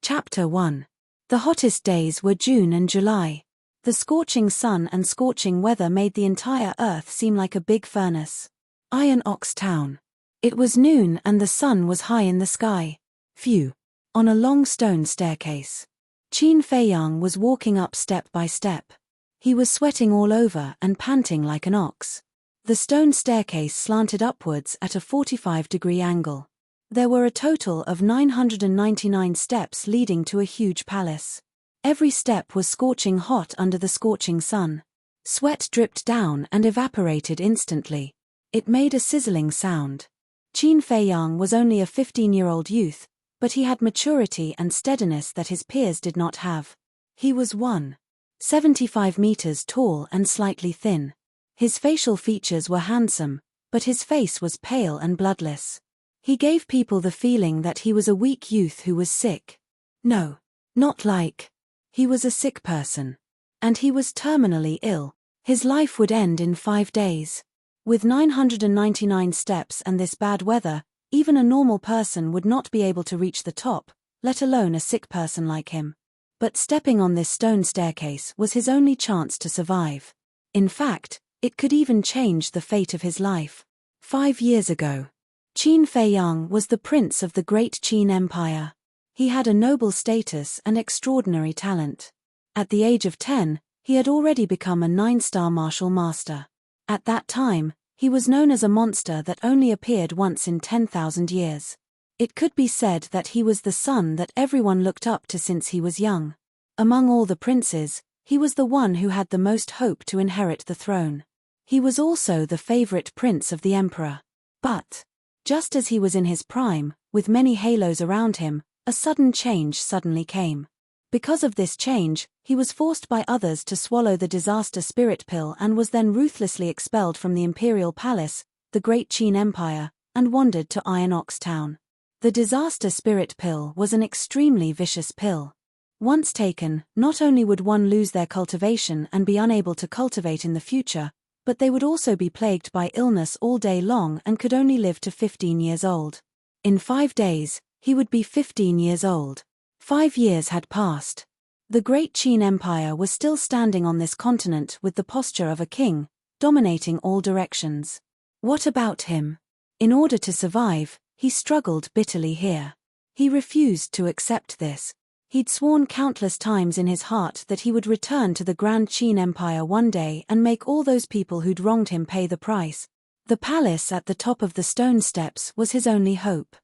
Chapter 1. The hottest days were June and July. The scorching sun and scorching weather made the entire earth seem like a big furnace. Iron Ox Town. It was noon and the sun was high in the sky. Phew. On a long stone staircase. Qin Feiyang was walking up step by step. He was sweating all over and panting like an ox. The stone staircase slanted upwards at a 45-degree angle. There were a total of 999 steps leading to a huge palace. Every step was scorching hot under the scorching sun. Sweat dripped down and evaporated instantly. It made a sizzling sound. Qin Feiyang was only a 15-year-old youth, but he had maturity and steadiness that his peers did not have. He was 1.75 meters tall and slightly thin. His facial features were handsome, but his face was pale and bloodless. He gave people the feeling that he was a weak youth who was sick. No, not like. He was a sick person. And he was terminally ill. His life would end in 5 days. With 999 steps and this bad weather, even a normal person would not be able to reach the top, let alone a sick person like him. But stepping on this stone staircase was his only chance to survive. In fact, it could even change the fate of his life. 5 years ago, Qin Feiyang was the prince of the great Qin Empire. He had a noble status and extraordinary talent. At the age of 10, he had already become a 9-star martial master. At that time, he was known as a monster that only appeared once in 10,000 years. It could be said that he was the son that everyone looked up to since he was young. Among all the princes, he was the one who had the most hope to inherit the throne. He was also the favorite prince of the emperor. But just as he was in his prime, with many halos around him, a sudden change suddenly came. Because of this change, he was forced by others to swallow the disaster spirit pill and was then ruthlessly expelled from the imperial palace, the great Qin Empire, and wandered to Iron Ox Town. The disaster spirit pill was an extremely vicious pill. Once taken, not only would one lose their cultivation and be unable to cultivate in the future, but they would also be plagued by illness all day long and could only live to 15 years old. In 5 days, he would be 15 years old. 5 years had passed. The great Qin Empire was still standing on this continent with the posture of a king, dominating all directions. What about him? In order to survive, he struggled bitterly here. He refused to accept this. He'd sworn countless times in his heart that he would return to the Grand Qin Empire one day and make all those people who'd wronged him pay the price. The palace at the top of the stone steps was his only hope.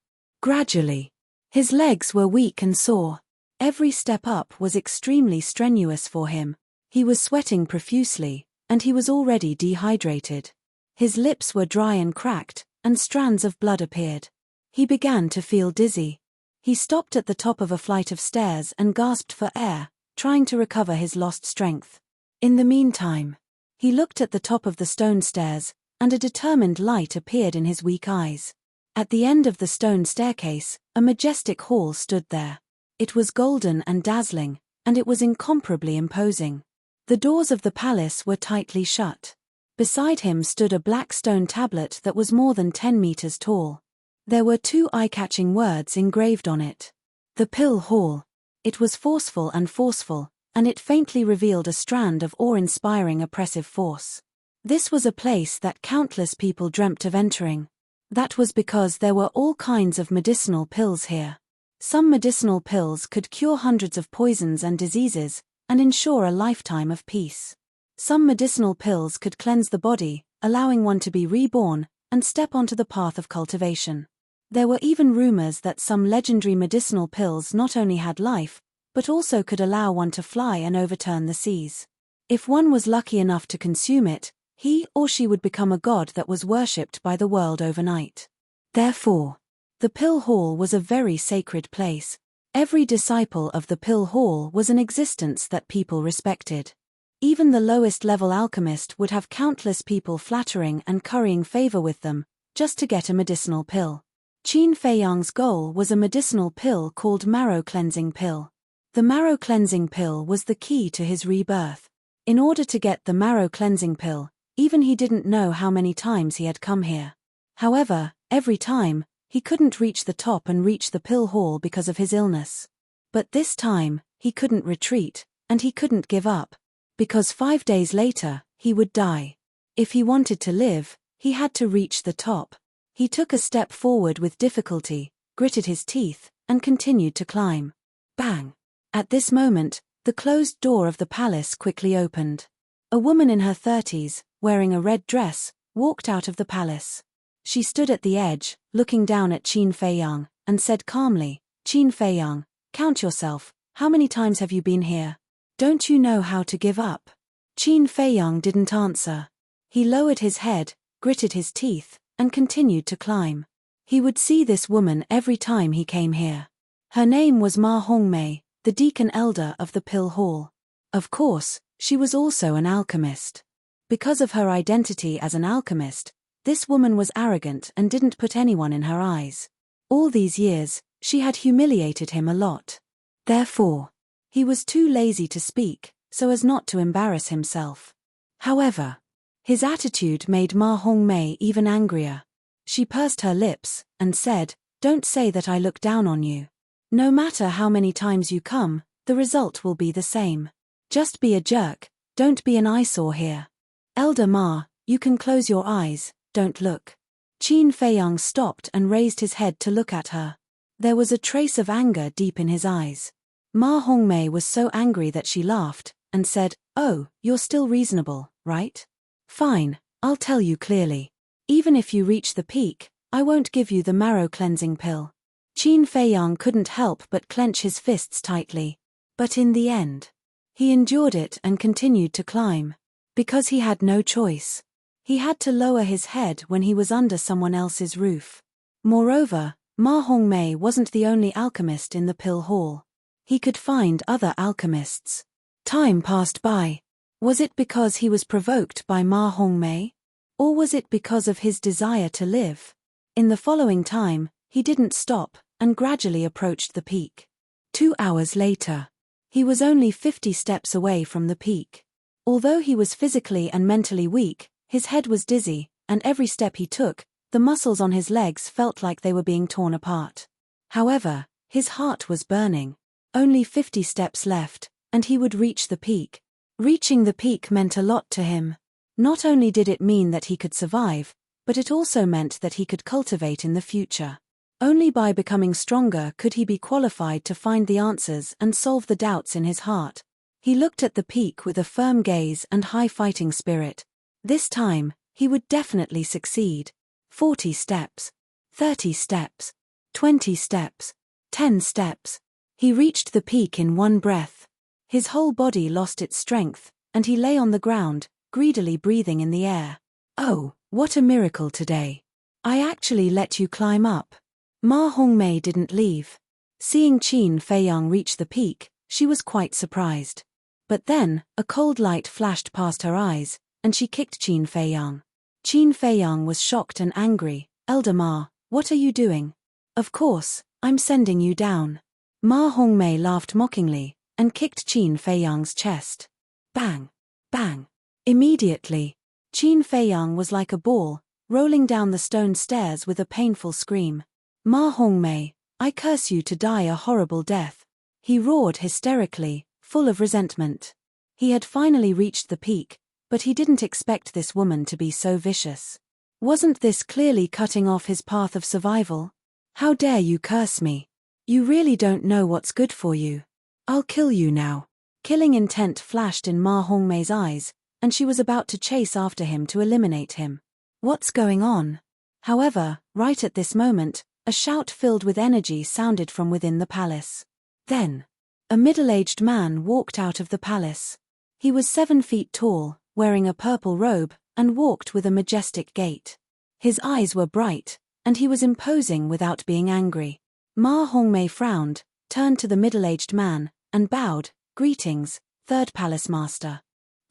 Gradually, his legs were weak and sore. Every step up was extremely strenuous for him. He was sweating profusely, and he was already dehydrated. His lips were dry and cracked, and strands of blood appeared. He began to feel dizzy. He stopped at the top of a flight of stairs and gasped for air, trying to recover his lost strength. In the meantime, he looked at the top of the stone stairs, and a determined light appeared in his weak eyes. At the end of the stone staircase, a majestic hall stood there. It was golden and dazzling, and it was incomparably imposing. The doors of the palace were tightly shut. Beside him stood a black stone tablet that was more than 10 meters tall. There were 2 eye-catching words engraved on it. The Pill Hall. It was forceful, and it faintly revealed a strand of awe-inspiring oppressive force. This was a place that countless people dreamt of entering. That was because there were all kinds of medicinal pills here. Some medicinal pills could cure hundreds of poisons and diseases, and ensure a lifetime of peace. Some medicinal pills could cleanse the body, allowing one to be reborn, and step onto the path of cultivation. There were even rumors that some legendary medicinal pills not only had life, but also could allow one to fly and overturn the seas. If one was lucky enough to consume it, he or she would become a god that was worshipped by the world overnight. Therefore, the Pill Hall was a very sacred place. Every disciple of the Pill Hall was an existence that people respected. Even the lowest-level alchemist would have countless people flattering and currying favor with them, just to get a medicinal pill. Qin Feiyang's goal was a medicinal pill called Marrow Cleansing Pill. The Marrow Cleansing Pill was the key to his rebirth. In order to get the Marrow Cleansing Pill, even he didn't know how many times he had come here. However, every time, he couldn't reach the top and reach the Pill Hall because of his illness. But this time, he couldn't retreat, and he couldn't give up. Because 5 days later, he would die. If he wanted to live, he had to reach the top. He took a step forward with difficulty, gritted his teeth, and continued to climb. Bang! At this moment, the closed door of the palace quickly opened. A woman in her 30s, wearing a red dress, walked out of the palace. She stood at the edge, looking down at Qin Feiyang, and said calmly, "Qin Feiyang, count yourself, how many times have you been here? Don't you know how to give up?" Qin Feiyang didn't answer. He lowered his head, gritted his teeth, and continued to climb. He would see this woman every time he came here. Her name was Ma Hongmei, the deacon elder of the Pill Hall. Of course, she was also an alchemist. Because of her identity as an alchemist, this woman was arrogant and didn't put anyone in her eyes. All these years, she had humiliated him a lot. Therefore, he was too lazy to speak, so as not to embarrass himself. However, his attitude made Ma Hongmei even angrier. She pursed her lips, and said, "Don't say that I look down on you. No matter how many times you come, the result will be the same. Just be a jerk, don't be an eyesore here. Elder Ma, you can close your eyes, don't look." Qin Feiyang stopped and raised his head to look at her. There was a trace of anger deep in his eyes. Ma Hongmei was so angry that she laughed, and said, "Oh, you're still reasonable, right? Fine, I'll tell you clearly. Even if you reach the peak, I won't give you the marrow cleansing pill." Qin Feiyang couldn't help but clench his fists tightly. But in the end, he endured it and continued to climb. Because he had no choice. He had to lower his head when he was under someone else's roof. Moreover, Ma Hongmei wasn't the only alchemist in the Pill Hall. He could find other alchemists. Time passed by. Was it because he was provoked by Ma Hongmei? Or was it because of his desire to live? In the following time, he didn't stop, and gradually approached the peak. 2 hours later, he was only 50 steps away from the peak. Although he was physically and mentally weak, his head was dizzy, and every step he took, the muscles on his legs felt like they were being torn apart. However, his heart was burning. Only 50 steps left, and he would reach the peak. Reaching the peak meant a lot to him. Not only did it mean that he could survive, but it also meant that he could cultivate in the future. Only by becoming stronger could he be qualified to find the answers and solve the doubts in his heart. He looked at the peak with a firm gaze and high fighting spirit. This time, he would definitely succeed. 40 steps. 30 steps. 20 steps. 10 steps. He reached the peak in one breath. His whole body lost its strength, and he lay on the ground, greedily breathing in the air. "Oh, what a miracle today. I actually let you climb up." Ma Hongmei didn't leave. Seeing Qin Feiyang reach the peak, she was quite surprised. But then, a cold light flashed past her eyes, and she kicked Qin Feiyang. Qin Feiyang was shocked and angry. "Elder Ma, what are you doing?" "Of course, I'm sending you down." Ma Hongmei laughed mockingly, and kicked Qin Feiyang's chest. Bang! Bang! Immediately, Qin Feiyang was like a ball, rolling down the stone stairs with a painful scream. "Ma Hongmei, I curse you to die a horrible death," he roared hysterically, full of resentment. He had finally reached the peak, but he didn't expect this woman to be so vicious. Wasn't this clearly cutting off his path of survival? "How dare you curse me? You really don't know what's good for you. I'll kill you now." Killing intent flashed in Ma Hongmei's eyes, and she was about to chase after him to eliminate him. What's going on? However, right at this moment, a shout filled with energy sounded from within the palace. Then, a middle-aged man walked out of the palace. He was 7 feet tall, wearing a purple robe, and walked with a majestic gait. His eyes were bright, and he was imposing without being angry. Ma Hongmei frowned, turned to the middle-aged man, and bowed. "Greetings, Third Palace Master."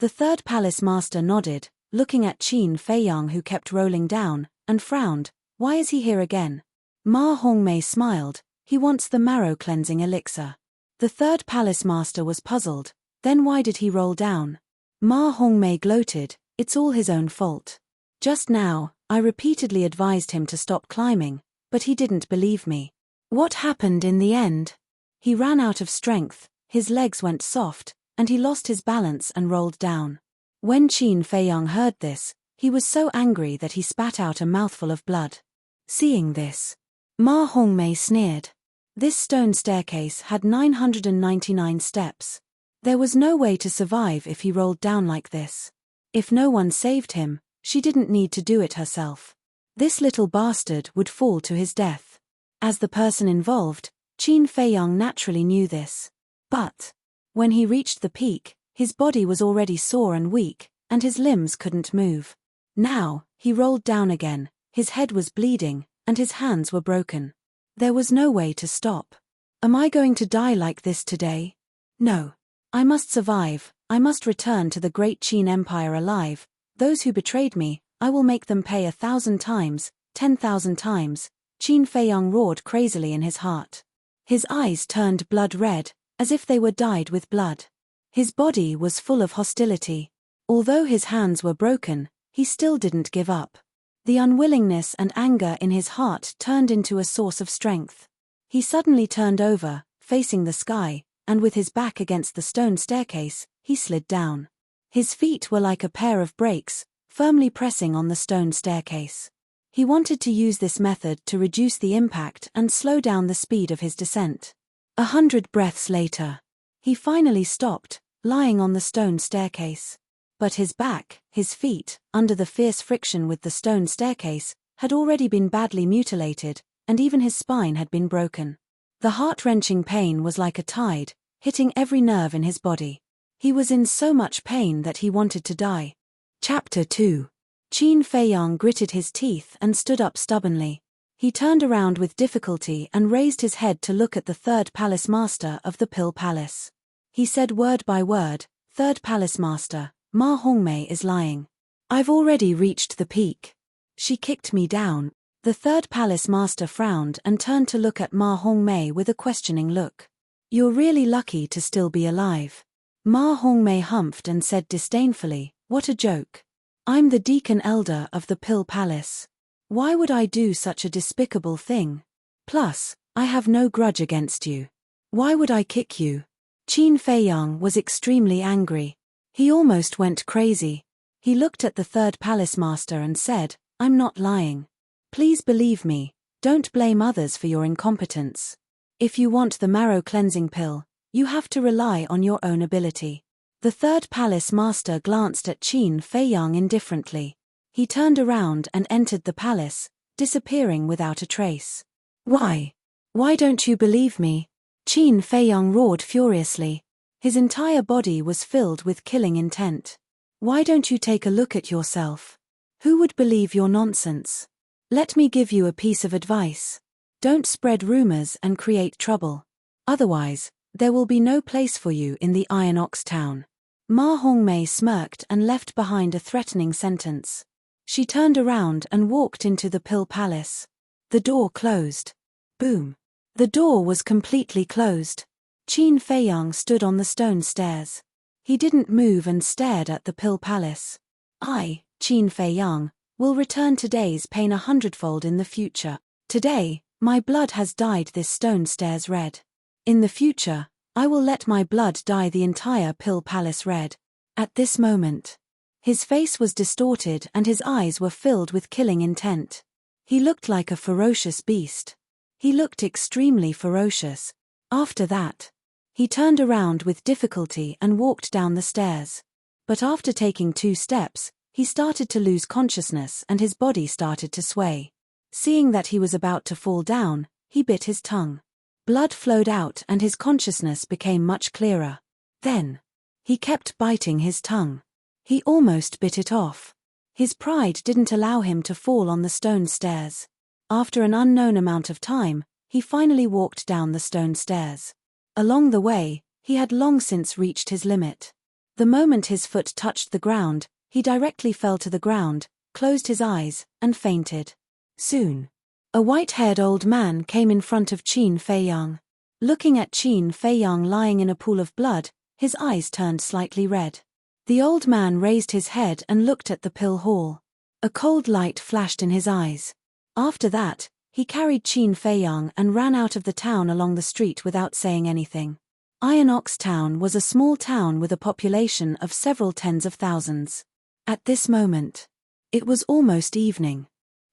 The Third Palace Master nodded, looking at Qin Feiyang who kept rolling down, and frowned. "Why is he here again?" Ma Hongmei smiled. "He wants the marrow cleansing elixir." The Third Palace Master was puzzled. "Then why did he roll down?" Ma Hongmei gloated. "It's all his own fault. Just now, I repeatedly advised him to stop climbing, but he didn't believe me." "What happened in the end?" He ran out of strength, his legs went soft, and he lost his balance and rolled down. When Qin Feiyang heard this, he was so angry that he spat out a mouthful of blood. Seeing this, Ma Hongmei sneered. This stone staircase had 999 steps. There was no way to survive if he rolled down like this. If no one saved him, she didn't need to do it herself. This little bastard would fall to his death. As the person involved, Qin Feiyang naturally knew this. But when he reached the peak, his body was already sore and weak, and his limbs couldn't move. Now, he rolled down again, his head was bleeding, and his hands were broken. There was no way to stop. Am I going to die like this today? No. I must survive, I must return to the great Qin Empire alive. Those who betrayed me, I will make them pay 1,000 times, 10,000 times, Qin Feiyang roared crazily in his heart. His eyes turned blood red, as if they were dyed with blood. His body was full of hostility. Although his hands were broken, he still didn't give up. The unwillingness and anger in his heart turned into a source of strength. He suddenly turned over, facing the sky, and with his back against the stone staircase, he slid down. His feet were like a pair of brakes, firmly pressing on the stone staircase. He wanted to use this method to reduce the impact and slow down the speed of his descent. 100 breaths later, he finally stopped, lying on the stone staircase. But his back, his feet, under the fierce friction with the stone staircase, had already been badly mutilated, and even his spine had been broken. The heart-wrenching pain was like a tide, hitting every nerve in his body. He was in so much pain that he wanted to die. Chapter 2. Qin Feiyang gritted his teeth and stood up stubbornly. He turned around with difficulty and raised his head to look at the third palace master of the Pill Palace. He said word by word, "Third palace master, Ma Hongmei is lying. I've already reached the peak. She kicked me down." The third palace master frowned and turned to look at Ma Hongmei with a questioning look. "You're really lucky to still be alive." Ma Hongmei humphed and said disdainfully, "What a joke. I'm the deacon elder of the Pill Palace. Why would I do such a despicable thing? Plus, I have no grudge against you. Why would I kick you?" Qin Feiyang was extremely angry. He almost went crazy. He looked at the third palace master and said, "I'm not lying. Please believe me, don't blame others for your incompetence. If you want the marrow cleansing pill, you have to rely on your own ability." The third palace master glanced at Qin Feiyang indifferently. He turned around and entered the palace, disappearing without a trace. Why don't you believe me?" Qin Feiyang roared furiously. His entire body was filled with killing intent. "Why don't you take a look at yourself? Who would believe your nonsense? Let me give you a piece of advice. Don't spread rumors and create trouble. Otherwise, there will be no place for you in the Iron Ox town." Ma Hongmei smirked and left behind a threatening sentence. She turned around and walked into the Pill Palace. The door closed. Boom. The door was completely closed. Qin Feiyang stood on the stone stairs. He didn't move and stared at the Pill Palace. "I, Qin Feiyang, will return today's pain 100-fold in the future. Today, my blood has dyed this stone stairs red. In the future, I will let my blood dye the entire Pill Palace red." At this moment, his face was distorted and his eyes were filled with killing intent. He looked like a ferocious beast. He looked extremely ferocious. After that, he turned around with difficulty and walked down the stairs. But after taking 2 steps, he started to lose consciousness and his body started to sway. Seeing that he was about to fall down, he bit his tongue. Blood flowed out and his consciousness became much clearer. Then, he kept biting his tongue. He almost bit it off. His pride didn't allow him to fall on the stone stairs. After an unknown amount of time, he finally walked down the stone stairs. Along the way, he had long since reached his limit. The moment his foot touched the ground, he directly fell to the ground, closed his eyes, and fainted. Soon, a white-haired old man came in front of Qin Feiyang. Looking at Qin Feiyang lying in a pool of blood, his eyes turned slightly red. The old man raised his head and looked at the pill hall. A cold light flashed in his eyes. After that, He carried Qin Feiyang and ran out of the town along the street without saying anything. Iron Ox Town was a small town with a population of several tens of thousands. At this moment, it was almost evening.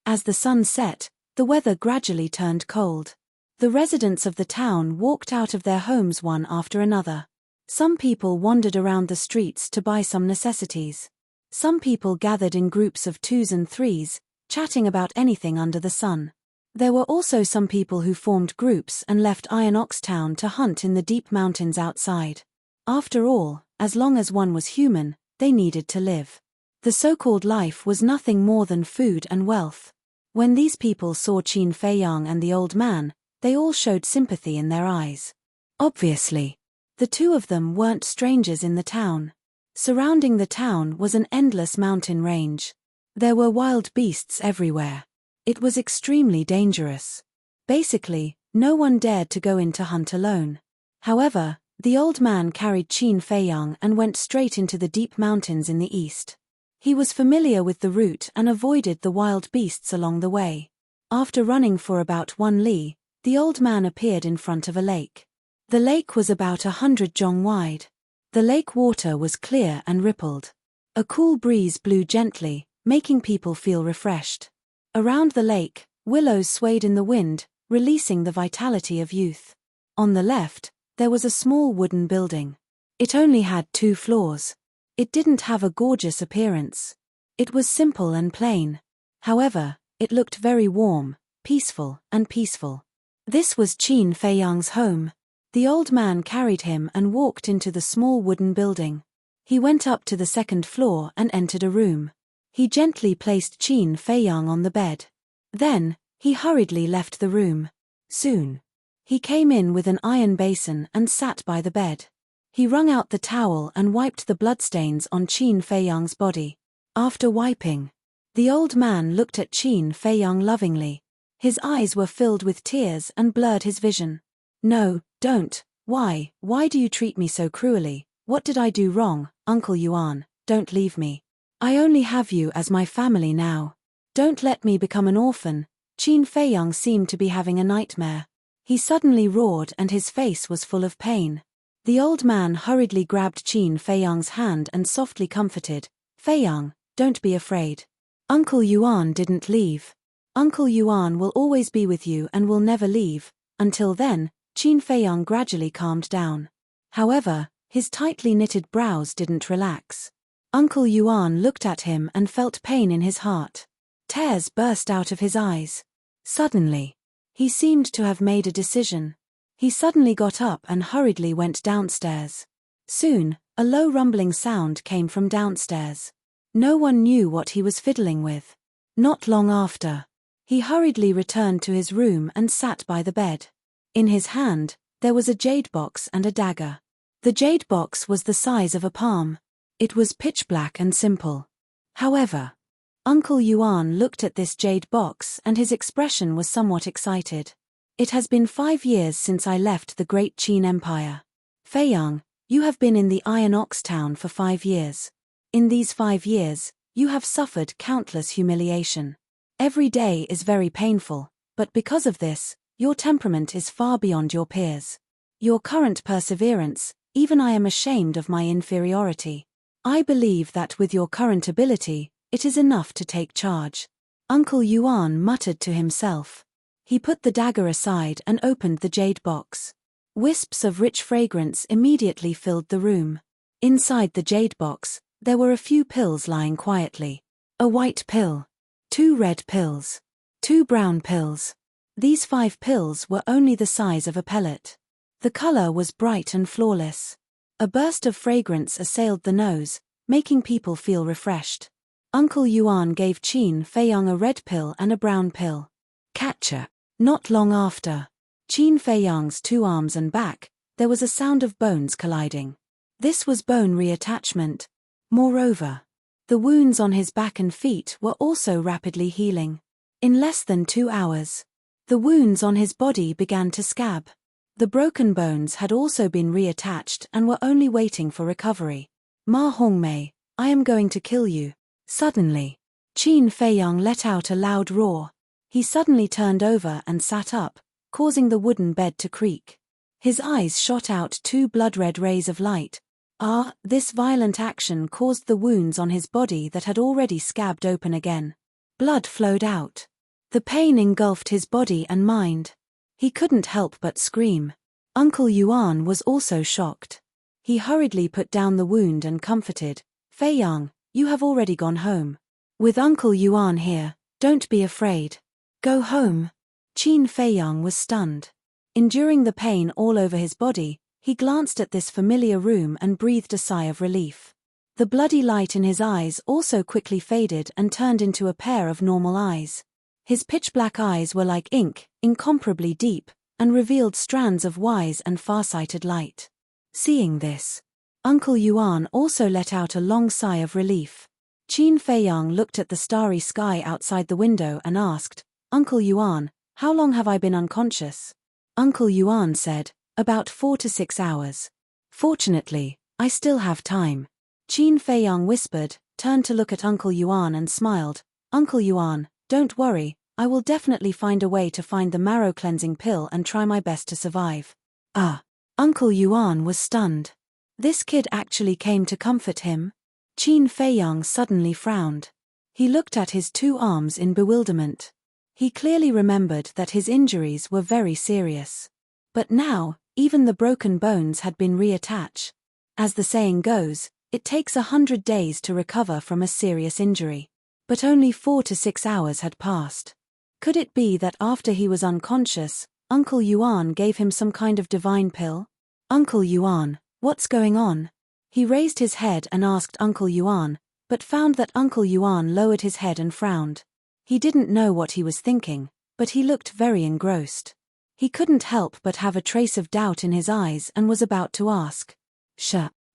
As the sun set, the weather gradually turned cold. The residents of the town walked out of their homes one after another. Some people wandered around the streets to buy some necessities. Some people gathered in groups of 2s and 3s, chatting about anything under the sun. There were also some people who formed groups and left Iron Ox Town to hunt in the deep mountains outside. After all, as long as one was human, they needed to live. The so-called life was nothing more than food and wealth. When these people saw Qin Feiyang and the old man, they all showed sympathy in their eyes. Obviously, the two of them weren't strangers in the town. Surrounding the town was an endless mountain range. There were wild beasts everywhere. It was extremely dangerous. Basically, no one dared to go in to hunt alone. However, the old man carried Qin Feiyang and went straight into the deep mountains in the east. He was familiar with the route and avoided the wild beasts along the way. After running for about 1 li, the old man appeared in front of a lake. The lake was about 100 zhong wide. The lake water was clear and rippled. A cool breeze blew gently, making people feel refreshed. Around the lake, willows swayed in the wind, releasing the vitality of youth. On the left, there was a small wooden building. It only had 2 floors. It didn't have a gorgeous appearance. It was simple and plain. However, it looked very warm, peaceful. This was Qin Feiyang's home. The old man carried him and walked into the small wooden building. He went up to the 2nd floor and entered a room. He gently placed Qin Feiyang on the bed. Then, he hurriedly left the room. Soon, he came in with an iron basin and sat by the bed. He wrung out the towel and wiped the bloodstains on Qin Feiyang's body. After wiping, the old man looked at Qin Feiyang lovingly. His eyes were filled with tears and blurred his vision. "No, don't. Why do you treat me so cruelly? What did I do wrong, Uncle Yuan? Don't leave me. I only have you as my family now. Don't let me become an orphan." Qin Feiyang seemed to be having a nightmare. He suddenly roared and his face was full of pain. The old man hurriedly grabbed Qin Feiyang's hand and softly comforted, "Feiyang, don't be afraid. Uncle Yuan didn't leave. Uncle Yuan will always be with you and will never leave." Until then, Qin Feiyang gradually calmed down. However, his tightly knitted brows didn't relax. Uncle Yuan looked at him and felt pain in his heart. Tears burst out of his eyes. Suddenly, he seemed to have made a decision. He suddenly got up and hurriedly went downstairs. Soon, a low rumbling sound came from downstairs. No one knew what he was fiddling with. Not long after, he hurriedly returned to his room and sat by the bed. In his hand, there was a jade box and a dagger. The jade box was the size of a palm. It was pitch black and simple. However, Uncle Yuan looked at this jade box and his expression was somewhat excited. "It has been 5 years since I left the great Qin Empire. Feiyang, you have been in the Iron Ox Town for 5 years. In these 5 years, you have suffered countless humiliation. Every day is very painful, but because of this, your temperament is far beyond your peers. Your current perseverance, even I am ashamed of my inferiority. I believe that with your current ability, it is enough to take charge." Uncle Yuan muttered to himself. He put the dagger aside and opened the jade box. Wisps of rich fragrance immediately filled the room. Inside the jade box, there were a few pills lying quietly. A white pill. 2 red pills. 2 brown pills. These 5 pills were only the size of a pellet. The color was bright and flawless. A burst of fragrance assailed the nose, making people feel refreshed. Uncle Yuan gave Qin Feiyang a red pill and a brown pill. Catcher. Not long after, Qin Feiyang's 2 arms and back, there was a sound of bones colliding. This was bone reattachment. Moreover, the wounds on his back and feet were also rapidly healing. In less than 2 hours, the wounds on his body began to scab. The broken bones had also been reattached and were only waiting for recovery. "Ma Hongmei, I am going to kill you." Suddenly, Qin Feiyang let out a loud roar. He suddenly turned over and sat up, causing the wooden bed to creak. His eyes shot out two blood-red rays of light. This violent action caused the wounds on his body that had already scabbed open again. Blood flowed out. The pain engulfed his body and mind. He couldn't help but scream. Uncle Yuan was also shocked. He hurriedly put down the wound and comforted, "Fei Yang, you have already gone home. With Uncle Yuan here, don't be afraid. Go home." Qin Fei Yang was stunned. Enduring the pain all over his body, he glanced at this familiar room and breathed a sigh of relief. The bloody light in his eyes also quickly faded and turned into a pair of normal eyes. His pitch-black eyes were like ink, incomparably deep, and revealed strands of wise and far-sighted light. Seeing this, Uncle Yuan also let out a long sigh of relief. Qin Fei Yang looked at the starry sky outside the window and asked, "Uncle Yuan, how long have I been unconscious?" Uncle Yuan said, "About 4 to 6 hours. Fortunately, I still have time." Qin Fei Yang whispered, turned to look at Uncle Yuan and smiled, "Uncle Yuan, don't worry, I will definitely find a way to find the marrow cleansing pill and try my best to survive." Uncle Yuan was stunned. This kid actually came to comfort him? Qin Fei Yang suddenly frowned. He looked at his two arms in bewilderment. He clearly remembered that his injuries were very serious. But now, even the broken bones had been reattached. As the saying goes, it takes 100 days to recover from a serious injury. But only 4 to 6 hours had passed. Could it be that after he was unconscious, Uncle Yuan gave him some kind of divine pill? "Uncle Yuan, what's going on?" He raised his head and asked Uncle Yuan, but found that Uncle Yuan lowered his head and frowned. He didn't know what he was thinking, but he looked very engrossed. He couldn't help but have a trace of doubt in his eyes and was about to ask.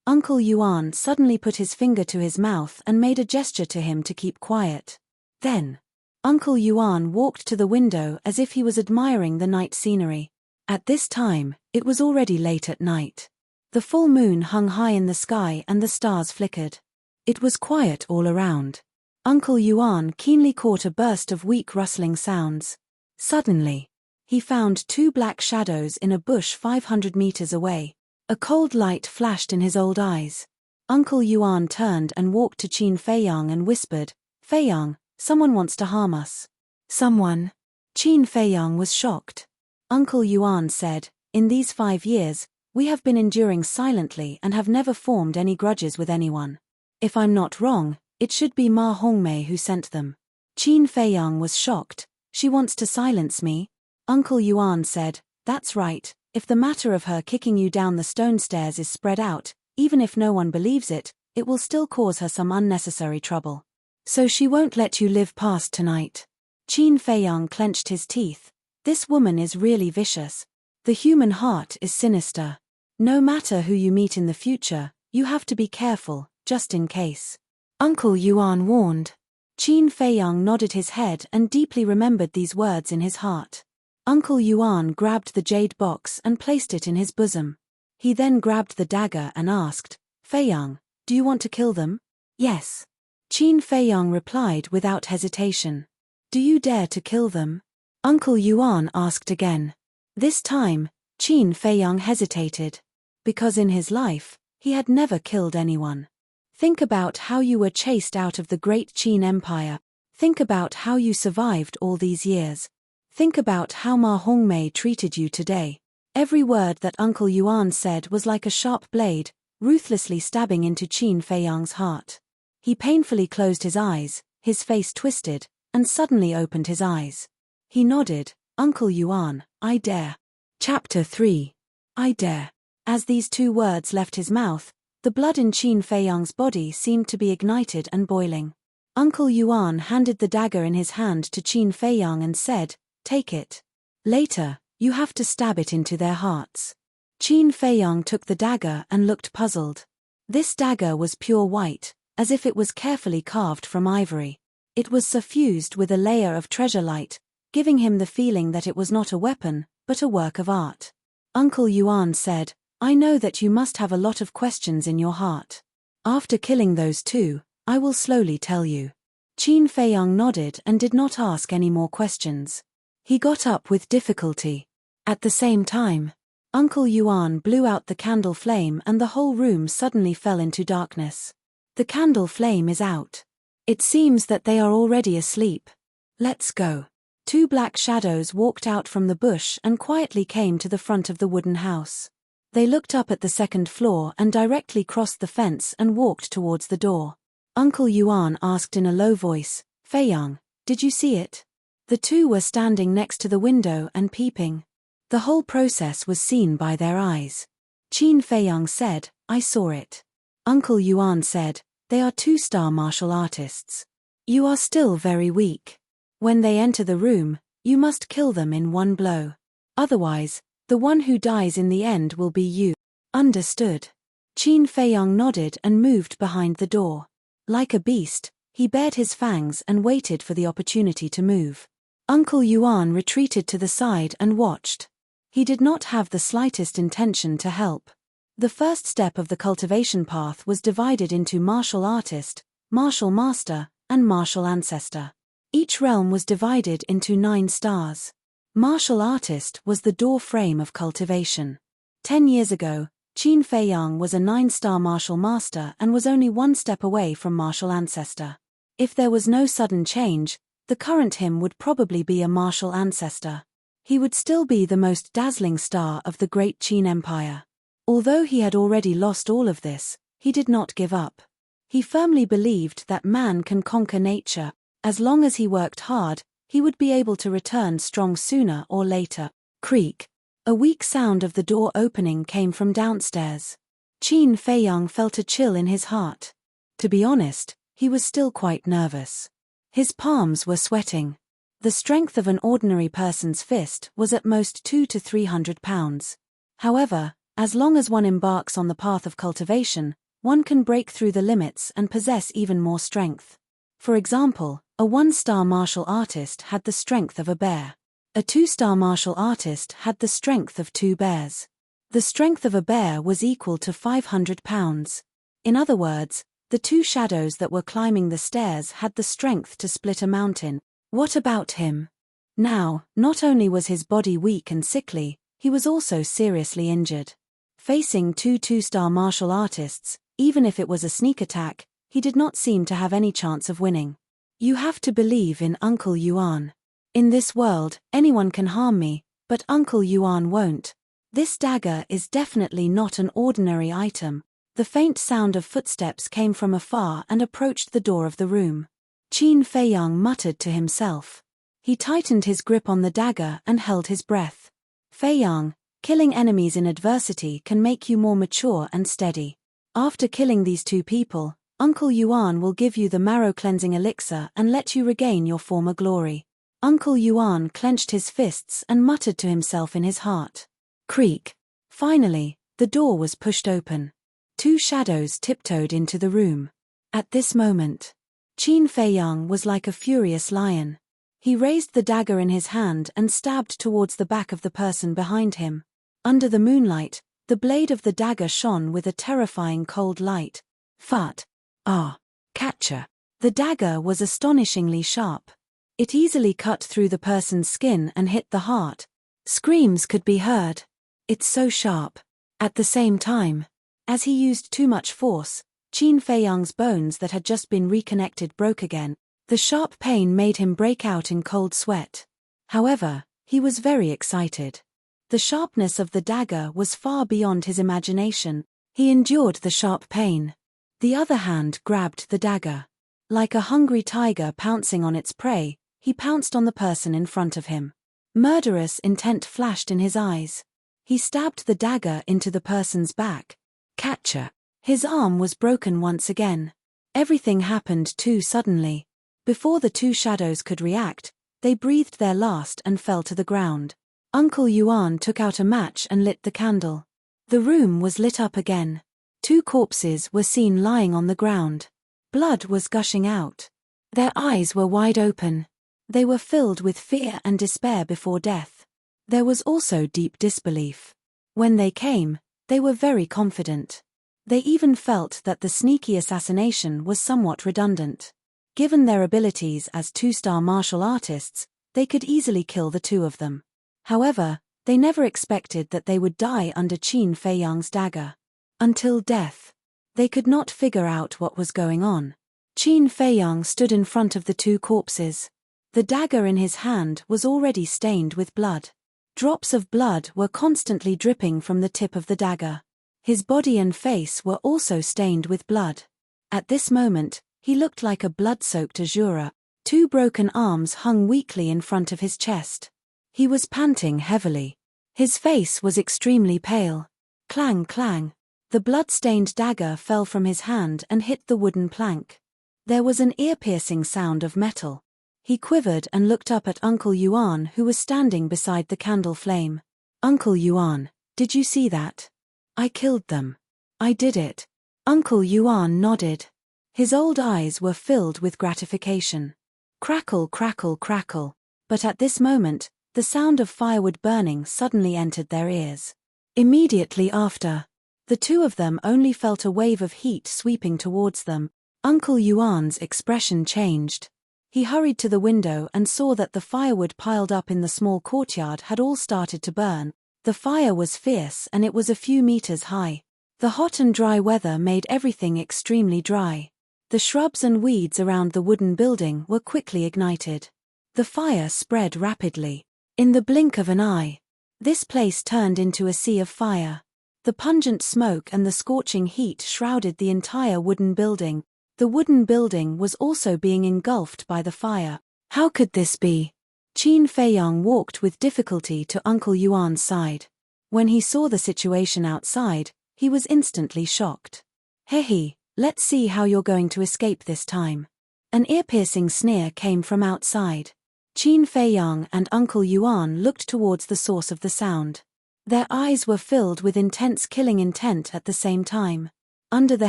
Uncle Yuan suddenly put his finger to his mouth and made a gesture to him to keep quiet. Then, Uncle Yuan walked to the window as if he was admiring the night scenery. At this time, it was already late at night. The full moon hung high in the sky and the stars flickered. It was quiet all around. Uncle Yuan keenly caught a burst of weak rustling sounds. Suddenly, he found two black shadows in a bush 500 meters away. A cold light flashed in his old eyes. Uncle Yuan turned and walked to Qin Fei Yang and whispered, "Fei Yang, someone wants to harm us." "Someone?" Qin Fei Yang was shocked. Uncle Yuan said, "In these 5 years, we have been enduring silently and have never formed any grudges with anyone. If I'm not wrong, it should be Ma Hongmei who sent them." Qin Fei Yang was shocked. "She wants to silence me?" Uncle Yuan said, "That's right. If the matter of her kicking you down the stone stairs is spread out, even if no one believes it, it will still cause her some unnecessary trouble. So she won't let you live past tonight." Qin Fei Yang clenched his teeth. This woman is really vicious. The human heart is sinister. No matter who you meet in the future, you have to be careful, just in case. Uncle Yuan warned. Qin Fei Yang nodded his head and deeply remembered these words in his heart. Uncle Yuan grabbed the jade box and placed it in his bosom. He then grabbed the dagger and asked, "Fei Yang, do you want to kill them?" "Yes." Qin Fei Yang replied without hesitation. "Do you dare to kill them?" Uncle Yuan asked again. This time, Qin Fei Yang hesitated. Because in his life, he had never killed anyone. Think about how you were chased out of the great Qin Empire. Think about how you survived all these years. Think about how Ma Hongmei treated you today. Every word that Uncle Yuan said was like a sharp blade, ruthlessly stabbing into Qin Fei Yang's heart. He painfully closed his eyes, his face twisted, and suddenly opened his eyes. He nodded, "Uncle Yuan, I dare." Chapter 3. I dare. As these two words left his mouth, the blood in Qin Fei Yang's body seemed to be ignited and boiling. Uncle Yuan handed the dagger in his hand to Qin Fei Yang and said, "Take it. Later, you have to stab it into their hearts." Qin Fei Yang took the dagger and looked puzzled. This dagger was pure white, as if it was carefully carved from ivory. It was suffused with a layer of treasure light, giving him the feeling that it was not a weapon, but a work of art. Uncle Yuan said, "I know that you must have a lot of questions in your heart. After killing those two, I will slowly tell you." Qin Feiyang nodded and did not ask any more questions. He got up with difficulty. At the same time, Uncle Yuan blew out the candle flame and the whole room suddenly fell into darkness. The candle flame is out. It seems that they are already asleep. Let's go. Two black shadows walked out from the bush and quietly came to the front of the wooden house. They looked up at the second floor and directly crossed the fence and walked towards the door. Uncle Yuan asked in a low voice, "Feiyang, did you see it?" The two were standing next to the window and peeping. The whole process was seen by their eyes. Qin Feiyang said, "I saw it." Uncle Yuan said, "They are two-star martial artists. You are still very weak. When they enter the room, you must kill them in one blow. Otherwise, the one who dies in the end will be you." Understood. Qin Feiyang nodded and moved behind the door. Like a beast, he bared his fangs and waited for the opportunity to move. Uncle Yuan retreated to the side and watched. He did not have the slightest intention to help. The first step of the cultivation path was divided into martial artist, martial master, and martial ancestor. Each realm was divided into 9 stars. Martial artist was the door frame of cultivation. 10 years ago, Qin Feiyang was a 9-star martial master and was only 1 step away from martial ancestor. If there was no sudden change, the current him would probably be a martial ancestor. He would still be the most dazzling star of the great Qin Empire. Although he had already lost all of this, he did not give up. He firmly believed that man can conquer nature. As long as he worked hard, he would be able to return strong sooner or later. Creak. A weak sound of the door opening came from downstairs. Qin Feiyang felt a chill in his heart. To be honest, he was still quite nervous. His palms were sweating. The strength of an ordinary person's fist was at most 200 to 300 pounds. However, as long as one embarks on the path of cultivation, one can break through the limits and possess even more strength. For example, a 1-star martial artist had the strength of a bear. A 2-star martial artist had the strength of 2 bears. The strength of a bear was equal to 500 pounds. In other words, the 2 shadows that were climbing the stairs had the strength to split a mountain. What about him? Now, not only was his body weak and sickly, he was also seriously injured. Facing 2 2-star martial artists, even if it was a sneak attack, he did not seem to have any chance of winning. You have to believe in Uncle Yuan. In this world, anyone can harm me, but Uncle Yuan won't. This dagger is definitely not an ordinary item. The faint sound of footsteps came from afar and approached the door of the room. Qin Feiyang muttered to himself. He tightened his grip on the dagger and held his breath. Feiyang, killing enemies in adversity can make you more mature and steady. After killing these 2 people, Uncle Yuan will give you the marrow-cleansing elixir and let you regain your former glory. Uncle Yuan clenched his fists and muttered to himself in his heart. Creak. Finally, the door was pushed open. 2 shadows tiptoed into the room. At this moment, Qin Feiyang was like a furious lion. He raised the dagger in his hand and stabbed towards the back of the person behind him. Under the moonlight, the blade of the dagger shone with a terrifying cold light. Fut. Ah. Catcher. The dagger was astonishingly sharp. It easily cut through the person's skin and hit the heart. Screams could be heard. It's so sharp. At the same time, as he used too much force, Qin Feiyang's bones that had just been reconnected broke again. The sharp pain made him break out in cold sweat. However, he was very excited. The sharpness of the dagger was far beyond his imagination. He endured the sharp pain. The other hand grabbed the dagger. Like a hungry tiger pouncing on its prey, he pounced on the person in front of him. Murderous intent flashed in his eyes. He stabbed the dagger into the person's back. Catcher. His arm was broken once again. Everything happened too suddenly. Before the 2 shadows could react, they breathed their last and fell to the ground. Uncle Yuan took out a match and lit the candle. The room was lit up again. 2 corpses were seen lying on the ground. Blood was gushing out. Their eyes were wide open. They were filled with fear and despair before death. There was also deep disbelief. When they came, they were very confident. They even felt that the sneaky assassination was somewhat redundant. Given their abilities as two-star martial artists, they could easily kill the two of them. However, they never expected that they would die under Qin Feiyang's dagger. Until death. They could not figure out what was going on. Qin Feiyang stood in front of the two corpses. The dagger in his hand was already stained with blood. Drops of blood were constantly dripping from the tip of the dagger. His body and face were also stained with blood. At this moment, he looked like a blood-soaked Azura. Two broken arms hung weakly in front of his chest. He was panting heavily. His face was extremely pale. Clang, clang. The blood-stained dagger fell from his hand and hit the wooden plank. There was an ear-piercing sound of metal. He quivered and looked up at Uncle Yuan, who was standing beside the candle flame. "Uncle Yuan, did you see that? I killed them. I did it." Uncle Yuan nodded. His old eyes were filled with gratification. Crackle, crackle, crackle. But at this moment, the sound of firewood burning suddenly entered their ears. Immediately after, the two of them only felt a wave of heat sweeping towards them. Uncle Yuan's expression changed. He hurried to the window and saw that the firewood piled up in the small courtyard had all started to burn. The fire was fierce and it was a few meters high. The hot and dry weather made everything extremely dry. The shrubs and weeds around the wooden building were quickly ignited. The fire spread rapidly. In the blink of an eye, this place turned into a sea of fire. The pungent smoke and the scorching heat shrouded the entire wooden building. The wooden building was also being engulfed by the fire. How could this be? Qin Feiyang walked with difficulty to Uncle Yuan's side. When he saw the situation outside, he was instantly shocked. "Hehe, let's see how you're going to escape this time." An ear-piercing sneer came from outside. Qin Feiyang and Uncle Yuan looked towards the source of the sound. Their eyes were filled with intense killing intent at the same time. Under the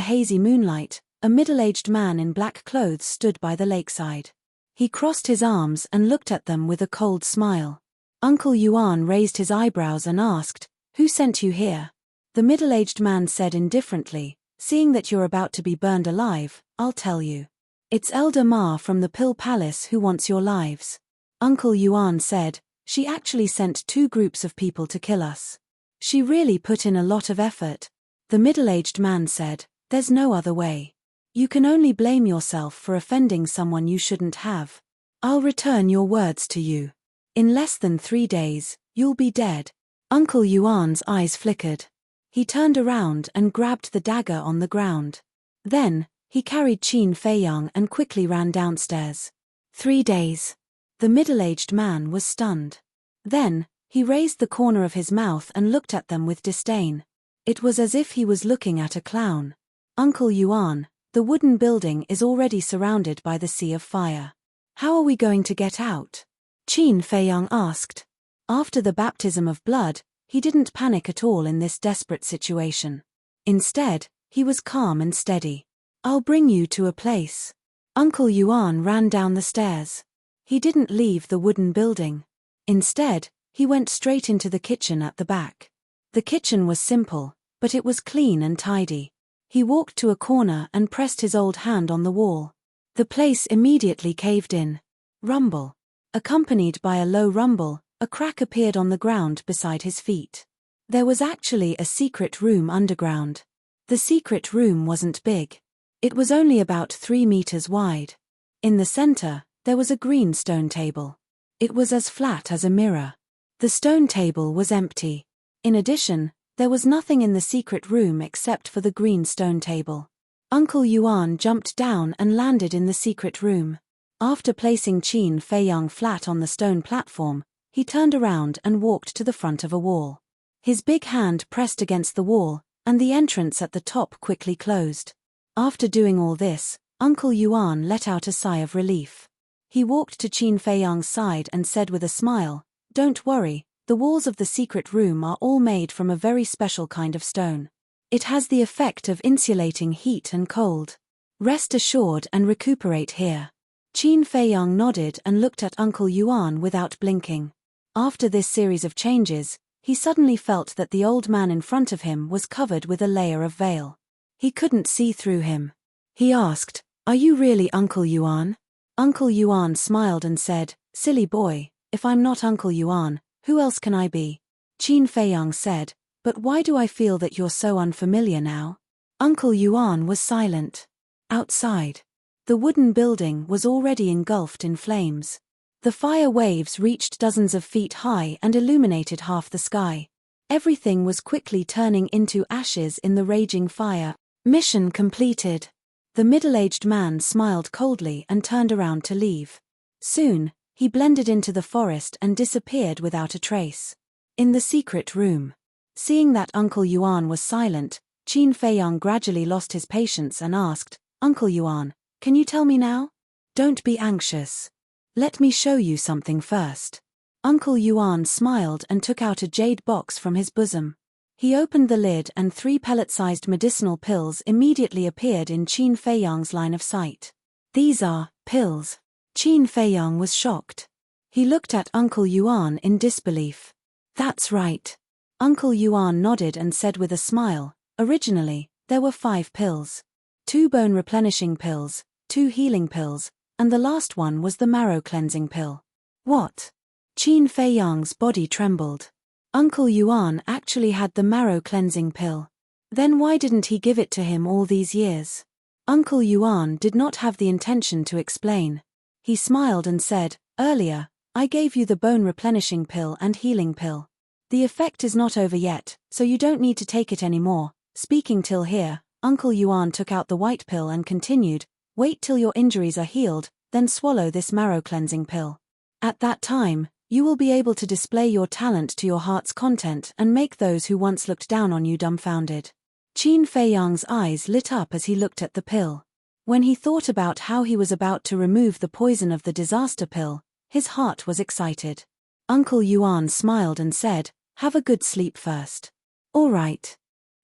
hazy moonlight, a middle-aged man in black clothes stood by the lakeside. He crossed his arms and looked at them with a cold smile. Uncle Yuan raised his eyebrows and asked, "Who sent you here?" The middle-aged man said indifferently, "Seeing that you're about to be burned alive, I'll tell you. It's Elder Ma from the Pill Palace who wants your lives." Uncle Yuan said, "She actually sent two groups of people to kill us. She really put in a lot of effort." The middle-aged man said, "There's no other way. You can only blame yourself for offending someone you shouldn't have. I'll return your words to you. In less than 3 days, you'll be dead." Uncle Yuan's eyes flickered. He turned around and grabbed the dagger on the ground. Then, he carried Qin Feiyang and quickly ran downstairs. 3 days. The middle-aged man was stunned. Then, he raised the corner of his mouth and looked at them with disdain. It was as if he was looking at a clown. "Uncle Yuan, the wooden building is already surrounded by the sea of fire. How are we going to get out?" Qin Feiyang asked. After the baptism of blood, he didn't panic at all in this desperate situation. Instead, he was calm and steady. "I'll bring you to a place." Uncle Yuan ran down the stairs. He didn't leave the wooden building. Instead, he went straight into the kitchen at the back. The kitchen was simple, but it was clean and tidy. He walked to a corner and pressed his old hand on the wall. The place immediately caved in. Rumble. Accompanied by a low rumble, a crack appeared on the ground beside his feet. There was actually a secret room underground. The secret room wasn't big. It was only about 3 meters wide. In the center, there was a green stone table. It was as flat as a mirror. The stone table was empty. In addition, there was nothing in the secret room except for the green stone table. Uncle Yuan jumped down and landed in the secret room. After placing Qin Feiyang flat on the stone platform, he turned around and walked to the front of a wall. His big hand pressed against the wall, and the entrance at the top quickly closed. After doing all this, Uncle Yuan let out a sigh of relief. He walked to Qin Feiyang's side and said with a smile, "Don't worry, the walls of the secret room are all made from a very special kind of stone. It has the effect of insulating heat and cold. Rest assured and recuperate here." Qin Feiyang nodded and looked at Uncle Yuan without blinking. After this series of changes, he suddenly felt that the old man in front of him was covered with a layer of veil. He couldn't see through him. He asked, "Are you really Uncle Yuan?" Uncle Yuan smiled and said, "Silly boy, if I'm not Uncle Yuan, who else can I be?" Qin Feiyang said, "But why do I feel that you're so unfamiliar now?" Uncle Yuan was silent. Outside, the wooden building was already engulfed in flames. The fire waves reached dozens of feet high and illuminated half the sky. Everything was quickly turning into ashes in the raging fire. Mission completed. The middle-aged man smiled coldly and turned around to leave. Soon, he blended into the forest and disappeared without a trace. In the secret room, seeing that Uncle Yuan was silent, Qin Feiyang gradually lost his patience and asked, "Uncle Yuan, can you tell me now? Don't be anxious. Let me show you something first." Uncle Yuan smiled and took out a jade box from his bosom. He opened the lid and 3 pellet-sized medicinal pills immediately appeared in Qin Feiyang's line of sight. "These are pills." Qin Feiyang was shocked. He looked at Uncle Yuan in disbelief. "That's right." Uncle Yuan nodded and said with a smile, "Originally, there were 5 pills. 2 bone-replenishing pills, 2 healing pills, and the last one was the marrow-cleansing pill." "What?" Qin Feiyang's body trembled. Uncle Yuan actually had the marrow-cleansing pill. Then why didn't he give it to him all these years? Uncle Yuan did not have the intention to explain. He smiled and said, "Earlier, I gave you the bone-replenishing pill and healing pill. The effect is not over yet, so you don't need to take it anymore." Speaking till here, Uncle Yuan took out the white pill and continued, "Wait till your injuries are healed, then swallow this marrow-cleansing pill. At that time, you will be able to display your talent to your heart's content and make those who once looked down on you dumbfounded." Qin Feiyang's eyes lit up as he looked at the pill. When he thought about how he was about to remove the poison of the disaster pill, his heart was excited. Uncle Yuan smiled and said, "Have a good sleep first." "All right."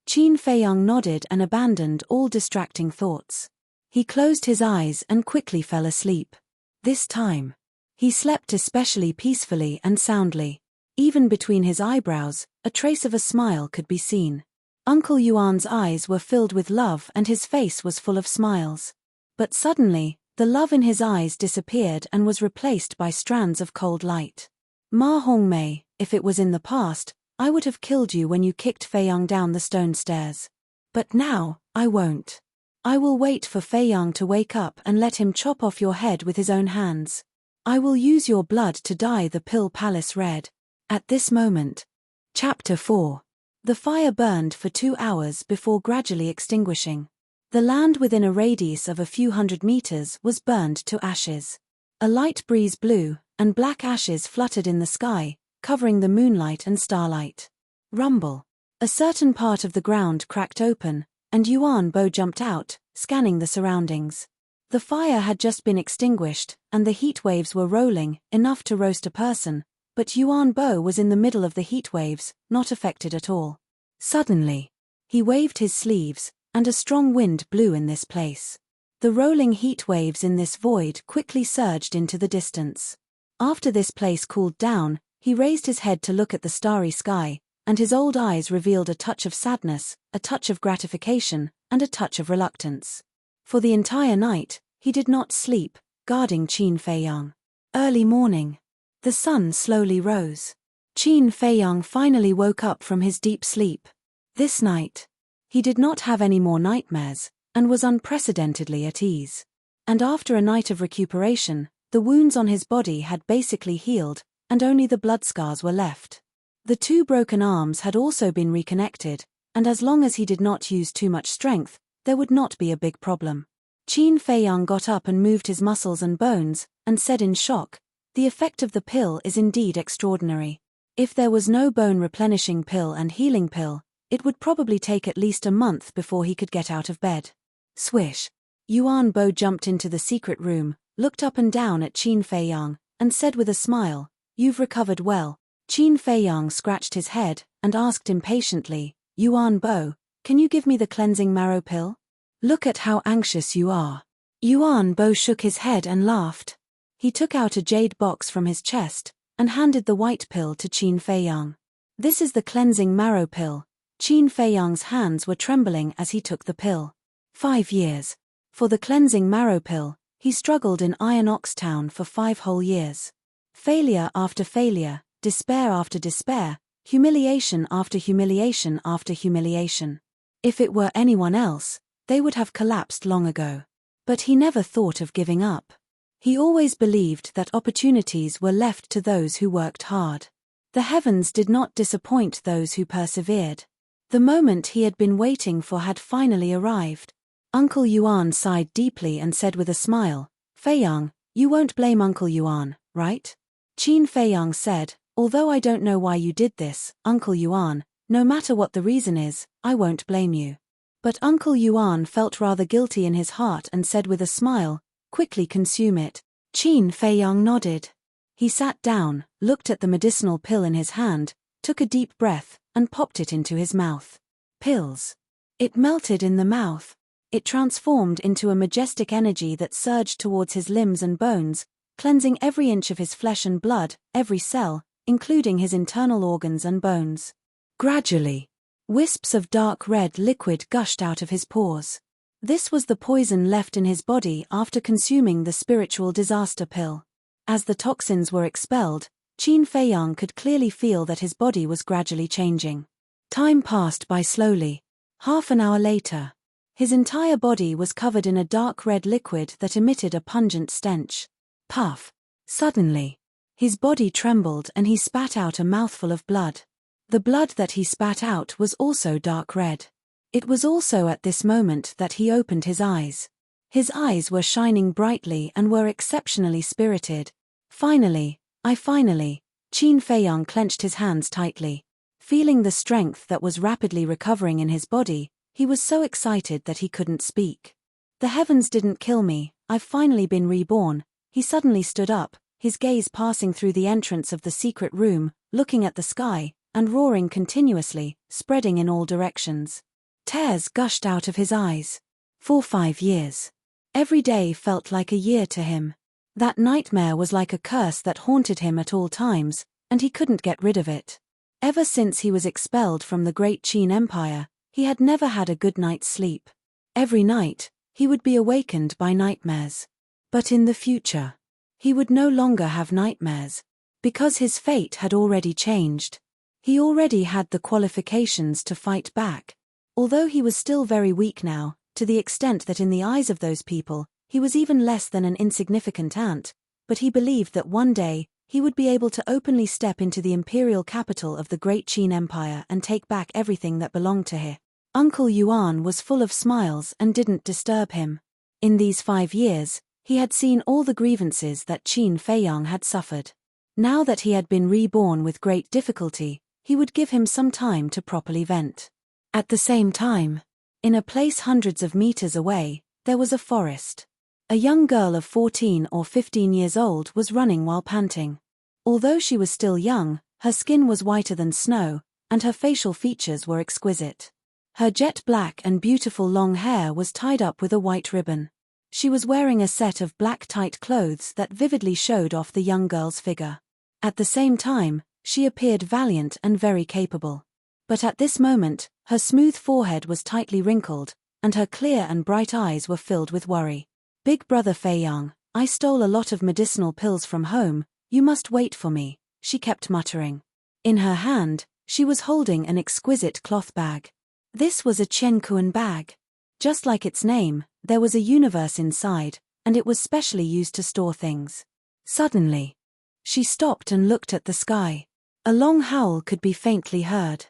Qin Feiyang nodded and abandoned all distracting thoughts. He closed his eyes and quickly fell asleep. This time, he slept especially peacefully and soundly. Even between his eyebrows, a trace of a smile could be seen. Uncle Yuan's eyes were filled with love and his face was full of smiles. But suddenly, the love in his eyes disappeared and was replaced by strands of cold light. "Ma Hongmei, if it was in the past, I would have killed you when you kicked Feiyang down the stone stairs. But now, I won't. I will wait for Feiyang to wake up and let him chop off your head with his own hands. I will use your blood to dye the Pill Palace red." At this moment. Chapter 4. The fire burned for 2 hours before gradually extinguishing. The land within a radius of a few hundred meters was burned to ashes. A light breeze blew, and black ashes fluttered in the sky, covering the moonlight and starlight. Rumble. A certain part of the ground cracked open, and Yuan Bo jumped out, scanning the surroundings. The fire had just been extinguished, and the heat waves were rolling, enough to roast a person, but Yuan Bo was in the middle of the heat waves, not affected at all. Suddenly, he waved his sleeves, and a strong wind blew in this place. The rolling heat waves in this void quickly surged into the distance. After this place cooled down, he raised his head to look at the starry sky, and his old eyes revealed a touch of sadness, a touch of gratification, and a touch of reluctance. For the entire night, he did not sleep, guarding Qin Feiyang. Early morning. The sun slowly rose. Qin Feiyang finally woke up from his deep sleep. This night, he did not have any more nightmares, and was unprecedentedly at ease. And after a night of recuperation, the wounds on his body had basically healed, and only the blood scars were left. The 2 broken arms had also been reconnected, and as long as he did not use too much strength, there would not be a big problem. Qin Feiyang got up and moved his muscles and bones, and said in shock, "The effect of the pill is indeed extraordinary. If there was no bone-replenishing pill and healing pill, it would probably take at least a month before he could get out of bed." Swish. Yuan Bo jumped into the secret room, looked up and down at Qin Feiyang, and said with a smile, "You've recovered well." Qin Feiyang scratched his head, and asked impatiently, "Yuan Bo, can you give me the cleansing marrow pill? Look at how anxious you are." Yuan Bo shook his head and laughed. He took out a jade box from his chest, and handed the white pill to Qin Feiyang. "This is the cleansing marrow pill." Qin Feiyang's hands were trembling as he took the pill. 5 years. For the cleansing marrow pill, He struggled in Iron Ox Town for 5 whole years. Failure after failure, despair after despair, humiliation after humiliation after humiliation. If it were anyone else, they would have collapsed long ago. But he never thought of giving up. He always believed that opportunities were left to those who worked hard. The heavens did not disappoint those who persevered. The moment he had been waiting for had finally arrived. Uncle Yuan sighed deeply and said with a smile, "Feiyang, you won't blame Uncle Yuan, right?" Qin Feiyang said, "Although I don't know why you did this, Uncle Yuan, no matter what the reason is, I won't blame you." But Uncle Yuan felt rather guilty in his heart and said with a smile, "Quickly consume it." Qin Feiyang nodded. He sat down, looked at the medicinal pill in his hand, took a deep breath, and popped it into his mouth. Pills. It melted in the mouth. It transformed into a majestic energy that surged towards his limbs and bones, cleansing every inch of his flesh and blood, every cell, including his internal organs and bones. Gradually, wisps of dark red liquid gushed out of his pores. This was the poison left in his body after consuming the spiritual disaster pill. As the toxins were expelled, Qin Feiyang could clearly feel that his body was gradually changing. Time passed by slowly. Half an hour later, his entire body was covered in a dark red liquid that emitted a pungent stench. Puff. Suddenly, his body trembled and he spat out a mouthful of blood. The blood that he spat out was also dark red. It was also at this moment that he opened his eyes. His eyes were shining brightly and were exceptionally spirited. Finally, Qin Feiyang clenched his hands tightly. Feeling the strength that was rapidly recovering in his body, he was so excited that he couldn't speak. "The heavens didn't kill me, I've finally been reborn." He suddenly stood up, his gaze passing through the entrance of the secret room, looking at the sky, and roaring continuously, spreading in all directions. Tears gushed out of his eyes. For 5 years. Every day felt like a year to him. That nightmare was like a curse that haunted him at all times, and he couldn't get rid of it. Ever since he was expelled from the great Qin Empire, he had never had a good night's sleep. Every night, he would be awakened by nightmares. But in the future, he would no longer have nightmares, because his fate had already changed. He already had the qualifications to fight back. Although he was still very weak now, to the extent that in the eyes of those people, he was even less than an insignificant ant, but he believed that one day, he would be able to openly step into the imperial capital of the great Qin Empire and take back everything that belonged to him. Uncle Yuan was full of smiles and didn't disturb him. In these 5 years, he had seen all the grievances that Qin Feiyang had suffered. Now that he had been reborn with great difficulty, he would give him some time to properly vent. At the same time, in a place hundreds of meters away, there was a forest. A young girl of 14 or 15 years old was running while panting. Although she was still young, her skin was whiter than snow, and her facial features were exquisite. Her jet black and beautiful long hair was tied up with a white ribbon. She was wearing a set of black tight clothes that vividly showed off the young girl's figure. At the same time, she appeared valiant and very capable. But at this moment, her smooth forehead was tightly wrinkled, and her clear and bright eyes were filled with worry. "Big brother Feiyang, I stole a lot of medicinal pills from home, you must wait for me," she kept muttering. In her hand, she was holding an exquisite cloth bag. This was a Qiankuan bag. Just like its name, there was a universe inside, and it was specially used to store things. Suddenly, she stopped and looked at the sky. A long howl could be faintly heard.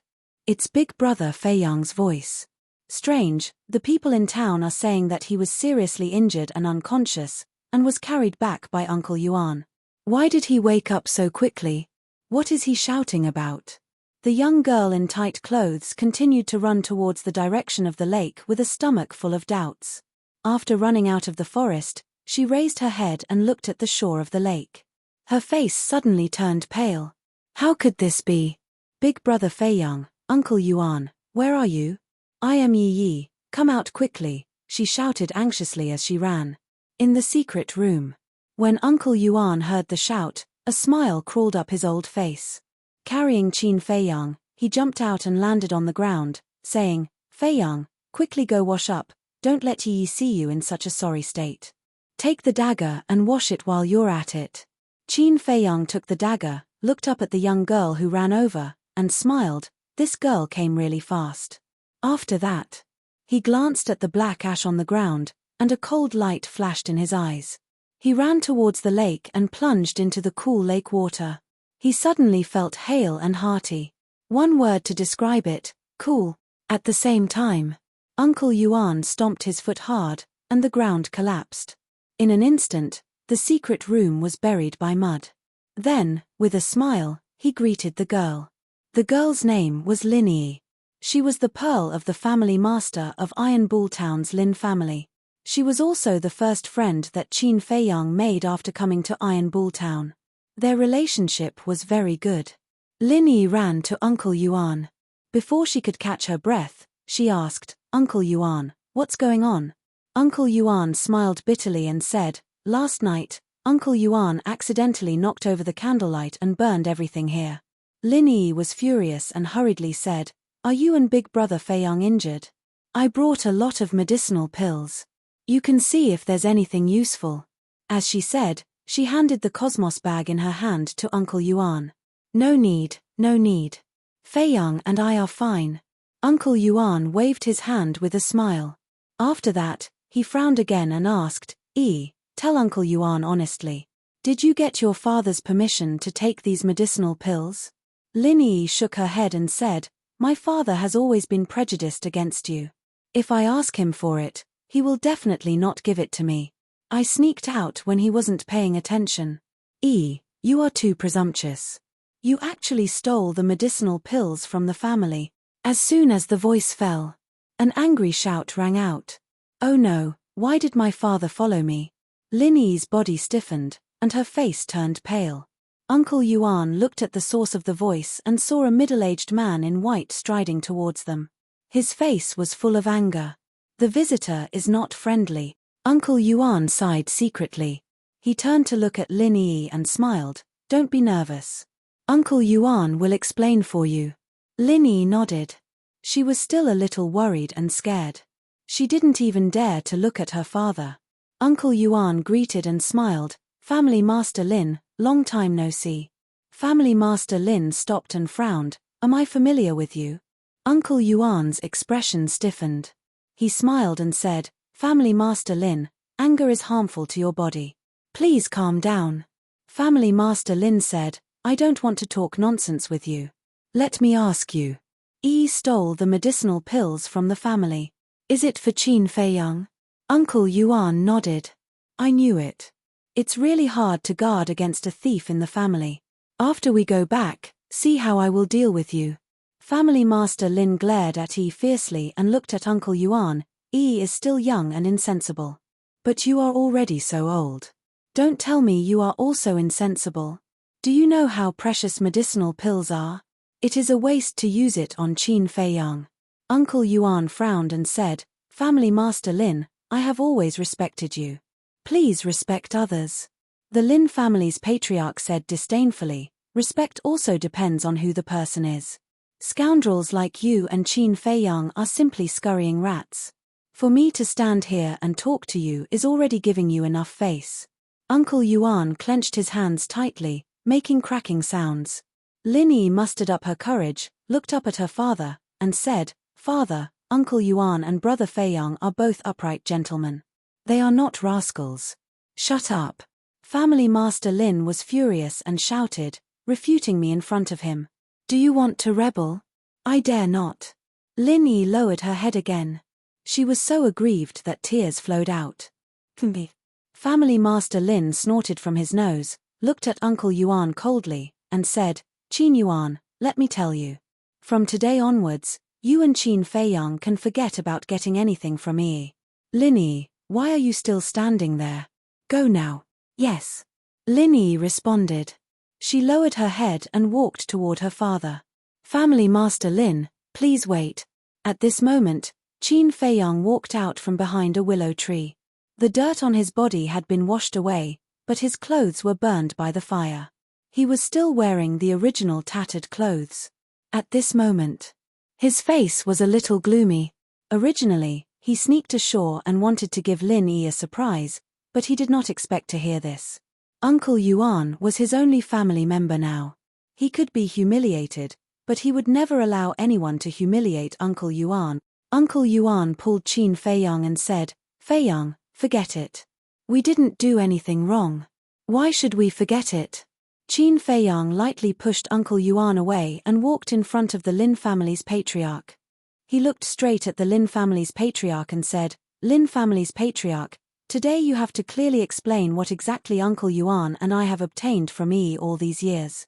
It's Big Brother Feiyang's voice. Strange, the people in town are saying that he was seriously injured and unconscious, and was carried back by Uncle Yuan. Why did he wake up so quickly? What is he shouting about? The young girl in tight clothes continued to run towards the direction of the lake with a stomach full of doubts. After running out of the forest, she raised her head and looked at the shore of the lake. Her face suddenly turned pale. How could this be? Big Brother Feiyang, Uncle Yuan, where are you? I am Yi, come out quickly, she shouted anxiously as she ran. In the secret room. When Uncle Yuan heard the shout, a smile crawled up his old face. Carrying Qin Feiyang, he jumped out and landed on the ground, saying, "Feiyang, quickly go wash up, don't let Yi see you in such a sorry state." Take the dagger and wash it while you're at it. Qin Feiyang took the dagger, looked up at the young girl who ran over, and smiled. This girl came really fast. After that, he glanced at the black ash on the ground, and a cold light flashed in his eyes. He ran towards the lake and plunged into the cool lake water. He suddenly felt hale and hearty. One word to describe it: cool. At the same time, Uncle Yuan stomped his foot hard, and the ground collapsed. In an instant, the secret room was buried by mud. Then, with a smile, he greeted the girl. The girl's name was Lin Yi. She was the pearl of the family master of Iron Bull Town's Lin family. She was also the first friend that Qin Feiyang made after coming to Iron Bull Town. Their relationship was very good. Lin Yi ran to Uncle Yuan. Before she could catch her breath, she asked, "Uncle Yuan, what's going on?" Uncle Yuan smiled bitterly and said, "Last night, Uncle Yuan accidentally knocked over the candlelight and burned everything here." Lin Yi was furious and hurriedly said, "Are you and big brother Feiyang injured? I brought a lot of medicinal pills. You can see if there's anything useful." As she said, she handed the cosmos bag in her hand to Uncle Yuan. "No need, no need. Feiyang and I are fine." Uncle Yuan waved his hand with a smile. After that, he frowned again and asked, Tell Uncle Yuan honestly. Did you get your father's permission to take these medicinal pills?" Lin Yi shook her head and said, "My father has always been prejudiced against you. If I ask him for it, he will definitely not give it to me. I sneaked out when he wasn't paying attention." You are too presumptuous. You actually stole the medicinal pills from the family." As soon as the voice fell, an angry shout rang out. "Oh no, why did my father follow me?" Lin Yi's body stiffened, and her face turned pale. Uncle Yuan looked at the source of the voice and saw a middle-aged man in white striding towards them. His face was full of anger. "The visitor is not friendly." Uncle Yuan sighed secretly. He turned to look at Lin Yi and smiled. "Don't be nervous. Uncle Yuan will explain for you." Lin Yi nodded. She was still a little worried and scared. She didn't even dare to look at her father. Uncle Yuan greeted and smiled, "Family Master Lin, long time no see." Family Master Lin stopped and frowned. "Am I familiar with you?" Uncle Yuan's expression stiffened. He smiled and said, "Family Master Lin, anger is harmful to your body. Please calm down." Family Master Lin said, "I don't want to talk nonsense with you. Let me ask you. Stole the medicinal pills from the family. Is it for Qin Feiyang?" Uncle Yuan nodded. "I knew it. It's really hard to guard against a thief in the family. After we go back, see how I will deal with you." Family Master Lin glared at fiercely and looked at Uncle Yuan. Is still young and insensible. "But you are already so old. Don't tell me you are also insensible. Do you know how precious medicinal pills are? It is a waste to use it on Qin Feiyang." Uncle Yuan frowned and said, "Family Master Lin, I have always respected you. Please respect others." The Lin family's patriarch said disdainfully, "Respect also depends on who the person is. Scoundrels like you and Qin Feiyang are simply scurrying rats. For me to stand here and talk to you is already giving you enough face." Uncle Yuan clenched his hands tightly, making cracking sounds. Lin Yi mustered up her courage, looked up at her father, and said, "Father, Uncle Yuan and Brother Feiyang are both upright gentlemen. They are not rascals." "Shut up." Family Master Lin was furious and shouted, "Refuting me in front of him. Do you want to rebel?" "I dare not." Lin Yi lowered her head again. She was so aggrieved that tears flowed out. Family Master Lin snorted from his nose, looked at Uncle Yuan coldly, and said, "Qin Yuan, let me tell you. From today onwards, you and Qin Feiyang can forget about getting anything from me." "Lin Yi, why are you still standing there? Go now." "Yes." Lin Yi responded. She lowered her head and walked toward her father. "Family Master Lin, please wait." At this moment, Qin Feiyang walked out from behind a willow tree. The dirt on his body had been washed away, but his clothes were burned by the fire. He was still wearing the original tattered clothes. At this moment, his face was a little gloomy. Originally, he sneaked ashore and wanted to give Lin Yi a surprise, But he did not expect to hear this. Uncle Yuan was his only family member now. He could be humiliated, but he would never allow anyone to humiliate Uncle Yuan. Uncle Yuan pulled Qin Feiyang and said, "Feiyang, forget it. We didn't do anything wrong. Why should we forget it?" Qin Feiyang lightly pushed Uncle Yuan away and walked in front of the Lin family's patriarch. He looked straight at the Lin family's patriarch and said, "Lin family's patriarch, today you have to clearly explain what exactly Uncle Yuan and I have obtained from Yi all these years."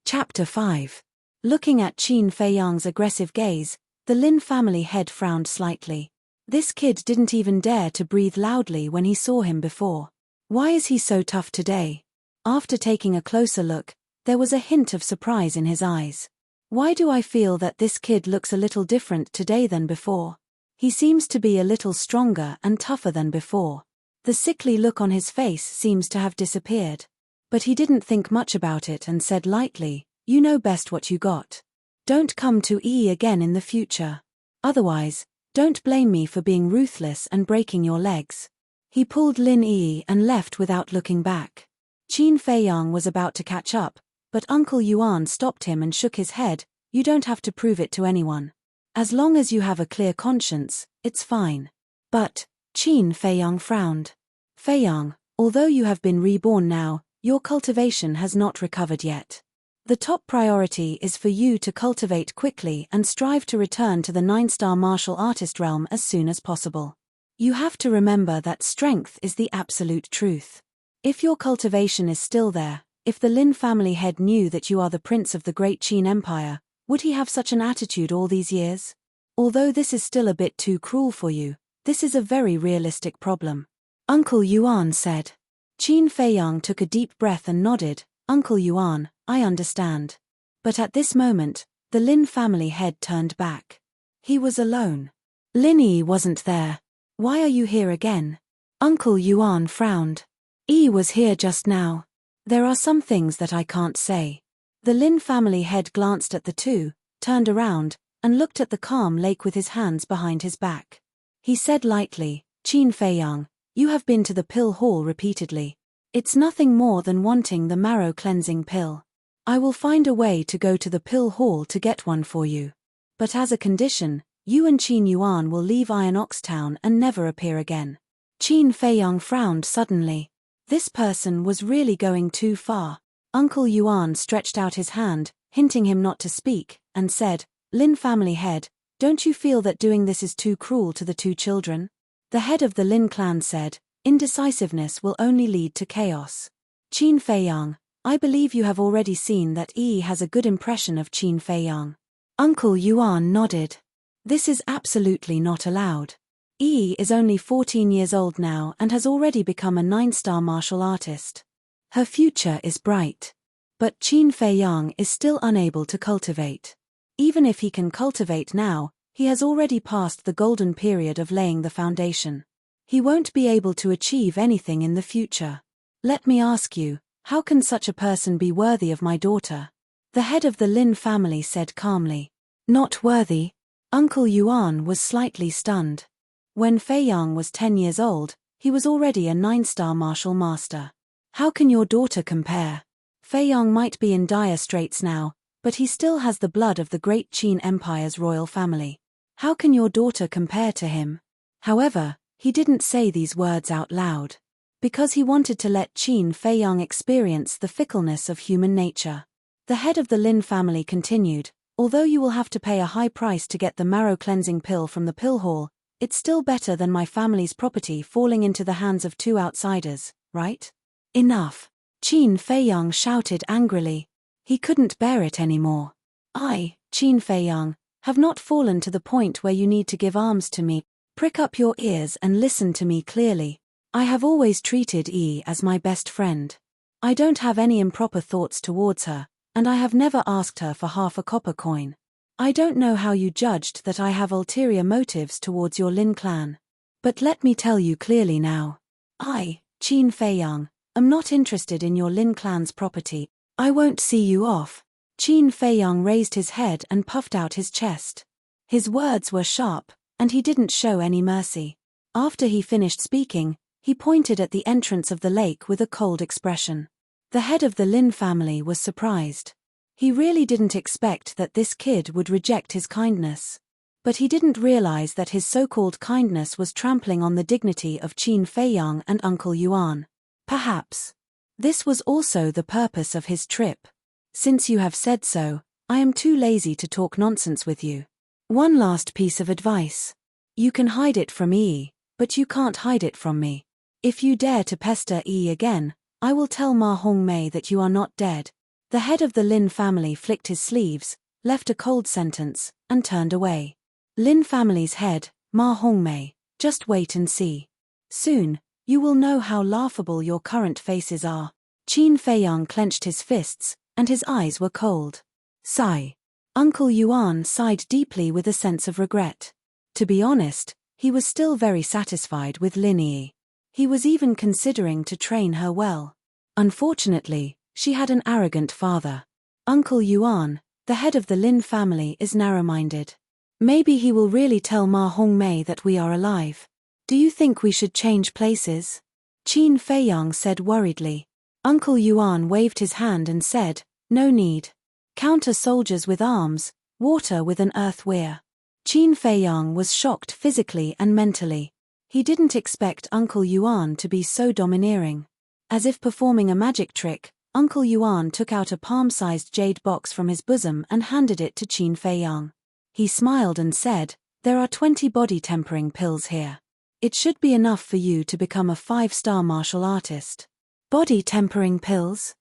Chapter 5. Looking at Qin Feiyang's aggressive gaze, the Lin family head frowned slightly. This kid didn't even dare to breathe loudly when he saw him before. Why is he so tough today? After taking a closer look, there was a hint of surprise in his eyes. Why do I feel that this kid looks a little different today than before? He seems to be a little stronger and tougher than before. The sickly look on his face seems to have disappeared. But he didn't think much about it and said lightly, "You know best what you got. Don't come to Yi again in the future. Otherwise, don't blame me for being ruthless and breaking your legs." He pulled Lin Yi and left without looking back. Qin Feiyang was about to catch up, but Uncle Yuan stopped him and shook his head. "You don't have to prove it to anyone. As long as you have a clear conscience, it's fine." But Qin Feiyang frowned. "Feiyang, although you have been reborn now, your cultivation has not recovered yet. The top priority is for you to cultivate quickly and strive to return to the 9-star martial artist realm as soon as possible. You have to remember that strength is the absolute truth. If your cultivation is still there, if the Lin family head knew that you are the prince of the great Qin Empire, would he have such an attitude all these years? Although this is still a bit too cruel for you, this is a very realistic problem," Uncle Yuan said. Qin Feiyang took a deep breath and nodded. "Uncle Yuan, I understand." But at this moment, the Lin family head turned back. He was alone. Lin Yi wasn't there. "Why are you here again?" Uncle Yuan frowned. "Yi was here just now. There are some things that I can't say." The Lin family head glanced at the two, turned around, and looked at the calm lake with his hands behind his back. He said lightly, "Qin Feiyang, you have been to the pill hall repeatedly. It's nothing more than wanting the marrow cleansing pill. I will find a way to go to the pill hall to get one for you. But as a condition, you and Qin Yuan will leave Iron Ox Town and never appear again." Qin Feiyang frowned suddenly. This person was really going too far. Uncle Yuan stretched out his hand, hinting him not to speak, and said, "Lin family head, don't you feel that doing this is too cruel to the two children?" The head of the Lin clan said, "Indecisiveness will only lead to chaos. Qin Feiyang, I believe you have already seen that Yi has a good impression of Qin Feiyang." Uncle Yuan nodded. "This is absolutely not allowed. Yi is only 14 years old now and has already become a 9-star martial artist. Her future is bright. But Qin Feiyang is still unable to cultivate. Even if he can cultivate now, he has already passed the golden period of laying the foundation. He won't be able to achieve anything in the future. Let me ask you, how can such a person be worthy of my daughter?" The head of the Lin family said calmly. "Not worthy?" Uncle Yuan was slightly stunned. When Feiyang was 10 years old, he was already a 9-star martial master. How can your daughter compare? Feiyang might be in dire straits now, but he still has the blood of the great Qin Empire's royal family. How can your daughter compare to him? However, he didn't say these words out loud. Because he wanted to let Qin Feiyang experience the fickleness of human nature. The head of the Lin family continued, "Although you will have to pay a high price to get the marrow cleansing pill from the pill hall, it's still better than my family's property falling into the hands of two outsiders, right?" "Enough!" Qin Feiyang shouted angrily. He couldn't bear it anymore. "I, Qin Feiyang, have not fallen to the point where you need to give alms to me. Prick up your ears and listen to me clearly. I have always treated Yi as my best friend. I don't have any improper thoughts towards her, and I have never asked her for half a copper coin. I don't know how you judged that I have ulterior motives towards your Lin clan. But let me tell you clearly now. I, Qin Feiyang, am not interested in your Lin clan's property. I won't see you off." Qin Feiyang raised his head and puffed out his chest. His words were sharp, and he didn't show any mercy. After he finished speaking, He pointed at the entrance of the lake with a cold expression. The head of the Lin family was surprised. He really didn't expect that this kid would reject his kindness. But he didn't realize that his so-called kindness was trampling on the dignity of Qin Feiyang and Uncle Yuan. Perhaps this was also the purpose of his trip. Since you have said so, I am too lazy to talk nonsense with you. One last piece of advice. You can hide it from Yi, but you can't hide it from me. If you dare to pester Yi again, I will tell Ma Hongmei that you are not dead. The head of the Lin family flicked his sleeves, left a cold sentence, and turned away. Lin family's head, Ma Hongmei, just wait and see. Soon, you will know how laughable your current faces are. Qin Feiyang clenched his fists, and his eyes were cold. Sigh. Uncle Yuan sighed deeply with a sense of regret. To be honest, he was still very satisfied with Lin Yi. He was even considering to train her well. Unfortunately, she had an arrogant father. Uncle Yuan, the head of the Lin family, is narrow-minded. Maybe he will really tell Ma Hongmei that we are alive. Do you think we should change places? Qin Feiyang said worriedly. Uncle Yuan waved his hand and said, no need. Counter soldiers with arms, water with an earth weir. Qin Feiyang was shocked physically and mentally. He didn't expect Uncle Yuan to be so domineering. As if performing a magic trick, Uncle Yuan took out a palm-sized jade box from his bosom and handed it to Qin Feiyang. He smiled and said, there are 20 body tempering pills here. It should be enough for you to become a 5-star martial artist. Body tempering pills?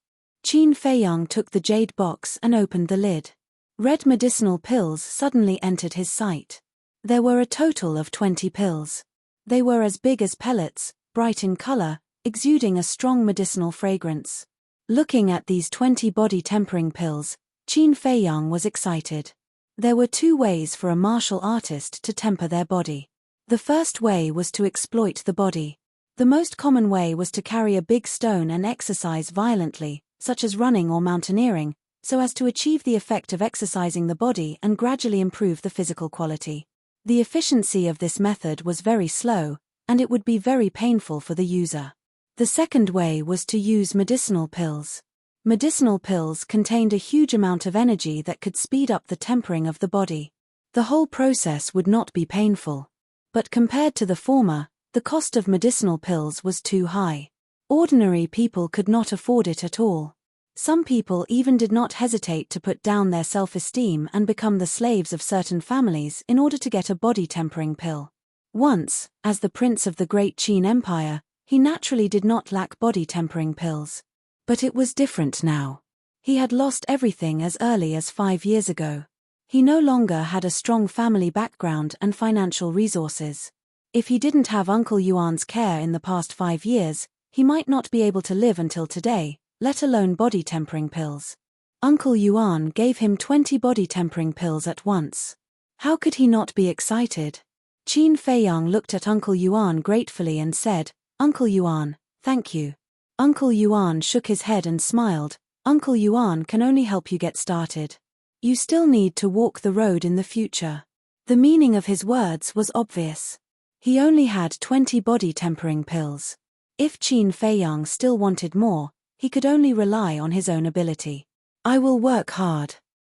Qin Feiyang took the jade box and opened the lid. Red medicinal pills suddenly entered his sight. There were a total of 20 pills. They were as big as pellets, bright in color, exuding a strong medicinal fragrance. Looking at these 20 body tempering pills, Qin Feiyang was excited. There were 2 ways for a martial artist to temper their body. The first way was to exploit the body. The most common way was to carry a big stone and exercise violently, such as running or mountaineering, so as to achieve the effect of exercising the body and gradually improve the physical quality. The efficiency of this method was very slow, and it would be very painful for the user. The second way was to use medicinal pills. Medicinal pills contained a huge amount of energy that could speed up the tempering of the body. The whole process would not be painful. But compared to the former, the cost of medicinal pills was too high. Ordinary people could not afford it at all. Some people even did not hesitate to put down their self-esteem and become the slaves of certain families in order to get a body-tempering pill. Once, as the prince of the great Qin Empire, he naturally did not lack body-tempering pills. But it was different now. He had lost everything as early as 5 years ago. He no longer had a strong family background and financial resources. If he didn't have Uncle Yuan's care in the past 5 years, he might not be able to live until today, let alone body-tempering pills. Uncle Yuan gave him 20 body-tempering pills at once. How could he not be excited? Qin Feiyang looked at Uncle Yuan gratefully and said, Uncle Yuan, thank you. Uncle Yuan shook his head and smiled. Uncle Yuan can only help you get started. You still need to walk the road in the future. The meaning of his words was obvious. He only had 20 body-tempering pills. If Qin Feiyang still wanted more, he could only rely on his own ability. I will work hard.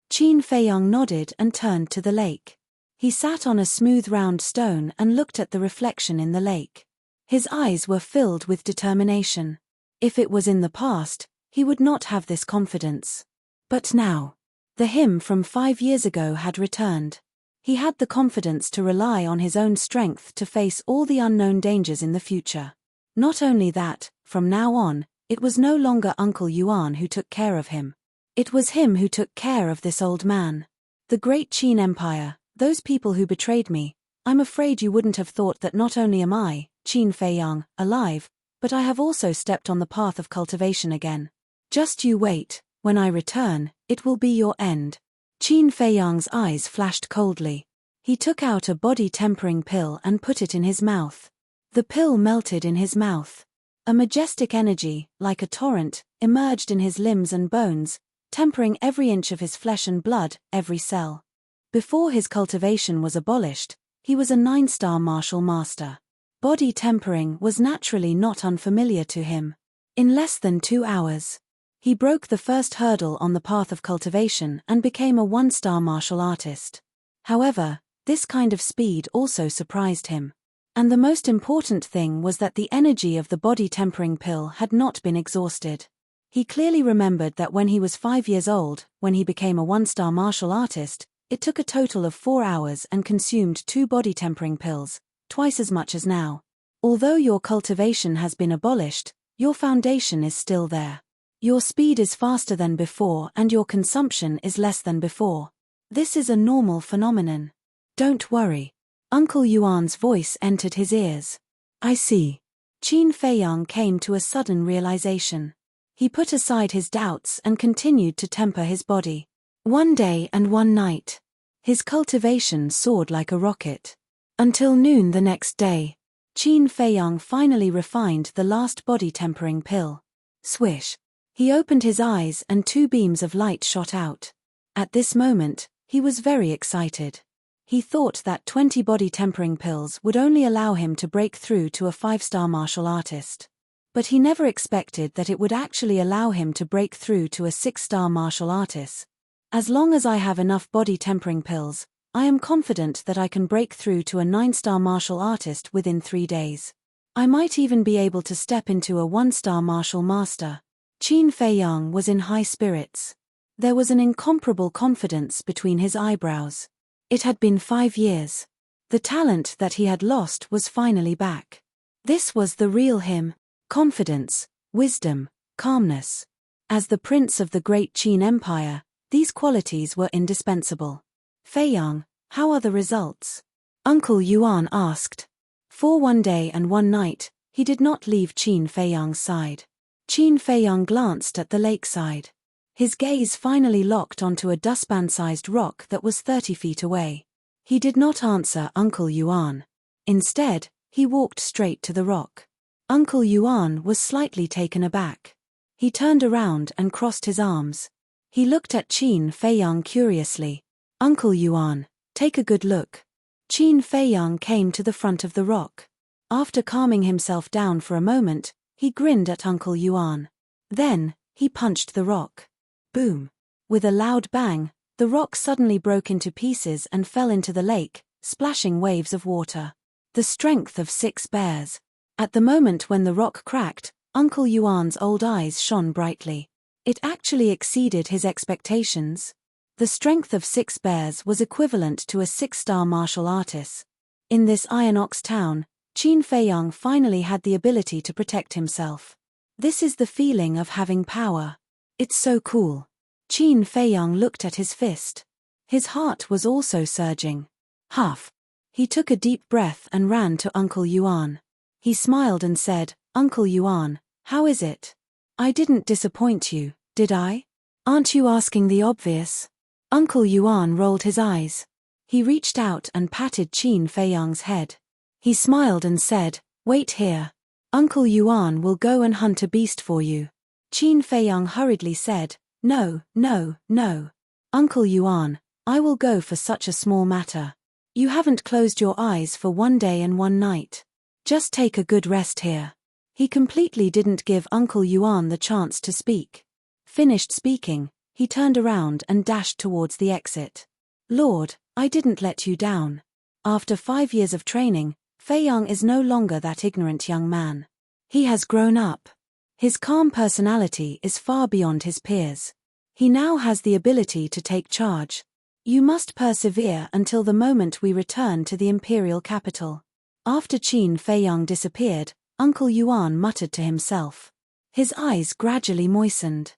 Qin Feiyang nodded and turned to the lake. He sat on a smooth round stone and looked at the reflection in the lake. His eyes were filled with determination. If it was in the past, he would not have this confidence. But now, the him from 5 years ago had returned. He had the confidence to rely on his own strength to face all the unknown dangers in the future. Not only that, from now on, it was no longer Uncle Yuan who took care of him. It was him who took care of this old man. The great Qin Empire, those people who betrayed me, I'm afraid you wouldn't have thought that not only am I, Qin Feiyang, alive, but I have also stepped on the path of cultivation again. Just you wait, when I return, it will be your end. Qin Feiyang's eyes flashed coldly. He took out a body-tempering pill and put it in his mouth. The pill melted in his mouth. A majestic energy, like a torrent, emerged in his limbs and bones, tempering every inch of his flesh and blood, every cell. Before his cultivation was abolished, he was a 9-star martial master. Body tempering was naturally not unfamiliar to him. In less than 2 hours, he broke the first hurdle on the path of cultivation and became a 1-star martial artist. However, this kind of speed also surprised him. And the most important thing was that the energy of the body tempering pill had not been exhausted. He clearly remembered that when he was 5 years old, when he became a 1-star martial artist, it took a total of 4 hours and consumed 2 body tempering pills, twice as much as now. Although your cultivation has been abolished, your foundation is still there. Your speed is faster than before and your consumption is less than before. This is a normal phenomenon. Don't worry. Uncle Yuan's voice entered his ears. I see. Qin Feiyang came to a sudden realization. He put aside his doubts and continued to temper his body. One day and one night, his cultivation soared like a rocket. Until noon the next day, Qin Feiyang finally refined the last body tempering pill. Swish. He opened his eyes and 2 beams of light shot out. At this moment, he was very excited. He thought that 20 body tempering pills would only allow him to break through to a 5-star martial artist. But he never expected that it would actually allow him to break through to a 6-star martial artist. As long as I have enough body tempering pills, I am confident that I can break through to a 9-star martial artist within 3 days. I might even be able to step into a 1-star martial master. Qin Feiyang was in high spirits. There was an incomparable confidence between his eyebrows. It had been 5 years. The talent that he had lost was finally back. This was the real him: confidence, wisdom, calmness. As the prince of the great Qin Empire, these qualities were indispensable. Feiyang, how are the results? Uncle Yuan asked. For 1 day and 1 night, he did not leave Qin Feiyang's side. Qin Feiyang glanced at the lakeside. His gaze finally locked onto a dustpan-sized rock that was 30 feet away. He did not answer Uncle Yuan. Instead, he walked straight to the rock. Uncle Yuan was slightly taken aback. He turned around and crossed his arms. He looked at Qin Feiyang curiously. Uncle Yuan, take a good look. Qin Feiyang came to the front of the rock. After calming himself down for a moment, he grinned at Uncle Yuan. Then, he punched the rock. Boom! With a loud bang, the rock suddenly broke into pieces and fell into the lake, splashing waves of water. The strength of 6 bears. At the moment when the rock cracked, Uncle Yuan's old eyes shone brightly. It actually exceeded his expectations. The strength of 6 bears was equivalent to a 6-star martial artist. In this Iron Ox town, Qin Feiyang finally had the ability to protect himself. This is the feeling of having power. It's so cool. Qin Feiyang looked at his fist. His heart was also surging. Huff. He took a deep breath and ran to Uncle Yuan. He smiled and said, Uncle Yuan, how is it? I didn't disappoint you, did I? Aren't you asking the obvious? Uncle Yuan rolled his eyes. He reached out and patted Qin Feiyang's head. He smiled and said, wait here. Uncle Yuan will go and hunt a beast for you. Qin Feiyang hurriedly said, no, no, no. Uncle Yuan, I will go for such a small matter. You haven't closed your eyes for 1 day and 1 night. Just take a good rest here. He completely didn't give Uncle Yuan the chance to speak. Finished speaking, he turned around and dashed towards the exit. Lord, I didn't let you down. After 5 years of training, Feiyang is no longer that ignorant young man. He has grown up. His calm personality is far beyond his peers. He now has the ability to take charge. You must persevere until the moment we return to the imperial capital. After Qin Feiyang disappeared, Uncle Yuan muttered to himself. His eyes gradually moistened.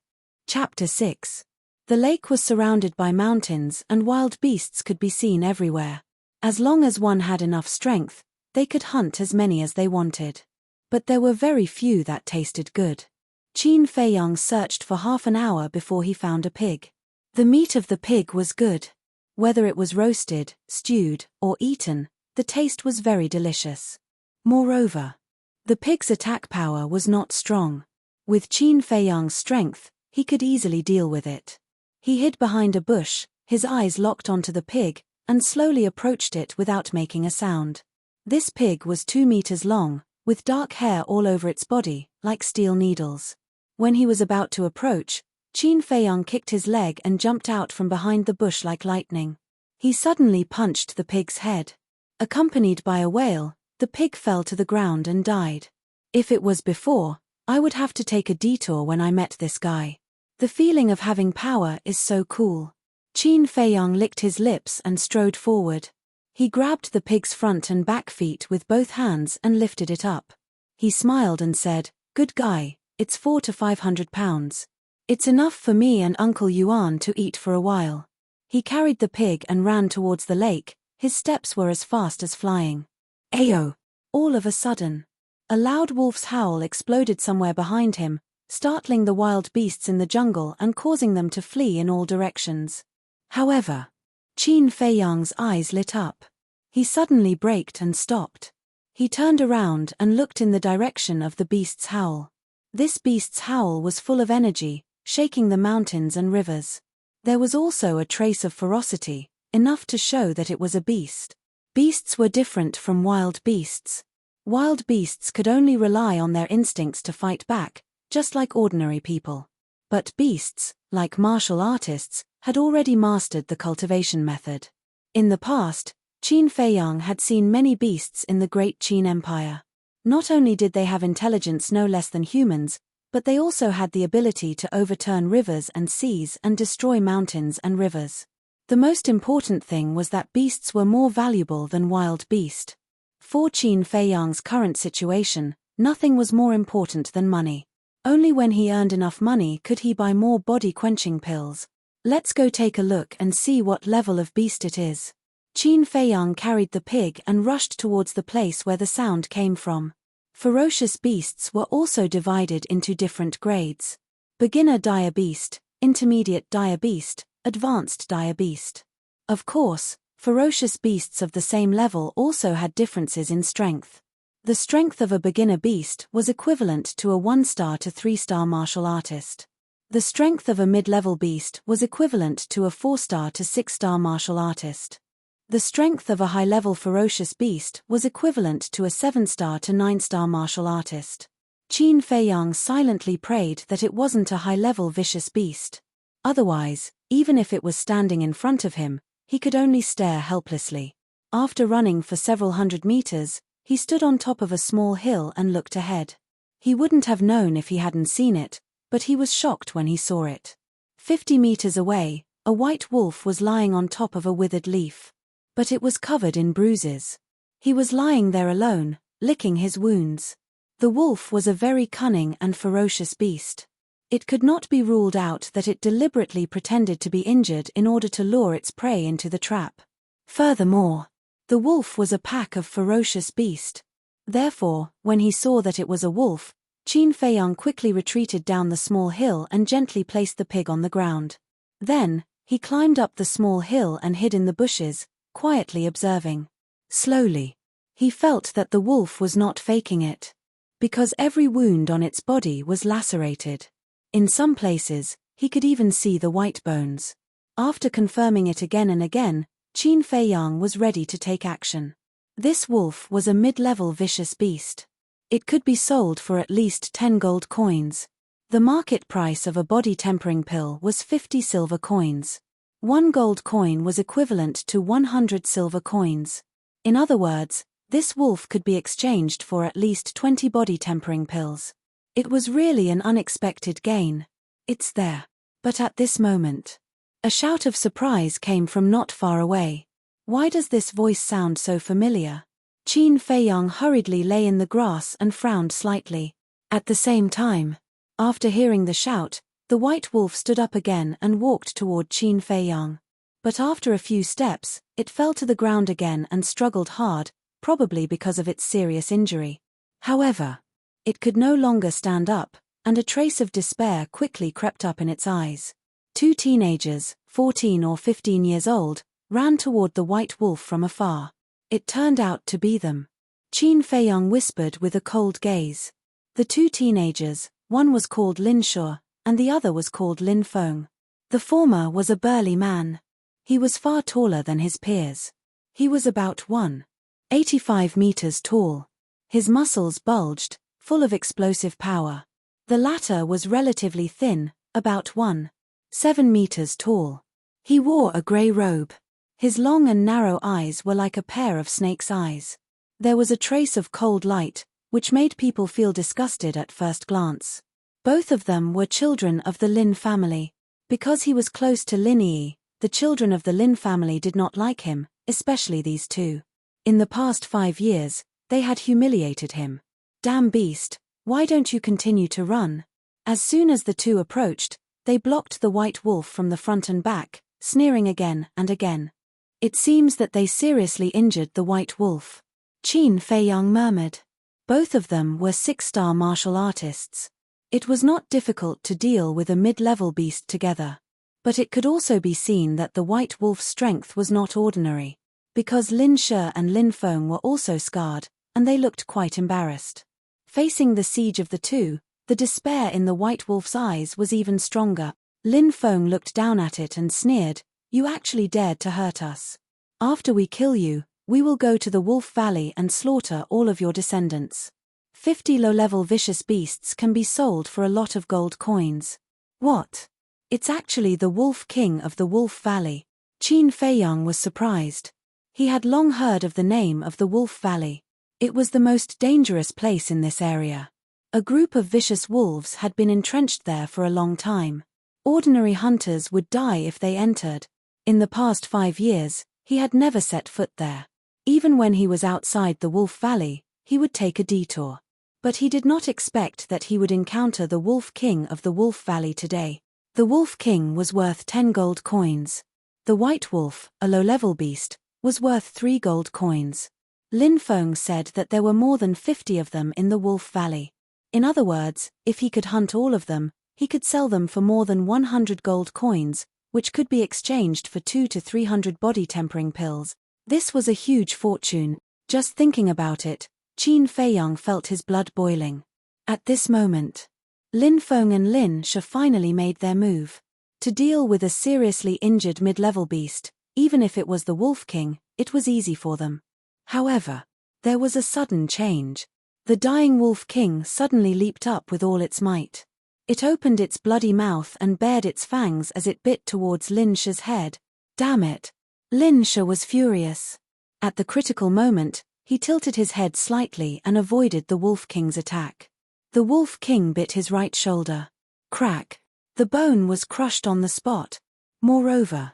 Chapter 6. The lake was surrounded by mountains and wild beasts could be seen everywhere. As long as one had enough strength, they could hunt as many as they wanted. But there were very few that tasted good. Qin Feiyang searched for half an hour before he found a pig. The meat of the pig was good. Whether it was roasted, stewed, or eaten, the taste was very delicious. Moreover, the pig's attack power was not strong. With Qin Feiyang's strength, he could easily deal with it. He hid behind a bush, his eyes locked onto the pig, and slowly approached it without making a sound. This pig was 2 meters long, with dark hair all over its body, like steel needles. When he was about to approach, Qin Feiyang kicked his leg and jumped out from behind the bush like lightning. He suddenly punched the pig's head. Accompanied by a wail, the pig fell to the ground and died. If it was before, I would have to take a detour when I met this guy. The feeling of having power is so cool. Qin Feiyang licked his lips and strode forward. He grabbed the pig's front and back feet with both hands and lifted it up. He smiled and said, "Good guy, it's 400 to 500 pounds. It's enough for me and Uncle Yuan to eat for a while." He carried the pig and ran towards the lake. His steps were as fast as flying. Ayo! All of a sudden, a loud wolf's howl exploded somewhere behind him, startling the wild beasts in the jungle and causing them to flee in all directions. However, Qin Feiyang's eyes lit up. He suddenly braked and stopped. He turned around and looked in the direction of the beast's howl. This beast's howl was full of energy, shaking the mountains and rivers. There was also a trace of ferocity, enough to show that it was a beast. Beasts were different from wild beasts. Wild beasts could only rely on their instincts to fight back, just like ordinary people. But beasts, like martial artists, had already mastered the cultivation method. In the past, Qin Feiyang had seen many beasts in the Great Qin Empire. Not only did they have intelligence no less than humans, but they also had the ability to overturn rivers and seas and destroy mountains and rivers. The most important thing was that beasts were more valuable than wild beast. For Qin Feiyang's current situation, nothing was more important than money. Only when he earned enough money could he buy more body-quenching pills. Let's go take a look and see what level of beast it is. Qin Feiyang carried the pig and rushed towards the place where the sound came from. Ferocious beasts were also divided into different grades. Beginner dire beast, intermediate dire beast, advanced dire beast. Of course, ferocious beasts of the same level also had differences in strength. The strength of a beginner beast was equivalent to a 1-star to 3-star martial artist. The strength of a mid-level beast was equivalent to a 4-star to 6-star martial artist. The strength of a high-level ferocious beast was equivalent to a 7-star to 9-star martial artist. Qin Feiyang silently prayed that it wasn't a high-level vicious beast. Otherwise, even if it was standing in front of him, he could only stare helplessly. After running for several hundred meters, he stood on top of a small hill and looked ahead. He wouldn't have known if he hadn't seen it, but he was shocked when he saw it. 50 meters away, a white wolf was lying on top of a withered leaf. But it was covered in bruises. He was lying there alone, licking his wounds. The wolf was a very cunning and ferocious beast. It could not be ruled out that it deliberately pretended to be injured in order to lure its prey into the trap. Furthermore, the wolf was a pack of ferocious beast. Therefore, when he saw that it was a wolf, Qin Feiyang quickly retreated down the small hill and gently placed the pig on the ground. Then, he climbed up the small hill and hid in the bushes, quietly observing. Slowly, he felt that the wolf was not faking it. Because every wound on its body was lacerated. In some places, he could even see the white bones. After confirming it again and again, Qin Feiyang was ready to take action. This wolf was a mid-level vicious beast. It could be sold for at least 10 gold coins. The market price of a body tempering pill was 50 silver coins. 1 gold coin was equivalent to 100 silver coins. In other words, this wolf could be exchanged for at least 20 body tempering pills. It was really an unexpected gain. It's there. But at this moment, a shout of surprise came from not far away. Why does this voice sound so familiar? Qin Feiyang hurriedly lay in the grass and frowned slightly. At the same time, after hearing the shout, the white wolf stood up again and walked toward Qin Feiyang. But after a few steps, it fell to the ground again and struggled hard, probably because of its serious injury. However, it could no longer stand up, and a trace of despair quickly crept up in its eyes. 2 teenagers, 14 or 15 years old, ran toward the white wolf from afar. It turned out to be them. Qin Feiyang whispered with a cold gaze. The 2 teenagers, one was called Lin Shu, and the other was called Lin Feng. The former was a burly man. He was far taller than his peers. He was about 1. 85 meters tall. His muscles bulged, full of explosive power. The latter was relatively thin, about 7 meters tall. He wore a grey robe. His long and narrow eyes were like a pair of snake's eyes. There was a trace of cold light, which made people feel disgusted at first glance. Both of them were children of the Lin family. Because he was close to Linyi, the children of the Lin family did not like him, especially these two. In the past 5 years, they had humiliated him. Damn beast, why don't you continue to run? As soon as the two approached, they blocked the white wolf from the front and back, sneering again and again. It seems that they seriously injured the white wolf. Qin Feiyang murmured. Both of them were 6-star martial artists. It was not difficult to deal with a mid-level beast together. But it could also be seen that the white wolf's strength was not ordinary. Because Lin Shi and Lin Feng were also scarred, and they looked quite embarrassed. Facing the siege of the two, the despair in the white wolf's eyes was even stronger. Lin Feng looked down at it and sneered, "You actually dared to hurt us. After we kill you, we will go to the Wolf Valley and slaughter all of your descendants. 50 low-level vicious beasts can be sold for a lot of gold coins." What? It's actually the Wolf King of the Wolf Valley. Qin Feiyang was surprised. He had long heard of the name of the Wolf Valley. It was the most dangerous place in this area. A group of vicious wolves had been entrenched there for a long time. Ordinary hunters would die if they entered. In the past 5 years, he had never set foot there. Even when he was outside the Wolf Valley, he would take a detour. But he did not expect that he would encounter the Wolf King of the Wolf Valley today. The Wolf King was worth 10 gold coins. The white wolf, a low-level beast, was worth 3 gold coins. Lin Feng said that there were more than 50 of them in the Wolf Valley. In other words, if he could hunt all of them, he could sell them for more than 100 gold coins, which could be exchanged for 200 to 300 body-tempering pills. This was a huge fortune. Just thinking about it, Qin Feiyang felt his blood boiling. At this moment, Lin Feng and Lin Shi finally made their move. To deal with a seriously injured mid-level beast, even if it was the Wolf King, it was easy for them. However, there was a sudden change. The dying Wolf King suddenly leaped up with all its might. It opened its bloody mouth and bared its fangs as it bit towards Lin Shi's head. Damn it! Lin Shi was furious. At the critical moment, he tilted his head slightly and avoided the Wolf King's attack. The Wolf King bit his right shoulder. Crack! The bone was crushed on the spot. Moreover,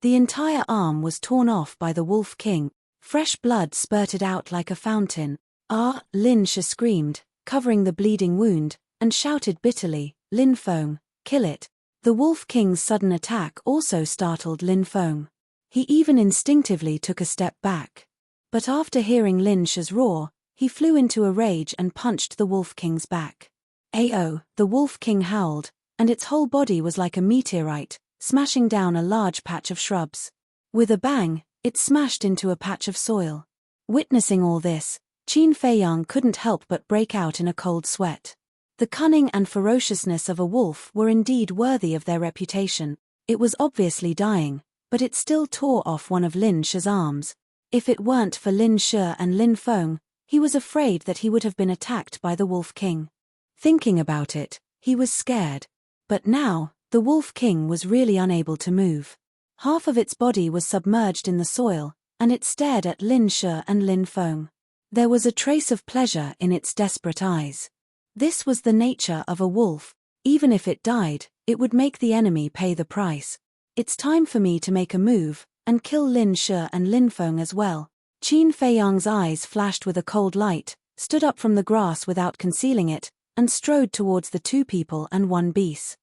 the entire arm was torn off by the Wolf King. Fresh blood spurted out like a fountain. "Ah!" Lin Shi screamed, covering the bleeding wound, and shouted bitterly, "Lin Feng, kill it." The Wolf King's sudden attack also startled Lin Feng. He even instinctively took a step back. But after hearing Lin Shi's roar, he flew into a rage and punched the Wolf King's back. "Ayo!" The Wolf King howled, and its whole body was like a meteorite, smashing down a large patch of shrubs. With a bang, it smashed into a patch of soil. Witnessing all this, Qin Feiyang couldn't help but break out in a cold sweat. The cunning and ferociousness of a wolf were indeed worthy of their reputation. It was obviously dying, but it still tore off one of Lin Shi's arms. If it weren't for Lin Shi and Lin Feng, he was afraid that he would have been attacked by the Wolf King. Thinking about it, he was scared. But now, the Wolf King was really unable to move. Half of its body was submerged in the soil, and it stared at Lin Shi and Lin Feng. There was a trace of pleasure in its desperate eyes. This was the nature of a wolf. Even if it died, it would make the enemy pay the price. It's time for me to make a move, and kill Lin Shi and Lin Feng as well. Qin Feiyang's eyes flashed with a cold light, stood up from the grass without concealing it, and strode towards the 2 people and 1 beast.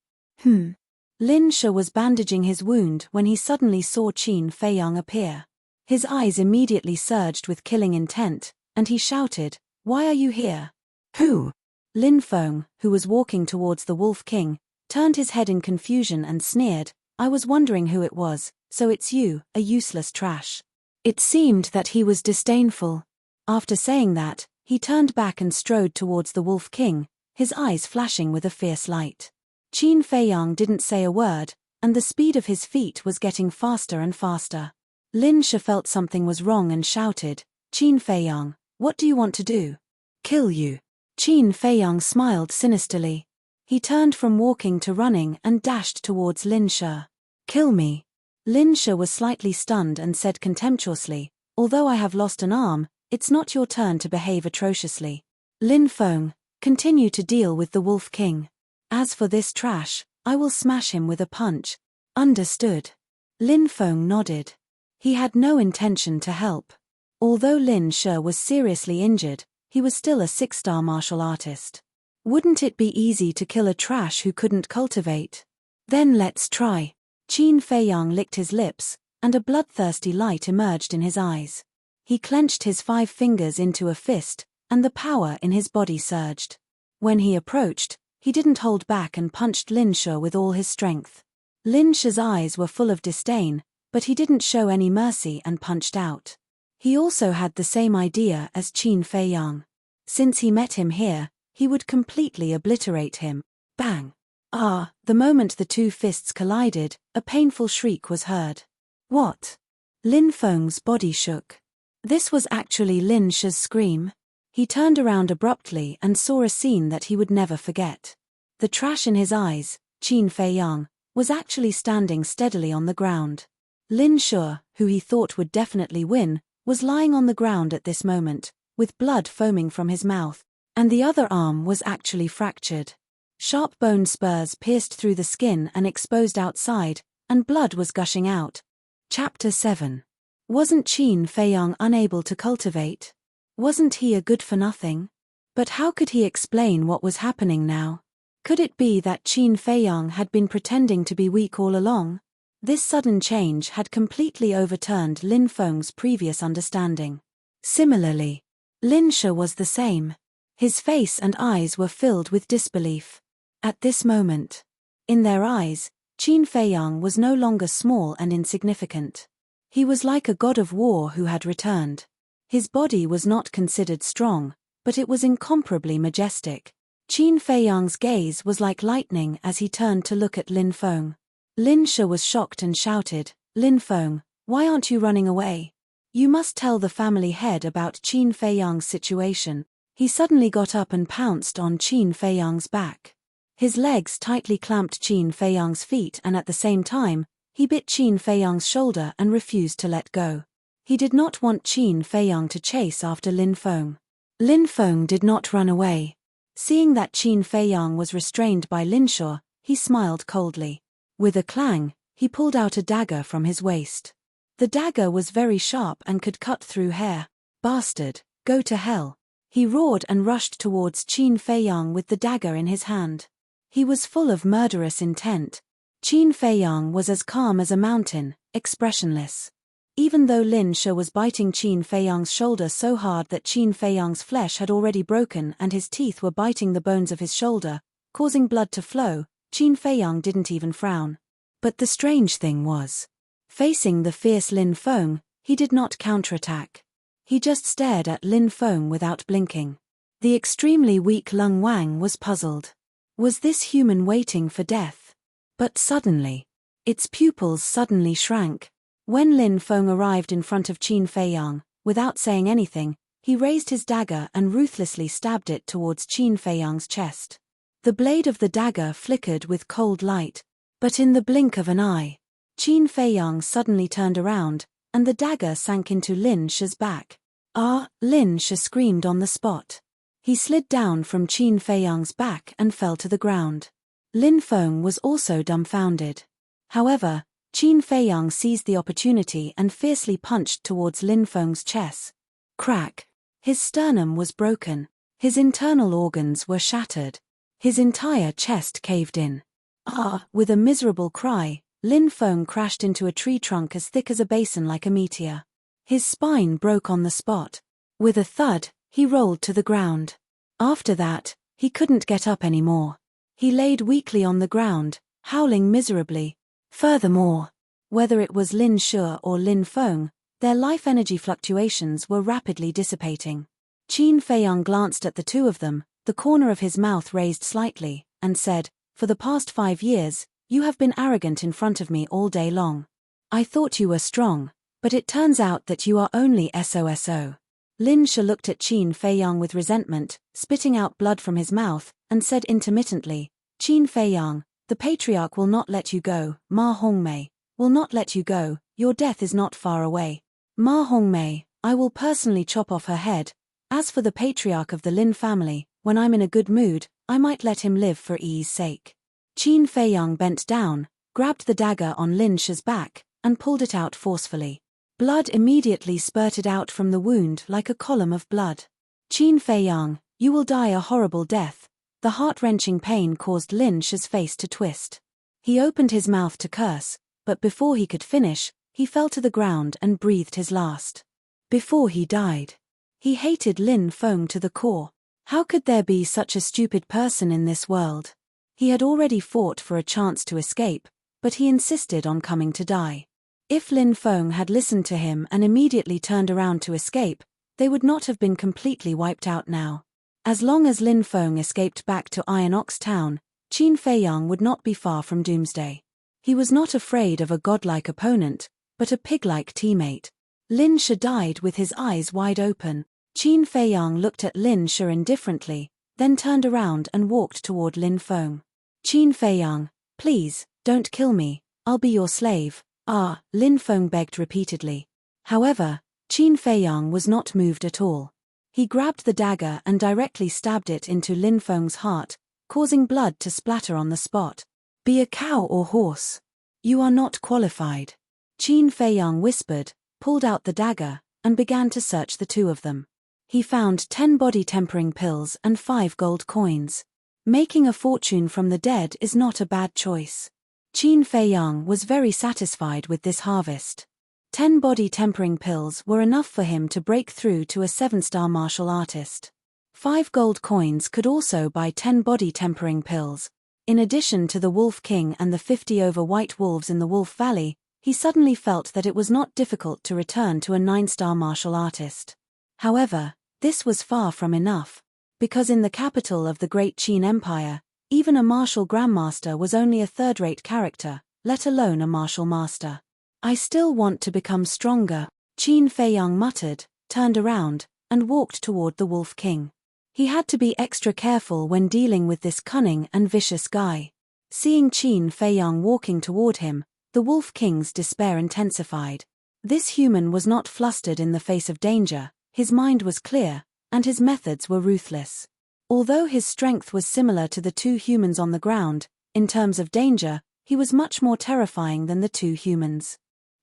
Lin Shi was bandaging his wound when he suddenly saw Qin Feiyang appear. His eyes immediately surged with killing intent, and he shouted, "Why are you here?" "Who?" Lin Feng, who was walking towards the Wolf King, turned his head in confusion and sneered, "I was wondering who it was, so it's you, a useless trash." It seemed that he was disdainful. After saying that, he turned back and strode towards the Wolf King, his eyes flashing with a fierce light. Qin Feiyang didn't say a word, and the speed of his feet was getting faster and faster. Lin Shi felt something was wrong and shouted, Qin Feiyang, what do you want to do? Kill you. Qin Feiyang smiled sinisterly. He turned from walking to running and dashed towards Lin Shi. Kill me. Lin Shi was slightly stunned and said contemptuously, although I have lost an arm, it's not your turn to behave atrociously. Lin Feng, continue to deal with the Wolf King. As for this trash, I will smash him with a punch. Understood. Lin Feng nodded. He had no intention to help. Although Lin Shi was seriously injured, he was still a 6-star martial artist. Wouldn't it be easy to kill a trash who couldn't cultivate? Then let's try. Qin Feiyang licked his lips, and a bloodthirsty light emerged in his eyes. He clenched his 5 fingers into a fist, and the power in his body surged. When he approached, he didn't hold back and punched Lin Shi with all his strength. Lin Shi's eyes were full of disdain, but he didn't show any mercy and punched out. He also had the same idea as Qin Feiyang. Since he met him here, he would completely obliterate him. Bang! Ah! The moment the 2 fists collided, a painful shriek was heard. What? Lin Feng's body shook. This was actually Lin Shi's scream. He turned around abruptly and saw a scene that he would never forget. The trash in his eyes, Qin Feiyang, was actually standing steadily on the ground. Lin Shi, who he thought would definitely win, was lying on the ground at this moment, with blood foaming from his mouth, and the other arm was actually fractured. Sharp bone spurs pierced through the skin and exposed outside, and blood was gushing out. Chapter 7. Wasn't Qin Feiyang unable to cultivate? Wasn't he a good-for-nothing? But how could he explain what was happening now? Could it be that Qin Feiyang had been pretending to be weak all along? This sudden change had completely overturned Lin Feng's previous understanding. Similarly, Lin Shi was the same. His face and eyes were filled with disbelief. At this moment, in their eyes, Qin Feiyang was no longer small and insignificant. He was like a god of war who had returned. His body was not considered strong, but it was incomparably majestic. Qin Feiyang's gaze was like lightning as he turned to look at Lin Feng. Lin Shi was shocked and shouted, Lin Feng, why aren't you running away? You must tell the family head about Qin Feiyang's situation. He suddenly got up and pounced on Qin Feiyang's back. His legs tightly clamped Qin Feiyang's feet and at the same time, he bit Qin Feiyang's shoulder and refused to let go. He did not want Qin Feiyang to chase after Lin Feng. Lin Feng did not run away. Seeing that Qin Feiyang was restrained by Lin Shi, he smiled coldly. With a clang, he pulled out a dagger from his waist. The dagger was very sharp and could cut through hair. Bastard, go to hell. He roared and rushed towards Qin Feiyang with the dagger in his hand. He was full of murderous intent. Qin Feiyang was as calm as a mountain, expressionless. Even though Lin Shi was biting Qin Feiyang's shoulder so hard that Qin Feiyang's flesh had already broken and his teeth were biting the bones of his shoulder, causing blood to flow, Qin Feiyang didn't even frown. But the strange thing was, facing the fierce Lin Feng, he did not counterattack. He just stared at Lin Feng without blinking. The extremely weak Lung Wang was puzzled. Was this human waiting for death? But suddenly, its pupils suddenly shrank. When Lin Feng arrived in front of Qin Feiyang, without saying anything, he raised his dagger and ruthlessly stabbed it towards Qin Feiyang's chest. The blade of the dagger flickered with cold light, but in the blink of an eye, Qin Feiyang suddenly turned around, and the dagger sank into Lin Shi's back. Ah! Lin Shi screamed on the spot. He slid down from Qin Feiyang's back and fell to the ground. Lin Feng was also dumbfounded. However, Qin Feiyang seized the opportunity and fiercely punched towards Lin Feng's chest. Crack! His sternum was broken. His internal organs were shattered. His entire chest caved in. Ah! With a miserable cry, Lin Feng crashed into a tree trunk as thick as a basin like a meteor. His spine broke on the spot. With a thud, he rolled to the ground. After that, he couldn't get up anymore. He laid weakly on the ground, howling miserably. Furthermore, whether it was Lin Shi or Lin Feng, their life energy fluctuations were rapidly dissipating. Qin Feiyang glanced at the two of them, the corner of his mouth raised slightly, and said, "For the past 5 years, you have been arrogant in front of me all day long. I thought you were strong, but it turns out that you are only SOSO. Lin Shi looked at Qin Feiyang with resentment, spitting out blood from his mouth, and said intermittently, Qin Feiyang, the patriarch will not let you go, Ma Hongmei, will not let you go, your death is not far away. Ma Hongmei, I will personally chop off her head. As for the patriarch of the Lin family, when I'm in a good mood, I might let him live for ease sake. Qin Feiyang bent down, grabbed the dagger on Lin Shi's back, and pulled it out forcefully. Blood immediately spurted out from the wound like a column of blood. Qin Feiyang, you will die a horrible death. The heart-wrenching pain caused Lin Shi's face to twist. He opened his mouth to curse, but before he could finish, he fell to the ground and breathed his last. Before he died, he hated Lin Feng to the core. How could there be such a stupid person in this world? He had already fought for a chance to escape, but he insisted on coming to die. If Lin Feng had listened to him and immediately turned around to escape, they would not have been completely wiped out now. As long as Lin Feng escaped back to Iron Ox Town, Qin Feiyang would not be far from doomsday. He was not afraid of a godlike opponent, but a pig-like teammate. Lin Shi died with his eyes wide open. Qin Feiyang looked at Lin Shi indifferently, then turned around and walked toward Lin Feng. Qin Feiyang, please, don't kill me, I'll be your slave. Ah, Lin Feng begged repeatedly. However, Qin Feiyang was not moved at all. He grabbed the dagger and directly stabbed it into Lin Feng's heart, causing blood to splatter on the spot. Be a cow or horse. You are not qualified. Qin Feiyang whispered, pulled out the dagger, and began to search the two of them. He found 10 body-tempering pills and 5 gold coins. Making a fortune from the dead is not a bad choice. Qin Feiyang was very satisfied with this harvest. 10 body-tempering pills were enough for him to break through to a 7-star martial artist. 5 gold coins could also buy 10 body-tempering pills. In addition to the Wolf King and the 50 over white wolves in the Wolf Valley, he suddenly felt that it was not difficult to return to a 9-star martial artist. However, this was far from enough, because in the capital of the Great Qin Empire, even a martial grandmaster was only a third-rate character, let alone a martial master. I still want to become stronger, Qin Feiyang muttered, turned around, and walked toward the Wolf King. He had to be extra careful when dealing with this cunning and vicious guy. Seeing Qin Feiyang walking toward him, the Wolf King's despair intensified. This human was not flustered in the face of danger, his mind was clear, and his methods were ruthless. Although his strength was similar to the two humans on the ground, in terms of danger, he was much more terrifying than the two humans.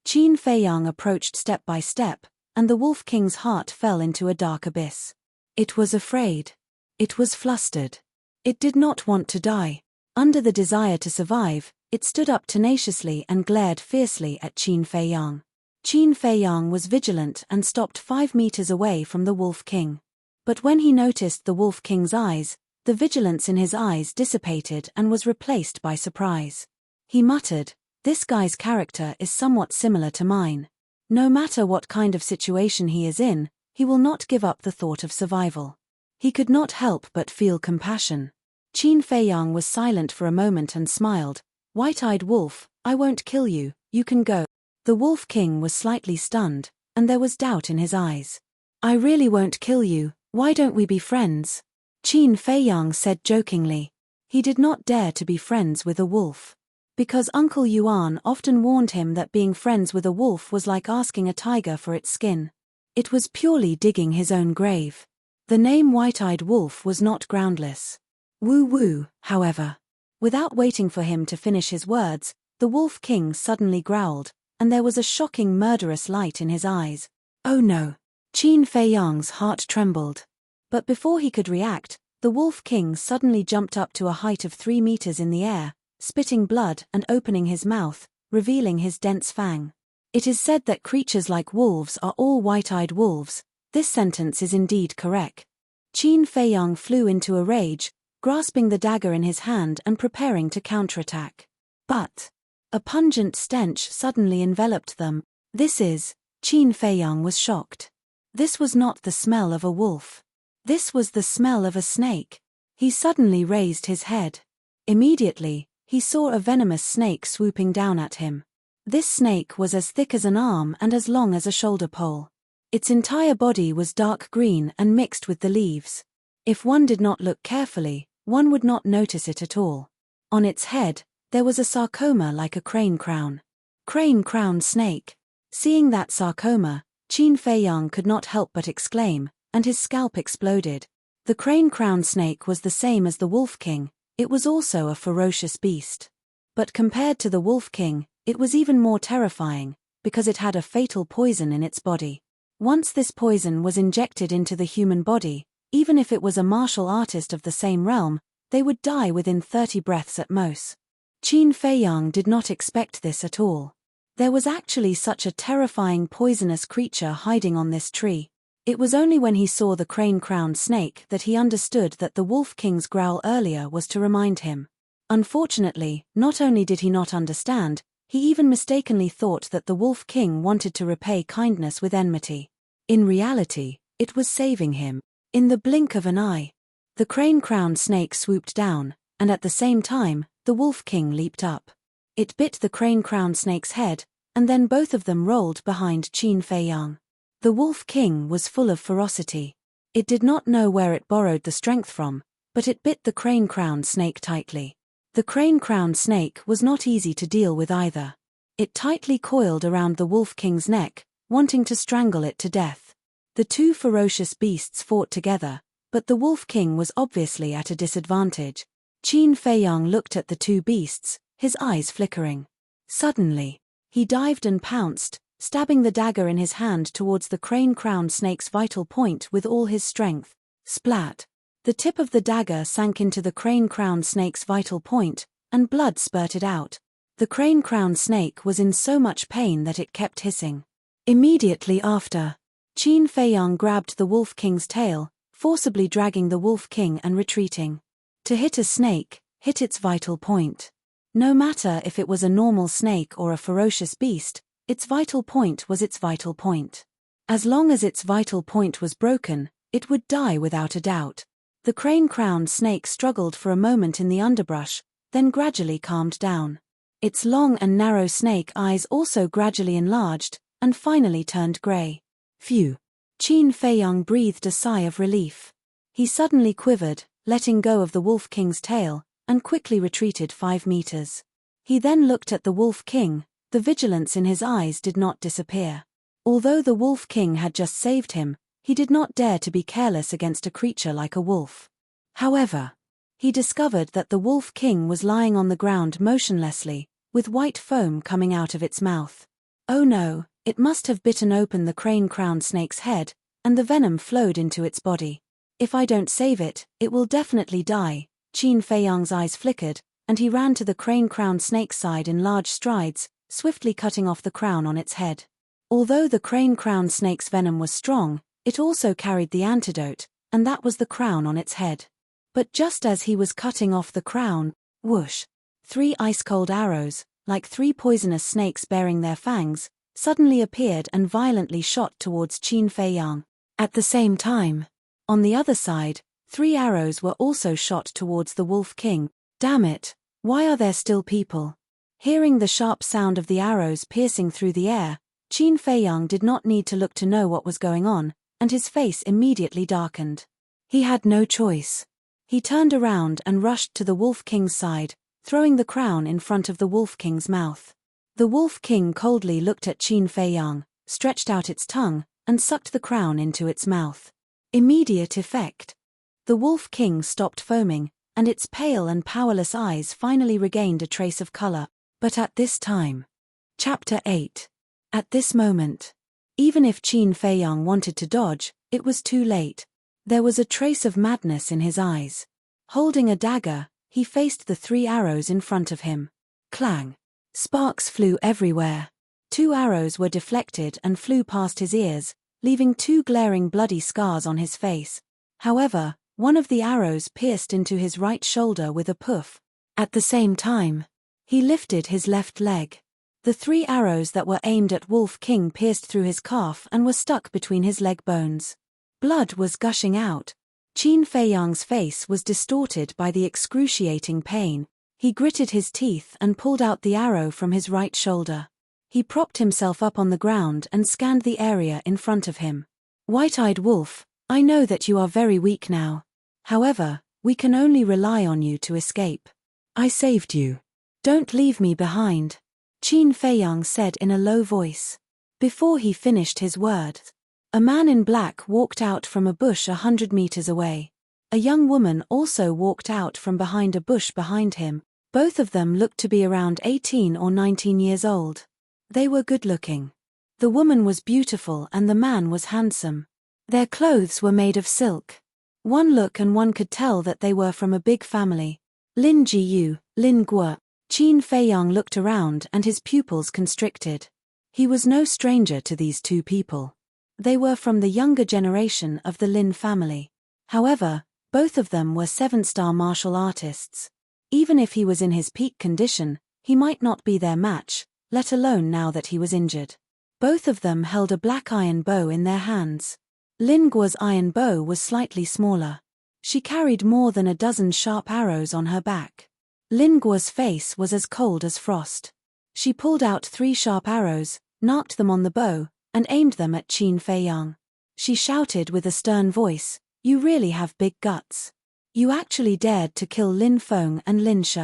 Qin Feiyang approached step by step, and the Wolf King's heart fell into a dark abyss. It was afraid. It was flustered. It did not want to die. Under the desire to survive, it stood up tenaciously and glared fiercely at Qin Feiyang. Qin Feiyang was vigilant and stopped 5 meters away from the Wolf King. But when he noticed the Wolf King's eyes, the vigilance in his eyes dissipated and was replaced by surprise. He muttered, "This guy's character is somewhat similar to mine. No matter what kind of situation he is in, he will not give up the thought of survival." He could not help but feel compassion. Qin Feiyang was silent for a moment and smiled. "White-eyed wolf, I won't kill you, you can go." The Wolf King was slightly stunned, and there was doubt in his eyes. "I really won't kill you, why don't we be friends?" Qin Feiyang said jokingly. He did not dare to be friends with a wolf. Because Uncle Yuan often warned him that being friends with a wolf was like asking a tiger for its skin. It was purely digging his own grave. The name White-Eyed Wolf was not groundless. Woo-woo, however. Without waiting for him to finish his words, the Wolf King suddenly growled, and there was a shocking murderous light in his eyes. Oh no! Qin Feiyang's heart trembled. But before he could react, the Wolf King suddenly jumped up to a height of 3 meters in the air, spitting blood and opening his mouth, revealing his dense fang. It is said that creatures like wolves are all white-eyed wolves. This sentence is indeed correct. Qin Feiyang flew into a rage, grasping the dagger in his hand and preparing to counterattack. But a pungent stench suddenly enveloped them. Qin Feiyang was shocked. This was not the smell of a wolf. This was the smell of a snake. He suddenly raised his head. Immediately, he saw a venomous snake swooping down at him. This snake was as thick as an arm and as long as a shoulder pole. Its entire body was dark green and mixed with the leaves. If one did not look carefully, one would not notice it at all. On its head, there was a sarcoma like a crane crown. Crane-crowned snake. Seeing that sarcoma, Qin Feiyang could not help but exclaim, and his scalp exploded. The crane-crowned snake was the same as the Wolf King. It was also a ferocious beast. But compared to the Wolf King, it was even more terrifying, because it had a fatal poison in its body. Once this poison was injected into the human body, even if it was a martial artist of the same realm, they would die within 30 breaths at most. Qin Feiyang did not expect this at all. There was actually such a terrifying poisonous creature hiding on this tree. It was only when he saw the crane-crowned snake that he understood that the Wolf King's growl earlier was to remind him. Unfortunately, not only did he not understand, he even mistakenly thought that the Wolf King wanted to repay kindness with enmity. In reality, it was saving him. In the blink of an eye, the crane-crowned snake swooped down, and at the same time, the Wolf King leaped up. It bit the crane-crowned snake's head, and then both of them rolled behind Qin Feiyang. The Wolf King was full of ferocity. It did not know where it borrowed the strength from, but it bit the crane-crowned snake tightly. The crane-crowned snake was not easy to deal with either. It tightly coiled around the Wolf King's neck, wanting to strangle it to death. The two ferocious beasts fought together, but the Wolf King was obviously at a disadvantage. Qin Feiyang looked at the two beasts, his eyes flickering. Suddenly, he dived and pounced, stabbing the dagger in his hand towards the crane-crowned snake's vital point with all his strength. Splat! The tip of the dagger sank into the crane-crowned snake's vital point, and blood spurted out. The crane-crowned snake was in so much pain that it kept hissing. Immediately after, Qin Feiyang grabbed the Wolf King's tail, forcibly dragging the Wolf King and retreating. To hit a snake, hit its vital point. No matter if it was a normal snake or a ferocious beast, its vital point was its vital point. As long as its vital point was broken, it would die without a doubt. The crane-crowned snake struggled for a moment in the underbrush, then gradually calmed down. Its long and narrow snake eyes also gradually enlarged, and finally turned gray. Phew! Qin Feiyang breathed a sigh of relief. He suddenly quivered, letting go of the Wolf King's tail, and quickly retreated 5 meters. He then looked at the Wolf King. The vigilance in his eyes did not disappear. Although the Wolf King had just saved him, he did not dare to be careless against a creature like a wolf. However, he discovered that the Wolf King was lying on the ground motionlessly, with white foam coming out of its mouth. Oh no, it must have bitten open the crane-crowned snake's head, and the venom flowed into its body. If I don't save it, it will definitely die. Qin Feiyang's eyes flickered, and he ran to the crane-crowned snake's side in large strides, swiftly cutting off the crown on its head. Although the crane-crowned snake's venom was strong, it also carried the antidote, and that was the crown on its head. But just as he was cutting off the crown, whoosh! 3 ice-cold arrows, like 3 poisonous snakes bearing their fangs, suddenly appeared and violently shot towards Qin Feiyang. At the same time, on the other side, 3 arrows were also shot towards the Wolf King. Damn it! Why are there still people? Hearing the sharp sound of the arrows piercing through the air, Qin Feiyang did not need to look to know what was going on, and his face immediately darkened. He had no choice. He turned around and rushed to the Wolf King's side, throwing the crown in front of the Wolf King's mouth. The Wolf King coldly looked at Qin Feiyang, stretched out its tongue, and sucked the crown into its mouth. Immediate effect. The Wolf King stopped foaming, and its pale and powerless eyes finally regained a trace of color. But at this time. Chapter 8. At this moment. Even if Qin Feiyang wanted to dodge, it was too late. There was a trace of madness in his eyes. Holding a dagger, he faced the 3 arrows in front of him. Clang! Sparks flew everywhere. 2 arrows were deflected and flew past his ears, leaving 2 glaring bloody scars on his face. However, one of the arrows pierced into his right shoulder with a poof. At the same time, he lifted his left leg. The 3 arrows that were aimed at Wolf King pierced through his calf and were stuck between his leg bones. Blood was gushing out. Qin Feiyang's face was distorted by the excruciating pain. He gritted his teeth and pulled out the arrow from his right shoulder. He propped himself up on the ground and scanned the area in front of him. White-eyed wolf, I know that you are very weak now. However, we can only rely on you to escape. I saved you. Don't leave me behind, Qin Feiyang said in a low voice. Before he finished his words, a man in black walked out from a bush 100 meters away. A young woman also walked out from behind a bush behind him. Both of them looked to be around 18 or 19 years old. They were good-looking. The woman was beautiful and the man was handsome. Their clothes were made of silk. One look and one could tell that they were from a big family. Lin Jiyu, Lin Guo. Qin Feiyang looked around and his pupils constricted. He was no stranger to these two people. They were from the younger generation of the Lin family. However, both of them were 7-star martial artists. Even if he was in his peak condition, he might not be their match, let alone now that he was injured. Both of them held a black iron bow in their hands. Lin Guo's iron bow was slightly smaller. She carried more than a dozen sharp arrows on her back. Lin Guo's face was as cold as frost. She pulled out 3 sharp arrows, narked them on the bow, and aimed them at Qin Feiyang. She shouted with a stern voice, "You really have big guts. You actually dared to kill Lin Feng and Lin She.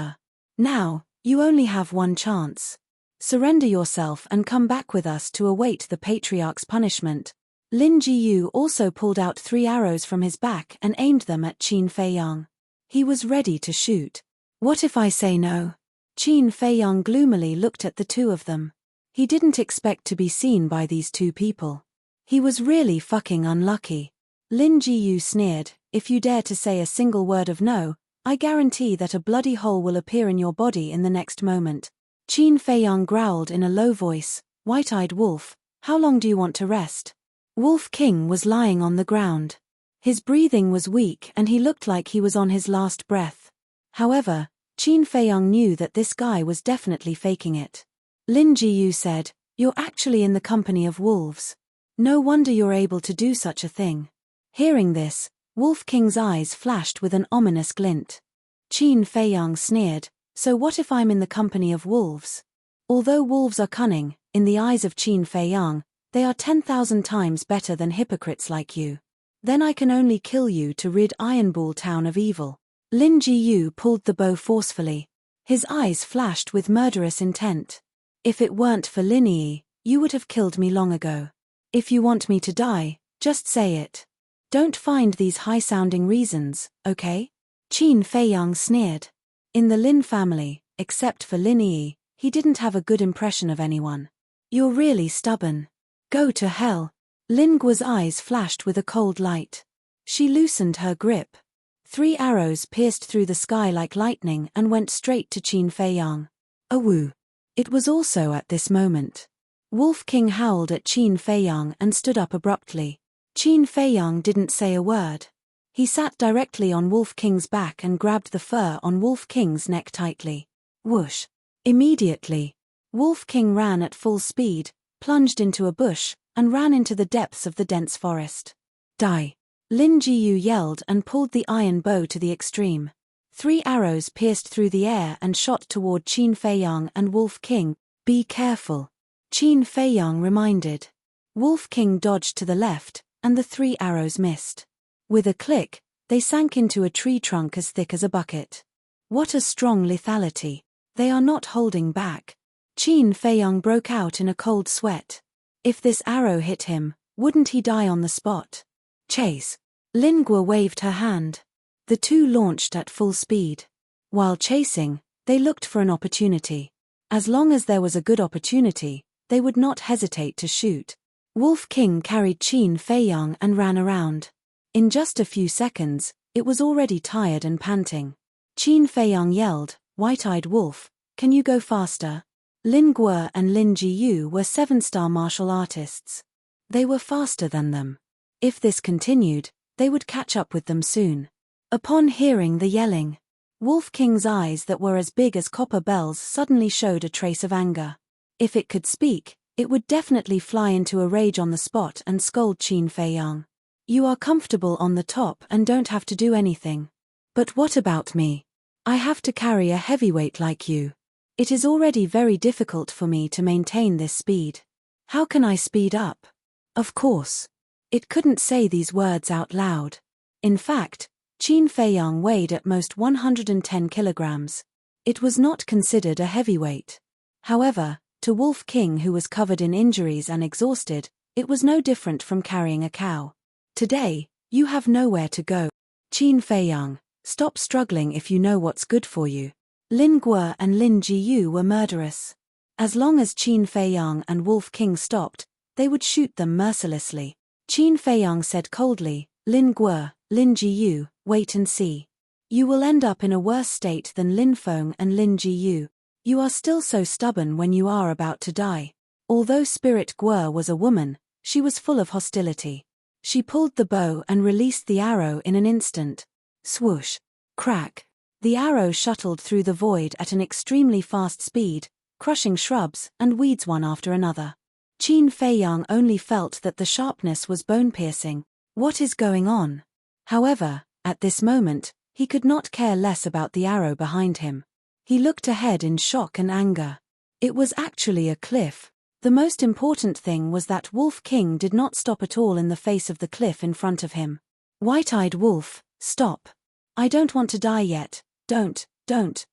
Now, you only have one chance. Surrender yourself and come back with us to await the patriarch's punishment." Lin Jiyu also pulled out 3 arrows from his back and aimed them at Qin Feiyang. He was ready to shoot. What if I say no? Qin Feiyang gloomily looked at the two of them. He didn't expect to be seen by these two people. He was really fucking unlucky. Lin Jiyu sneered, "If you dare to say a single word of no, I guarantee that a bloody hole will appear in your body in the next moment." Qin Feiyang growled in a low voice, "White-eyed wolf, how long do you want to rest?" Wolf King was lying on the ground. His breathing was weak and he looked like he was on his last breath. However, Qin Feiyang knew that this guy was definitely faking it. Lin Jiyu said, "You're actually in the company of wolves. No wonder you're able to do such a thing." Hearing this, Wolf King's eyes flashed with an ominous glint. Qin Feiyang sneered, "So what if I'm in the company of wolves?" Although wolves are cunning, in the eyes of Qin Feiyang, they are 10,000 times better than hypocrites like you. Then I can only kill you to rid Ironball Town of evil. Lin Jiyu pulled the bow forcefully. His eyes flashed with murderous intent. "If it weren't for Lin Yi, you would have killed me long ago. If you want me to die, just say it. Don't find these high-sounding reasons, okay?" Qin Feiyang sneered. In the Lin family, except for Lin Yi, he didn't have a good impression of anyone. "You're really stubborn. Go to hell." Lin Guo's eyes flashed with a cold light. She loosened her grip. 3 arrows pierced through the sky like lightning and went straight to Qin Feiyang. Awoo! It was also at this moment. Wolf King howled at Qin Feiyang and stood up abruptly. Qin Feiyang didn't say a word. He sat directly on Wolf King's back and grabbed the fur on Wolf King's neck tightly. Whoosh! Immediately, Wolf King ran at full speed, plunged into a bush, and ran into the depths of the dense forest. "Die!" Lin Jiyu yelled and pulled the iron bow to the extreme. 3 arrows pierced through the air and shot toward Qin Feiyang and Wolf King. "Be careful," Qin Feiyang reminded. Wolf King dodged to the left, and the 3 arrows missed. With a click, they sank into a tree trunk as thick as a bucket. What a strong lethality. They are not holding back. Qin Feiyang broke out in a cold sweat. If this arrow hit him, wouldn't he die on the spot? "Chase!" Lin Guo waved her hand. The two launched at full speed. While chasing, they looked for an opportunity. As long as there was a good opportunity, they would not hesitate to shoot. Wolf King carried Qin Feiyang and ran around. In just a few seconds, it was already tired and panting. Qin Feiyang yelled, "White-eyed wolf, can you go faster?" Lin Guo and Lin Jiyu were 7-star martial artists. They were faster than them. If this continued, they would catch up with them soon. Upon hearing the yelling, Wolf King's eyes that were as big as copper bells suddenly showed a trace of anger. If it could speak, it would definitely fly into a rage on the spot and scold Qin Feiyang. "You are comfortable on the top and don't have to do anything. But what about me? I have to carry a heavyweight like you. It is already very difficult for me to maintain this speed. How can I speed up? Of course. It couldn't say these words out loud. In fact, Qin Feiyang weighed at most 110 kilograms. It was not considered a heavyweight. However, to Wolf King, who was covered in injuries and exhausted, it was no different from carrying a cow. Today, you have nowhere to go. Qin Feiyang, stop struggling if you know what's good for you. Lin Guo and Lin Jiyu were murderous. As long as Qin Feiyang and Wolf King stopped, they would shoot them mercilessly. Qin Feiyang said coldly, Lin Guo, Lin Jiyu, wait and see. You will end up in a worse state than Lin Feng and Lin Jiyu. You are still so stubborn when you are about to die. Although Spirit Guo was a woman, she was full of hostility. She pulled the bow and released the arrow in an instant. Swoosh. Crack. The arrow shuttled through the void at an extremely fast speed, crushing shrubs and weeds one after another. Qin Feiyang only felt that the sharpness was bone-piercing. What is going on? However, at this moment, he could not care less about the arrow behind him. He looked ahead in shock and anger. It was actually a cliff. The most important thing was that Wolf King did not stop at all in the face of the cliff in front of him. White-eyed wolf, stop. I don't want to die yet. Don't. Qin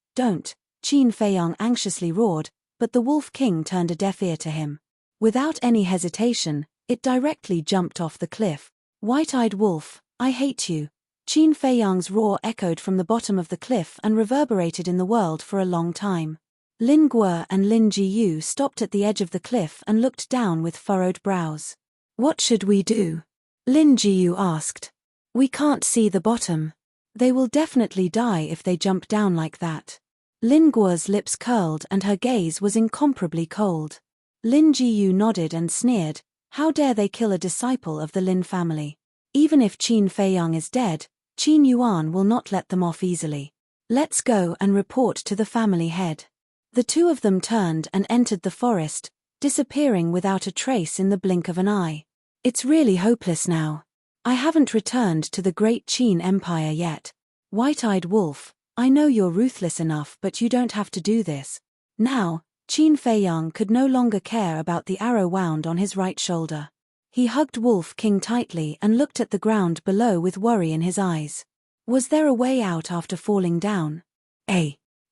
Feiyang anxiously roared, but the Wolf King turned a deaf ear to him. Without any hesitation, it directly jumped off the cliff. White-eyed wolf, I hate you. Qin Feiyang's roar echoed from the bottom of the cliff and reverberated in the world for a long time. Lin Guo and Lin Jiyu stopped at the edge of the cliff and looked down with furrowed brows. What should we do? Lin Jiyu asked. We can't see the bottom. They will definitely die if they jump down like that. Lin Guo's lips curled and her gaze was incomparably cold. Lin Jiyu nodded and sneered, how dare they kill a disciple of the Lin family? Even if Qin Feiyang is dead, Qin Yuan will not let them off easily. Let's go and report to the family head. The two of them turned and entered the forest, disappearing without a trace in the blink of an eye. It's really hopeless now. I haven't returned to the great Qin Empire yet. White-eyed wolf, I know you're ruthless enough, but you don't have to do this. Now, Qin Feiyang could no longer care about the arrow wound on his right shoulder. He hugged Wolf King tightly and looked at the ground below with worry in his eyes. Was there a way out after falling down?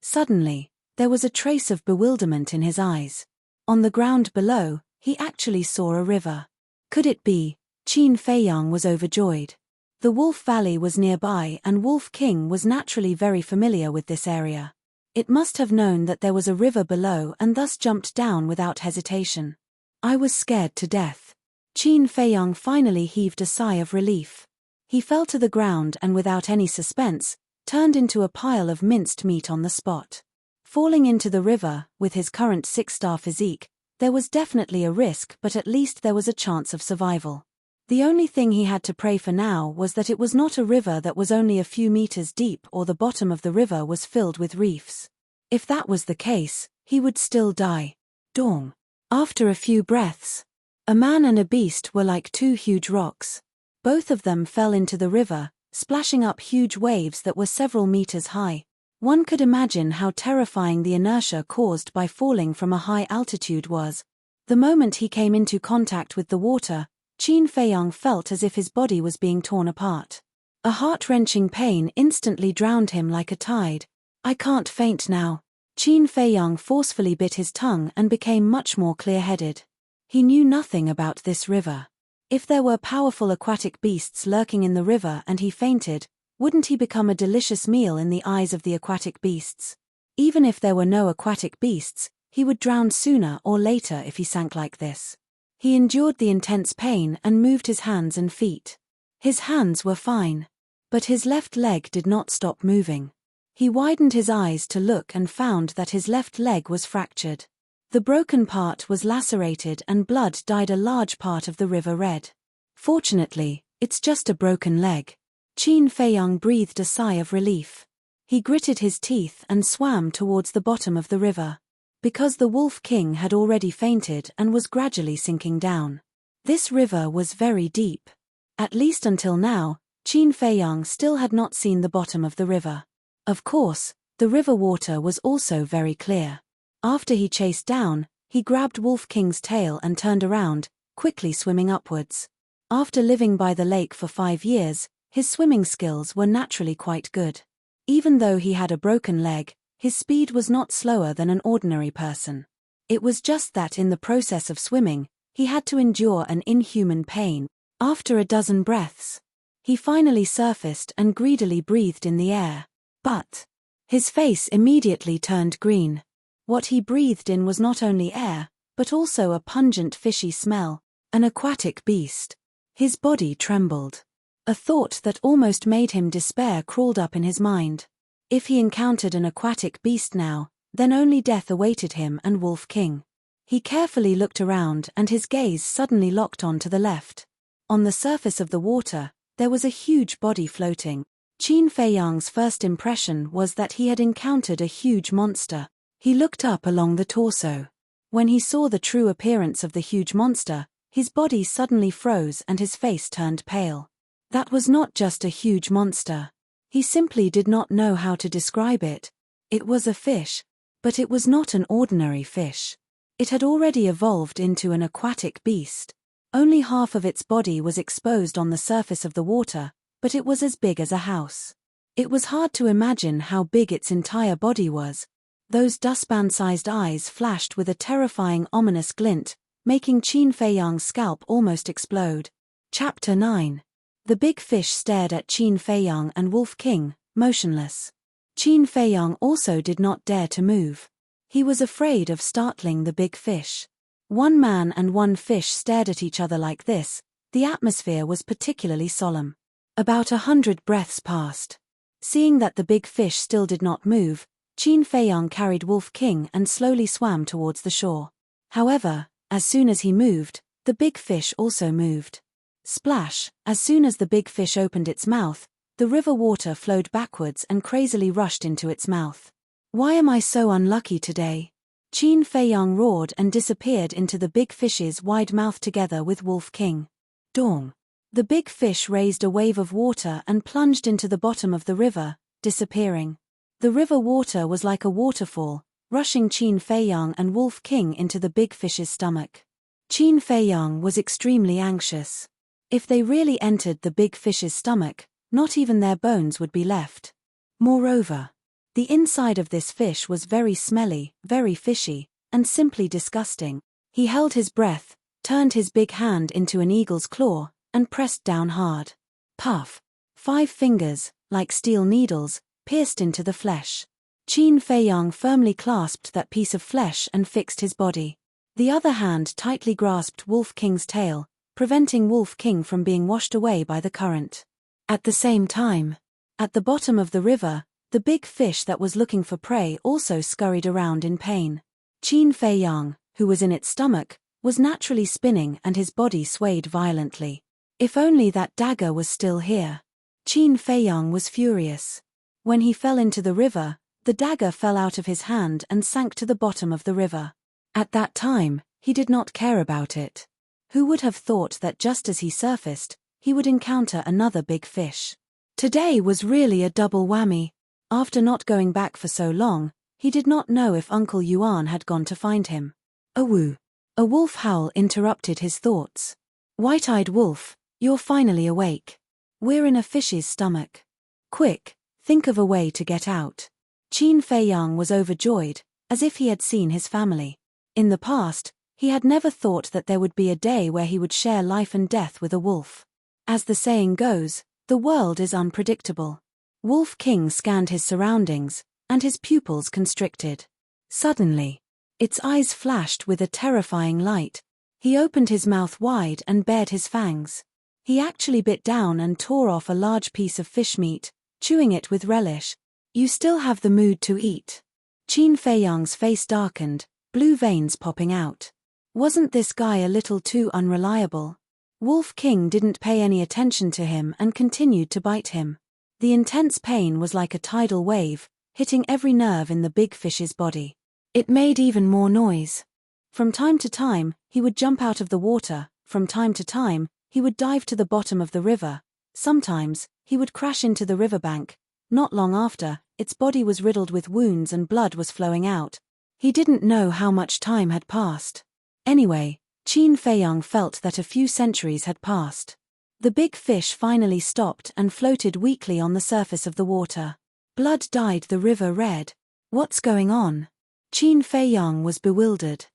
Suddenly, there was a trace of bewilderment in his eyes. On the ground below, he actually saw a river. Could it be? Qin Feiyang was overjoyed. The Wolf Valley was nearby and Wolf King was naturally very familiar with this area. It must have known that there was a river below and thus jumped down without hesitation. I was scared to death. Qin Feiyang finally heaved a sigh of relief. He fell to the ground and without any suspense, turned into a pile of minced meat on the spot. Falling into the river, with his current six-star physique, there was definitely a risk, but at least there was a chance of survival. The only thing he had to pray for now was that it was not a river that was only a few meters deep or the bottom of the river was filled with reefs. If that was the case, he would still die. Dong. After a few breaths, a man and a beast were like two huge rocks. Both of them fell into the river, splashing up huge waves that were several meters high. One could imagine how terrifying the inertia caused by falling from a high altitude was. The moment he came into contact with the water, Qin Feiyang felt as if his body was being torn apart. A heart-wrenching pain instantly drowned him like a tide. I can't faint now. Qin Feiyang forcefully bit his tongue and became much more clear-headed. He knew nothing about this river. If there were powerful aquatic beasts lurking in the river and he fainted, wouldn't he become a delicious meal in the eyes of the aquatic beasts? Even if there were no aquatic beasts, he would drown sooner or later if he sank like this. He endured the intense pain and moved his hands and feet. His hands were fine. But his left leg did not stop moving. He widened his eyes to look and found that his left leg was fractured. The broken part was lacerated and blood dyed a large part of the river red. Fortunately, it's just a broken leg. Qin Feiyang breathed a sigh of relief. He gritted his teeth and swam towards the bottom of the river. Because the Wolf King had already fainted and was gradually sinking down. This river was very deep. At least until now, Qin Feiyang still had not seen the bottom of the river. Of course, the river water was also very clear. After he chased down, he grabbed Wolf King's tail and turned around, quickly swimming upwards. After living by the lake for 5 years, his swimming skills were naturally quite good. Even though he had a broken leg, his speed was not slower than an ordinary person. It was just that in the process of swimming, he had to endure an inhuman pain. After a dozen breaths, he finally surfaced and greedily breathed in the air. But his face immediately turned green. What he breathed in was not only air, but also a pungent fishy smell, an aquatic beast. His body trembled. A thought that almost made him despair crawled up in his mind. If he encountered an aquatic beast now, then only death awaited him and Wolf King. He carefully looked around and his gaze suddenly locked on to the left. On the surface of the water, there was a huge body floating. Qin Feiyang's first impression was that he had encountered a huge monster. He looked up along the torso. When he saw the true appearance of the huge monster, his body suddenly froze and his face turned pale. That was not just a huge monster. He simply did not know how to describe it. It was a fish, but it was not an ordinary fish. It had already evolved into an aquatic beast. Only half of its body was exposed on the surface of the water, but it was as big as a house. It was hard to imagine how big its entire body was. Those dustpan-sized eyes flashed with a terrifying ominous glint, making Qin Feiyang's scalp almost explode. Chapter 9. The big fish stared at Qin Feiyang and Wolf King, motionless. Qin Feiyang also did not dare to move. He was afraid of startling the big fish. One man and one fish stared at each other like this. The atmosphere was particularly solemn. About 100 breaths passed. Seeing that the big fish still did not move, Qin Feiyang carried Wolf King and slowly swam towards the shore. However, as soon as he moved, the big fish also moved. Splash! As soon as the big fish opened its mouth, the river water flowed backwards and crazily rushed into its mouth. Why am I so unlucky today? Qin Feiyang roared and disappeared into the big fish's wide mouth together with Wolf King. Dong! The big fish raised a wave of water and plunged into the bottom of the river, disappearing. The river water was like a waterfall, rushing Qin Feiyang and Wolf King into the big fish's stomach. Qin Feiyang was extremely anxious. If they really entered the big fish's stomach, not even their bones would be left. Moreover, the inside of this fish was very smelly, very fishy, and simply disgusting. He held his breath, turned his big hand into an eagle's claw, and pressed down hard. Puff! 5 fingers, like steel needles, pierced into the flesh. Qin Feiyang firmly clasped that piece of flesh and fixed his body. The other hand tightly grasped Wolf King's tail, preventing Wolf King from being washed away by the current. At the same time, at the bottom of the river, the big fish that was looking for prey also scurried around in pain. Qin Feiyang, who was in its stomach, was naturally spinning and his body swayed violently. If only that dagger was still here. Qin Feiyang was furious. When he fell into the river, the dagger fell out of his hand and sank to the bottom of the river. At that time, he did not care about it. Who would have thought that just as he surfaced, he would encounter another big fish? Today was really a double whammy. After not going back for so long, he did not know if Uncle Yuan had gone to find him. Awoo! A wolf howl interrupted his thoughts. White-eyed wolf, you're finally awake. We're in a fish's stomach. Quick, think of a way to get out. Qin Feiyang was overjoyed, as if he had seen his family. In the past, he had never thought that there would be a day where he would share life and death with a wolf. As the saying goes, the world is unpredictable. Wolf King scanned his surroundings, and his pupils constricted. Suddenly, its eyes flashed with a terrifying light. He opened his mouth wide and bared his fangs. He actually bit down and tore off a large piece of fish meat, chewing it with relish. You still have the mood to eat. Qin Feiyang's face darkened, blue veins popping out. Wasn't this guy a little too unreliable? Wolf King didn't pay any attention to him and continued to bite him. The intense pain was like a tidal wave, hitting every nerve in the big fish's body. It made even more noise. From time to time, he would jump out of the water. From time to time, he would dive to the bottom of the river. Sometimes, he would crash into the riverbank. Not long after, its body was riddled with wounds and blood was flowing out. He didn't know how much time had passed. Anyway, Qin Feiyang felt that a few centuries had passed. The big fish finally stopped and floated weakly on the surface of the water. Blood dyed the river red. What's going on? Qin Feiyang was bewildered.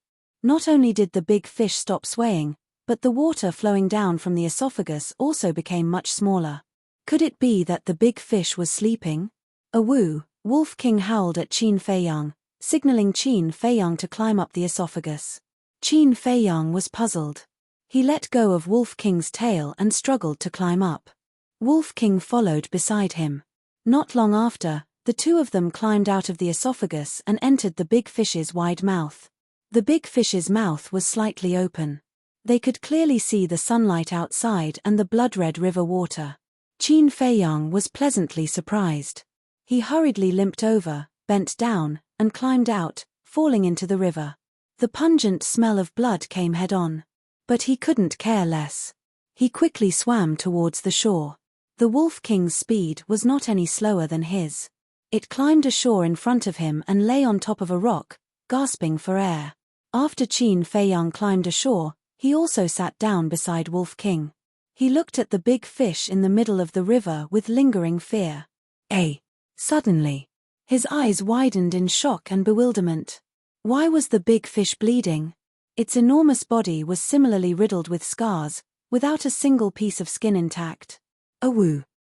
Not only did the big fish stop swaying, but the water flowing down from the esophagus also became much smaller. Could it be that the big fish was sleeping? Wolf King howled at Qin Feiyang, signaling Qin Feiyang to climb up the esophagus. Qin Feiyang was puzzled. He let go of Wolf King's tail and struggled to climb up. Wolf King followed beside him. Not long after, the two of them climbed out of the esophagus and entered the big fish's wide mouth. The big fish's mouth was slightly open. They could clearly see the sunlight outside and the blood-red river water. Qin Feiyang was pleasantly surprised. He hurriedly limped over, bent down, and climbed out, falling into the river. The pungent smell of blood came head-on. But he couldn't care less. He quickly swam towards the shore. The Wolf King's speed was not any slower than his. It climbed ashore in front of him and lay on top of a rock, gasping for air. After Qin Feiyang climbed ashore, he also sat down beside Wolf King. He looked at the big fish in the middle of the river with lingering fear. Suddenly, his eyes widened in shock and bewilderment. Why was the big fish bleeding? Its enormous body was similarly riddled with scars, without a single piece of skin intact.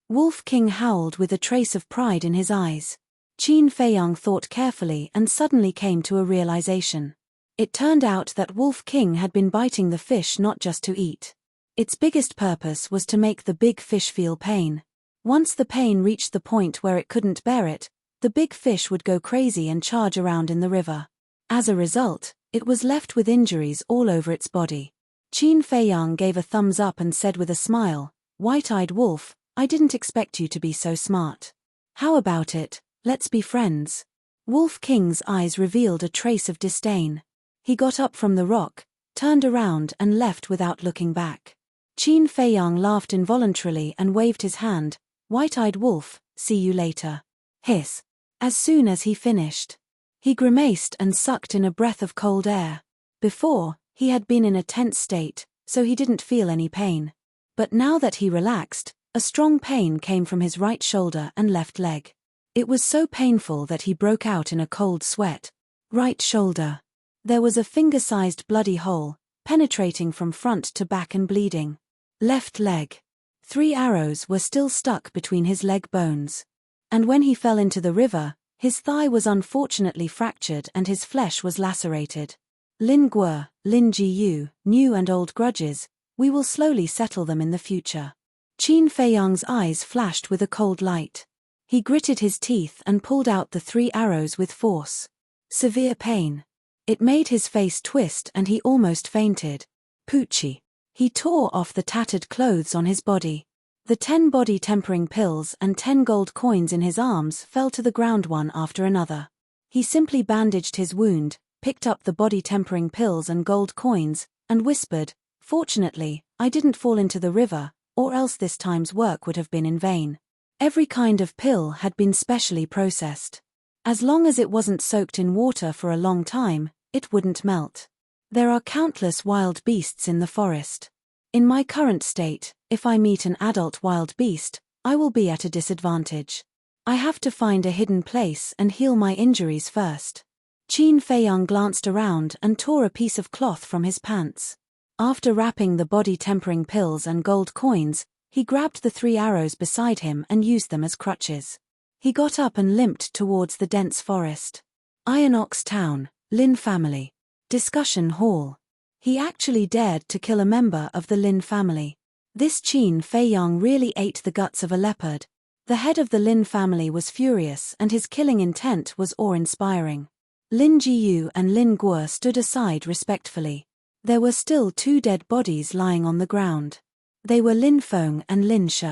Wolf King howled with a trace of pride in his eyes. Qin Feiyang thought carefully and suddenly came to a realization. It turned out that Wolf King had been biting the fish not just to eat. Its biggest purpose was to make the big fish feel pain. Once the pain reached the point where it couldn't bear it, the big fish would go crazy and charge around in the river. As a result, it was left with injuries all over its body. Qin Feiyang gave a thumbs up and said with a smile, "White-eyed wolf, I didn't expect you to be so smart. How about it, let's be friends?" Wolf King's eyes revealed a trace of disdain. He got up from the rock, turned around and left without looking back. Qin Feiyang laughed involuntarily and waved his hand. "White-eyed wolf, see you later." Hiss. As soon as he finished, he grimaced and sucked in a breath of cold air. Before, he had been in a tense state, so he didn't feel any pain. But now that he relaxed, a strong pain came from his right shoulder and left leg. It was so painful that he broke out in a cold sweat. Right shoulder. There was a finger-sized bloody hole, penetrating from front to back and bleeding. Left leg. 3 arrows were still stuck between his leg bones. And when he fell into the river, his thigh was unfortunately fractured and his flesh was lacerated. Lin Guo, Lin Jiyu, new and old grudges, we will slowly settle them in the future. Qin Feiyang's eyes flashed with a cold light. He gritted his teeth and pulled out the 3 arrows with force. Severe pain. It made his face twist and he almost fainted. Poochie. He tore off the tattered clothes on his body. The 10 body-tempering pills and 10 gold coins in his arms fell to the ground one after another. He simply bandaged his wound, picked up the body-tempering pills and gold coins, and whispered, "Fortunately, I didn't fall into the river, or else this time's work would have been in vain." Every kind of pill had been specially processed. As long as it wasn't soaked in water for a long time, it wouldn't melt. There are countless wild beasts in the forest. In my current state, if I meet an adult wild beast, I will be at a disadvantage. I have to find a hidden place and heal my injuries first. Qin Feiyang glanced around and tore a piece of cloth from his pants. After wrapping the body-tempering pills and gold coins, he grabbed the 3 arrows beside him and used them as crutches. He got up and limped towards the dense forest. Iron Ox Town, Lin family. Discussion hall. He actually dared to kill a member of the Lin family. This Qin Feiyang really ate the guts of a leopard. The head of the Lin family was furious and his killing intent was awe-inspiring. Lin Jiyu and Lin Guo stood aside respectfully. There were still 2 dead bodies lying on the ground. They were Lin Feng and Lin She.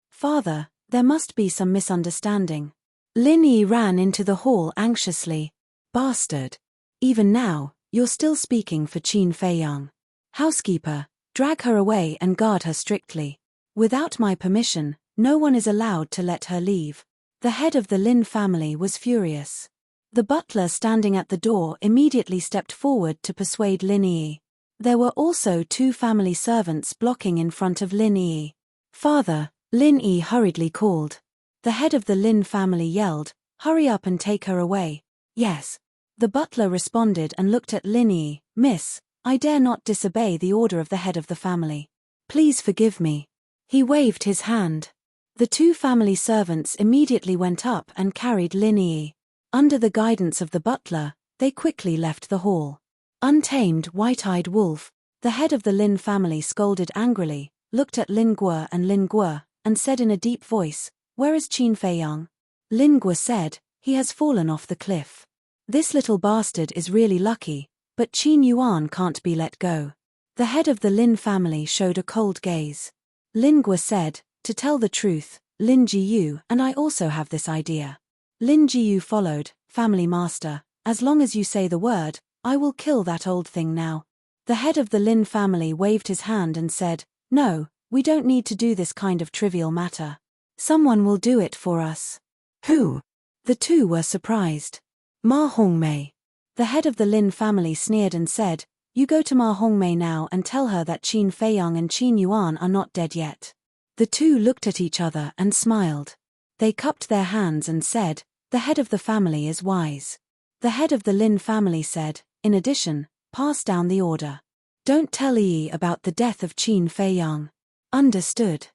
"Father, there must be some misunderstanding." Lin Yi ran into the hall anxiously. "Bastard. Even now, you're still speaking for Qin Feiyang. Housekeeper, drag her away and guard her strictly. Without my permission, no one is allowed to let her leave." The head of the Lin family was furious. The butler standing at the door immediately stepped forward to persuade Lin Yi. There were also 2 family servants blocking in front of Lin Yi. "Father," Lin Yi hurriedly called. The head of the Lin family yelled, "Hurry up and take her away." "Yes." The butler responded and looked at Lin Yi. "Miss, I dare not disobey the order of the head of the family. Please forgive me." He waved his hand. The 2 family servants immediately went up and carried Lin Yi. Under the guidance of the butler, they quickly left the hall. Untamed, white-eyed wolf, the head of the Lin family scolded angrily, looked at Lin Guo, and said in a deep voice, "Where is Qin Feiyang?" Lin Guo said, "He has fallen off the cliff. This little bastard is really lucky, but Qin Yuan can't be let go." The head of the Lin family showed a cold gaze. Lin Guo said, "To tell the truth, Lin Jiyu and I also have this idea." Lin Jiyu followed, "Family master, as long as you say the word, I will kill that old thing now." The head of the Lin family waved his hand and said, "No, we don't need to do this kind of trivial matter. Someone will do it for us." "Who?" The 2 were surprised. "Ma Hongmei." The head of the Lin family sneered and said, "You go to Ma Hongmei now and tell her that Qin Feiyang and Qin Yuan are not dead yet." The 2 looked at each other and smiled. They cupped their hands and said, "The head of the family is wise." The head of the Lin family said, "In addition, pass down the order. Don't tell Yi about the death of Qin Feiyang." "Understood."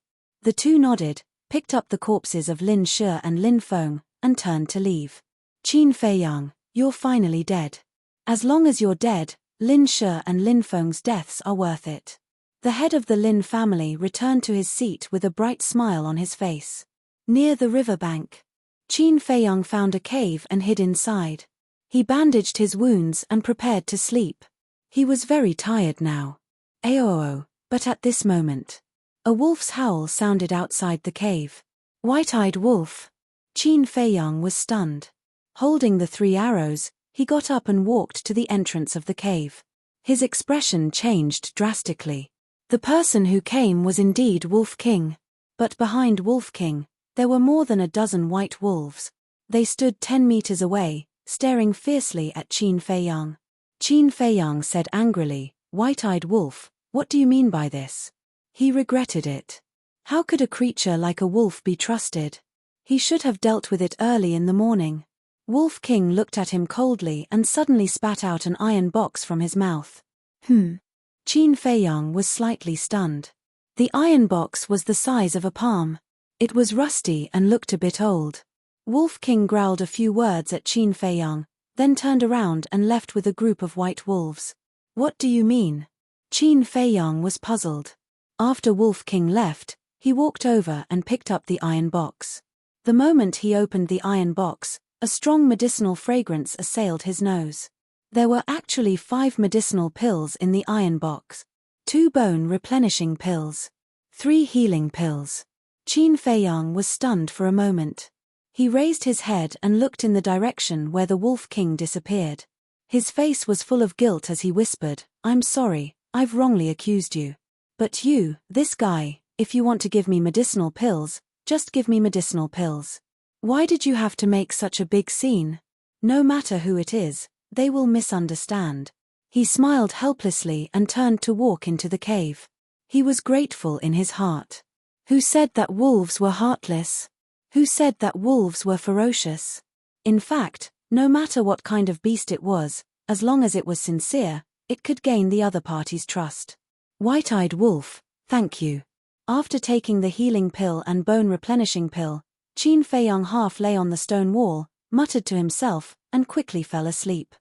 The 2 nodded, picked up the corpses of Lin Shi and Lin Feng, and turned to leave. "Qin Feiyang, you're finally dead. As long as you're dead, Lin Shi and Lin Feng's deaths are worth it." The head of the Lin family returned to his seat with a bright smile on his face. Near the riverbank, Qin Feiyang found a cave and hid inside. He bandaged his wounds and prepared to sleep. He was very tired now. Aoo, but at this moment, a wolf's howl sounded outside the cave. "White-eyed wolf." Qin Feiyang was stunned. Holding the 3 arrows, he got up and walked to the entrance of the cave. His expression changed drastically. The person who came was indeed Wolf King. But behind Wolf King, there were more than a dozen white wolves. They stood 10 meters away, staring fiercely at Qin Feiyang. Qin Feiyang said angrily, "White-eyed wolf, what do you mean by this?" He regretted it. How could a creature like a wolf be trusted? He should have dealt with it early in the morning. Wolf King looked at him coldly and suddenly spat out an iron box from his mouth. Qin Feiyang was slightly stunned. The iron box was the size of a palm. It was rusty and looked a bit old. Wolf King growled a few words at Qin Feiyang, then turned around and left with a group of white wolves. "What do you mean?" Qin Feiyang was puzzled. After Wolf King left, he walked over and picked up the iron box. The moment he opened the iron box, a strong medicinal fragrance assailed his nose. There were actually 5 medicinal pills in the iron box. 2 bone-replenishing pills. 3 healing pills. Qin Feiyang was stunned for a moment. He raised his head and looked in the direction where the Wolf King disappeared. His face was full of guilt as he whispered, "I'm sorry, I've wrongly accused you. But you, this guy, if you want to give me medicinal pills, just give me medicinal pills. Why did you have to make such a big scene? No matter who it is, they will misunderstand." He smiled helplessly and turned to walk into the cave. He was grateful in his heart. Who said that wolves were heartless? Who said that wolves were ferocious? In fact, no matter what kind of beast it was, as long as it was sincere, it could gain the other party's trust. "White-eyed wolf, thank you." After taking the healing pill and bone-replenishing pill, Qin Feiyang half lay on the stone wall, muttered to himself, and quickly fell asleep.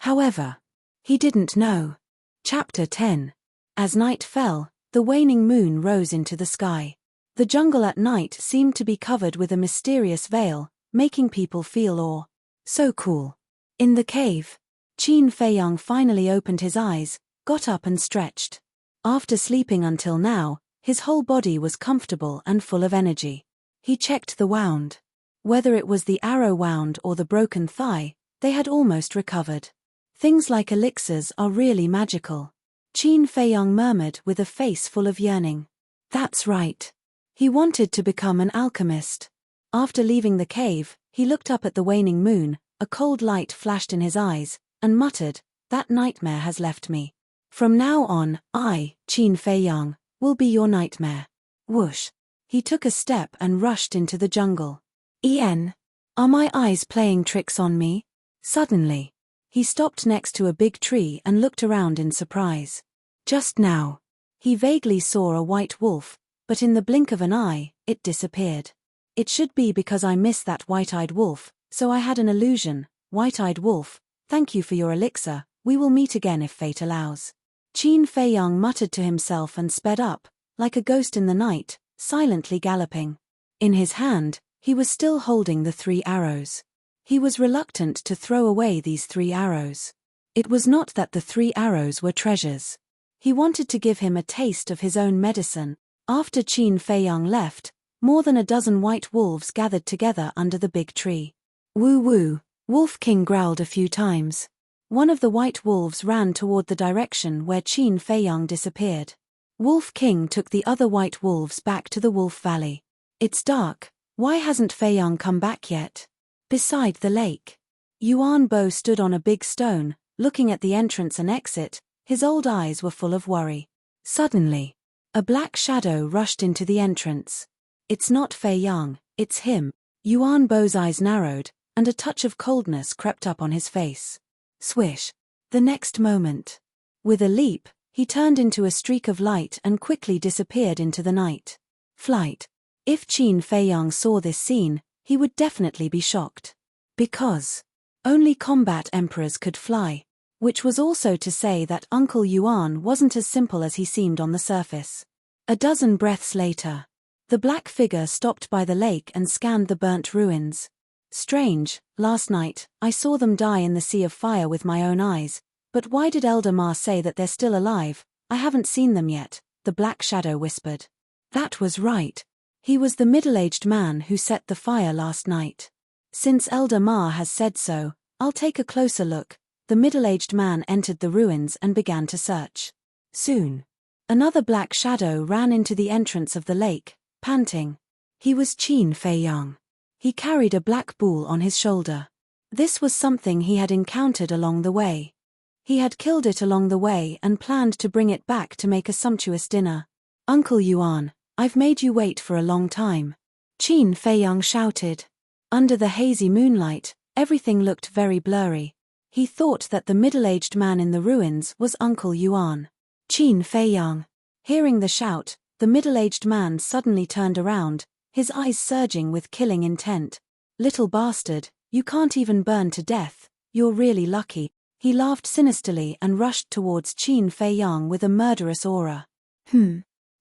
However, he didn't know. Chapter 10. As night fell, the waning moon rose into the sky. The jungle at night seemed to be covered with a mysterious veil, making people feel awe. So cool. In the cave, Qin Feiyang finally opened his eyes, got up and stretched. After sleeping until now, his whole body was comfortable and full of energy. He checked the wound. Whether it was the arrow wound or the broken thigh, they had almost recovered. Things like elixirs are really magical. Qin Feiyang murmured with a face full of yearning. That's right. He wanted to become an alchemist. After leaving the cave, he looked up at the waning moon, A cold light flashed in his eyes, and muttered, "That nightmare has left me. From now on, I, Qin Fei Yang, will be your nightmare." Whoosh! He took a step and rushed into the jungle. Are my eyes playing tricks on me? Suddenly, he stopped next to a big tree and looked around in surprise. Just now, he vaguely saw a white wolf, but in the blink of an eye, it disappeared. It should be because I missed that white-eyed wolf, so I had an illusion. White-eyed wolf, thank you for your elixir, we will meet again if fate allows. Qin Fei Yang muttered to himself and sped up, like a ghost in the night, silently galloping. In his hand, he was still holding the 3 arrows. He was reluctant to throw away these 3 arrows. It was not that the 3 arrows were treasures. He wanted to give him a taste of his own medicine. After Qin Fei Yang left, more than a dozen white wolves gathered together under the big tree. Woo woo, Wolf King growled a few times. One of the white wolves ran toward the direction where Qin Fei Yang disappeared. Wolf King took the other white wolves back to the Wolf Valley. It's dark, why hasn't Fei Yang come back yet? Beside the lake, Yuan Bo stood on a big stone, looking at the entrance and exit. His old eyes were full of worry. Suddenly, a black shadow rushed into the entrance. It's not Fei Yang, it's him. Yuan Bo's eyes narrowed, and a touch of coldness crept up on his face. Swish! The next moment, with a leap, he turned into a streak of light and quickly disappeared into the night. Flight. If Qin Fei Yang saw this scene, he would definitely be shocked. Because only combat emperors could fly. Which was also to say that Uncle Yuan wasn't as simple as he seemed on the surface. A dozen breaths later, the black figure stopped by the lake and scanned the burnt ruins. Strange, last night, I saw them die in the sea of fire with my own eyes, but why did Elder Ma say that they're still alive? I haven't seen them yet, the black shadow whispered. That was right. He was the middle-aged man who set the fire last night. Since Elder Ma has said so, I'll take a closer look. The middle-aged man entered the ruins and began to search. Soon, another black shadow ran into the entrance of the lake, panting. He was Qin Fei Yang. He carried a black bull on his shoulder. This was something he had encountered along the way. He had killed it along the way and planned to bring it back to make a sumptuous dinner. Uncle Yuan, I've made you wait for a long time. Qin Fei Yang shouted. Under the hazy moonlight, everything looked very blurry. He thought that the middle-aged man in the ruins was Uncle Yuan. Qin Fei Yang. Hearing the shout, the middle-aged man suddenly turned around, his eyes surging with killing intent. Little bastard, you can't even burn to death, you're really lucky. He laughed sinisterly and rushed towards Qin Fei Yang with a murderous aura.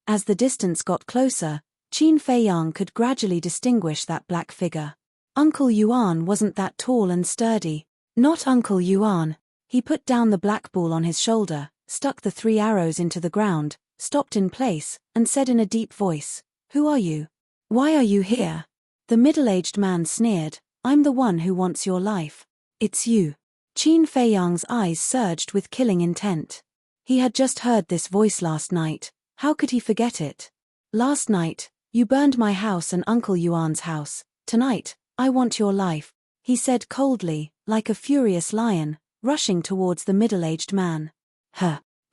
As the distance got closer, Qin Fei Yang could gradually distinguish that black figure. Uncle Yuan wasn't that tall and sturdy. Not Uncle Yuan. He put down the black bull on his shoulder, stuck the 3 arrows into the ground, stopped in place, and said in a deep voice, "Who are you? Why are you here?" The middle-aged man sneered, "I'm the one who wants your life. It's you." Qin Fei Yang's eyes surged with killing intent. He had just heard this voice last night. How could he forget it? Last night, you burned my house and Uncle Yuan's house. Tonight, I want your life, he said coldly, like a furious lion, rushing towards the middle-aged man.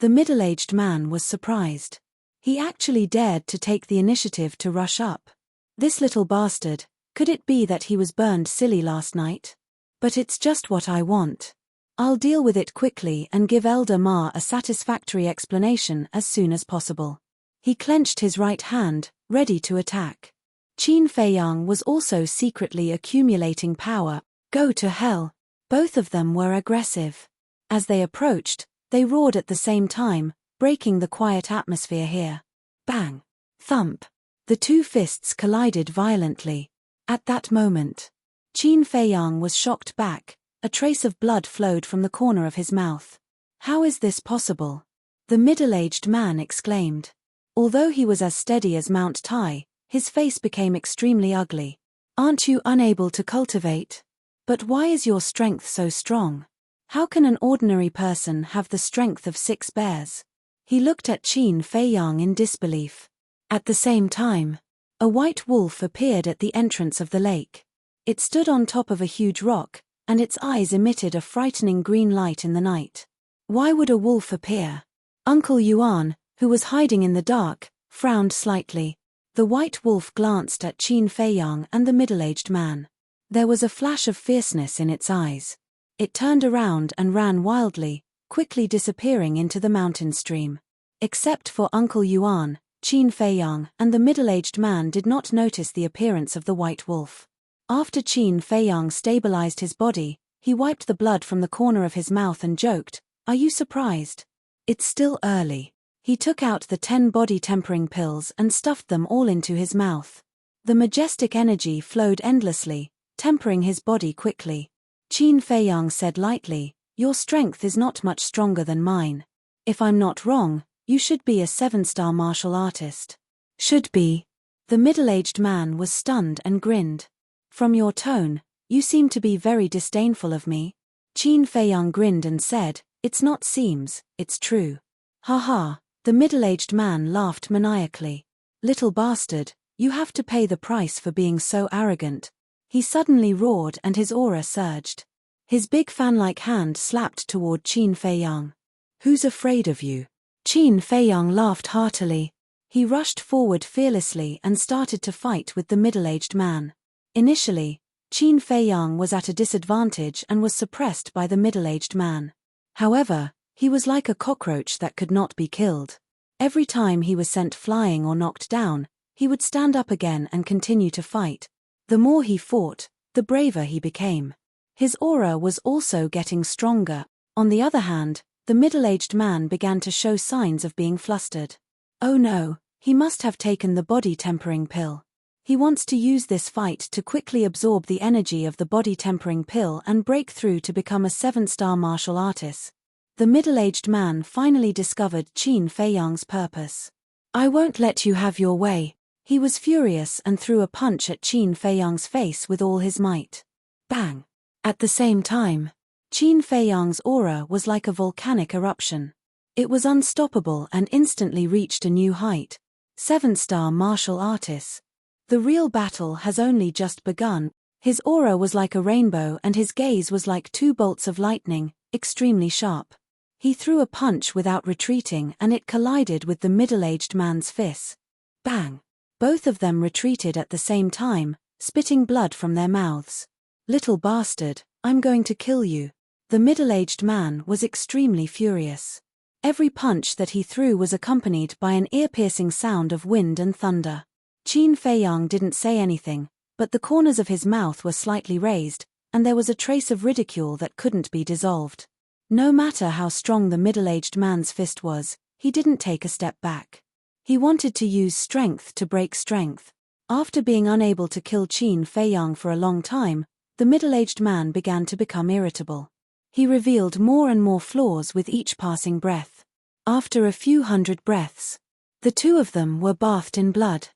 The middle-aged man was surprised. He actually dared to take the initiative to rush up. This little bastard, could it be that he was burned silly last night? But it's just what I want. I'll deal with it quickly and give Elder Ma a satisfactory explanation as soon as possible. He clenched his right hand, ready to attack. Qin Fei Yang was also secretly accumulating power. Go to hell. Both of them were aggressive. As they approached, they roared at the same time, breaking the quiet atmosphere here. Bang! Thump! The 2 fists collided violently. At that moment, Qin Fei Yang was shocked back. A trace of blood flowed from the corner of his mouth. How is this possible? The middle-aged man exclaimed. Although he was as steady as Mount Tai, his face became extremely ugly. Aren't you unable to cultivate? But why is your strength so strong? How can an ordinary person have the strength of 6 bears? He looked at Qin Fei Yang in disbelief. At the same time, a white wolf appeared at the entrance of the lake. It stood on top of a huge rock, and its eyes emitted a frightening green light in the night. Why would a wolf appear? Uncle Yuan, who was hiding in the dark, frowned slightly. The white wolf glanced at Qin Feiyang and the middle-aged man. There was a flash of fierceness in its eyes. It turned around and ran wildly, quickly disappearing into the mountain stream. Except for Uncle Yuan, Qin Feiyang and the middle-aged man did not notice the appearance of the white wolf. After Qin Feiyang stabilized his body, he wiped the blood from the corner of his mouth and joked, "Are you surprised? It's still early." He took out the 10 body-tempering pills and stuffed them all into his mouth. The majestic energy flowed endlessly, tempering his body quickly. Qin Feiyang said lightly, "Your strength is not much stronger than mine. If I'm not wrong, you should be a 7-star martial artist." "Should be." The middle-aged man was stunned and grinned. "From your tone, you seem to be very disdainful of me." Qin Feiyang grinned and said, "It's not seems, it's true." "Ha ha." The middle-aged man laughed maniacally. "Little bastard, you have to pay the price for being so arrogant." He suddenly roared and his aura surged. His big fan-like hand slapped toward Qin Feiyang. "Who's afraid of you?" Qin Feiyang laughed heartily. He rushed forward fearlessly and started to fight with the middle-aged man. Initially, Qin Feiyang was at a disadvantage and was suppressed by the middle-aged man. However, he was like a cockroach that could not be killed. Every time he was sent flying or knocked down, he would stand up again and continue to fight. The more he fought, the braver he became. His aura was also getting stronger. On the other hand, the middle-aged man began to show signs of being flustered. Oh no, he must have taken the body-tempering pill. He wants to use this fight to quickly absorb the energy of the body-tempering pill and break through to become a 7-star martial artist. The middle-aged man finally discovered Qin Feiyang's purpose. "I won't let you have your way." He was furious and threw a punch at Qin Feiyang's face with all his might. Bang! At the same time, Qin Feiyang's aura was like a volcanic eruption. It was unstoppable and instantly reached a new height. 7-star martial artist. The real battle has only just begun. His aura was like a rainbow and his gaze was like 2 bolts of lightning, extremely sharp. He threw a punch without retreating and it collided with the middle-aged man's fist. Bang! Both of them retreated at the same time, spitting blood from their mouths. "Little bastard, I'm going to kill you." The middle-aged man was extremely furious. Every punch that he threw was accompanied by an ear-piercing sound of wind and thunder. Qin Feiyang didn't say anything, but the corners of his mouth were slightly raised, and there was a trace of ridicule that couldn't be dissolved. No matter how strong the middle-aged man's fist was, he didn't take a step back. He wanted to use strength to break strength. After being unable to kill Qin Feiyang for a long time, the middle-aged man began to become irritable. He revealed more and more flaws with each passing breath. After a few hundred breaths, the two of them were bathed in blood.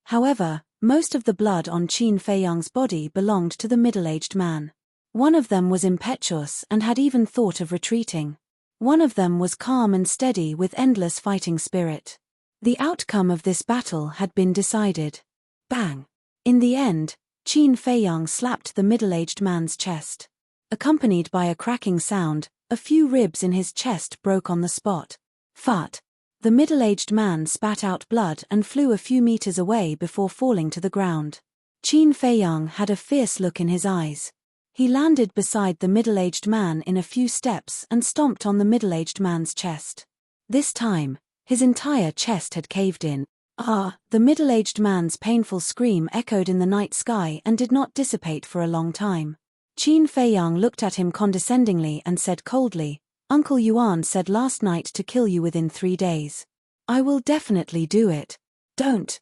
However, most of the blood on Qin Feiyang's body belonged to the middle-aged man. One of them was impetuous and had even thought of retreating. One of them was calm and steady with endless fighting spirit. The outcome of this battle had been decided. Bang! In the end, Qin Feiyang slapped the middle-aged man's chest. Accompanied by a cracking sound, a few ribs in his chest broke on the spot. Fart! The middle-aged man spat out blood and flew a few meters away before falling to the ground. Qin Feiyang had a fierce look in his eyes. He landed beside the middle-aged man in a few steps and stomped on the middle-aged man's chest. This time, his entire chest had caved in. Ah! The middle-aged man's painful scream echoed in the night sky and did not dissipate for a long time. Qin Feiyang looked at him condescendingly and said coldly, "Uncle Yuan said last night to kill you within 3 days. I will definitely do it. Don't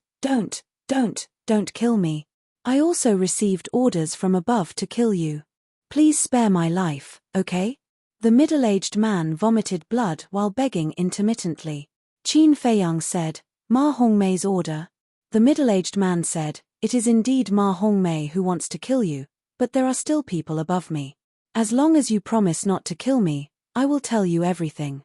kill me. I also received orders from above to kill you. Please spare my life, okay?" The middle-aged man vomited blood while begging intermittently. Qin Feiyang said, "Ma Hongmei's order." The middle-aged man said, "It is indeed Ma Hongmei who wants to kill you, but there are still people above me. As long as you promise not to kill me, I will tell you everything.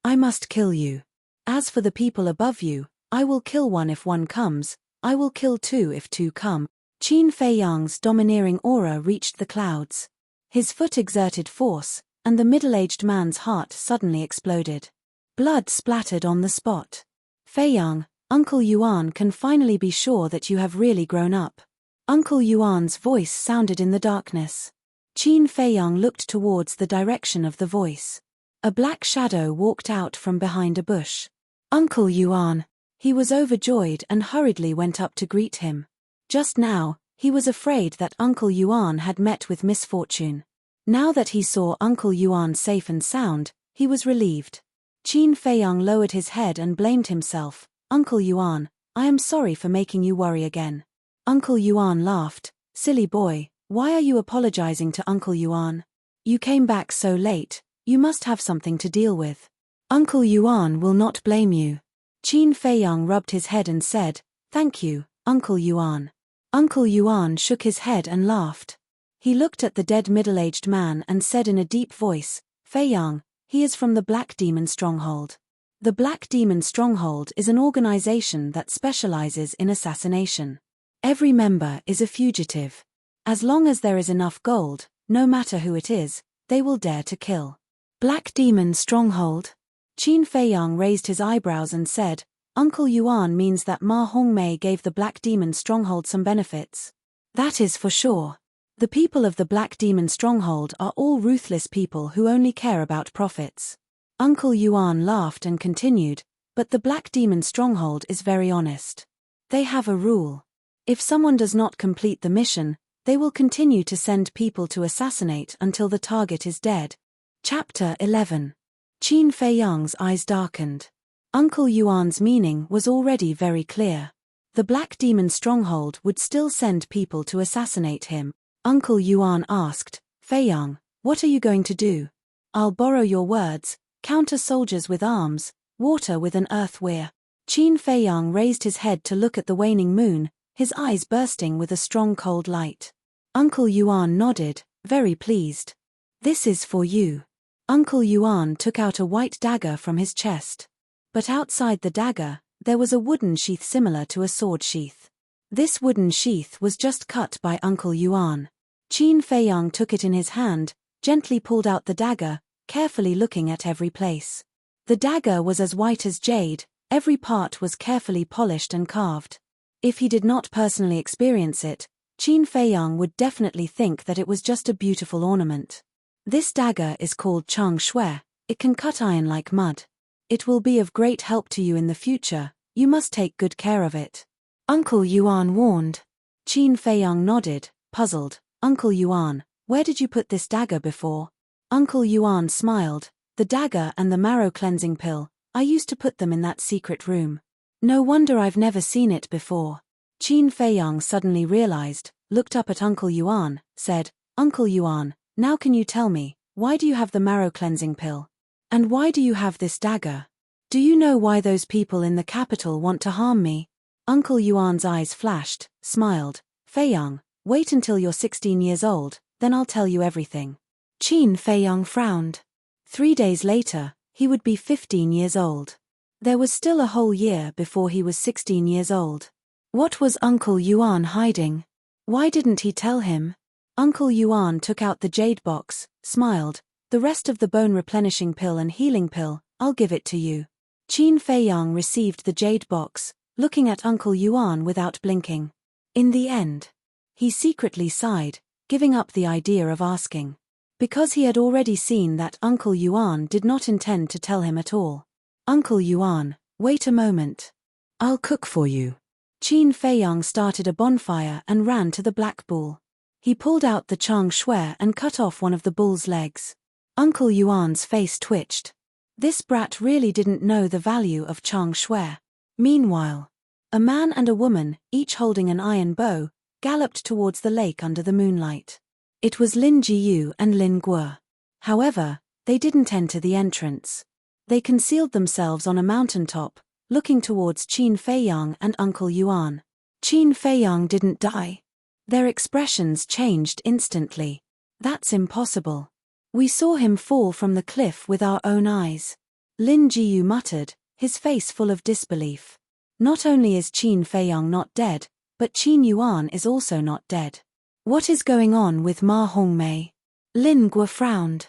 I must kill you. As for the people above you, I will kill one if one comes, I will kill 2 if 2 come." Qin Feiyang's domineering aura reached the clouds. His foot exerted force, and the middle-aged man's heart suddenly exploded. Blood splattered on the spot. Fei Yang, Uncle Yuan can finally be sure that you have really grown up. Uncle Yuan's voice sounded in the darkness. Qin Fei Yang looked towards the direction of the voice. A black shadow walked out from behind a bush. Uncle Yuan. He was overjoyed and hurriedly went up to greet him. Just now, he was afraid that Uncle Yuan had met with misfortune. Now that he saw Uncle Yuan safe and sound, he was relieved. Qin Fei Yang lowered his head and blamed himself. Uncle Yuan, I am sorry for making you worry again. Uncle Yuan laughed. Silly boy, why are you apologizing to Uncle Yuan? You came back so late, you must have something to deal with. Uncle Yuan will not blame you. Qin Fei Yang rubbed his head and said, Thank you, Uncle Yuan. Uncle Yuan shook his head and laughed. He looked at the dead middle-aged man and said in a deep voice, Fei Yang, he is from the Black Demon Stronghold. The Black Demon Stronghold is an organization that specializes in assassination. Every member is a fugitive. As long as there is enough gold, no matter who it is, they will dare to kill. Black Demon Stronghold? Qin Fei Yang raised his eyebrows and said, Uncle Yuan means that Ma Hongmei gave the Black Demon Stronghold some benefits. That is for sure. The people of the Black Demon Stronghold are all ruthless people who only care about profits. Uncle Yuan laughed and continued, but the Black Demon Stronghold is very honest. They have a rule. If someone does not complete the mission, they will continue to send people to assassinate until the target is dead. Chapter 11. Qin Fei Yang's eyes darkened. Uncle Yuan's meaning was already very clear. The Black Demon Stronghold would still send people to assassinate him. Uncle Yuan asked, Fei Yang, what are you going to do? I'll borrow your words. Counter soldiers with arms, water with an earth weir. Qin Fei Yang raised his head to look at the waning moon, his eyes bursting with a strong cold light. Uncle Yuan nodded, very pleased. This is for you. Uncle Yuan took out a white dagger from his chest. But outside the dagger, there was a wooden sheath similar to a sword sheath. This wooden sheath was just cut by Uncle Yuan. Qin Fei Yang took it in his hand, gently pulled out the dagger, carefully looking at every place. The dagger was as white as jade, every part was carefully polished and carved. If he did not personally experience it, Qin Fei Yang would definitely think that it was just a beautiful ornament. This dagger is called Chang Shui, it can cut iron like mud. It will be of great help to you in the future, you must take good care of it. Uncle Yuan warned. Qin Fei Yang nodded, puzzled. Uncle Yuan, where did you put this dagger before? Uncle Yuan smiled. The dagger and the marrow cleansing pill, I used to put them in that secret room. No wonder I've never seen it before. Qin Fei Yang suddenly realized, looked up at Uncle Yuan, said, Uncle Yuan, now can you tell me, why do you have the marrow cleansing pill? And why do you have this dagger? Do you know why those people in the capital want to harm me? Uncle Yuan's eyes flashed, smiled. Fei Yang, wait until you're 16 years old, then I'll tell you everything. Qin Fei Yang frowned. 3 days later, he would be 15 years old. There was still a whole year before he was 16 years old. What was Uncle Yuan hiding? Why didn't he tell him? Uncle Yuan took out the jade box, smiled. The rest of the bone replenishing pill and healing pill, I'll give it to you. Qin Fei Yang received the jade box, looking at Uncle Yuan without blinking. In the end, he secretly sighed, giving up the idea of asking. Because he had already seen that Uncle Yuan did not intend to tell him at all. Uncle Yuan, wait a moment. I'll cook for you. Qin Fei Yang started a bonfire and ran to the black bull. He pulled out the Chang Shui and cut off one of the bull's legs. Uncle Yuan's face twitched. This brat really didn't know the value of Chang Shui. Meanwhile, a man and a woman, each holding an iron bow, galloped towards the lake under the moonlight. It was Lin Jiyu and Lin Guo. However, they didn't enter the entrance. They concealed themselves on a mountaintop, looking towards Qin Fei Yang and Uncle Yuan. Qin Fei Yang didn't die. Their expressions changed instantly. That's impossible. We saw him fall from the cliff with our own eyes. Lin Jiyu muttered, his face full of disbelief. Not only is Qin Fei Yang not dead, but Qin Yuan is also not dead. What is going on with Ma Hongmei? Lin Guo frowned.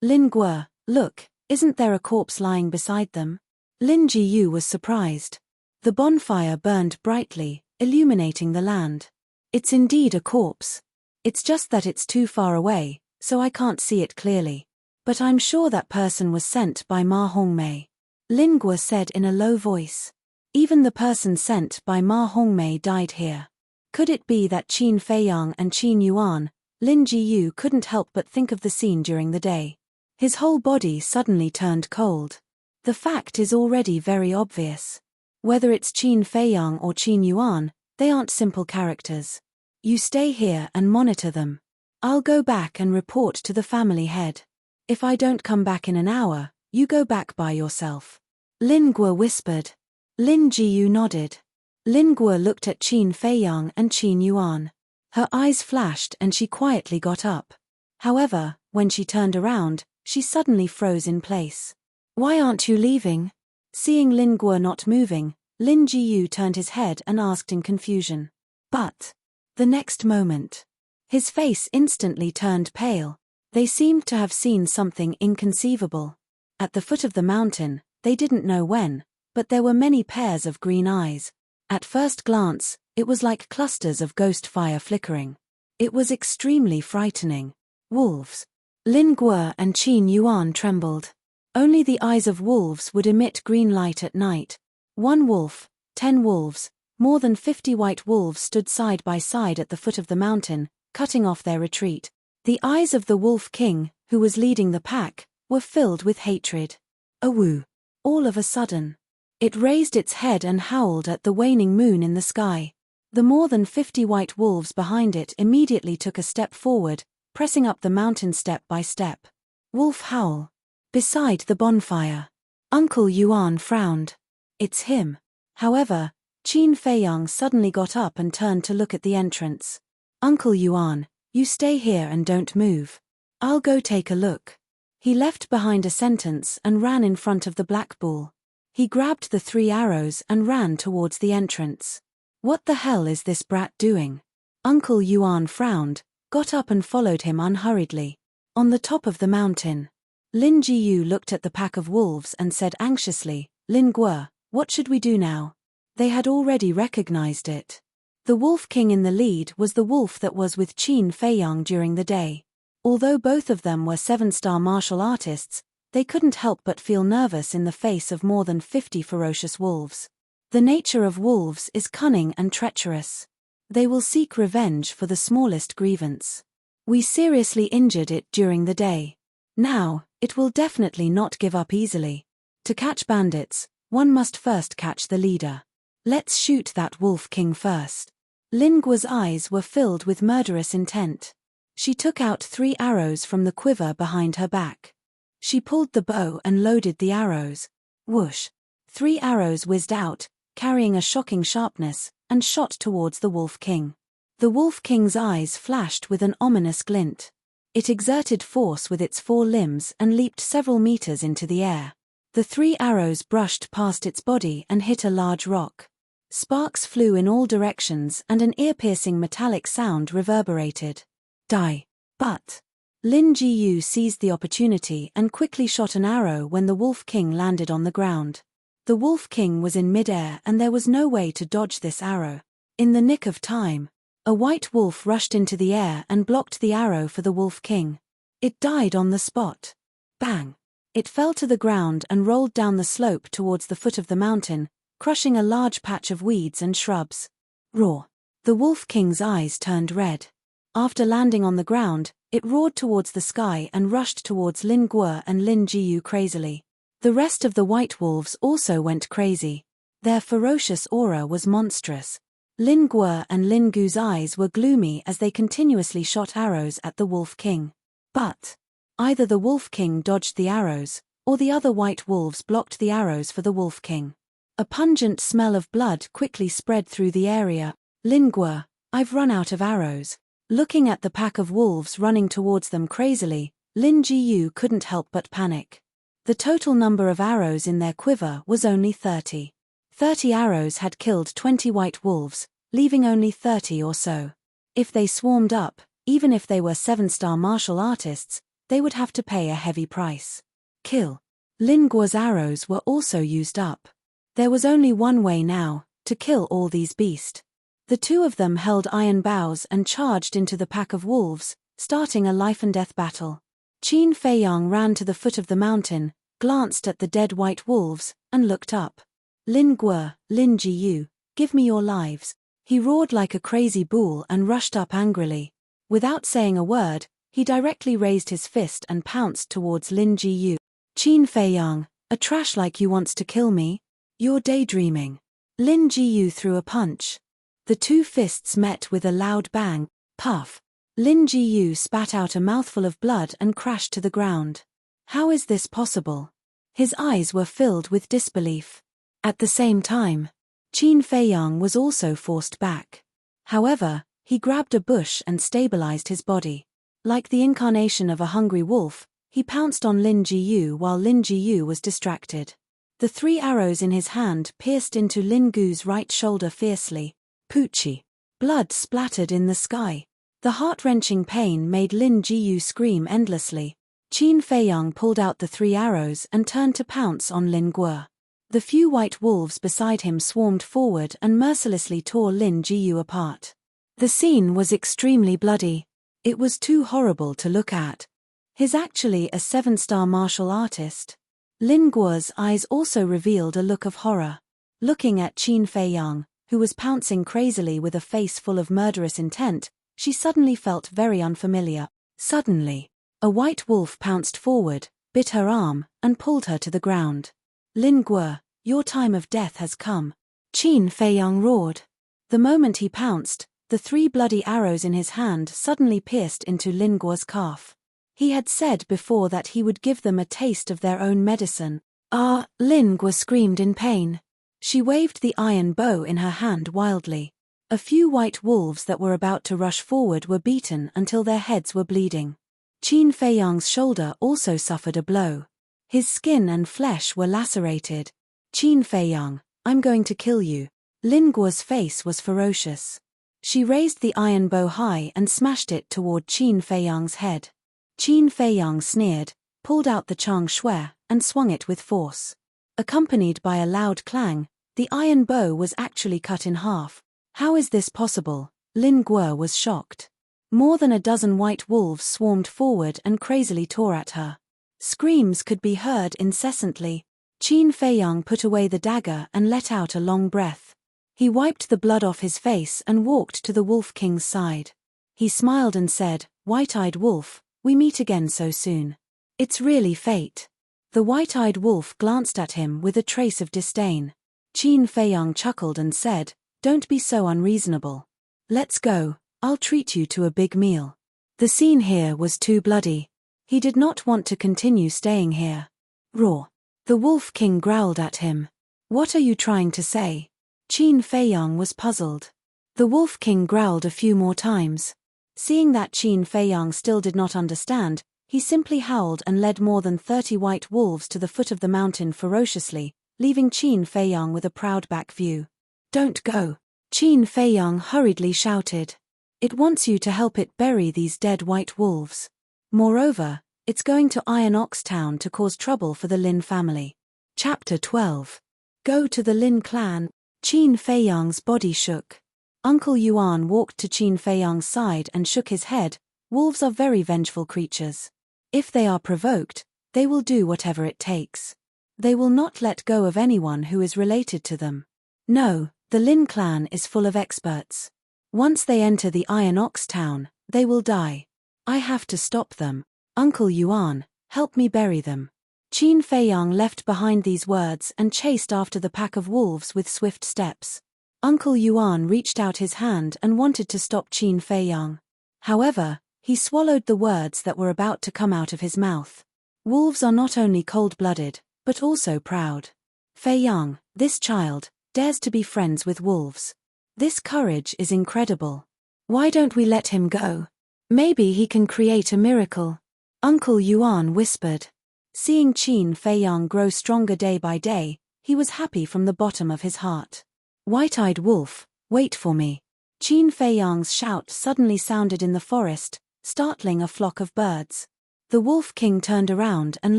Lin Guo, look, isn't there a corpse lying beside them? Lin Jiyu was surprised. The bonfire burned brightly, illuminating the land. It's indeed a corpse. It's just that it's too far away, so I can't see it clearly. But I'm sure that person was sent by Ma Hongmei. Lin Guo said in a low voice. Even the person sent by Ma Hongmei died here. Could it be that Qin Feiyang and Qin Yuan? Lin Jiyu couldn't help but think of the scene during the day. His whole body suddenly turned cold. The fact is already very obvious. Whether it's Qin Feiyang or Qin Yuan, they aren't simple characters. You stay here and monitor them. I'll go back and report to the family head. If I don't come back in an hour, you go back by yourself. Lin Guo whispered. Lin Jiyu nodded. Lin Guo looked at Qin Feiyang and Qin Yuan. Her eyes flashed and she quietly got up. However, when she turned around, she suddenly froze in place. Why aren't you leaving? Seeing Lin Guo not moving, Lin Jiyu turned his head and asked in confusion. But the next moment, his face instantly turned pale. They seemed to have seen something inconceivable. At the foot of the mountain, they didn't know when, but there were many pairs of green eyes. At first glance, it was like clusters of ghost fire flickering. It was extremely frightening. Wolves. Lin Guo and Qin Yuan trembled. Only the eyes of wolves would emit green light at night. 1 wolf, 10 wolves, more than 50 white wolves stood side by side at the foot of the mountain, cutting off their retreat. The eyes of the Wolf King, who was leading the pack, were filled with hatred. Awoo! All of a sudden, it raised its head and howled at the waning moon in the sky. The more than 50 white wolves behind it immediately took a step forward, pressing up the mountain step by step. Wolf howl. Beside the bonfire. Uncle Yuan frowned. It's him. However, Qin Feiyang suddenly got up and turned to look at the entrance. Uncle Yuan, you stay here and don't move. I'll go take a look. He left behind a sentence and ran in front of the black bull. He grabbed the 3 arrows and ran towards the entrance. What the hell is this brat doing? Uncle Yuan frowned, got up and followed him unhurriedly. On the top of the mountain, Lin Jiyu looked at the pack of wolves and said anxiously, Lin Guo, what should we do now? They had already recognized it. The Wolf King in the lead was the wolf that was with Qin Feiyang during the day. Although both of them were 7-star martial artists, they couldn't help but feel nervous in the face of more than 50 ferocious wolves. The nature of wolves is cunning and treacherous. They will seek revenge for the smallest grievance. We seriously injured it during the day. Now, it will definitely not give up easily. To catch bandits, one must first catch the leader. Let's shoot that Wolf King first. Lin Guo's eyes were filled with murderous intent. She took out 3 arrows from the quiver behind her back. She pulled the bow and loaded the arrows. Whoosh! 3 arrows whizzed out, carrying a shocking sharpness, and shot towards the Wolf King. The Wolf King's eyes flashed with an ominous glint. It exerted force with its 4 limbs and leaped several meters into the air. The 3 arrows brushed past its body and hit a large rock. Sparks flew in all directions and an ear-piercing metallic sound reverberated. Die! But Lin Jiyu seized the opportunity and quickly shot an arrow when the Wolf King landed on the ground. The Wolf King was in mid-air and there was no way to dodge this arrow. In the nick of time, a white wolf rushed into the air and blocked the arrow for the Wolf King. It died on the spot. Bang! It fell to the ground and rolled down the slope towards the foot of the mountain, crushing a large patch of weeds and shrubs. Roar! The Wolf King's eyes turned red. After landing on the ground, it roared towards the sky and rushed towards Lin Guo and Lin Jiyu crazily. The rest of the white wolves also went crazy. Their ferocious aura was monstrous. Lin Guo and Lin Gu's eyes were gloomy as they continuously shot arrows at the Wolf King. But either the Wolf King dodged the arrows, or the other white wolves blocked the arrows for the Wolf King. A pungent smell of blood quickly spread through the area. Lin Guo, I've run out of arrows. Looking at the pack of wolves running towards them crazily, Lin Jiyu couldn't help but panic. The total number of arrows in their quiver was only 30. 30 arrows had killed 20 white wolves, leaving only 30 or so. If they swarmed up, Even if they were 7-star martial artists, they would have to pay a heavy price. Kill. Lin Guo's arrows were also used up. There was only one way now, to kill all these beasts. The two of them held iron bows and charged into the pack of wolves, starting a life-and-death battle. Qin Feiyang ran to the foot of the mountain, glanced at the dead white wolves, and looked up. Lin Guo, Lin Jiyu, give me your lives. He roared like a crazy bull and rushed up angrily. Without saying a word, he directly raised his fist and pounced towards Lin Jiyu. Qin Feiyang, a trash like you wants to kill me? You're daydreaming. Lin Jiyu threw a punch. The two fists met with a loud bang. Puff. Lin Jiyu spat out a mouthful of blood and crashed to the ground. How is this possible? His eyes were filled with disbelief. At the same time, Qin Feiyang was also forced back. However, he grabbed a bush and stabilized his body. Like the incarnation of a hungry wolf, he pounced on Lin Jiyu while Lin Jiyu was distracted. The 3 arrows in his hand pierced into Lin Gu's right shoulder fiercely. Poochie. Blood splattered in the sky. The heart-wrenching pain made Lin Jiyu scream endlessly. Qin Feiyang pulled out the 3 arrows and turned to pounce on Lin Guo. The few white wolves beside him swarmed forward and mercilessly tore Lin Jiyu apart. The scene was extremely bloody. It was too horrible to look at. He's actually a 7-star martial artist. Lin Guo's eyes also revealed a look of horror. Looking at Qin Feiyang, who was pouncing crazily with a face full of murderous intent, she suddenly felt very unfamiliar. Suddenly, a white wolf pounced forward, bit her arm, and pulled her to the ground. Lin Guo, your time of death has come. Qin Feiyang roared. The moment he pounced, the 3 bloody arrows in his hand suddenly pierced into Lin Guo's calf. He had said before that he would give them a taste of their own medicine. Ah! Lin Guo screamed in pain. She waved the iron bow in her hand wildly. A few white wolves that were about to rush forward were beaten until their heads were bleeding. Qin Feiyang's shoulder also suffered a blow. His skin and flesh were lacerated. Qin Feiyang, I'm going to kill you. Lin Guo's face was ferocious. She raised the iron bow high and smashed it toward Qin Feiyang's head. Qin Feiyang sneered, pulled out the Chang Shui, and swung it with force. Accompanied by a loud clang, the iron bow was actually cut in half. How is this possible? Lin Guo was shocked. More than a dozen white wolves swarmed forward and crazily tore at her. Screams could be heard incessantly. Qin Feiyang put away the dagger and let out a long breath. He wiped the blood off his face and walked to the Wolf King's side. He smiled and said, "White-eyed wolf, we meet again so soon. It's really fate." The white-eyed wolf glanced at him with a trace of disdain. Qin Feiyang chuckled and said, "Don't be so unreasonable. Let's go, I'll treat you to a big meal." The scene here was too bloody. He did not want to continue staying here. Roar. The Wolf King growled at him. "What are you trying to say?" Qin Feiyang was puzzled. The Wolf King growled a few more times. Seeing that Qin Feiyang still did not understand, he simply howled and led more than 30 white wolves to the foot of the mountain ferociously, leaving Qin Feiyang with a proud back view. "Don't go!" Qin Feiyang hurriedly shouted. "It wants you to help it bury these dead white wolves. Moreover, it's going to Iron Ox Town to cause trouble for the Lin family." Chapter 12. Go to the Lin clan. Qin Feiyang's body shook. Uncle Yuan walked to Qin Feiyang's side and shook his head. Wolves are very vengeful creatures. If they are provoked, they will do whatever it takes. They will not let go of anyone who is related to them. No, the Lin clan is full of experts. Once they enter the Iron Ox Town, they will die. I have to stop them. Uncle Yuan, help me bury them. Qin Feiyang left behind these words and chased after the pack of wolves with swift steps. Uncle Yuan reached out his hand and wanted to stop Qin Feiyang. However, he swallowed the words that were about to come out of his mouth. Wolves are not only cold-blooded, but also proud. Feiyang, this child, dares to be friends with wolves. This courage is incredible. Why don't we let him go? Maybe he can create a miracle. Uncle Yuan whispered. Seeing Qin Feiyang grow stronger day by day, he was happy from the bottom of his heart. White-eyed wolf, wait for me. Qin Feiyang's shout suddenly sounded in the forest, startling a flock of birds. The Wolf King turned around and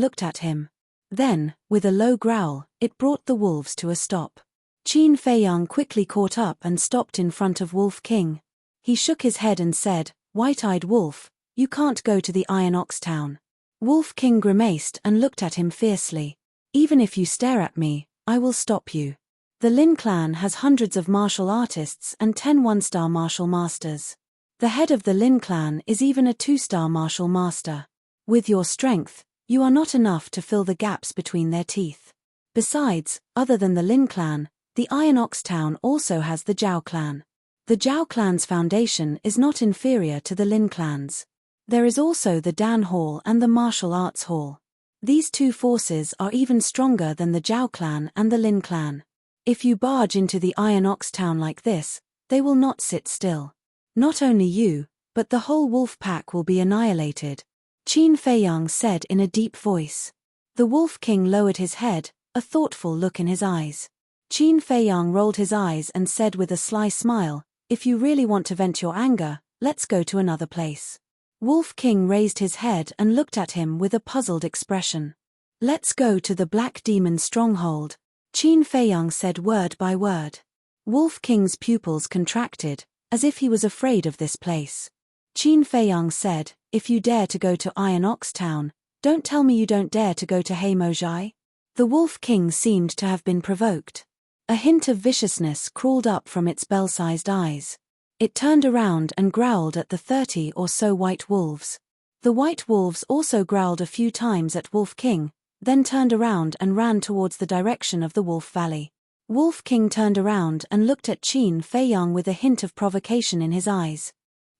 looked at him. Then, with a low growl, it brought the wolves to a stop. Qin Feiyang quickly caught up and stopped in front of Wolf King. He shook his head and said, "White-eyed wolf, you can't go to the Iron Ox Town." Wolf King grimaced and looked at him fiercely. "Even if you stare at me, I will stop you. The Lin clan has hundreds of martial artists and 10 one-star martial masters. The head of the Lin clan is even a 2-star martial master. With your strength, you are not enough to fill the gaps between their teeth. Besides, other than the Lin clan, the Iron Ox Town also has the Zhao clan. The Zhao clan's foundation is not inferior to the Lin clan's. There is also the Dan Hall and the Martial Arts Hall. These two forces are even stronger than the Zhao clan and the Lin clan. If you barge into the Iron Ox Town like this, they will not sit still. Not only you, but the whole wolf pack will be annihilated," Qin Feiyang said in a deep voice. The Wolf King lowered his head, a thoughtful look in his eyes. Qin Feiyang rolled his eyes and said with a sly smile, "If you really want to vent your anger, let's go to another place." Wolf King raised his head and looked at him with a puzzled expression. "Let's go to the Black Demon stronghold," Qin Feiyang said word by word. Wolf King's pupils contracted, as if he was afraid of this place. Qin Feiyang said, "If you dare to go to Iron Ox Town, don't tell me you don't dare to go to Heimojai." The Wolf King seemed to have been provoked. A hint of viciousness crawled up from its bell-sized eyes. It turned around and growled at the 30 or so white wolves. The white wolves also growled a few times at Wolf King, then turned around and ran towards the direction of the Wolf Valley. Wolf King turned around and looked at Qin Feiyang with a hint of provocation in his eyes.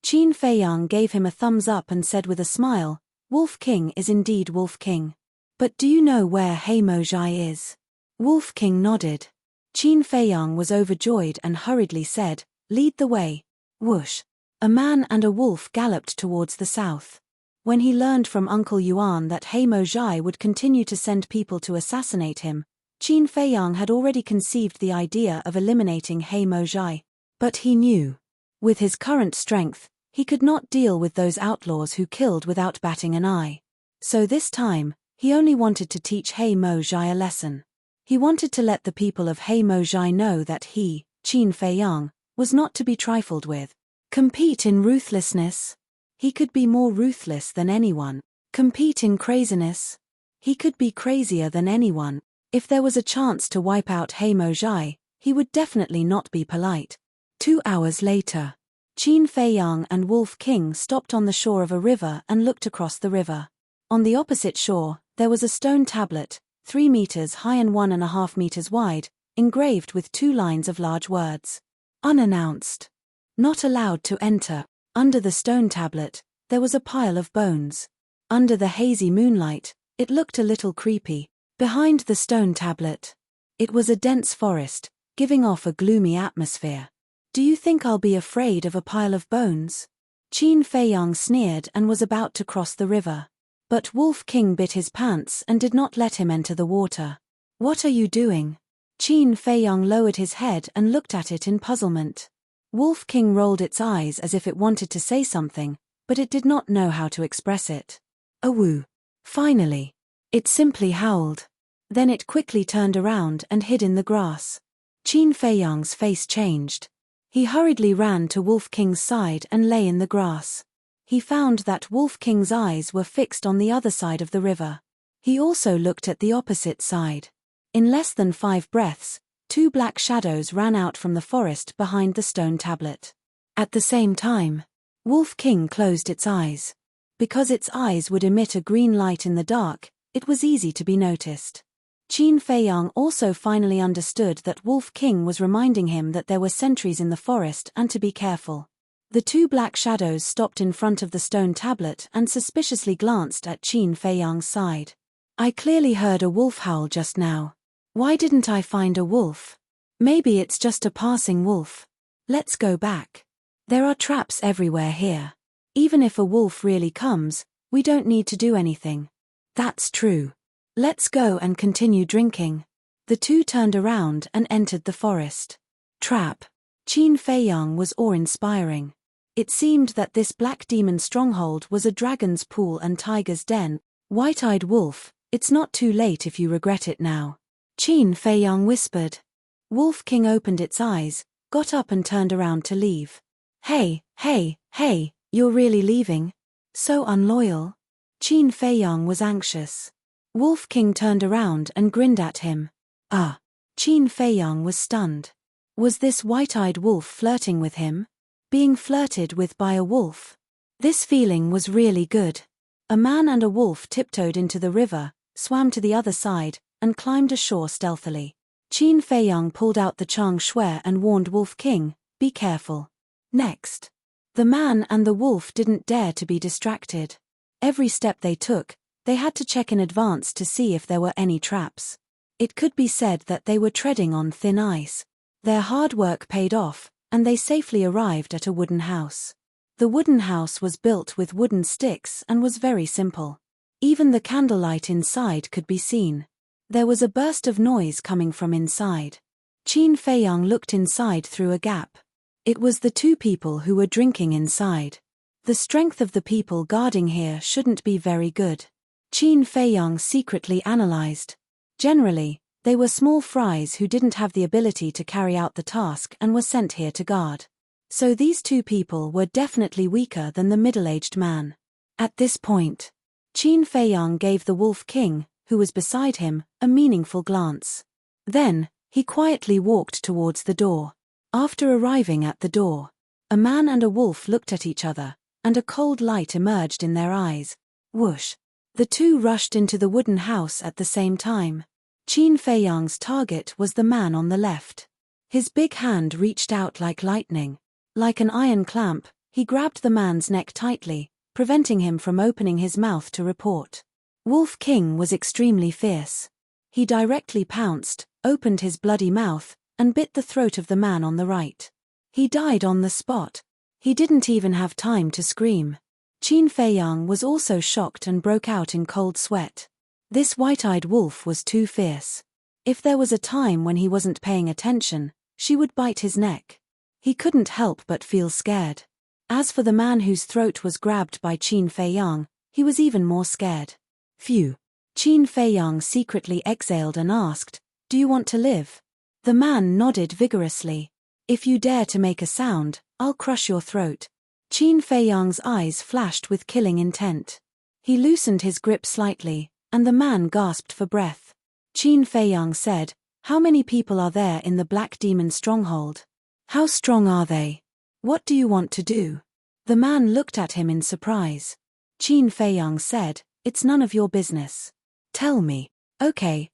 Qin Feiyang gave him a thumbs up and said with a smile, "Wolf King is indeed Wolf King. But do you know where Heimojai is?" Wolf King nodded. Qin Feiyang was overjoyed and hurriedly said, "Lead the way." Whoosh! A man and a wolf galloped towards the south. When he learned from Uncle Yuan that Heimojai would continue to send people to assassinate him, Qin Feiyang had already conceived the idea of eliminating Heimojai. But he knew. With his current strength, he could not deal with those outlaws who killed without batting an eye. So this time, he only wanted to teach Heimojai a lesson. He wanted to let the people of Heimojai know that he, Qin Feiyang, was not to be trifled with. Compete in ruthlessness? He could be more ruthless than anyone. Compete in craziness? He could be crazier than anyone. If there was a chance to wipe out Heimojai, he would definitely not be polite. 2 hours later, Qin Feiyang and Wolf King stopped on the shore of a river and looked across the river. On the opposite shore, there was a stone tablet, 3 meters high and 1.5 meters wide, engraved with 2 lines of large words. Unannounced. Not allowed to enter. Under the stone tablet, there was a pile of bones. Under the hazy moonlight, it looked a little creepy. Behind the stone tablet, it was a dense forest, giving off a gloomy atmosphere. "Do you think I'll be afraid of a pile of bones?" Qin Feiyang sneered and was about to cross the river. But Wolf King bit his pants and did not let him enter the water. "What are you doing?" Qin Feiyang lowered his head and looked at it in puzzlement. Wolf King rolled its eyes as if it wanted to say something, but it did not know how to express it. "Awoo." Finally. It simply howled. Then it quickly turned around and hid in the grass. Qin Feiyang's face changed. He hurriedly ran to Wolf King's side and lay in the grass. He found that Wolf King's eyes were fixed on the other side of the river. He also looked at the opposite side. In less than 5 breaths, 2 black shadows ran out from the forest behind the stone tablet. At the same time, Wolf King closed its eyes. Because its eyes would emit a green light in the dark, it was easy to be noticed. Qin Feiyang also finally understood that Wolf King was reminding him that there were sentries in the forest and to be careful. The 2 black shadows stopped in front of the stone tablet and suspiciously glanced at Qin Feiyang's side. "I clearly heard a wolf howl just now. Why didn't I find a wolf? Maybe it's just a passing wolf. Let's go back. There are traps everywhere here. Even if a wolf really comes, we don't need to do anything." "That's true. Let's go and continue drinking." The 2 turned around and entered the forest. "Trap." Qin Feiyang was awe-inspiring. It seemed that this black demon stronghold was a dragon's pool and tiger's den. White-eyed wolf, it's not too late if you regret it now, Qin Feiyang whispered. Wolf King opened its eyes, got up and turned around to leave. Hey, you're really leaving? So unloyal. Qin Feiyang was anxious. Wolf King turned around and grinned at him. Qin Feiyang was stunned. Was this white-eyed wolf flirting with him? Being flirted with by a wolf? This feeling was really good. A man and a wolf tiptoed into the river, swam to the other side, and climbed ashore stealthily. Qin Feiyang pulled out the Chang Shui and warned Wolf King, be careful. Next. The man and the wolf didn't dare to be distracted. Every step they took, they had to check in advance to see if there were any traps. It could be said that they were treading on thin ice. Their hard work paid off, and they safely arrived at a wooden house. The wooden house was built with wooden sticks and was very simple. Even the candlelight inside could be seen. There was a burst of noise coming from inside. Qin Feiyang looked inside through a gap. It was the two people who were drinking inside. The strength of the people guarding here shouldn't be very good. Qin Feiyang secretly analyzed. Generally, they were small fries who didn't have the ability to carry out the task and were sent here to guard. So these two people were definitely weaker than the middle-aged man. At this point, Qin Feiyang gave the Wolf King, who was beside him, a meaningful glance. Then, he quietly walked towards the door. After arriving at the door, a man and a wolf looked at each other, and a cold light emerged in their eyes. Whoosh! The two rushed into the wooden house at the same time. Qin Feiyang's target was the man on the left. His big hand reached out like lightning. Like an iron clamp, he grabbed the man's neck tightly, preventing him from opening his mouth to report. Wolf King was extremely fierce. He directly pounced, opened his bloody mouth, and bit the throat of the man on the right. He died on the spot. He didn't even have time to scream. Qin Feiyang was also shocked and broke out in cold sweat. This white-eyed wolf was too fierce. If there was a time when he wasn't paying attention, she would bite his neck. He couldn't help but feel scared. As for the man whose throat was grabbed by Qin Feiyang, he was even more scared. Phew. Qin Feiyang secretly exhaled and asked, "Do you want to live?" The man nodded vigorously. "If you dare to make a sound, I'll crush your throat." Qin Feiyang's eyes flashed with killing intent. He loosened his grip slightly, and the man gasped for breath. Qin Feiyang said, "How many people are there in the Black Demon stronghold? How strong are they? What do you want to do?" The man looked at him in surprise. Qin Feiyang said, "It's none of your business. Tell me." Okay,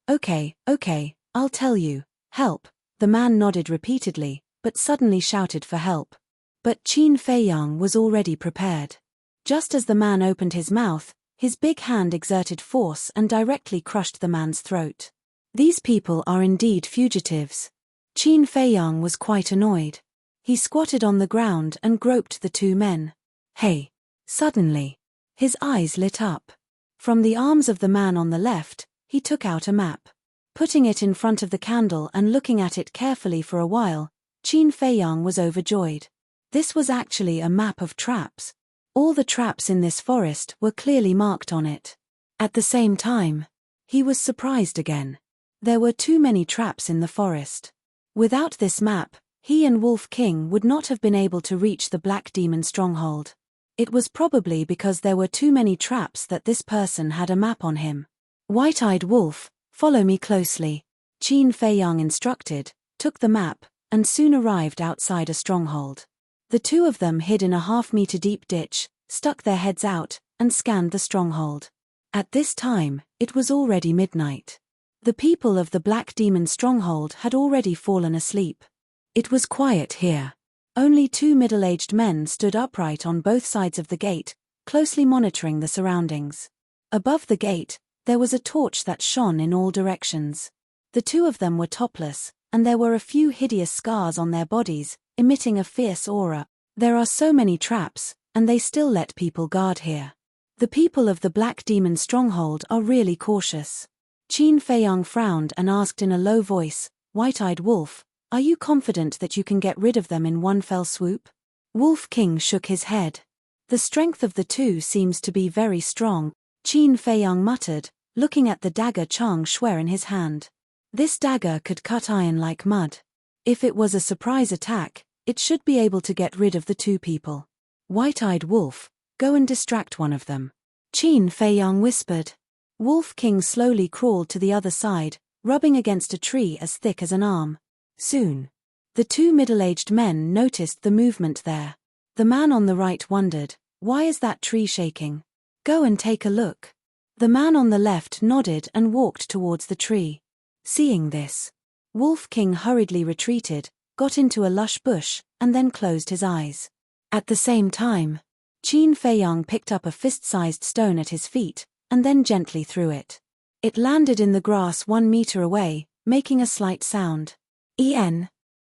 I'll tell you. Help." The man nodded repeatedly, but suddenly shouted for help. But Qin Feiyang was already prepared. Just as the man opened his mouth, his big hand exerted force and directly crushed the man's throat. These people are indeed fugitives. Qin Feiyang was quite annoyed. He squatted on the ground and groped the two men. Hey! Suddenly, his eyes lit up. From the arms of the man on the left, he took out a map. Putting it in front of the candle and looking at it carefully for a while, Qin Feiyang was overjoyed. This was actually a map of traps. All the traps in this forest were clearly marked on it. At the same time, he was surprised again. There were too many traps in the forest. Without this map, he and Wolf King would not have been able to reach the Black Demon stronghold. It was probably because there were too many traps that this person had a map on him. White-eyed wolf, follow me closely, Qin Feiyang instructed, took the map, and soon arrived outside a stronghold. The two of them hid in a half-meter deep ditch, stuck their heads out, and scanned the stronghold. At this time, it was already midnight. The people of the Black Demon stronghold had already fallen asleep. It was quiet here. Only two middle-aged men stood upright on both sides of the gate, closely monitoring the surroundings. Above the gate, there was a torch that shone in all directions. The two of them were topless, and there were a few hideous scars on their bodies, emitting a fierce aura. There are so many traps, and they still let people guard here. The people of the Black Demon stronghold are really cautious. Qin Feiyang frowned and asked in a low voice, "White-eyed wolf, Are you confident that you can get rid of them in one fell swoop? Wolf King shook his head. The strength of the two seems to be very strong, Qin Feiyang muttered, looking at the dagger Chang Shui in his hand. This dagger could cut iron like mud. If it was a surprise attack, it should be able to get rid of the two people. White-eyed wolf, go and distract one of them, Qin Feiyang whispered. Wolf King slowly crawled to the other side, rubbing against a tree as thick as an arm. Soon, the two middle-aged men noticed the movement there. The man on the right wondered, why is that tree shaking? Go and take a look. The man on the left nodded and walked towards the tree. Seeing this, Wolf King hurriedly retreated, got into a lush bush, and then closed his eyes. At the same time, Qin Feiyang picked up a fist-sized stone at his feet, and then gently threw it. It landed in the grass 1 meter away, making a slight sound.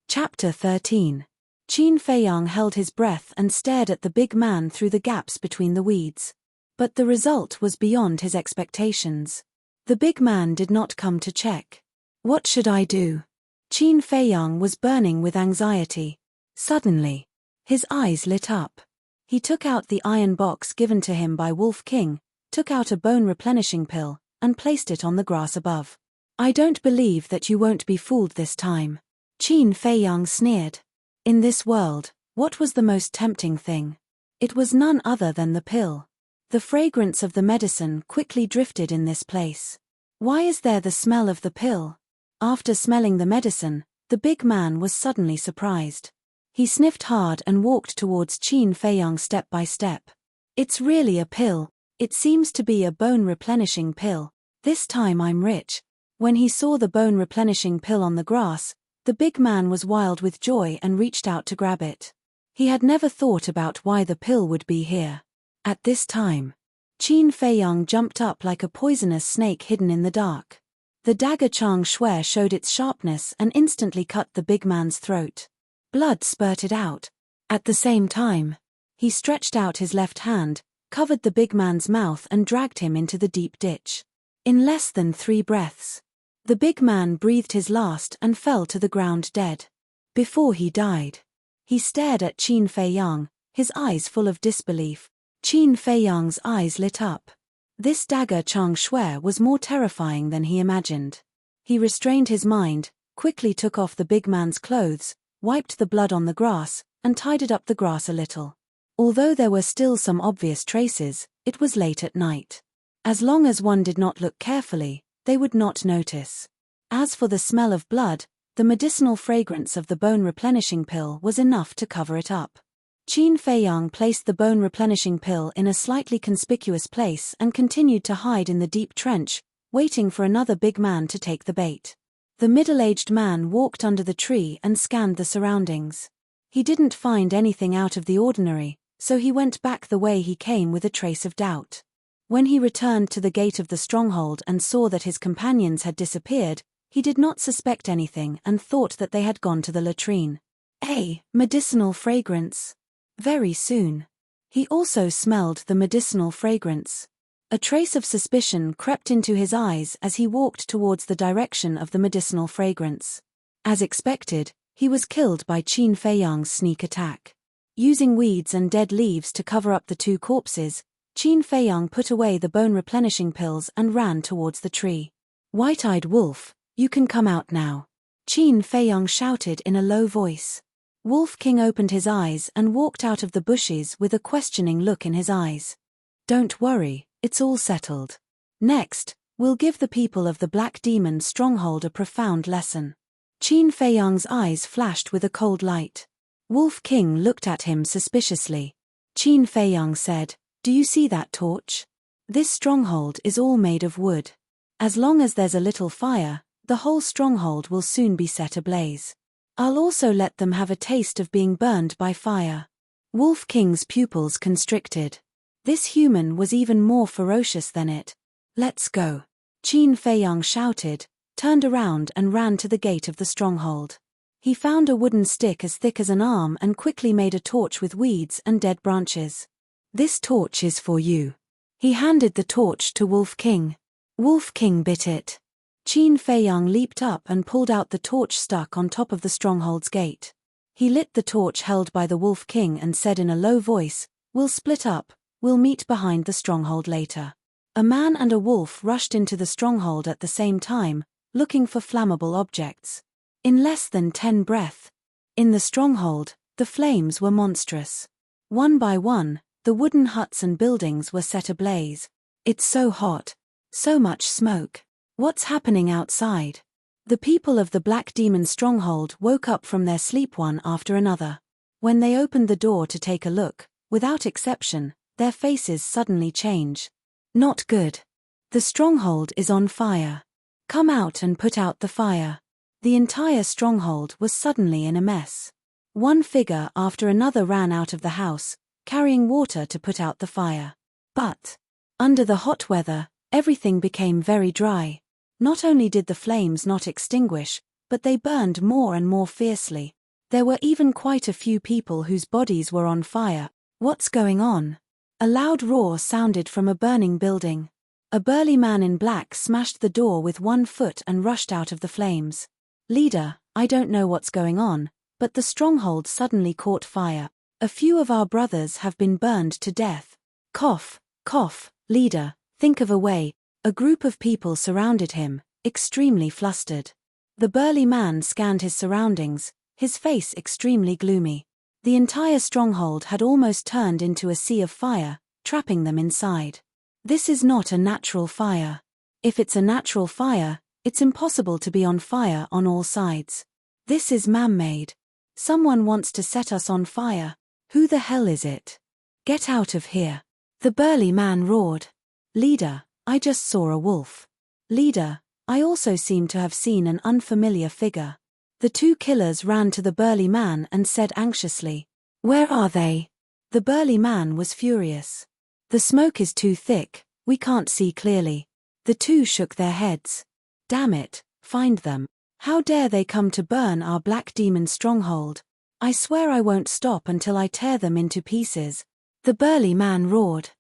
Chapter 13. Qin Feiyang held his breath and stared at the big man through the gaps between the weeds. But the result was beyond his expectations. The big man did not come to check. What should I do? Qin Feiyang was burning with anxiety. Suddenly, his eyes lit up. He took out the iron box given to him by Wolf King, took out a bone replenishing pill, and placed it on the grass above. I don't believe that you won't be fooled this time. Qin Feiyang sneered. In this world, what was the most tempting thing? It was none other than the pill. The fragrance of the medicine quickly drifted in this place. Why is there the smell of the pill? After smelling the medicine, the big man was suddenly surprised. He sniffed hard and walked towards Qin Feiyang step by step. It's really a pill. It seems to be a bone replenishing pill. This time I'm rich. When he saw the bone replenishing pill on the grass, the big man was wild with joy and reached out to grab it. He had never thought about why the pill would be here. At this time, Qin Feiyang jumped up like a poisonous snake hidden in the dark. The dagger Chang Shui showed its sharpness and instantly cut the big man's throat. Blood spurted out. At the same time, he stretched out his left hand, covered the big man's mouth and dragged him into the deep ditch. In less than 3 breaths, the big man breathed his last and fell to the ground dead. Before he died, he stared at Qin Feiyang, his eyes full of disbelief. Qin Feiyang's eyes lit up. This dagger Chang Shui was more terrifying than he imagined. He restrained his mind, quickly took off the big man's clothes, wiped the blood on the grass, and tidied up the grass a little. Although there were still some obvious traces, it was late at night. As long as one did not look carefully, they would not notice. As for the smell of blood, the medicinal fragrance of the bone replenishing pill was enough to cover it up. Qin Feiyang placed the bone replenishing pill in a slightly conspicuous place and continued to hide in the deep trench, waiting for another big man to take the bait. The middle-aged man walked under the tree and scanned the surroundings. He didn't find anything out of the ordinary, so he went back the way he came with a trace of doubt. When he returned to the gate of the stronghold and saw that his companions had disappeared, he did not suspect anything and thought that they had gone to the latrine. A medicinal fragrance. Very soon, he also smelled the medicinal fragrance. A trace of suspicion crept into his eyes as he walked towards the direction of the medicinal fragrance. As expected, he was killed by Qin Feiyang's sneak attack. Using weeds and dead leaves to cover up the 2 corpses, Qin Feiyang put away the bone replenishing pills and ran towards the tree. White-eyed wolf, you can come out now, Qin Feiyang shouted in a low voice. Wolf King opened his eyes and walked out of the bushes with a questioning look in his eyes. Don't worry, it's all settled. Next, we'll give the people of the Black Demon stronghold a profound lesson. Qin Feiyang's eyes flashed with a cold light. Wolf King looked at him suspiciously. Qin Feiyang said, do you see that torch? This stronghold is all made of wood. As long as there's a little fire, the whole stronghold will soon be set ablaze. I'll also let them have a taste of being burned by fire. Wolf King's pupils constricted. This human was even more ferocious than it. Let's go, Qin Feiyang shouted, turned around and ran to the gate of the stronghold. He found a wooden stick as thick as an arm and quickly made a torch with weeds and dead branches. This torch is for you. He handed the torch to Wolf King. Wolf King bit it. Qin Feiyang leaped up and pulled out the torch stuck on top of the stronghold's gate. He lit the torch held by the Wolf King and said in a low voice, "We'll split up, we'll meet behind the stronghold later." A man and a wolf rushed into the stronghold at the same time, looking for flammable objects. In less than 10 breaths, in the stronghold, the flames were monstrous. One by one, the wooden huts and buildings were set ablaze. It's so hot. So much smoke. What's happening outside? The people of the Black Demon stronghold woke up from their sleep one after another. When they opened the door to take a look, without exception, their faces suddenly change. Not good. The stronghold is on fire. Come out and put out the fire. The entire stronghold was suddenly in a mess. One figure after another ran out of the house, carrying water to put out the fire. But, under the hot weather, everything became very dry. Not only did the flames not extinguish, but they burned more and more fiercely. There were even quite a few people whose bodies were on fire. What's going on? A loud roar sounded from a burning building. A burly man in black smashed the door with one foot and rushed out of the flames. "Leader, I don't know what's going on, but the stronghold suddenly caught fire. A few of our brothers have been burned to death." Cough, cough, leader, think of a way. A group of people surrounded him, extremely flustered. The burly man scanned his surroundings, his face extremely gloomy. The entire stronghold had almost turned into a sea of fire, trapping them inside. This is not a natural fire. If it's a natural fire, it's impossible to be on fire on all sides. This is man-made. Someone wants to set us on fire. Who the hell is it? Get out of here. The burly man roared. "Leader, I just saw a wolf." "Leader, I also seem to have seen an unfamiliar figure." The two killers ran to the burly man and said anxiously, "Where are they?" The burly man was furious. "The smoke is too thick, we can't see clearly." The two shook their heads. "Damn it, find them. How dare they come to burn our Black Demon stronghold? I swear I won't stop until I tear them into pieces." The burly man roared.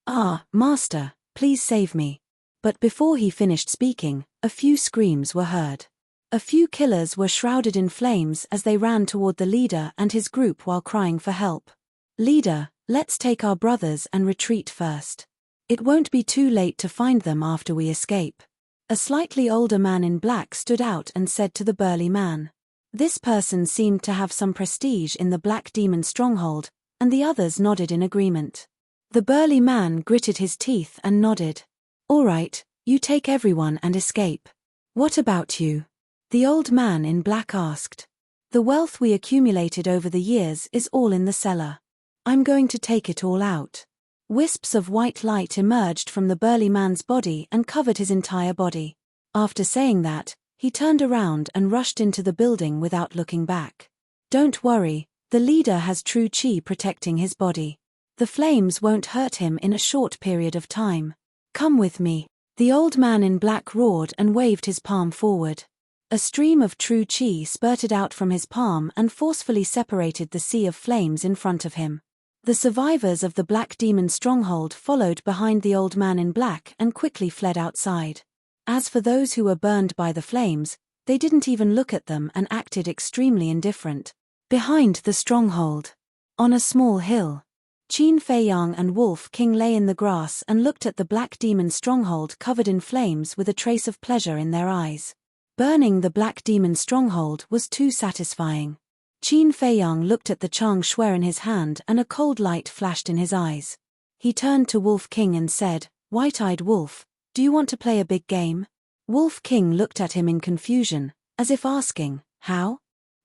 "Ah, master, please save me." But before he finished speaking, a few screams were heard. A few killers were shrouded in flames as they ran toward the leader and his group while crying for help. "Leader, let's take our brothers and retreat first. It won't be too late to find them after we escape." A slightly older man in black stood out and said to the burly man. This person seemed to have some prestige in the Black Demon stronghold, and the others nodded in agreement. The burly man gritted his teeth and nodded. "All right, you take everyone and escape." "What about you?" the old man in black asked. "The wealth we accumulated over the years is all in the cellar. I'm going to take it all out." Wisps of white light emerged from the burly man's body and covered his entire body. After saying that, he turned around and rushed into the building without looking back. "Don't worry, the leader has true chi protecting his body. The flames won't hurt him in a short period of time. Come with me." The old man in black roared and waved his palm forward. A stream of true chi spurted out from his palm and forcefully separated the sea of flames in front of him. The survivors of the Black Demon stronghold followed behind the old man in black and quickly fled outside. As for those who were burned by the flames, they didn't even look at them and acted extremely indifferent. Behind the stronghold, on a small hill, Qin Feiyang and Wolf King lay in the grass and looked at the Black Demon stronghold covered in flames with a trace of pleasure in their eyes. Burning the Black Demon stronghold was too satisfying. Qin Feiyang looked at the Chang Shui in his hand and a cold light flashed in his eyes. He turned to Wolf King and said, "White-eyed Wolf, do you want to play a big game?" Wolf King looked at him in confusion, as if asking, "How?"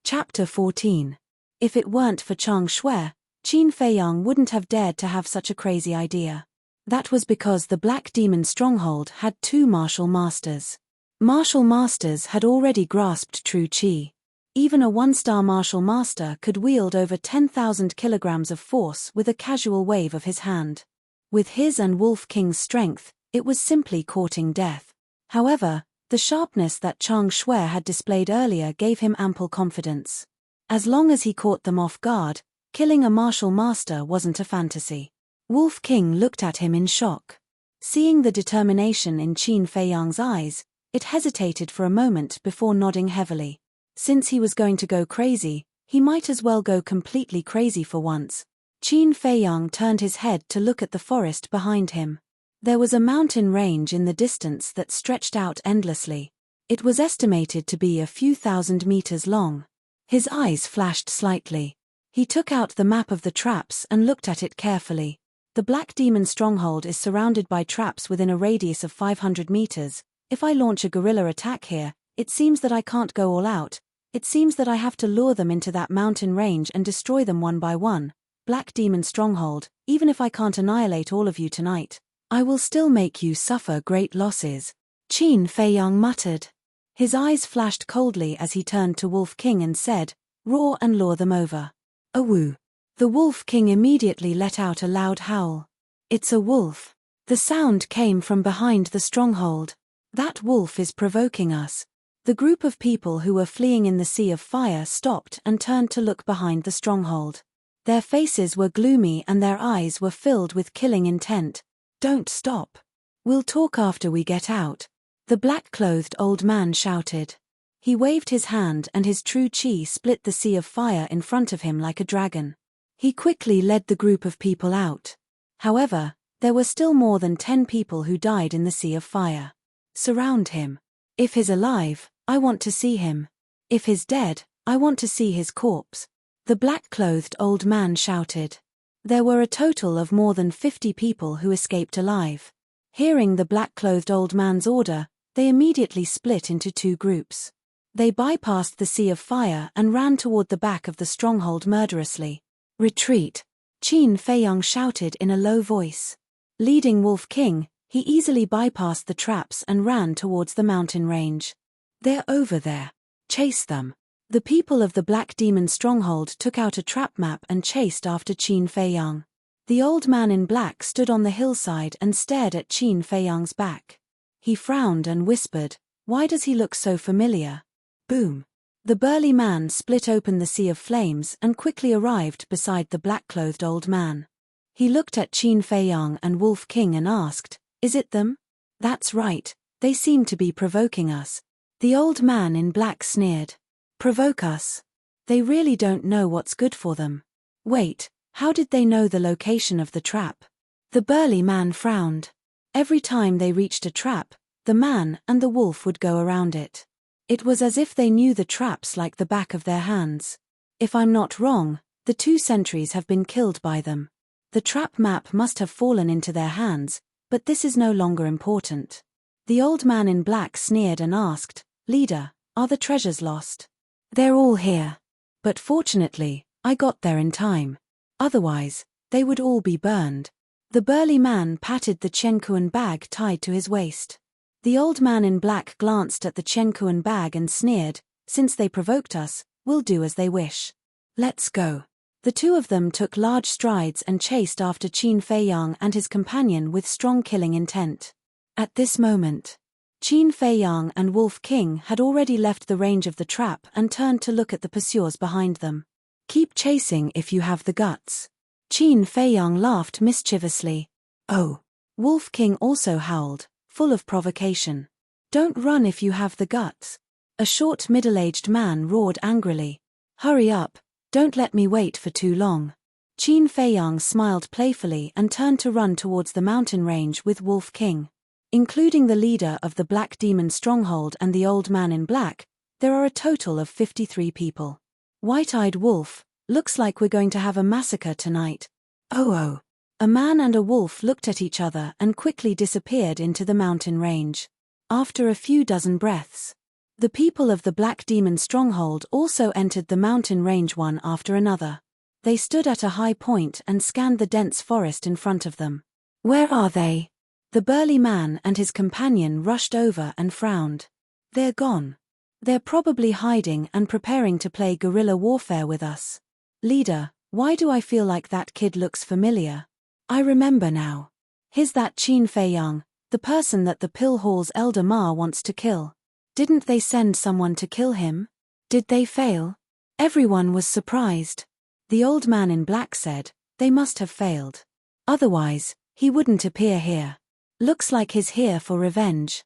Chapter 14. If it weren't for Chang Shui, Qin Feiyang wouldn't have dared to have such a crazy idea. That was because the Black Demon stronghold had two martial masters. Martial masters had already grasped true chi. Even a one-star martial master could wield over 10,000 kilograms of force with a casual wave of his hand. With his and Wolf King's strength, it was simply courting death. However, the sharpness that Chang Shui had displayed earlier gave him ample confidence. As long as he caught them off guard, killing a martial master wasn't a fantasy. Wolf King looked at him in shock. Seeing the determination in Qin Feiyang's eyes, It hesitated for a moment before nodding heavily. Since he was going to go crazy, he might as well go completely crazy for once. Qin Feiyang turned his head to look at the forest behind him. There was a mountain range in the distance that stretched out endlessly. It was estimated to be a few thousand meters long. His eyes flashed slightly. He took out the map of the traps and looked at it carefully. The Black Demon stronghold is surrounded by traps within a radius of 500 meters. If I launch a guerrilla attack here, it seems that I can't go all out. It seems that I have to lure them into that mountain range and destroy them one by one. Black Demon stronghold, even if I can't annihilate all of you tonight, I will still make you suffer great losses. Qin Feiyang muttered. His eyes flashed coldly as he turned to Wolf King and said, "Roar and lure them over." A woo. The Wolf King immediately let out a loud howl. It's a wolf. The sound came from behind the stronghold. That wolf is provoking us. The group of people who were fleeing in the sea of fire stopped and turned to look behind the stronghold. Their faces were gloomy and their eyes were filled with killing intent. Don't stop. We'll talk after we get out. The black-clothed old man shouted. He waved his hand and his true chi split the sea of fire in front of him like a dragon. He quickly led the group of people out. However, there were still more than 10 people who died in the sea of fire. Surround him. If he's alive, I want to see him. If he's dead, I want to see his corpse. The black-clothed old man shouted. There were a total of more than 50 people who escaped alive. Hearing the black-clothed old man's order, they immediately split into 2 groups. They bypassed the sea of fire and ran toward the back of the stronghold murderously. Retreat! Qin Feiyang shouted in a low voice. Leading Wolf King, he easily bypassed the traps and ran towards the mountain range. They're over there. Chase them. The people of the Black Demon stronghold took out a trap map and chased after Qin Feiyang. The old man in black stood on the hillside and stared at Qin Feiyang's back. He frowned and whispered, "Why does he look so familiar?" Boom! The burly man split open the sea of flames and quickly arrived beside the black-clothed old man. He looked at Qin Feiyang and Wolf King and asked, "Is it them?" "That's right, they seem to be provoking us." The old man in black sneered. "Provoke us? They really don't know what's good for them." "Wait, how did they know the location of the trap?" The burly man frowned. Every time they reached a trap, the man and the wolf would go around it. It was as if they knew the traps like the back of their hands. If I'm not wrong, the 2 sentries have been killed by them. The trap map must have fallen into their hands, but this is no longer important. The old man in black sneered and asked, "Leader, are the treasures lost?" "They're all here. But fortunately, I got there in time. Otherwise, they would all be burned." The burly man patted the Chenkuan bag tied to his waist. The old man in black glanced at the Chenkuan bag and sneered, "Since they provoked us, we'll do as they wish. Let's go." The 2 of them took large strides and chased after Qin Feiyang and his companion with strong killing intent. At this moment, Qin Feiyang and Wolf King had already left the range of the trap and turned to look at the pursuers behind them. "Keep chasing if you have the guts." Qin Feiyang laughed mischievously. "Oh." Wolf King also howled, full of provocation. "Don't run if you have the guts." A short middle-aged man roared angrily. "Hurry up, don't let me wait for too long." Qin Feiyang smiled playfully and turned to run towards the mountain range with Wolf King. Including the leader of the Black Demon stronghold and the old man in black, there are a total of 53 people. White-eyed Wolf, looks like we're going to have a massacre tonight. Oh. A man and a wolf looked at each other and quickly disappeared into the mountain range. After a few dozen breaths, the people of the Black Demon stronghold also entered the mountain range one after another. They stood at a high point and scanned the dense forest in front of them. "Where are they?" The burly man and his companion rushed over and frowned. "They're gone. They're probably hiding and preparing to play guerrilla warfare with us." "Leader, why do I feel like that kid looks familiar? I remember now. He's that Qin Feiyang, the person that the Pill Hall's Elder Ma wants to kill. Didn't they send someone to kill him? Did they fail?" Everyone was surprised. The old man in black said, "They must have failed. Otherwise, he wouldn't appear here. Looks like he's here for revenge."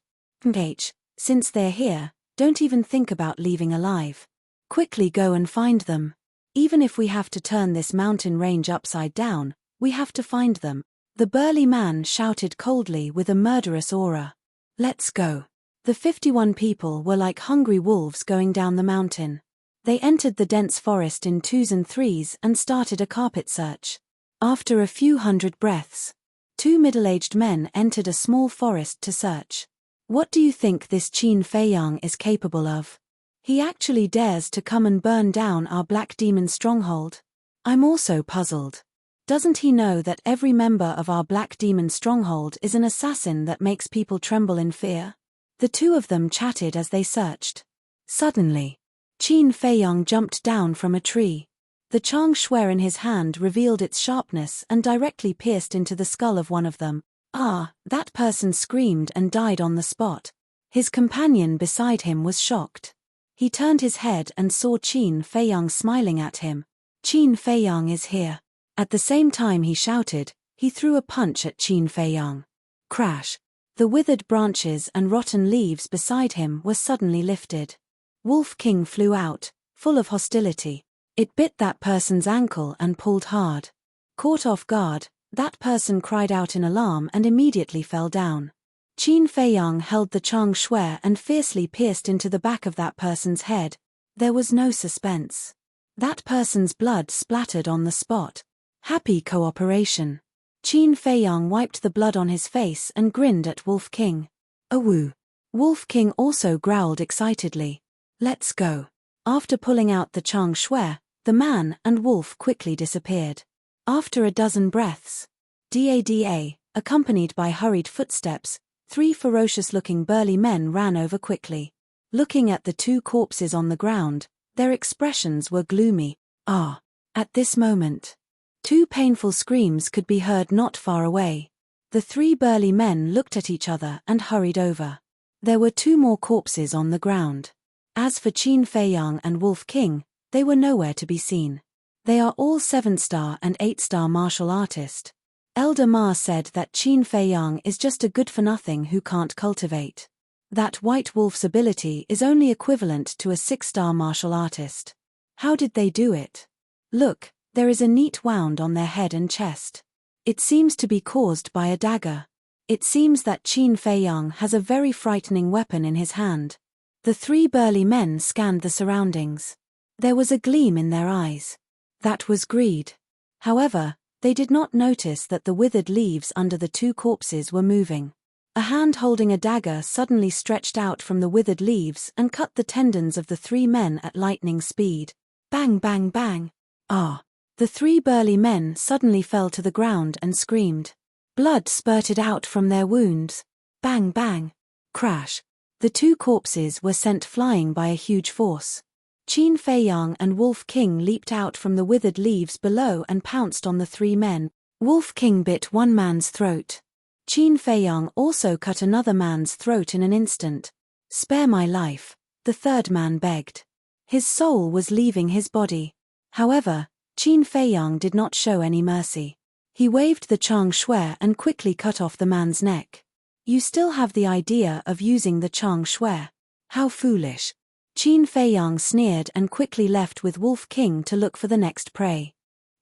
Since they're here, don't even think about leaving alive. Quickly go and find them. Even if we have to turn this mountain range upside down, we have to find them. The burly man shouted coldly with a murderous aura. Let's go. The 51 people were like hungry wolves going down the mountain. They entered the dense forest in twos and threes and started a carpet search. After a few hundred breaths, 2 middle-aged men entered a small forest to search. What do you think this Qin Feiyang is capable of? He actually dares to come and burn down our black demon stronghold. I'm also puzzled. Doesn't he know that every member of our black demon stronghold is an assassin that makes people tremble in fear? The two of them chatted as they searched. Suddenly, Qin Feiyang jumped down from a tree. The Chang Shui in his hand revealed its sharpness and directly pierced into the skull of one of them. Ah, that person screamed and died on the spot. His companion beside him was shocked. He turned his head and saw Qin Feiyang smiling at him. Qin Feiyang is here. At the same time he shouted, he threw a punch at Qin Feiyang. Crash! The withered branches and rotten leaves beside him were suddenly lifted. Wolf King flew out, full of hostility. It bit that person's ankle and pulled hard. Caught off guard, that person cried out in alarm and immediately fell down. Qin Feiyang held the Chang Shui and fiercely pierced into the back of that person's head. There was no suspense. That person's blood splattered on the spot. Happy cooperation. Qin Feiyang wiped the blood on his face and grinned at Wolf King. Awoo. Wolf King also growled excitedly. Let's go. After pulling out the Chang Shui, the man and wolf quickly disappeared. After a dozen breaths, Da, accompanied by hurried footsteps, 3 ferocious-looking burly men ran over quickly. Looking at the 2 corpses on the ground, their expressions were gloomy. Ah! At this moment, 2 painful screams could be heard not far away. The 3 burly men looked at each other and hurried over. There were 2 more corpses on the ground. As for Qin Feiyang and Wolf King, they were nowhere to be seen. They are all 7-star and 8-star martial artists. Elder Ma said that Qin Feiyang is just a good-for-nothing who can't cultivate. That White Wolf's ability is only equivalent to a 6-star martial artist. How did they do it? Look, there is a neat wound on their head and chest. It seems to be caused by a dagger. It seems that Qin Feiyang has a very frightening weapon in his hand. The 3 burly men scanned the surroundings. There was a gleam in their eyes. That was greed. However, they did not notice that the withered leaves under the 2 corpses were moving. A hand holding a dagger suddenly stretched out from the withered leaves and cut the tendons of the 3 men at lightning speed. Bang, bang, bang. Ah! The 3 burly men suddenly fell to the ground and screamed. Blood spurted out from their wounds. Bang, bang. Crash. The 2 corpses were sent flying by a huge force. Qin Feiyang and Wolf King leaped out from the withered leaves below and pounced on the 3 men. Wolf King bit one man's throat. Qin Feiyang also cut another man's throat in an instant. Spare my life, the 3rd man begged. His soul was leaving his body. However, Qin Feiyang did not show any mercy. He waved the Chang Shui and quickly cut off the man's neck. You still have the idea of using the Chang Shui. How foolish. Qin Feiyang sneered and quickly left with Wolf King to look for the next prey.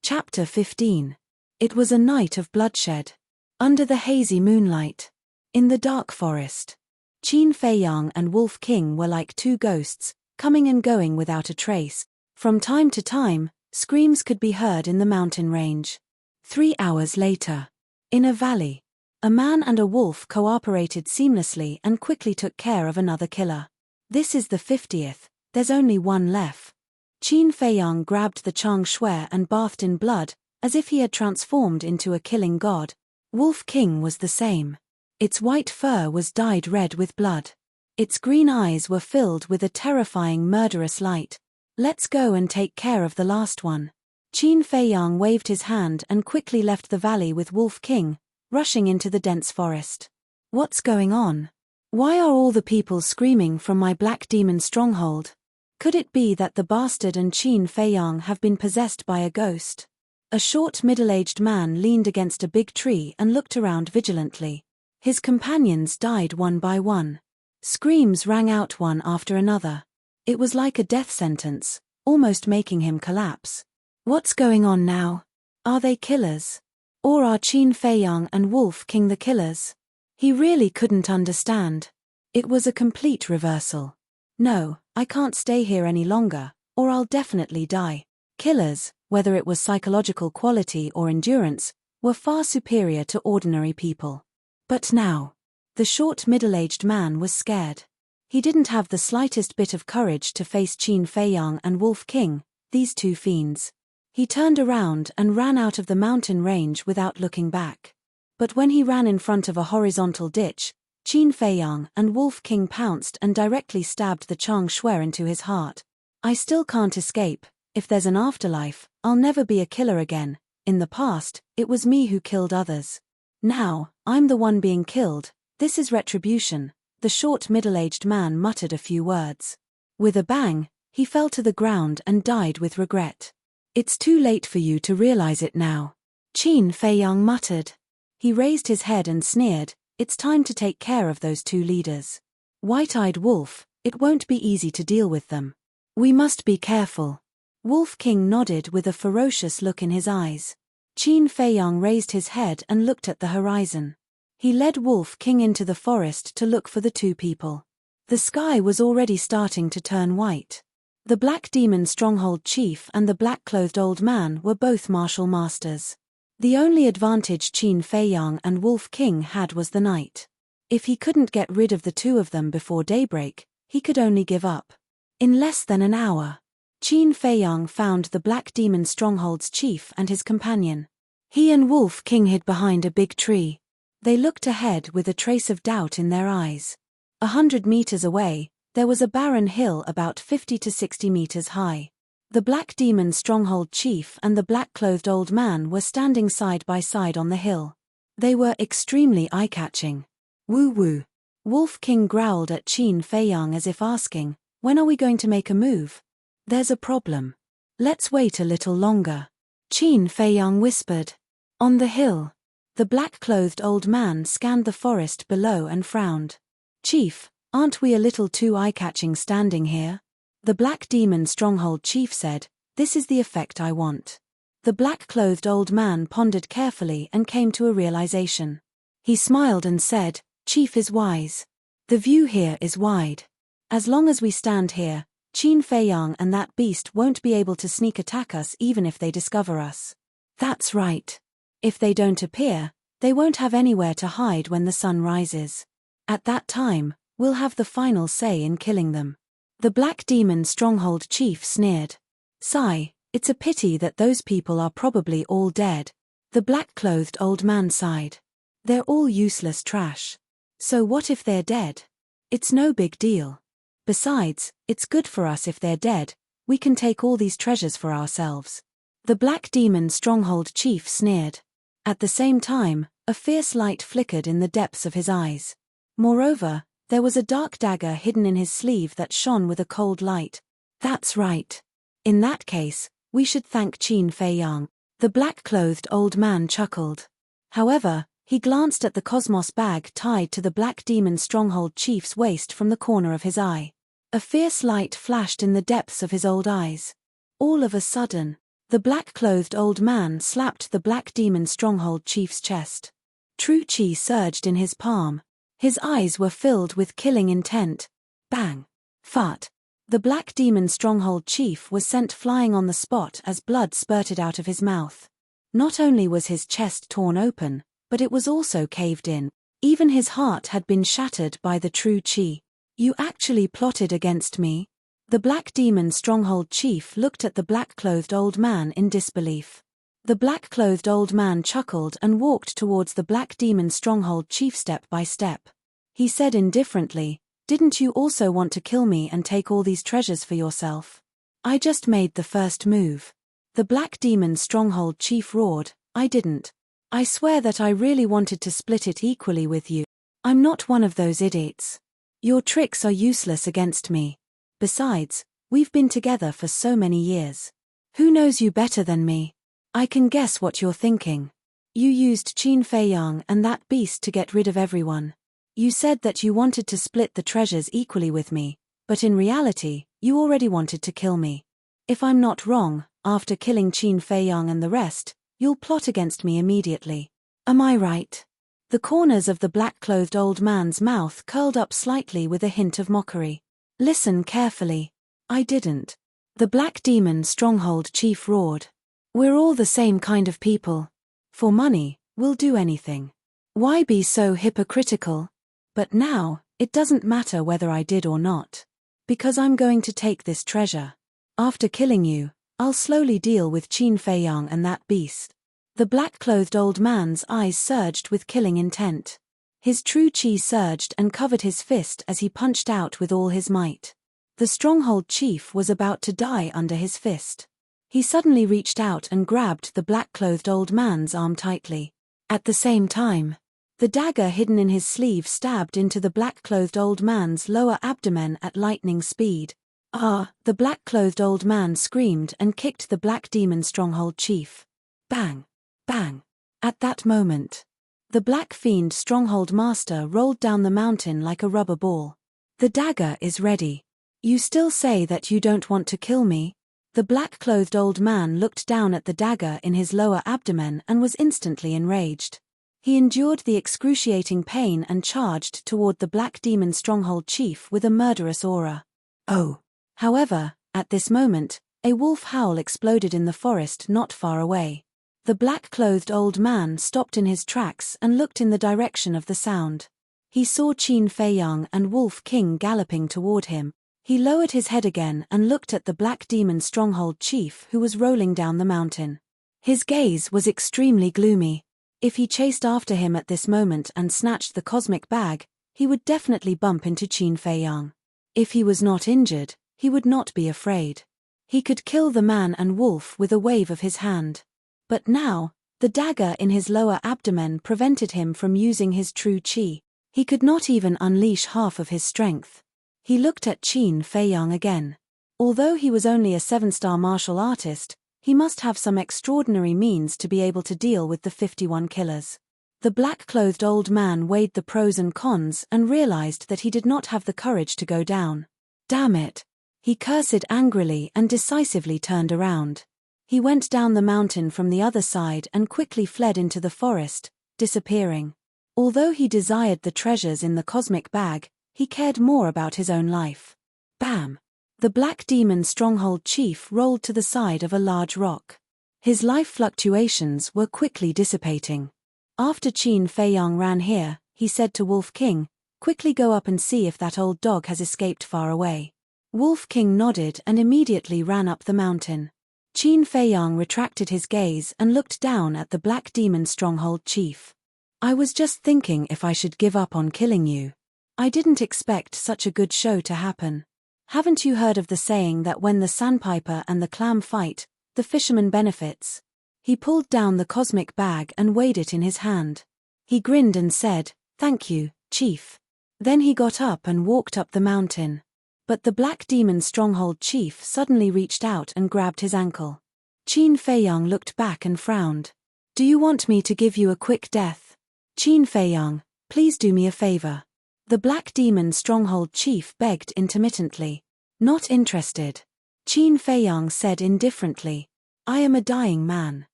Chapter 15. It was a night of bloodshed. Under the hazy moonlight. In the dark forest. Qin Feiyang and Wolf King were like 2 ghosts, coming and going without a trace. From time to time, screams could be heard in the mountain range. 3 hours later. In a valley. A man and a wolf cooperated seamlessly and quickly took care of another killer. This is the 50th, there's only one left. Qin Feiyang grabbed the Chang Shui and bathed in blood, as if he had transformed into a killing god. Wolf King was the same. Its white fur was dyed red with blood. Its green eyes were filled with a terrifying murderous light. Let's go and take care of the last one. Qin Feiyang waved his hand and quickly left the valley with Wolf King, rushing into the dense forest. What's going on? Why are all the people screaming from my black demon stronghold? Could it be that the bastard and Qin Feiyang have been possessed by a ghost? A short middle-aged man leaned against a big tree and looked around vigilantly. His companions died one by one. Screams rang out one after another. It was like a death sentence, almost making him collapse. What's going on now? Are they killers? Or are Qin Feiyang and Wolf King the killers? He really couldn't understand. It was a complete reversal. No, I can't stay here any longer, or I'll definitely die. Killers, whether it was psychological quality or endurance, were far superior to ordinary people. But now, the short middle-aged man was scared. He didn't have the slightest bit of courage to face Qin Feiyang and Wolf King, these two fiends. He turned around and ran out of the mountain range without looking back. But when he ran in front of a horizontal ditch, Qin Feiyang and Wolf King pounced and directly stabbed the Chang Shui into his heart. I still can't escape. If there's an afterlife, I'll never be a killer again. In the past, it was me who killed others. Now, I'm the one being killed. This is retribution. The short middle-aged man muttered a few words. With a bang, he fell to the ground and died with regret. It's too late for you to realize it now. Qin Feiyang muttered. He raised his head and sneered, it's time to take care of those two leaders. White-eyed Wolf, it won't be easy to deal with them. We must be careful. Wolf King nodded with a ferocious look in his eyes. Qin Feiyang raised his head and looked at the horizon. He led Wolf King into the forest to look for the two people. The sky was already starting to turn white. The Black Demon Stronghold Chief and the black-clothed old man were both martial masters. The only advantage Qin Feiyang and Wolf King had was the night. If he couldn't get rid of the two of them before daybreak, he could only give up. In less than an hour, Qin Feiyang found the Black Demon Stronghold's chief and his companion. He and Wolf King hid behind a big tree. They looked ahead with a trace of doubt in their eyes. 100 meters away, there was a barren hill about 50 to 60 meters high. The Black Demon Stronghold Chief and the black-clothed old man were standing side by side on the hill. They were extremely eye-catching. Woo-woo. Wolf King growled at Qin Feiyang as if asking, when are we going to make a move? There's a problem. Let's wait a little longer. Qin Feiyang whispered. On the hill, the black-clothed old man scanned the forest below and frowned. Chief, aren't we a little too eye-catching standing here? The Black Demon Stronghold Chief said, this is the effect I want. The black-clothed old man pondered carefully and came to a realization. He smiled and said, Chief is wise. The view here is wide. As long as we stand here, Qin Feiyang and that beast won't be able to sneak attack us even if they discover us. That's right. If they don't appear, they won't have anywhere to hide when the sun rises. At that time, we'll have the final say in killing them. The Black Demon Stronghold Chief sneered. Sigh, it's a pity that those people are probably all dead. The black-clothed old man sighed. They're all useless trash. So what if they're dead? It's no big deal. Besides, it's good for us if they're dead. We can take all these treasures for ourselves. The Black Demon Stronghold Chief sneered. At the same time, a fierce light flickered in the depths of his eyes. Moreover, there was a dark dagger hidden in his sleeve that shone with a cold light. That's right. In that case, we should thank Qin Feiyang. The black-clothed old man chuckled. However, he glanced at the cosmos bag tied to the Black Demon Stronghold Chief's waist from the corner of his eye. A fierce light flashed in the depths of his old eyes. All of a sudden, the black-clothed old man slapped the Black Demon Stronghold Chief's chest. True chi surged in his palm. His eyes were filled with killing intent. Bang! Fart! The Black Demon Stronghold Chief was sent flying on the spot as blood spurted out of his mouth. Not only was his chest torn open, but it was also caved in. Even his heart had been shattered by the true chi. You actually plotted against me? The Black Demon Stronghold Chief looked at the black-clothed old man in disbelief. The black-clothed old man chuckled and walked towards the Black Demon Stronghold Chief step by step. He said indifferently, didn't you also want to kill me and take all these treasures for yourself? I just made the first move. The Black Demon Stronghold Chief roared, I didn't. I swear that I really wanted to split it equally with you. I'm not one of those idiots. Your tricks are useless against me. Besides, we've been together for so many years. Who knows you better than me? I can guess what you're thinking. You used Qin Feiyang and that beast to get rid of everyone. You said that you wanted to split the treasures equally with me, but in reality, you already wanted to kill me. If I'm not wrong, after killing Qin Feiyang and the rest, you'll plot against me immediately. Am I right?" The corners of the black-clothed old man's mouth curled up slightly with a hint of mockery. "Listen carefully. I didn't." The Black Demon Stronghold chief roared. "We're all the same kind of people. For money, we'll do anything. Why be so hypocritical? But now, it doesn't matter whether I did or not. Because I'm going to take this treasure. After killing you, I'll slowly deal with Qin Feiyang and that beast." The black-clothed old man's eyes surged with killing intent. His true chi surged and covered his fist as he punched out with all his might. The stronghold chief was about to die under his fist. He suddenly reached out and grabbed the black-clothed old man's arm tightly. At the same time, the dagger hidden in his sleeve stabbed into the black-clothed old man's lower abdomen at lightning speed. "Ah!" The black-clothed old man screamed and kicked the Black Demon Stronghold chief. Bang! Bang! At that moment, the Black Fiend Stronghold Master rolled down the mountain like a rubber ball. "The dagger is ready. You still say that you don't want to kill me?" The black-clothed old man looked down at the dagger in his lower abdomen and was instantly enraged. He endured the excruciating pain and charged toward the Black Demon Stronghold chief with a murderous aura. "Oh!" However, at this moment, a wolf howl exploded in the forest not far away. The black-clothed old man stopped in his tracks and looked in the direction of the sound. He saw Qin Feiyang and Wolf King galloping toward him. He lowered his head again and looked at the Black Demon Stronghold chief who was rolling down the mountain. His gaze was extremely gloomy. If he chased after him at this moment and snatched the cosmic bag, he would definitely bump into Qin Feiyang. If he was not injured, he would not be afraid. He could kill the man and wolf with a wave of his hand. But now, the dagger in his lower abdomen prevented him from using his true chi. He could not even unleash half of his strength. He looked at Qin Feiyang again. Although he was only a 7-star martial artist, he must have some extraordinary means to be able to deal with the 51 killers. The black-clothed old man weighed the pros and cons and realized that he did not have the courage to go down. Damn it! He cursed angrily and decisively turned around. He went down the mountain from the other side and quickly fled into the forest, disappearing. Although he desired the treasures in the cosmic bag, he cared more about his own life. Bam! The Black Demon Stronghold chief rolled to the side of a large rock. His life fluctuations were quickly dissipating. After Qin Feiyang ran here, he said to Wolf King, "Quickly go up and see if that old dog has escaped far away." Wolf King nodded and immediately ran up the mountain. Qin Feiyang retracted his gaze and looked down at the Black Demon Stronghold chief. "I was just thinking if I should give up on killing you. I didn't expect such a good show to happen. Haven't you heard of the saying that when the sandpiper and the clam fight, the fisherman benefits?" He pulled down the cosmic bag and weighed it in his hand. He grinned and said, "Thank you, chief." Then he got up and walked up the mountain. But the Black Demon Stronghold chief suddenly reached out and grabbed his ankle. Qin Feiyang looked back and frowned. "Do you want me to give you a quick death?" "Qin Feiyang, please do me a favor." The Black Demon Stronghold chief begged intermittently. "Not interested." Qin Feiyang said indifferently, "I am a dying man.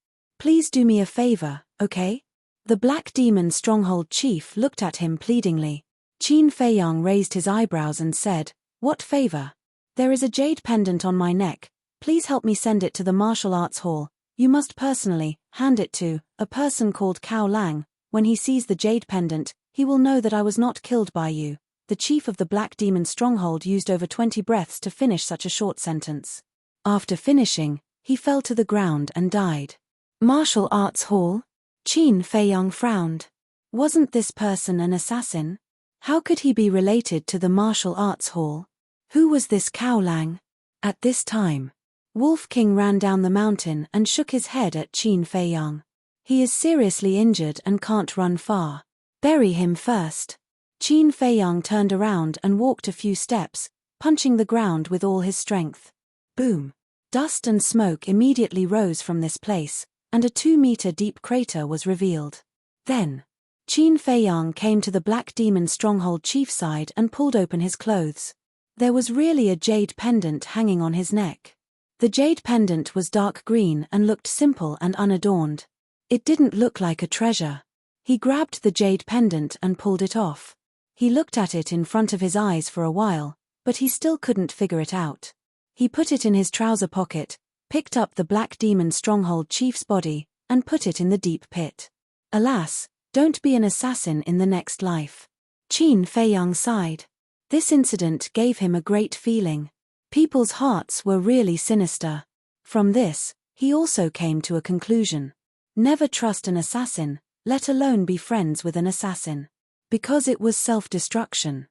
Please do me a favor, okay?" The Black Demon Stronghold chief looked at him pleadingly. Qin Feiyang raised his eyebrows and said, "What favor?" "There is a jade pendant on my neck. Please help me send it to the martial arts hall. You must personally hand it to a person called Cao Lang. When he sees the jade pendant, he will know that I was not killed by you." The chief of the Black Demon Stronghold used over 20 breaths to finish such a short sentence. After finishing, he fell to the ground and died. Martial arts hall? Qin Feiyang frowned. Wasn't this person an assassin? How could he be related to the martial arts hall? Who was this Cao Lang? At this time, Wolf King ran down the mountain and shook his head at Qin Feiyang. "He is seriously injured and can't run far. Bury him first." Qin Feiyang turned around and walked a few steps, punching the ground with all his strength. Boom! Dust and smoke immediately rose from this place, and a 2-meter deep crater was revealed. Then, Qin Feiyang came to the Black Demon stronghold chief side and pulled open his clothes. There was really a jade pendant hanging on his neck. The jade pendant was dark green and looked simple and unadorned. It didn't look like a treasure. He grabbed the jade pendant and pulled it off. He looked at it in front of his eyes for a while, but he still couldn't figure it out. He put it in his trouser pocket, picked up the Black Demon stronghold chief's body, and put it in the deep pit. Alas, don't be an assassin in the next life. Qin Feiyang sighed. This incident gave him a great feeling. People's hearts were really sinister. From this, he also came to a conclusion. Never trust an assassin, let alone be friends with an assassin. Because it was self-destruction.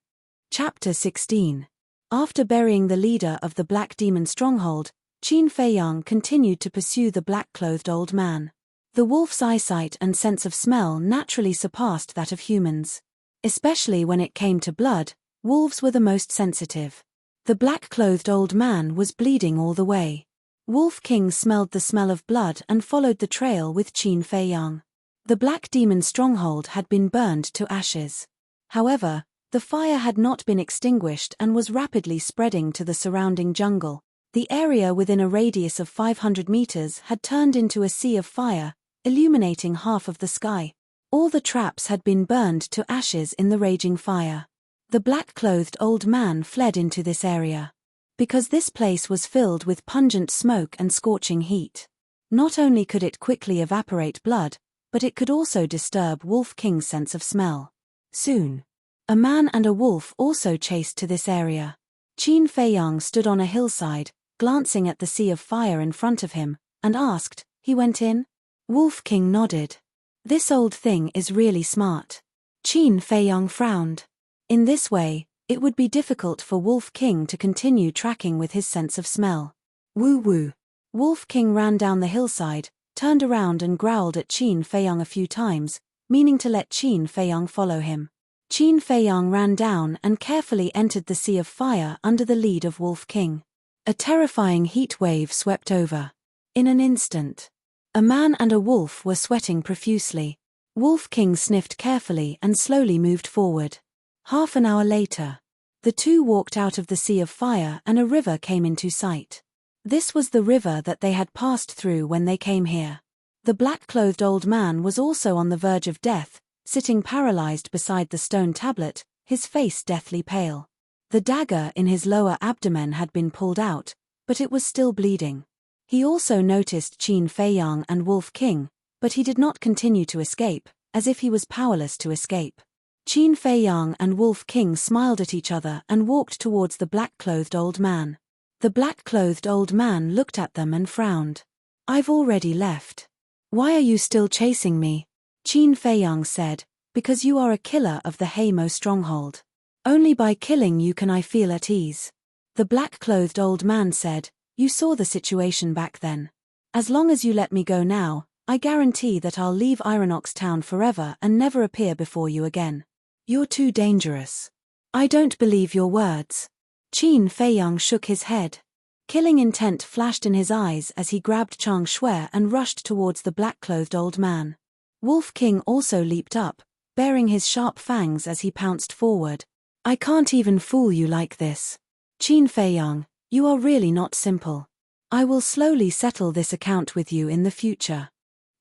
Chapter 16. After burying the leader of the Black Demon stronghold, Qin Feiyang continued to pursue the black-clothed old man. The wolf's eyesight and sense of smell naturally surpassed that of humans. Especially when it came to blood, wolves were the most sensitive. The black-clothed old man was bleeding all the way. Wolf King smelled the smell of blood and followed the trail with Qin Feiyang. The Black Demon stronghold had been burned to ashes. However, the fire had not been extinguished and was rapidly spreading to the surrounding jungle. The area within a radius of 500 meters had turned into a sea of fire, illuminating half of the sky. All the traps had been burned to ashes in the raging fire. The black-clothed old man fled into this area. Because this place was filled with pungent smoke and scorching heat. Not only could it quickly evaporate blood, but it could also disturb Wolf King's sense of smell. Soon, a man and a wolf also chased to this area. Qin Feiyang stood on a hillside, glancing at the sea of fire in front of him, and asked, "He went in?" Wolf King nodded. "This old thing is really smart." Qin Feiyang frowned. In this way, it would be difficult for Wolf King to continue tracking with his sense of smell. Woo-woo. Wolf King ran down the hillside, turned around and growled at Qin Feiyang a few times, meaning to let Qin Feiyang follow him. Qin Feiyang ran down and carefully entered the sea of fire under the lead of Wolf King. A terrifying heat wave swept over. In an instant, a man and a wolf were sweating profusely. Wolf King sniffed carefully and slowly moved forward. Half an hour later, the two walked out of the sea of fire and a river came into sight. This was the river that they had passed through when they came here. The black-clothed old man was also on the verge of death, sitting paralyzed beside the stone tablet, his face deathly pale. The dagger in his lower abdomen had been pulled out, but it was still bleeding. He also noticed Qin Feiyang and Wolf King, but he did not continue to escape, as if he was powerless to escape. Qin Feiyang and Wolf King smiled at each other and walked towards the black-clothed old man. The black-clothed old man looked at them and frowned. "I've already left. Why are you still chasing me?" Qin Feiyang said, "Because you are a killer of the Heimo stronghold. Only by killing you can I feel at ease." The black-clothed old man said, "You saw the situation back then. As long as you let me go now, I guarantee that I'll leave Ironox Town forever and never appear before you again. You're too dangerous. I don't believe your words." Qin Feiyang shook his head. Killing intent flashed in his eyes as he grabbed Chang Shui and rushed towards the black-clothed old man. Wolf King also leaped up, baring his sharp fangs as he pounced forward. "I can't even fool you like this. Qin Feiyang, you are really not simple. I will slowly settle this account with you in the future."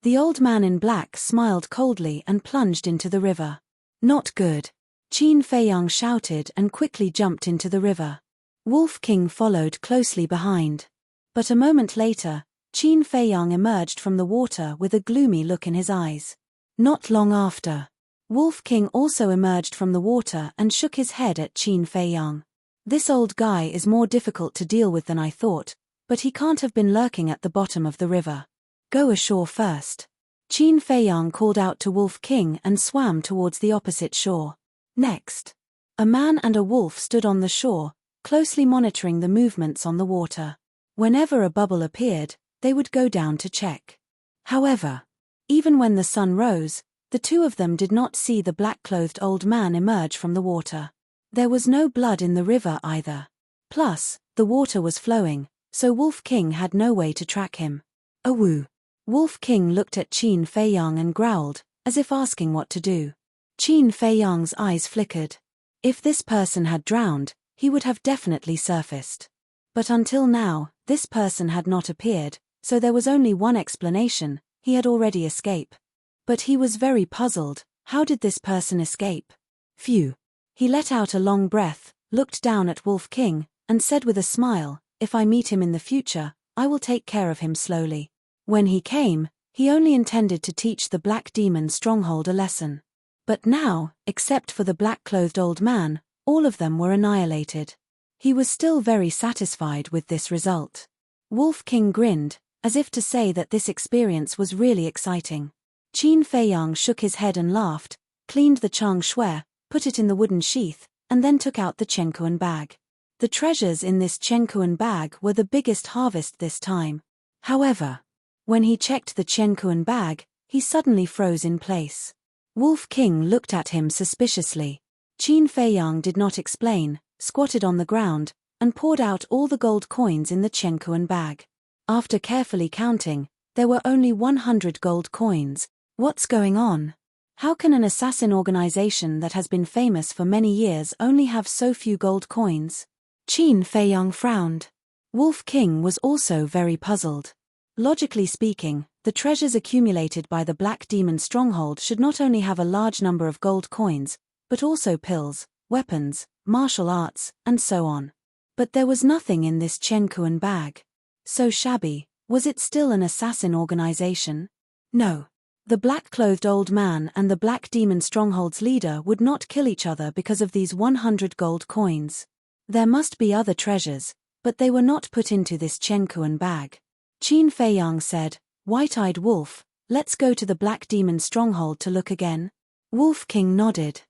The old man in black smiled coldly and plunged into the river. "Not good." Qin Feiyang shouted and quickly jumped into the river. Wolf King followed closely behind. But a moment later, Qin Feiyang emerged from the water with a gloomy look in his eyes. Not long after, Wolf King also emerged from the water and shook his head at Qin Feiyang. "This old guy is more difficult to deal with than I thought, but he can't have been lurking at the bottom of the river. Go ashore first." Qin Feiyang called out to Wolf King and swam towards the opposite shore. Next, a man and a wolf stood on the shore, closely monitoring the movements on the water. Whenever a bubble appeared, they would go down to check. However, even when the sun rose, the two of them did not see the black-clothed old man emerge from the water. There was no blood in the river either. Plus, the water was flowing, so Wolf King had no way to track him. "Awoo." Wolf King looked at Qin Feiyang and growled, as if asking what to do. Qin Feiyang's eyes flickered. If this person had drowned, he would have definitely surfaced. But until now, this person had not appeared, so there was only one explanation: he had already escaped. But he was very puzzled. How did this person escape? Phew. He let out a long breath, looked down at Wolf King, and said with a smile, "If I meet him in the future, I will take care of him slowly." When he came, he only intended to teach the Black Demon stronghold a lesson. But now, except for the black-clothed old man, all of them were annihilated. He was still very satisfied with this result. Wolf King grinned, as if to say that this experience was really exciting. Qin Feiyang shook his head and laughed, cleaned the chang shui, put it in the wooden sheath, and then took out the chenkuan bag. The treasures in this chenkuan bag were the biggest harvest this time. However, when he checked the chenkuan bag, he suddenly froze in place. Wolf King looked at him suspiciously. Qin Feiyang did not explain, squatted on the ground, and poured out all the gold coins in the chenkuan bag. After carefully counting, there were only 100 gold coins. What's going on? How can an assassin organization that has been famous for many years only have so few gold coins? Qin Feiyang frowned. Wolf King was also very puzzled. Logically speaking, the treasures accumulated by the Black Demon stronghold should not only have a large number of gold coins, but also pills, weapons, martial arts, and so on. But there was nothing in this chenkuan bag. So shabby. Was it still an assassin organization? No. The black-clothed old man and the Black Demon stronghold's leader would not kill each other because of these 100 gold coins. There must be other treasures, but they were not put into this chenkuan bag. Qin Feiyang said, "White-eyed wolf, let's go to the Black Demon stronghold to look again." Wolf King nodded.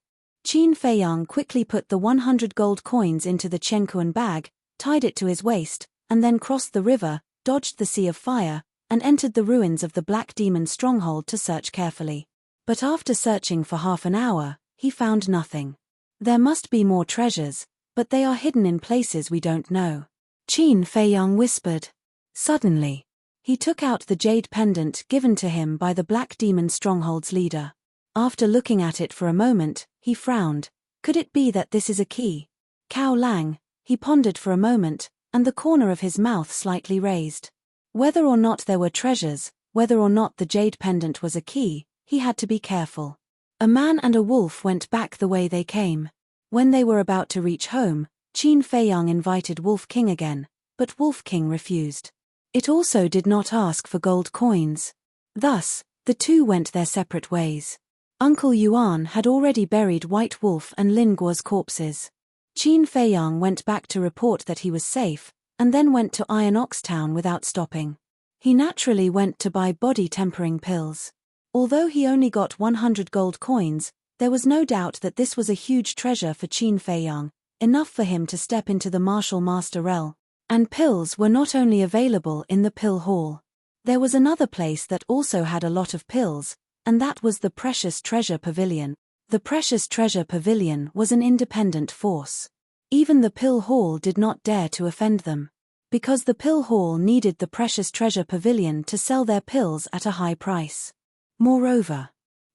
Qin Feiyang quickly put the 100 gold coins into the chenkuan bag, tied it to his waist, and then crossed the river, dodged the sea of fire, and entered the ruins of the Black Demon stronghold to search carefully. But after searching for half an hour, he found nothing. There must be more treasures, but they are hidden in places we don't know. Qin Feiyang whispered. Suddenly, he took out the jade pendant given to him by the Black Demon stronghold's leader. After looking at it for a moment, he frowned. Could it be that this is a key? Cao Lang, he pondered for a moment, and the corner of his mouth slightly raised. Whether or not there were treasures, whether or not the jade pendant was a key, he had to be careful. A man and a wolf went back the way they came. When they were about to reach home, Qin Feiyang invited Wolf King again, but Wolf King refused. It also did not ask for gold coins. Thus, the two went their separate ways. Uncle Yuan had already buried White Wolf and Lin Guo's corpses. Qin Feiyang went back to report that he was safe, and then went to Iron Ox Town without stopping. He naturally went to buy body-tempering pills. Although he only got 100 gold coins, there was no doubt that this was a huge treasure for Qin Feiyang, enough for him to step into the martial master realm. And pills were not only available in the pill hall. There was another place that also had a lot of pills, and that was the Precious Treasure Pavilion. The Precious Treasure Pavilion was an independent force. Even the pill hall did not dare to offend them. Because the pill hall needed the Precious Treasure Pavilion to sell their pills at a high price. Moreover,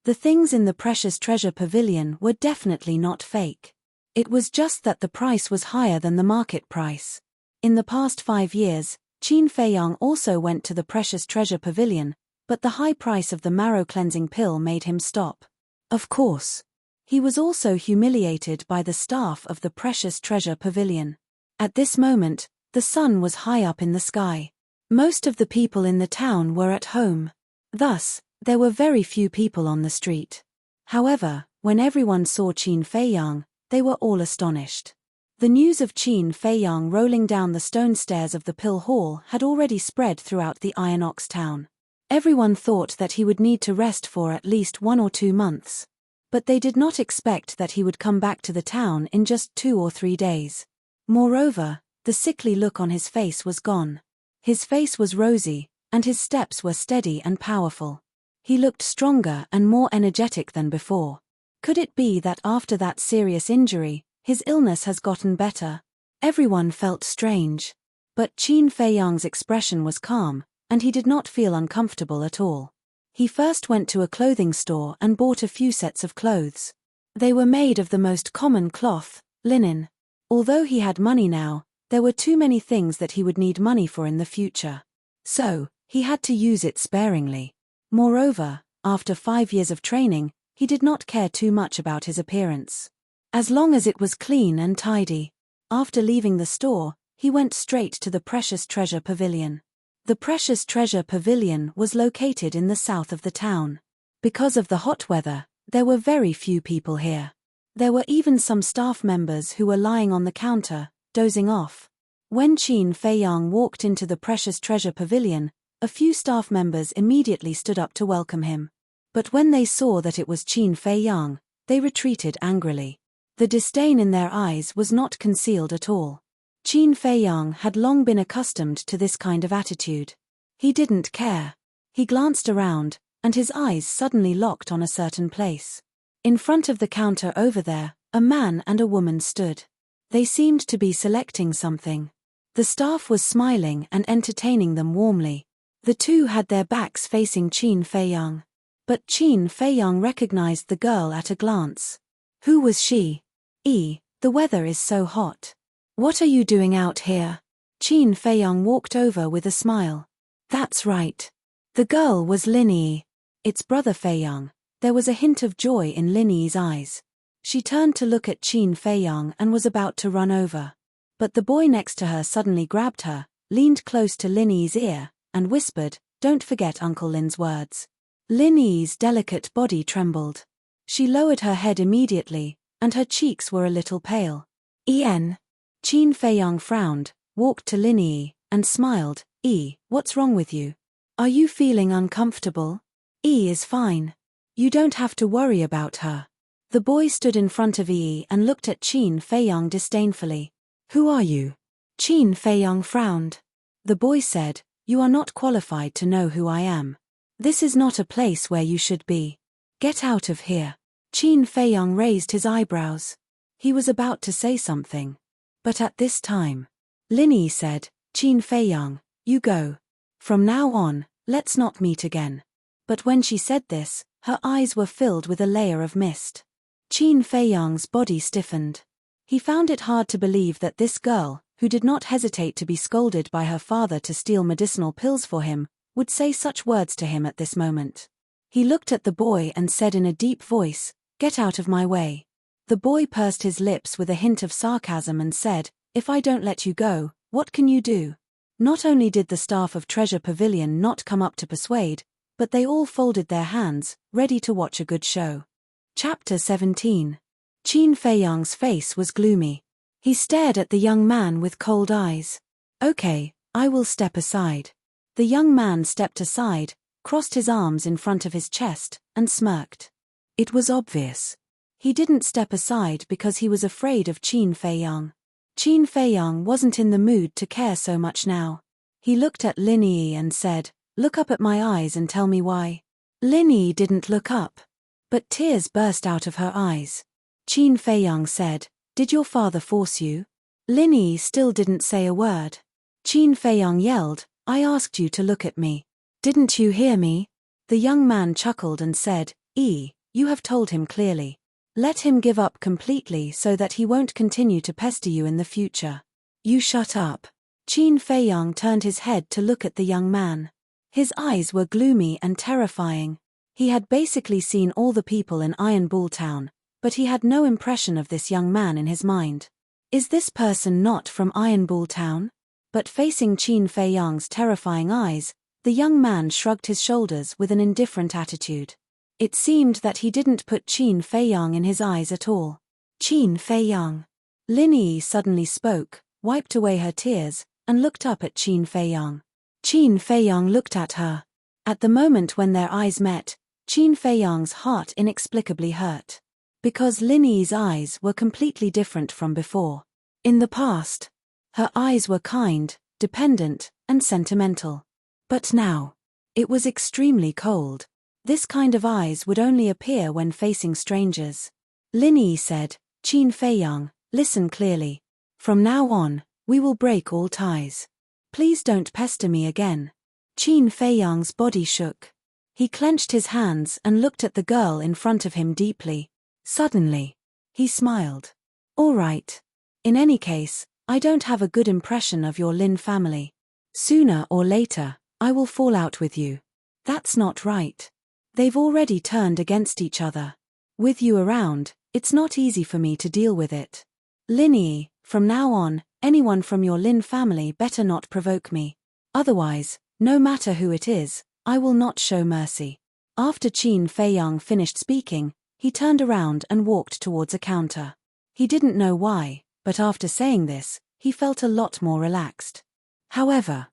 the things in the Precious Treasure Pavilion were definitely not fake. It was just that the price was higher than the market price. In the past 5 years, Qin Feiyang also went to the Precious Treasure Pavilion, but the high price of the marrow cleansing pill made him stop. Of course. He was also humiliated by the staff of the Precious Treasure Pavilion. At this moment, the sun was high up in the sky. Most of the people in the town were at home. Thus, there were very few people on the street. However, when everyone saw Qin Feiyang, they were all astonished. The news of Qin Feiyang rolling down the stone stairs of the pill hall had already spread throughout the Iron Ox Town. Everyone thought that he would need to rest for at least 1 or 2 months. But they did not expect that he would come back to the town in just 2 or 3 days. Moreover, the sickly look on his face was gone. His face was rosy, and his steps were steady and powerful. He looked stronger and more energetic than before. Could it be that after that serious injury, his illness has gotten better? Everyone felt strange. But Qin Feiyang's expression was calm, and he did not feel uncomfortable at all. He first went to a clothing store and bought a few sets of clothes. They were made of the most common cloth, linen. Although he had money now, there were too many things that he would need money for in the future. So, he had to use it sparingly. Moreover, after 5 years of training, he did not care too much about his appearance. As long as it was clean and tidy. After leaving the store, he went straight to the Precious Treasure Pavilion. The Precious Treasure Pavilion was located in the south of the town. Because of the hot weather, there were very few people here. There were even some staff members who were lying on the counter, dozing off. When Qin Feiyang walked into the Precious Treasure Pavilion, a few staff members immediately stood up to welcome him. But when they saw that it was Qin Feiyang, they retreated angrily. The disdain in their eyes was not concealed at all. Qin Feiyang had long been accustomed to this kind of attitude. He didn't care. He glanced around, and his eyes suddenly locked on a certain place. In front of the counter over there, a man and a woman stood. They seemed to be selecting something. The staff was smiling and entertaining them warmly. The two had their backs facing Qin Feiyang. But Qin Feiyang recognized the girl at a glance. Who was she? The weather is so hot. What are you doing out here? Qin Feiyang walked over with a smile. That's right. The girl was Lin Yi. Its brother Feiyang. There was a hint of joy in Lin Yi's eyes. She turned to look at Qin Feiyang and was about to run over. But the boy next to her suddenly grabbed her, leaned close to Lin Yi's ear, and whispered, "Don't forget Uncle Lin's words." Lin Yi's delicate body trembled. She lowered her head immediately, and her cheeks were a little pale. Qin Feiyang frowned, walked to Lin Yi, and smiled. What's wrong with you? Are you feeling uncomfortable? Is fine. You don't have to worry about her. The boy stood in front of and looked at Qin Feiyang disdainfully. Who are you? Qin Feiyang frowned. The boy said, "You are not qualified to know who I am. This is not a place where you should be. Get out of here." Qin Feiyang raised his eyebrows. He was about to say something. But at this time, Lin Yi said, "Qin Feiyang, you go. From now on, let's not meet again." But when she said this, her eyes were filled with a layer of mist. Qin Feiyang's body stiffened. He found it hard to believe that this girl, who did not hesitate to be scolded by her father to steal medicinal pills for him, would say such words to him at this moment. He looked at the boy and said in a deep voice, "Get out of my way." The boy pursed his lips with a hint of sarcasm and said, "If I don't let you go, what can you do?" Not only did the staff of Treasure Pavilion not come up to persuade, but they all folded their hands, ready to watch a good show. Chapter 17. Qin Feiyang's face was gloomy. He stared at the young man with cold eyes. "Okay, I will step aside." The young man stepped aside, crossed his arms in front of his chest, and smirked. It was obvious. He didn't step aside because he was afraid of Qin Feiyang. Qin Feiyang wasn't in the mood to care so much now. He looked at Lin Yi and said, "Look up at my eyes and tell me why." Lin Yi didn't look up. But tears burst out of her eyes. Qin Feiyang said, "Did your father force you?" Lin Yi still didn't say a word. Qin Feiyang yelled, "I asked you to look at me. Didn't you hear me?" The young man chuckled and said, You have told him clearly. Let him give up completely so that he won't continue to pester you in the future." "You shut up." Qin Feiyang turned his head to look at the young man. His eyes were gloomy and terrifying. He had basically seen all the people in Iron Bull Town, but he had no impression of this young man in his mind. Is this person not from Iron Bull Town? But facing Qin Feiyang's terrifying eyes, the young man shrugged his shoulders with an indifferent attitude. It seemed that he didn't put Qin Feiyang in his eyes at all. "Qin Feiyang." Lin Yi suddenly spoke, wiped away her tears, and looked up at Qin Feiyang. Qin Feiyang looked at her. At the moment when their eyes met, Qin Feiyang's heart inexplicably hurt. Because Lin Yi's eyes were completely different from before. In the past, her eyes were kind, dependent, and sentimental. But now, it was extremely cold. This kind of eyes would only appear when facing strangers. Lin Yi said, "Qin Feiyang, listen clearly. From now on, we will break all ties. Please don't pester me again." Qin Feiyang's body shook. He clenched his hands and looked at the girl in front of him deeply. Suddenly, he smiled. All right. In any case, I don't have a good impression of your Lin family. Sooner or later, I will fall out with you. That's not right. They've already turned against each other. With you around, it's not easy for me to deal with it. Linny, from now on, anyone from your Lin family better not provoke me. Otherwise, no matter who it is, I will not show mercy. After Qin Feiyang finished speaking, he turned around and walked towards a counter. He didn't know why, but after saying this, he felt a lot more relaxed. However,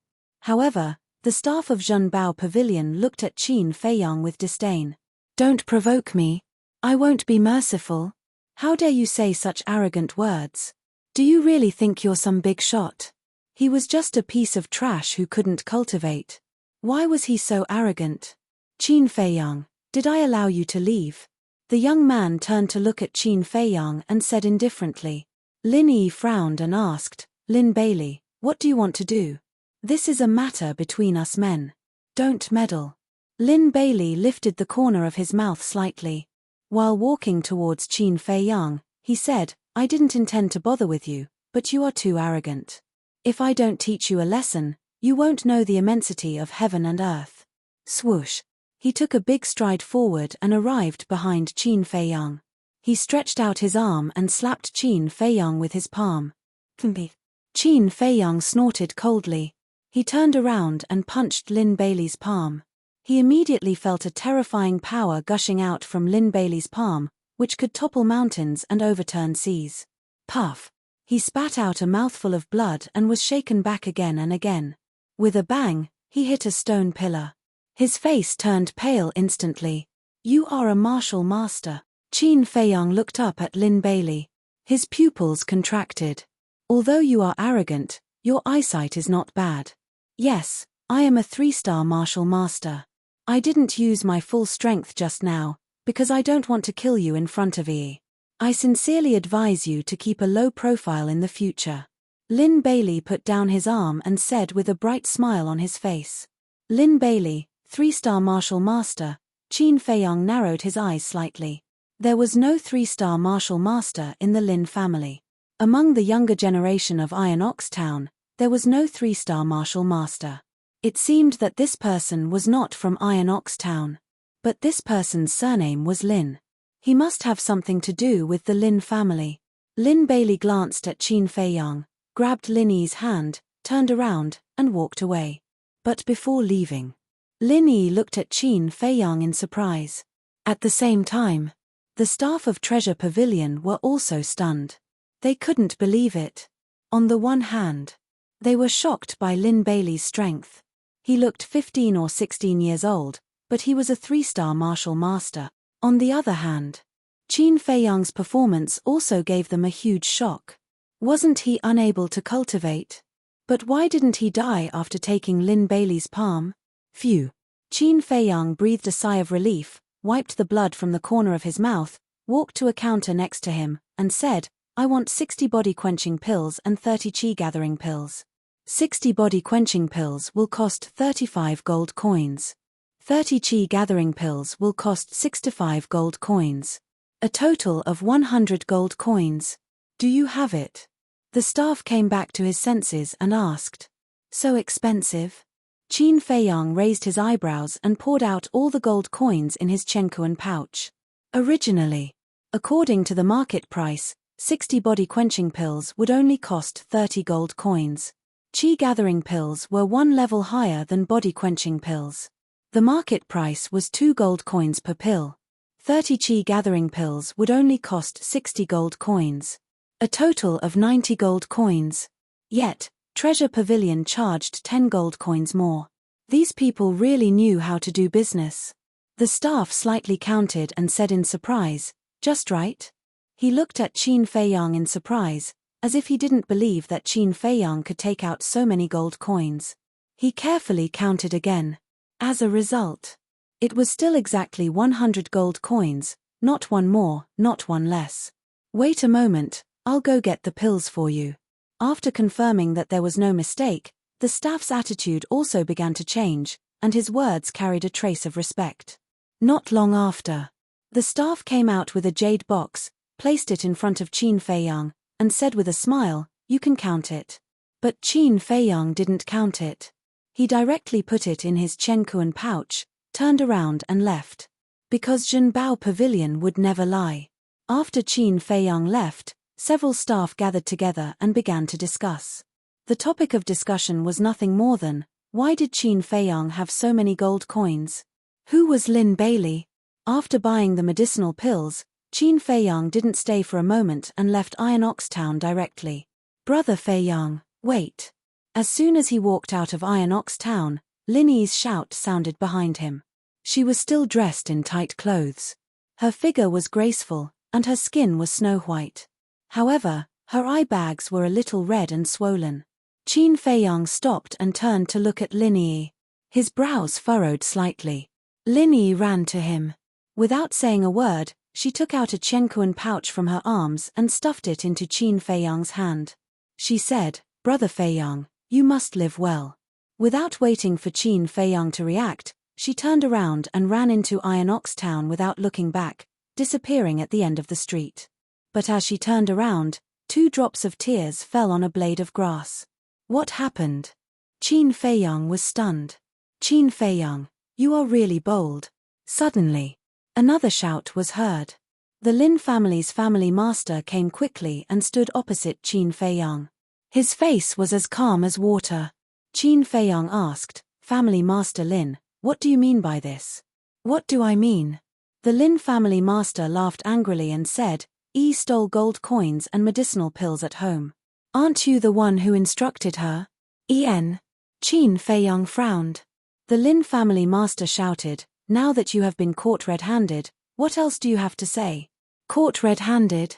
the staff of Zhenbao Pavilion looked at Qin Feiyang with disdain. Don't provoke me. I won't be merciful. How dare you say such arrogant words? Do you really think you're some big shot? He was just a piece of trash who couldn't cultivate. Why was he so arrogant? Qin Feiyang, did I allow you to leave? The young man turned to look at Qin Feiyang and said indifferently. Lin Yi frowned and asked, Lin Bailey, what do you want to do? This is a matter between us men. Don't meddle. Lin Bailey lifted the corner of his mouth slightly. While walking towards Qin Feiyang, he said, I didn't intend to bother with you, but you are too arrogant. If I don't teach you a lesson, you won't know the immensity of heaven and earth. Swoosh. He took a big stride forward and arrived behind Qin Feiyang. He stretched out his arm and slapped Qin Feiyang with his palm. Qin Feiyang snorted coldly. He turned around and punched Lin Bailey's palm. He immediately felt a terrifying power gushing out from Lin Bailey's palm, which could topple mountains and overturn seas. Puff! He spat out a mouthful of blood and was shaken back again and again. With a bang, he hit a stone pillar. His face turned pale instantly. You are a martial master. Qin Feiyang looked up at Lin Bailey. His pupils contracted. Although you are arrogant, your eyesight is not bad. Yes, I am a 3-star martial master. I didn't use my full strength just now, because I don't want to kill you in front of Yi. I sincerely advise you to keep a low profile in the future. Lin Bailey put down his arm and said with a bright smile on his face. Lin Bailey, 3-star martial master. Qin Feiyang narrowed his eyes slightly. There was no 3-star martial master in the Lin family. Among the younger generation of Iron Ox Town, there was no 3-star martial master. It seemed that this person was not from Iron Ox Town. But this person's surname was Lin. He must have something to do with the Lin family. Lin Bailey glanced at Qin Feiyang, grabbed Lin Yi's hand, turned around, and walked away. But before leaving, Lin Yi looked at Qin Feiyang in surprise. At the same time, the staff of Treasure Pavilion were also stunned. They couldn't believe it. On the one hand, they were shocked by Lin Bailey's strength. He looked 15 or 16 years old, but he was a 3-star martial master. On the other hand, Qin Feiyang's performance also gave them a huge shock. Wasn't he unable to cultivate? But why didn't he die after taking Lin Bailey's palm? Phew. Qin Feiyang breathed a sigh of relief, wiped the blood from the corner of his mouth, walked to a counter next to him, and said, I want 60 body-quenching pills and 30 chi-gathering pills. 60 body-quenching pills will cost 35 gold coins. 30 chi-gathering pills will cost 65 gold coins. A total of 100 gold coins. Do you have it? The staff came back to his senses and asked. So expensive? Qin Feiyang raised his eyebrows and poured out all the gold coins in his chenkuan pouch. Originally, according to the market price, 60 body-quenching pills would only cost 30 gold coins. Chi-gathering pills were one level higher than body-quenching pills. The market price was 2 gold coins per pill. 30 chi-gathering pills would only cost 60 gold coins. A total of 90 gold coins. Yet, Treasure Pavilion charged 10 gold coins more. These people really knew how to do business. The staff slightly counted and said in surprise, just right? He looked at Qin Feiyang in surprise, as if he didn't believe that Qin Feiyang could take out so many gold coins. He carefully counted again. As a result, it was still exactly 100 gold coins, not one more, not one less. Wait a moment, I'll go get the pills for you. After confirming that there was no mistake, the staff's attitude also began to change, and his words carried a trace of respect. Not long after, The staff came out with a jade box, placed it in front of Qin Feiyang, and said with a smile, "You can count it." But Qin Feiyang didn't count it. He directly put it in his Chenkuan pouch, turned around and left. Because Zhenbao Pavilion would never lie. After Qin Feiyang left, several staff gathered together and began to discuss. The topic of discussion was nothing more than, why did Qin Feiyang have so many gold coins? Who was Lin Bailey? After buying the medicinal pills, Qin Feiyang didn't stay for a moment and left Iron Ox Town directly. "Brother Feiyang, wait." As soon as he walked out of Iron Ox Town, Lin Yi's shout sounded behind him. She was still dressed in tight clothes. Her figure was graceful, and her skin was snow white. However, her eye bags were a little red and swollen. Qin Feiyang stopped and turned to look at Lin Yi. His brows furrowed slightly. Lin Yi ran to him. Without saying a word, she took out a Chenkuan pouch from her arms and stuffed it into Qin Feiyang's hand. She said, "Brother Feiyang, you must live well." Without waiting for Qin Feiyang to react, she turned around and ran into Iron Ox Town without looking back, disappearing at the end of the street. But as she turned around, 2 drops of tears fell on a blade of grass. What happened? Qin Feiyang was stunned. "Qin Feiyang, you are really bold." Suddenly, another shout was heard. The Lin family's family master came quickly and stood opposite Qin Feiyang. His face was as calm as water. Qin Feiyang asked, "Family Master Lin, what do you mean by this?" "What do I mean?" The Lin family master laughed angrily and said, "Yi stole gold coins and medicinal pills at home. Aren't you the one who instructed her?" "En." Qin Feiyang frowned. The Lin family master shouted, "Now that you have been caught red-handed, what else do you have to say?" "Caught red-handed?"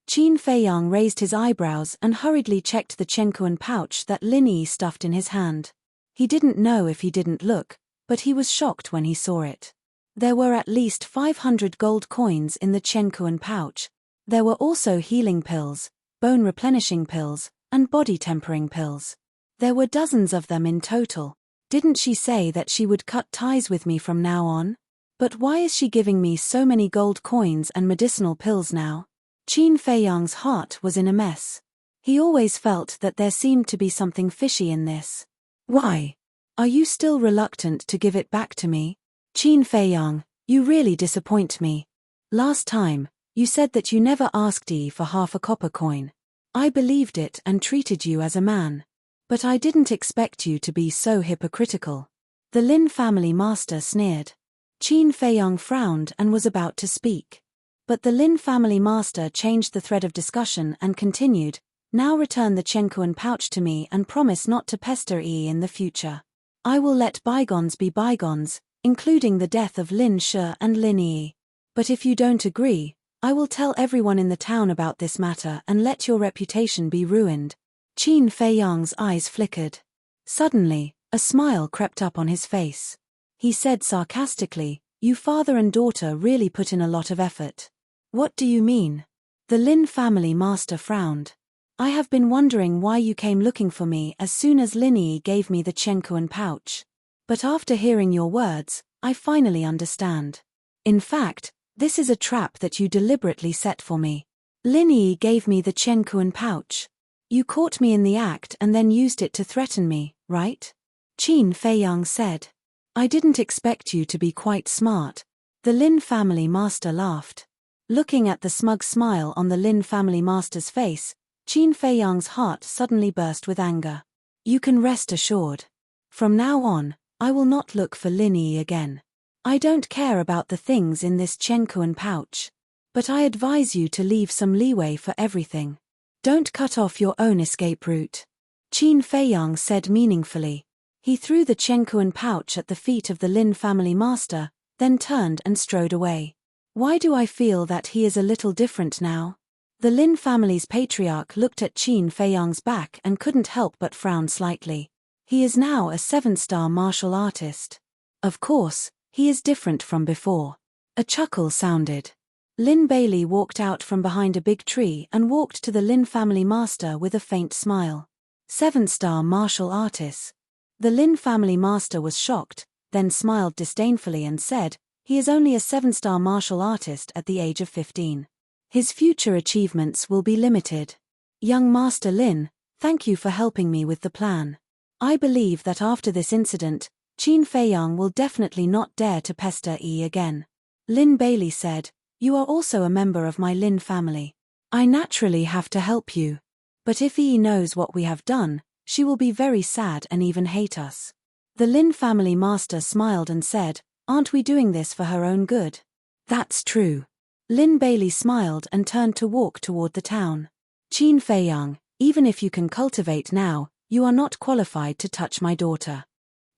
Qin Feiyang raised his eyebrows and hurriedly checked the Chenkuan pouch that Lin Yi stuffed in his hand. He didn't know if he didn't look, but he was shocked when he saw it. There were at least 500 gold coins in the Chenkuan pouch. There were also healing pills, bone replenishing pills, and body tempering pills. There were dozens of them in total. Didn't she say that she would cut ties with me from now on? But why is she giving me so many gold coins and medicinal pills now? Qin Feiyang's heart was in a mess. He always felt that there seemed to be something fishy in this. "Why? Are you still reluctant to give it back to me? Qin Feiyang, you really disappoint me. Last time, you said that you never asked Yi for half a copper coin. I believed it and treated you as a man. But I didn't expect you to be so hypocritical." The Lin family master sneered. Qin Feiyang frowned and was about to speak. But the Lin family master changed the thread of discussion and continued, "Now return the Chenkuan pouch to me and promise not to pester Yi in the future. I will let bygones be bygones, including the death of Lin Shi and Lin Yi. But if you don't agree, I will tell everyone in the town about this matter and let your reputation be ruined." Qin Feiyang's eyes flickered. Suddenly, a smile crept up on his face. He said sarcastically, "You father and daughter really put in a lot of effort." "What do you mean?" The Lin family master frowned. "I have been wondering why you came looking for me as soon as Lin Yi gave me the Chenkuan pouch. But after hearing your words, I finally understand. In fact, this is a trap that you deliberately set for me. Lin Yi gave me the Chenkuan pouch. You caught me in the act and then used it to threaten me, right?" Qin Feiyang said. "I didn't expect you to be quite smart." The Lin family master laughed. Looking at the smug smile on the Lin family master's face, Qin Feiyang's heart suddenly burst with anger. "You can rest assured. From now on, I will not look for Lin Yi again. I don't care about the things in this Chenkuan pouch. But I advise you to leave some leeway for everything. Don't cut off your own escape route." Qin Feiyang said meaningfully. He threw the Chenkuan pouch at the feet of the Lin family master, then turned and strode away. "Why do I feel that he is a little different now?" The Lin family's patriarch looked at Qin Feiyang's back and couldn't help but frown slightly. He is now a 7-star martial artist. Of course, he is different from before. A chuckle sounded. Lin Bailey walked out from behind a big tree and walked to the Lin family master with a faint smile. 7-star martial artists. The Lin family master was shocked, then smiled disdainfully and said, He is only a 7-star martial artist at the age of 15. His future achievements will be limited. Young Master Lin, thank you for helping me with the plan. I believe that after this incident, Qin Feiyang will definitely not dare to pester Yi again. Lin Bailey said, you are also a member of my Lin family. I naturally have to help you. But if Yi knows what we have done, she will be very sad and even hate us. The Lin family master smiled and said, aren't we doing this for her own good? That's true. Lin Bailey smiled and turned to walk toward the town. Qin Feiyang, even if you can cultivate now, you are not qualified to touch my daughter.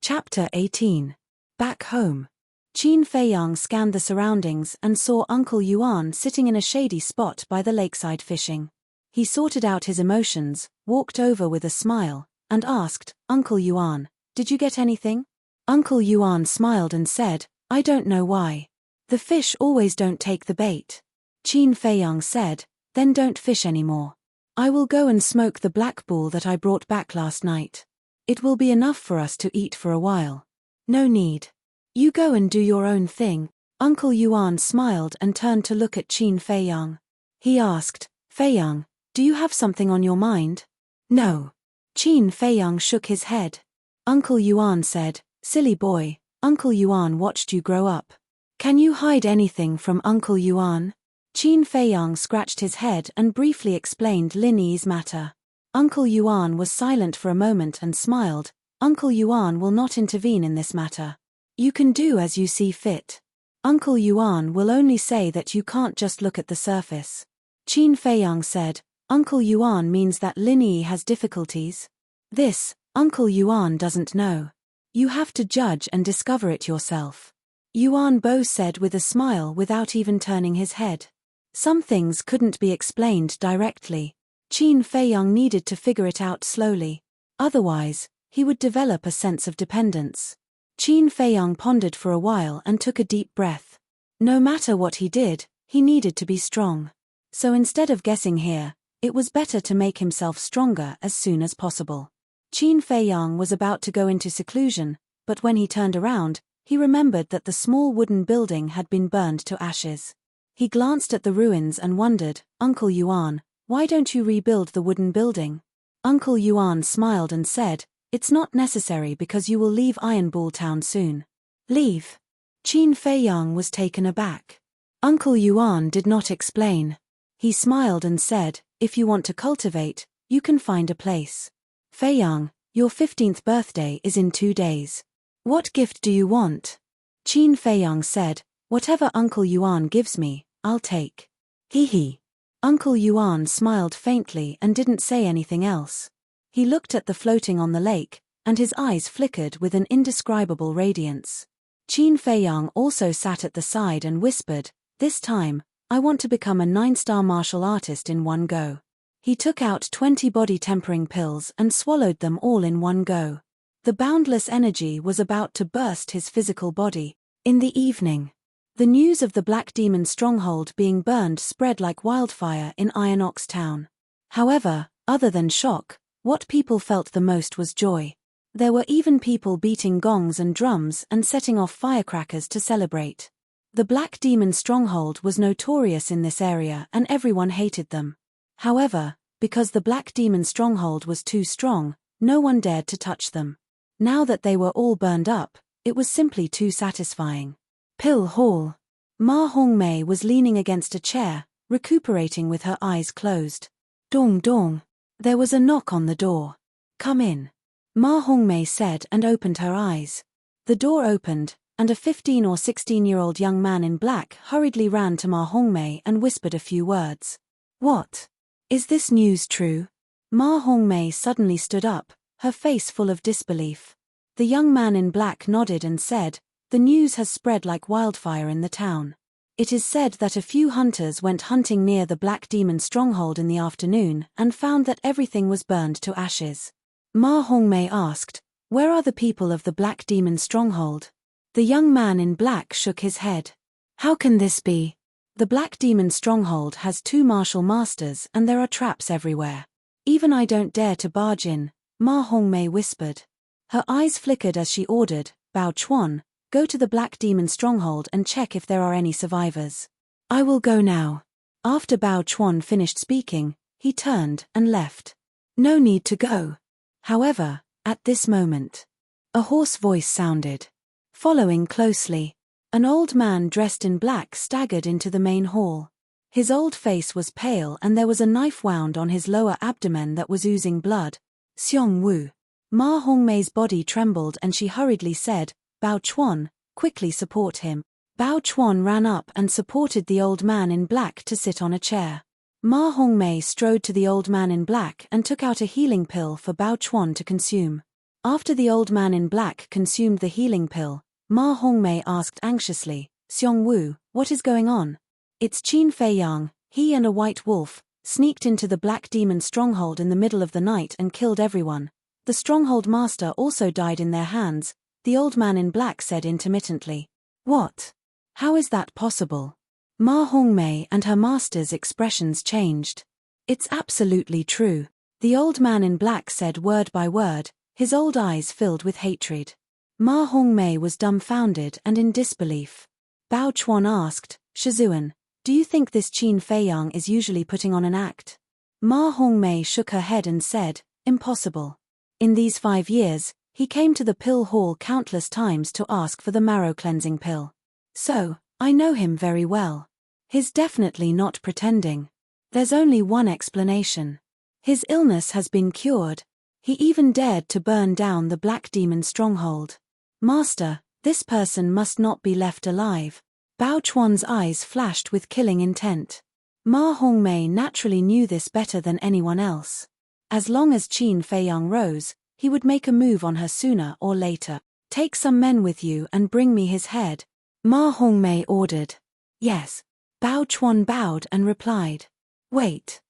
Chapter 18. Back home. Qin Feiyang scanned the surroundings and saw Uncle Yuan sitting in a shady spot by the lakeside fishing. He sorted out his emotions, walked over with a smile, and asked, Uncle Yuan, did you get anything? Uncle Yuan smiled and said, I don't know why. The fish always don't take the bait. Qin Feiyang said, then don't fish anymore. I will go and smoke the black bull that I brought back last night. It will be enough for us to eat for a while. No need. You go and do your own thing. Uncle Yuan smiled and turned to look at Qin Feiyang. He asked, Feiyang, do you have something on your mind? No. Qin Feiyang shook his head. Uncle Yuan said, silly boy, Uncle Yuan watched you grow up. Can you hide anything from Uncle Yuan? Qin Feiyang scratched his head and briefly explained Lin Yi's matter. Uncle Yuan was silent for a moment and smiled. Uncle Yuan will not intervene in this matter. You can do as you see fit. Uncle Yuan will only say that you can't just look at the surface. Qin Feiyang said, Uncle Yuan means that Lin Yi has difficulties? This, Uncle Yuan doesn't know. You have to judge and discover it yourself. Yuan Bo said with a smile without even turning his head. Some things couldn't be explained directly. Qin Feiyang needed to figure it out slowly. Otherwise, he would develop a sense of dependence. Qin Feiyang pondered for a while and took a deep breath. No matter what he did, he needed to be strong. So instead of guessing here, it was better to make himself stronger as soon as possible. Qin Feiyang was about to go into seclusion, but when he turned around, he remembered that the small wooden building had been burned to ashes. He glanced at the ruins and wondered, Uncle Yuan, why don't you rebuild the wooden building? Uncle Yuan smiled and said, it's not necessary because you will leave Iron Bull Town soon. Leave? Qin Feiyang was taken aback. Uncle Yuan did not explain. He smiled and said, if you want to cultivate, you can find a place. Feiyang, your 15th birthday is in 2 days. What gift do you want? Qin Feiyang said, whatever Uncle Yuan gives me, I'll take. Hee hee. Uncle Yuan smiled faintly and didn't say anything else. He looked at the floating on the lake, and his eyes flickered with an indescribable radiance. Qin Feiyang also sat at the side and whispered, this time, I want to become a 9-star martial artist in one go. He took out 20 body-tempering pills and swallowed them all in one go. The boundless energy was about to burst his physical body. In the evening, the news of the Black Demon stronghold being burned spread like wildfire in Iron Ox Town. However, other than shock, what people felt the most was joy. There were even people beating gongs and drums and setting off firecrackers to celebrate. The Black Demon stronghold was notorious in this area and everyone hated them. However, because the Black Demon stronghold was too strong, no one dared to touch them. Now that they were all burned up, it was simply too satisfying. Pill Hall. Ma Hongmei was leaning against a chair, recuperating with her eyes closed. Dong dong. There was a knock on the door. Come in. Ma Hongmei said and opened her eyes. The door opened, and a 15 or 16-year-old young man in black hurriedly ran to Ma Hongmei and whispered a few words. What? Is this news true? Ma Hongmei suddenly stood up, her face full of disbelief. The young man in black nodded and said, the news has spread like wildfire in the town. It is said that a few hunters went hunting near the Black Demon stronghold in the afternoon and found that everything was burned to ashes. Ma Hongmei asked, where are the people of the Black Demon stronghold? The young man in black shook his head. How can this be? The Black Demon stronghold has 2 martial masters and there are traps everywhere. Even I don't dare to barge in, Ma Hongmei whispered. Her eyes flickered as she ordered, Bao Chuan, go to the Black Demon stronghold and check if there are any survivors. I will go now. After Bao Chuan finished speaking, he turned and left. No need to go. However, at this moment, a hoarse voice sounded. Following closely, an old man dressed in black staggered into the main hall. His old face was pale and there was a knife wound on his lower abdomen that was oozing blood. Xiong Wu. Ma Hongmei's body trembled and she hurriedly said, Bao Chuan, quickly support him. Bao Chuan ran up and supported the old man in black to sit on a chair. Ma Hongmei strode to the old man in black and took out a healing pill for Bao Chuan to consume. After the old man in black consumed the healing pill, Ma Hongmei asked anxiously, Xiong Wu, what is going on? It's Qin Feiyang. He and a white wolf sneaked into the Black Demon stronghold in the middle of the night and killed everyone. The stronghold master also died in their hands, the old man in black said intermittently. What? How is that possible? Ma Hongmei and her master's expressions changed. It's absolutely true, the old man in black said word by word, his old eyes filled with hatred. Ma Hongmei was dumbfounded and in disbelief. Bao Chuan asked, Shizuan, do you think this Qin Feiyang is usually putting on an act? Ma Hongmei shook her head and said, impossible. In these 5 years, he came to the pill hall countless times to ask for the marrow cleansing pill. So, I know him very well. He's definitely not pretending. There's only one explanation. His illness has been cured. He even dared to burn down the Black Demon stronghold. Master, this person must not be left alive. Bao Chuan's eyes flashed with killing intent. Ma Hongmei naturally knew this better than anyone else. As long as Qin Feiyang rose, he would make a move on her sooner or later. Take some men with you and bring me his head. Ma Hongmei ordered. Yes. Bao Chuan bowed and replied. Wait.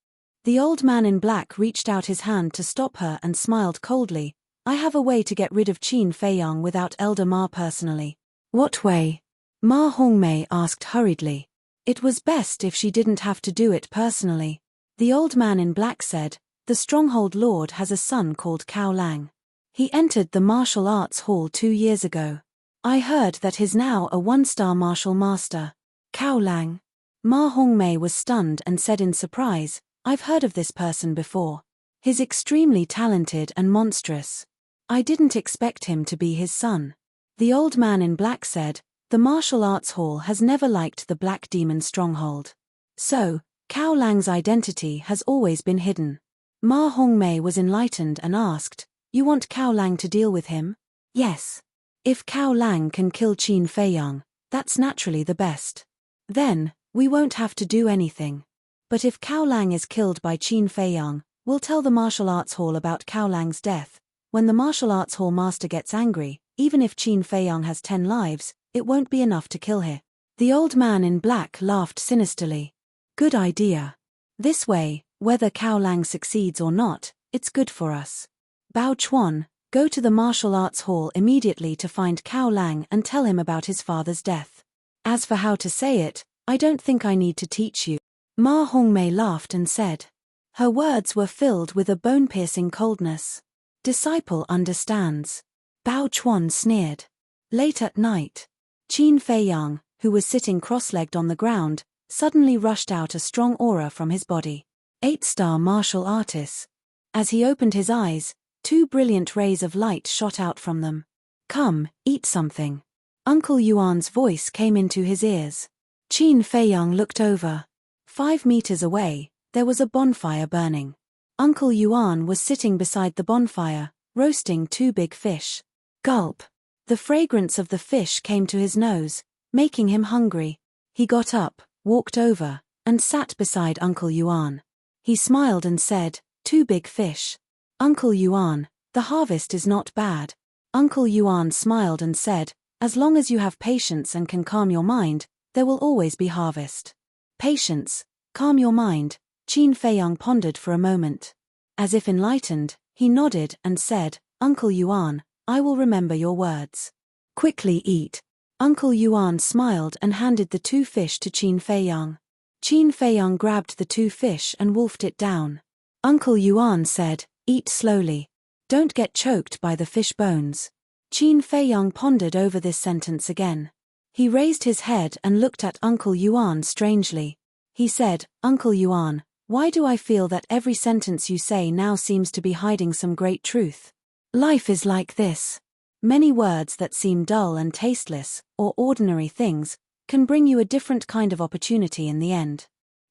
The old man in black reached out his hand to stop her and smiled coldly. I have a way to get rid of Qin Feiyang without Elder Ma personally. What way? Ma Hongmei asked hurriedly. It was best if she didn't have to do it personally. The old man in black said, the stronghold lord has a son called Cao Lang. He entered the martial arts hall 2 years ago. I heard that he's now a 1-star martial master. Cao Lang. Ma Hongmei was stunned and said in surprise, I've heard of this person before. He's extremely talented and monstrous. I didn't expect him to be his son. The old man in black said, the martial arts hall has never liked the Black Demon stronghold. So, Cao Lang's identity has always been hidden. Ma Hongmei was enlightened and asked, you want Cao Lang to deal with him? Yes. If Cao Lang can kill Qin Feiyang, that's naturally the best. Then, we won't have to do anything. But if Cao Lang is killed by Qin Feiyang, we'll tell the martial arts hall about Cao Lang's death. When the martial arts hall master gets angry, even if Qin Feiyang has 10 lives, it won't be enough to kill her. The old man in black laughed sinisterly. Good idea. This way, whether Cao Lang succeeds or not, it's good for us. Bao Chuan, go to the martial arts hall immediately to find Cao Lang and tell him about his father's death. As for how to say it, I don't think I need to teach you. Ma Hongmei laughed and said. Her words were filled with a bone-piercing coldness. Disciple understands. Bao Chuan sneered. Late at night, Qin Feiyang, who was sitting cross-legged on the ground, suddenly rushed out a strong aura from his body. 8-star martial artist. As he opened his eyes, 2 brilliant rays of light shot out from them. Come, eat something. Uncle Yuan's voice came into his ears. Qin Feiyang looked over. 5 meters away, there was a bonfire burning. Uncle Yuan was sitting beside the bonfire, roasting 2 big fish. Gulp. The fragrance of the fish came to his nose, making him hungry. He got up, walked over, and sat beside Uncle Yuan. He smiled and said, 2 big fish. Uncle Yuan, the harvest is not bad. Uncle Yuan smiled and said, as long as you have patience and can calm your mind, there will always be harvest. Patience, calm your mind. Qin Feiyang pondered for a moment. As if enlightened, he nodded and said, Uncle Yuan, I will remember your words. Quickly eat. Uncle Yuan smiled and handed the 2 fish to Qin Feiyang. Qin Feiyang grabbed the 2 fish and wolfed it down. Uncle Yuan said, eat slowly. Don't get choked by the fish bones. Qin Feiyang pondered over this sentence again. He raised his head and looked at Uncle Yuan strangely. He said, "Uncle Yuan, why do I feel that every sentence you say now seems to be hiding some great truth? Life is like this. Many words that seem dull and tasteless, or ordinary things, can bring you a different kind of opportunity in the end.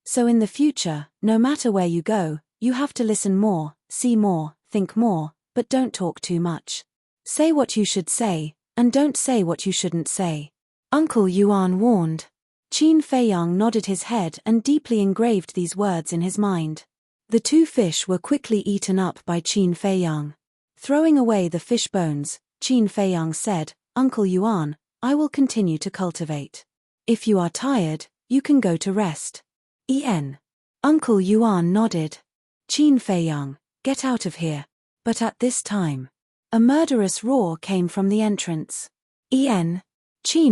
So in the future, no matter where you go, you have to listen more, see more, think more, but don't talk too much. Say what you should say, and don't say what you shouldn't say," Uncle Yuan warned. Qin Feiyang nodded his head and deeply engraved these words in his mind. The two fish were quickly eaten up by Qin Feiyang. Throwing away the fish bones, Qin Feiyang said, "Uncle Yuan, I will continue to cultivate. If you are tired, you can go to rest." Uncle Yuan nodded. Qin Feiyang, "Get out of here." But at this time, a murderous roar came from the entrance. Qin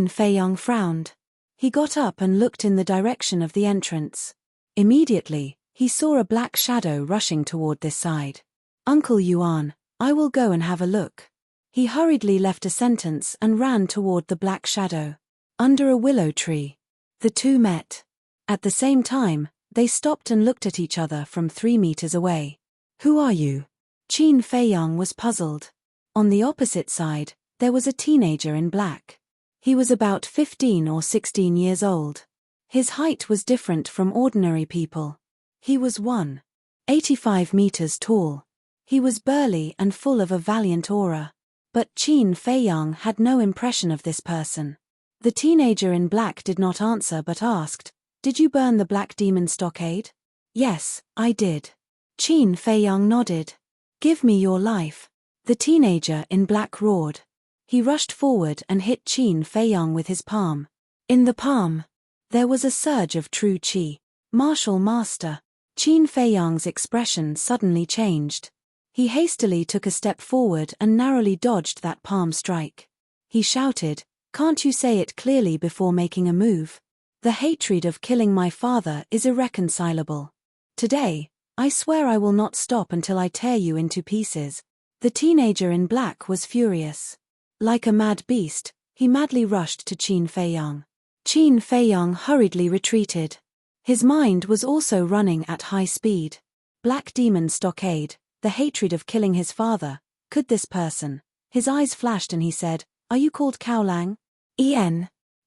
Feiyang frowned. He got up and looked in the direction of the entrance. Immediately, he saw a black shadow rushing toward this side. "Uncle Yuan, I will go and have a look." He hurriedly left a sentence and ran toward the black shadow. Under a willow tree, the two met. At the same time, they stopped and looked at each other from 3 meters away. "Who are you?" Qin Feiyang was puzzled. On the opposite side, there was a teenager in black. He was about 15 or 16 years old. His height was different from ordinary people. He was 1.85 meters tall. He was burly and full of a valiant aura. But Qin Feiyang had no impression of this person. The teenager in black did not answer but asked, "Did you burn the Black Demon stockade?" "Yes, I did." Qin Feiyang nodded. "Give me your life," the teenager in black roared. He rushed forward and hit Qin Feiyang with his palm. In the palm, there was a surge of true qi. "Martial master." Qin Feiyang's expression suddenly changed. He hastily took a step forward and narrowly dodged that palm strike. He shouted, "Can't you say it clearly before making a move? The hatred of killing my father is irreconcilable. Today, I swear I will not stop until I tear you into pieces." The teenager in black was furious. Like a mad beast, he madly rushed to Qin Feiyang. Qin Feiyang hurriedly retreated. His mind was also running at high speed. Black Demon stockade, the hatred of killing his father. Could this person? His eyes flashed and he said, "Are you called Cao Lang?"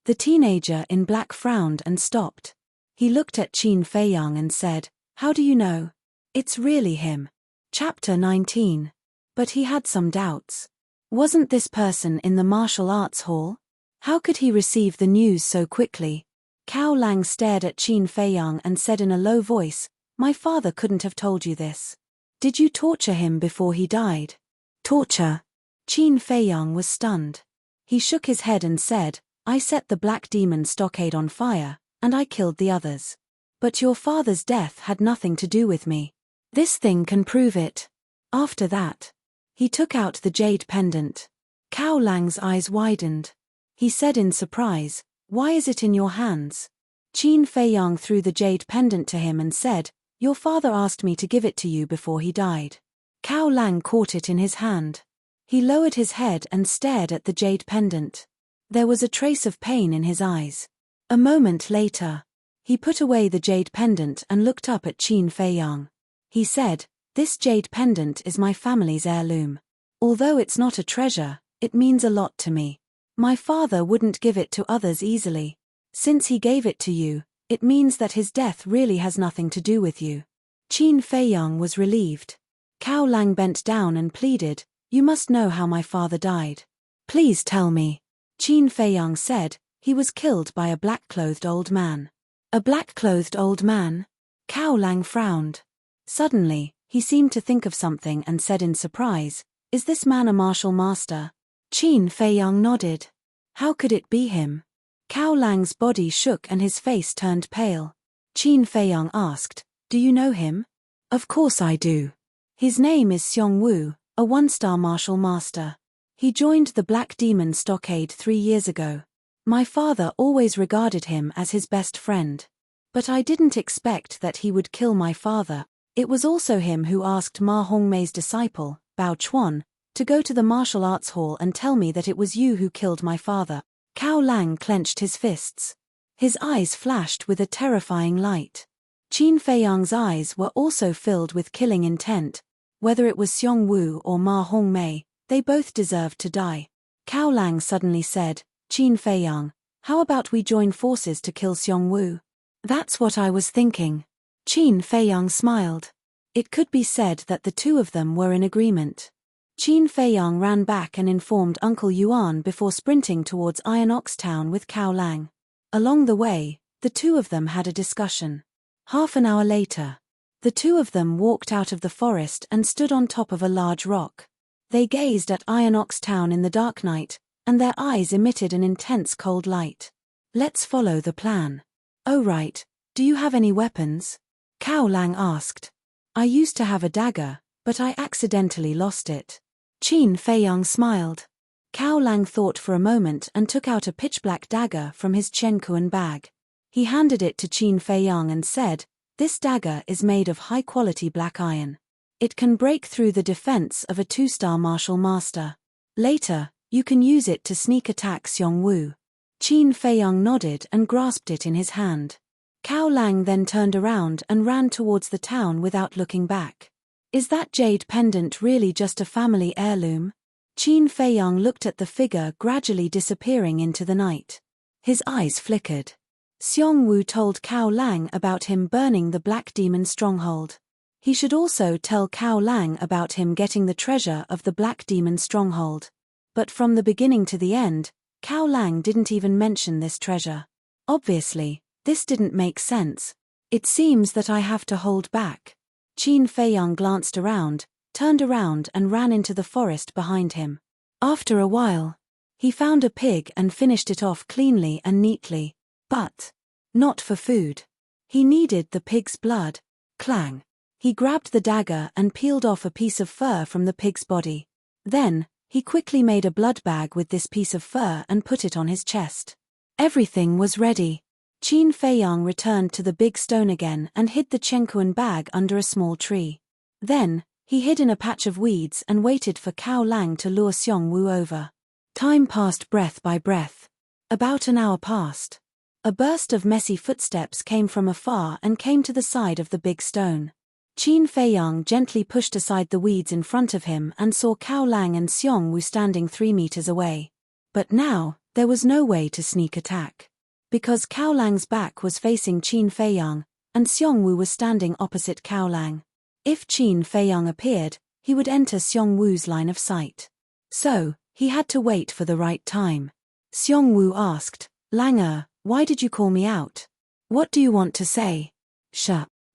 The teenager in black frowned and stopped. He looked at Qin Feiyang and said, "How do you know? It's really him." Chapter 19. But he had some doubts. Wasn't this person in the martial arts hall? How could he receive the news so quickly? Cao Lang stared at Qin Feiyang and said in a low voice, "My father couldn't have told you this. Did you torture him before he died?" "Torture?" Qin Feiyang was stunned. He shook his head and said, "I set the Black Demon stockade on fire, and I killed the others. But your father's death had nothing to do with me. This thing can prove it." After that, he took out the jade pendant. Cao Lang's eyes widened. He said in surprise, "Why is it in your hands?" Qin Feiyang threw the jade pendant to him and said, "Your father asked me to give it to you before he died." Cao Lang caught it in his hand. He lowered his head and stared at the jade pendant. There was a trace of pain in his eyes. A moment later, he put away the jade pendant and looked up at Qin Feiyang. He said, "This jade pendant is my family's heirloom. Although it's not a treasure, it means a lot to me. My father wouldn't give it to others easily. Since he gave it to you, it means that his death really has nothing to do with you." Qin Feiyang was relieved. Cao Lang bent down and pleaded, "You must know how my father died. Please tell me." Qin Feiyang said, "He was killed by a black-clothed old man." "A black-clothed old man?" Cao Lang frowned. Suddenly, he seemed to think of something and said in surprise, "Is this man a martial master?" Qin Feiyang nodded. How could it be him? Cao Lang's body shook and his face turned pale. Qin Feiyang asked, "Do you know him?" "Of course I do. His name is Xiong Wu, a one-star martial master. He joined the Black Demon stockade 3 years ago. My father always regarded him as his best friend. But I didn't expect that he would kill my father. It was also him who asked Ma Hongmei's disciple, Bao Chuan, To go to the martial arts hall and tell me that it was you who killed my father. Cao Lang clenched his fists. His eyes flashed with a terrifying light. Qin Feiyang's eyes were also filled with killing intent. Whether it was Xiong Wu or Ma Hongmei, they both deserved to die. Cao Lang suddenly said, Qin Feiyang, how about we join forces to kill Xiong Wu? That's what I was thinking. Qin Feiyang smiled. It could be said that the two of them were in agreement. Qin Feiyang ran back and informed Uncle Yuan before sprinting towards Iron Ox Town with Cao Lang. Along the way, the two of them had a discussion. Half an hour later, the two of them walked out of the forest and stood on top of a large rock. They gazed at Iron Ox Town in the dark night, and their eyes emitted an intense cold light. Let's follow the plan. Oh right, do you have any weapons? Cao Lang asked. I used to have a dagger, but I accidentally lost it. Qin Feiyang smiled. Cao Lang thought for a moment and took out a pitch-black dagger from his Chenkuan bag. He handed it to Qin Feiyang and said, this dagger is made of high-quality black iron. It can break through the defense of a 2-star martial master. Later, you can use it to sneak attack Xiong Wu. Qin Feiyang nodded and grasped it in his hand. Cao Lang then turned around and ran towards the town without looking back. Is that jade pendant really just a family heirloom? Qin Feiyang looked at the figure gradually disappearing into the night. His eyes flickered. Xiong Wu told Cao Lang about him burning the Black Demon stronghold. He should also tell Cao Lang about him getting the treasure of the Black Demon stronghold. But from the beginning to the end, Cao Lang didn't even mention this treasure. Obviously, this didn't make sense. It seems that I have to hold back. Qin Feiyang glanced around, turned around and ran into the forest behind him. After a while, he found a pig and finished it off cleanly and neatly. But not for food. He needed the pig's blood. Clang. He grabbed the dagger and peeled off a piece of fur from the pig's body. Then, he quickly made a blood bag with this piece of fur and put it on his chest. Everything was ready. Qin Feiyang returned to the big stone again and hid the Chenkuan bag under a small tree. Then, he hid in a patch of weeds and waited for Cao Lang to lure Xiong Wu over. Time passed breath by breath. About an hour passed. A burst of messy footsteps came from afar and came to the side of the big stone. Qin Feiyang gently pushed aside the weeds in front of him and saw Cao Lang and Xiong Wu standing 3 meters away. But now, there was no way to sneak attack. Because Cao Lang's back was facing Qin Feiyang, and Xiong Wu was standing opposite Cao Lang. If Qin Feiyang appeared, he would enter Xiong Wu's line of sight. So, he had to wait for the right time. Xiong Wu asked, Lang, why did you call me out? What do you want to say? Shh.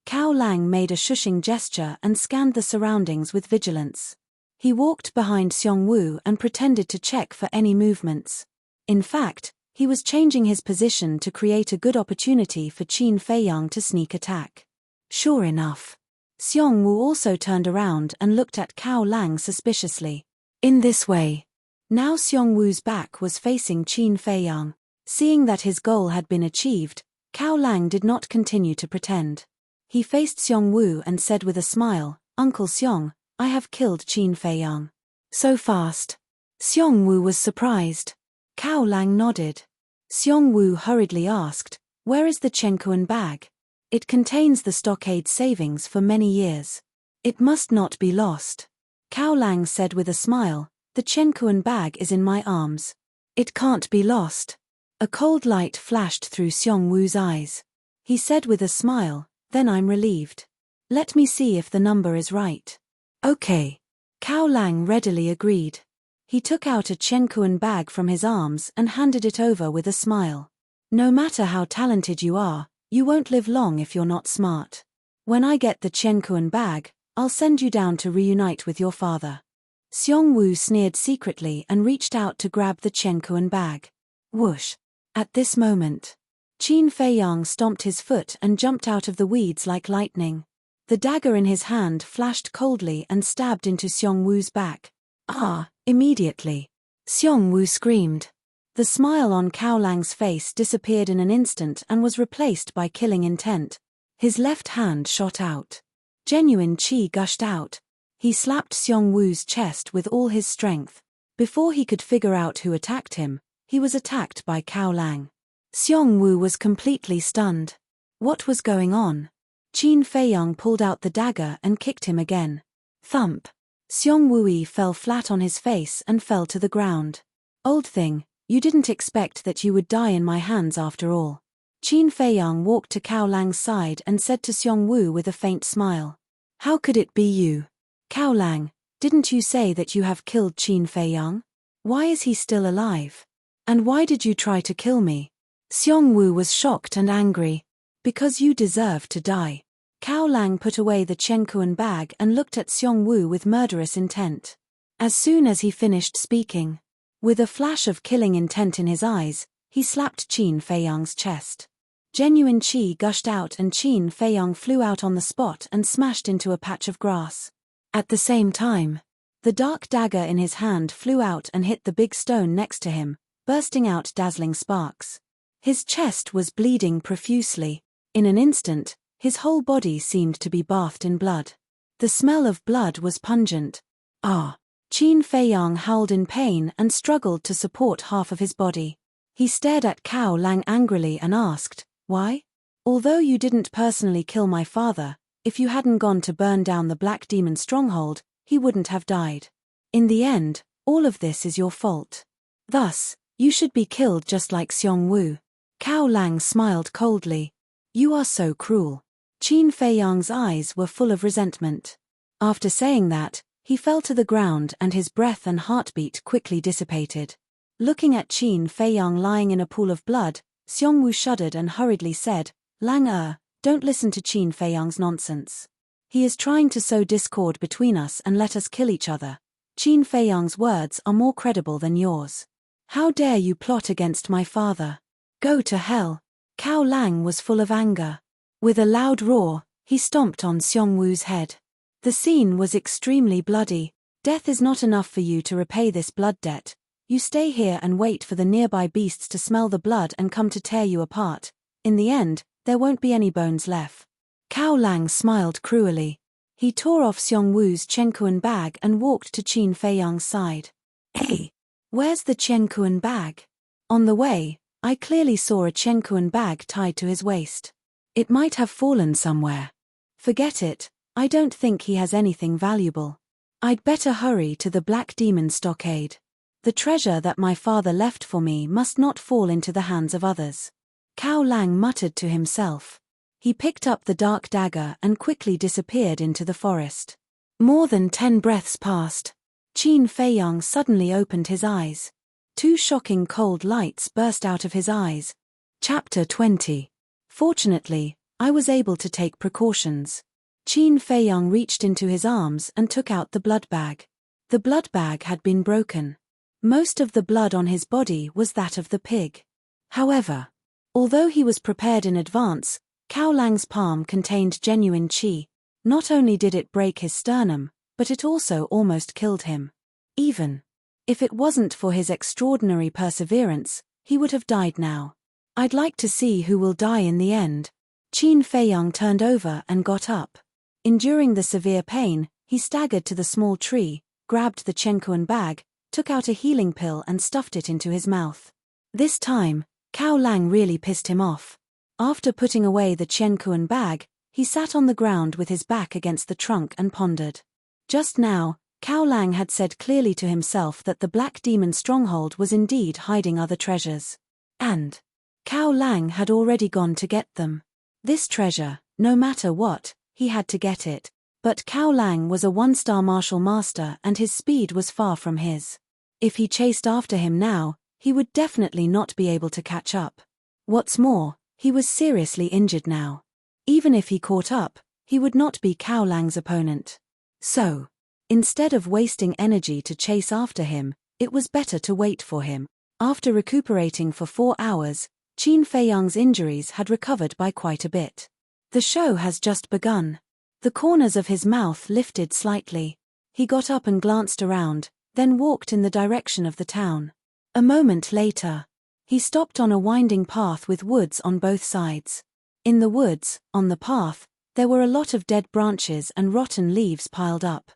Cao Lang made a shushing gesture and scanned the surroundings with vigilance. He walked behind Xiong Wu and pretended to check for any movements. In fact, he was changing his position to create a good opportunity for Qin Feiyang to sneak attack. Sure enough. Xiong Wu also turned around and looked at Cao Lang suspiciously. In this way. Now Xiong Wu's back was facing Qin Feiyang. Seeing that his goal had been achieved, Cao Lang did not continue to pretend. He faced Xiong Wu and said with a smile, Uncle Xiong, I have killed Qin Feiyang. So fast. Xiong Wu was surprised. Cao Lang nodded. Xiong Wu hurriedly asked, where is the Chenkuan bag? It contains the stockade savings for many years. It must not be lost. Cao Lang said with a smile, the Chenkuan bag is in my arms. It can't be lost. A cold light flashed through Xiong Wu's eyes. He said with a smile, then I'm relieved. Let me see if the number is right. Okay. Cao Lang readily agreed. He took out a Chenkuan bag from his arms and handed it over with a smile. No matter how talented you are, you won't live long if you're not smart. When I get the Chenkuan bag, I'll send you down to reunite with your father. Xiong Wu sneered secretly and reached out to grab the Chenkuan bag. Whoosh. At this moment, Qin Feiyang stomped his foot and jumped out of the weeds like lightning. The dagger in his hand flashed coldly and stabbed into Xiong Wu's back. Ah! Immediately. Xiong Wu screamed. The smile on Cao Lang's face disappeared in an instant and was replaced by killing intent. His left hand shot out. Genuine qi gushed out. He slapped Xiong Wu's chest with all his strength. Before he could figure out who attacked him, he was attacked by Cao Lang. Xiong Wu was completely stunned. What was going on? Qin Feiyang pulled out the dagger and kicked him again. Thump. Xiong Wui fell flat on his face and fell to the ground. Old thing, you didn't expect that you would die in my hands after all. Qin Feiyang walked to Cao Lang's side and said to Xiong Wu with a faint smile. How could it be you? Cao Lang, didn't you say that you have killed Qin Feiyang? Why is he still alive? And why did you try to kill me? Xiong Wu was shocked and angry. Because you deserve to die. Cao Lang put away the Chenkuan bag and looked at Xiong Wu with murderous intent. As soon as he finished speaking, with a flash of killing intent in his eyes, he slapped Qin Feiyang's chest. Genuine qi gushed out and Qin Feiyang flew out on the spot and smashed into a patch of grass. At the same time, the dark dagger in his hand flew out and hit the big stone next to him, bursting out dazzling sparks. His chest was bleeding profusely. In an instant, his whole body seemed to be bathed in blood. The smell of blood was pungent. Ah! Qin Feiyang howled in pain and struggled to support half of his body. He stared at Cao Lang angrily and asked, why? Although you didn't personally kill my father, if you hadn't gone to burn down the Black Demon stronghold, he wouldn't have died. In the end, all of this is your fault. Thus, you should be killed just like Xiong Wu. Cao Lang smiled coldly. You are so cruel. Qin Feiyang's eyes were full of resentment. After saying that, he fell to the ground and his breath and heartbeat quickly dissipated. Looking at Qin Feiyang lying in a pool of blood, Xiong Wu shuddered and hurriedly said, Lang don't listen to Qin Feiyang's nonsense. He is trying to sow discord between us and let us kill each other. Qin Feiyang's words are more credible than yours. How dare you plot against my father? Go to hell. Cao Lang was full of anger. With a loud roar, he stomped on Xiong Wu's head. The scene was extremely bloody. Death is not enough for you to repay this blood debt. You stay here and wait for the nearby beasts to smell the blood and come to tear you apart. In the end, there won't be any bones left. Cao Lang smiled cruelly. He tore off Xiong Wu's Chenkuan bag and walked to Qin Feiyang's side. Hey, where's the Chenkuan bag? On the way, I clearly saw a Chenkuan bag tied to his waist. It might have fallen somewhere. Forget it, I don't think he has anything valuable. I'd better hurry to the Black Demon stockade. The treasure that my father left for me must not fall into the hands of others. Cao Lang muttered to himself. He picked up the dark dagger and quickly disappeared into the forest. More than 10 breaths passed. Qin Feiyang suddenly opened his eyes. 2 shocking cold lights burst out of his eyes. Chapter 20. Fortunately, I was able to take precautions. Qin Feiyang reached into his arms and took out the blood bag. The blood bag had been broken. Most of the blood on his body was that of the pig. However, although he was prepared in advance, Cao Lang's palm contained genuine qi. Not only did it break his sternum, but it also almost killed him. Even if it wasn't for his extraordinary perseverance, he would have died now. I'd like to see who will die in the end. Qin Feiyang turned over and got up. Enduring the severe pain, he staggered to the small tree, grabbed the Chenkuan bag, took out a healing pill and stuffed it into his mouth. This time, Cao Lang really pissed him off. After putting away the Chenkuan bag, he sat on the ground with his back against the trunk and pondered. Just now, Cao Lang had said clearly to himself that the Black Demon stronghold was indeed hiding other treasures. And Cao Lang had already gone to get them. This treasure, no matter what, he had to get it. But Cao Lang was a 1-star martial master and his speed was far from his. If he chased after him now, he would definitely not be able to catch up. What's more, he was seriously injured now. Even if he caught up, he would not be Cao Lang's opponent. So, instead of wasting energy to chase after him, it was better to wait for him. After recuperating for 4 hours, Qin Feiyang's injuries had recovered by quite a bit. The show has just begun. The corners of his mouth lifted slightly. He got up and glanced around, then walked in the direction of the town. A moment later, he stopped on a winding path with woods on both sides. In the woods, on the path, there were a lot of dead branches and rotten leaves piled up.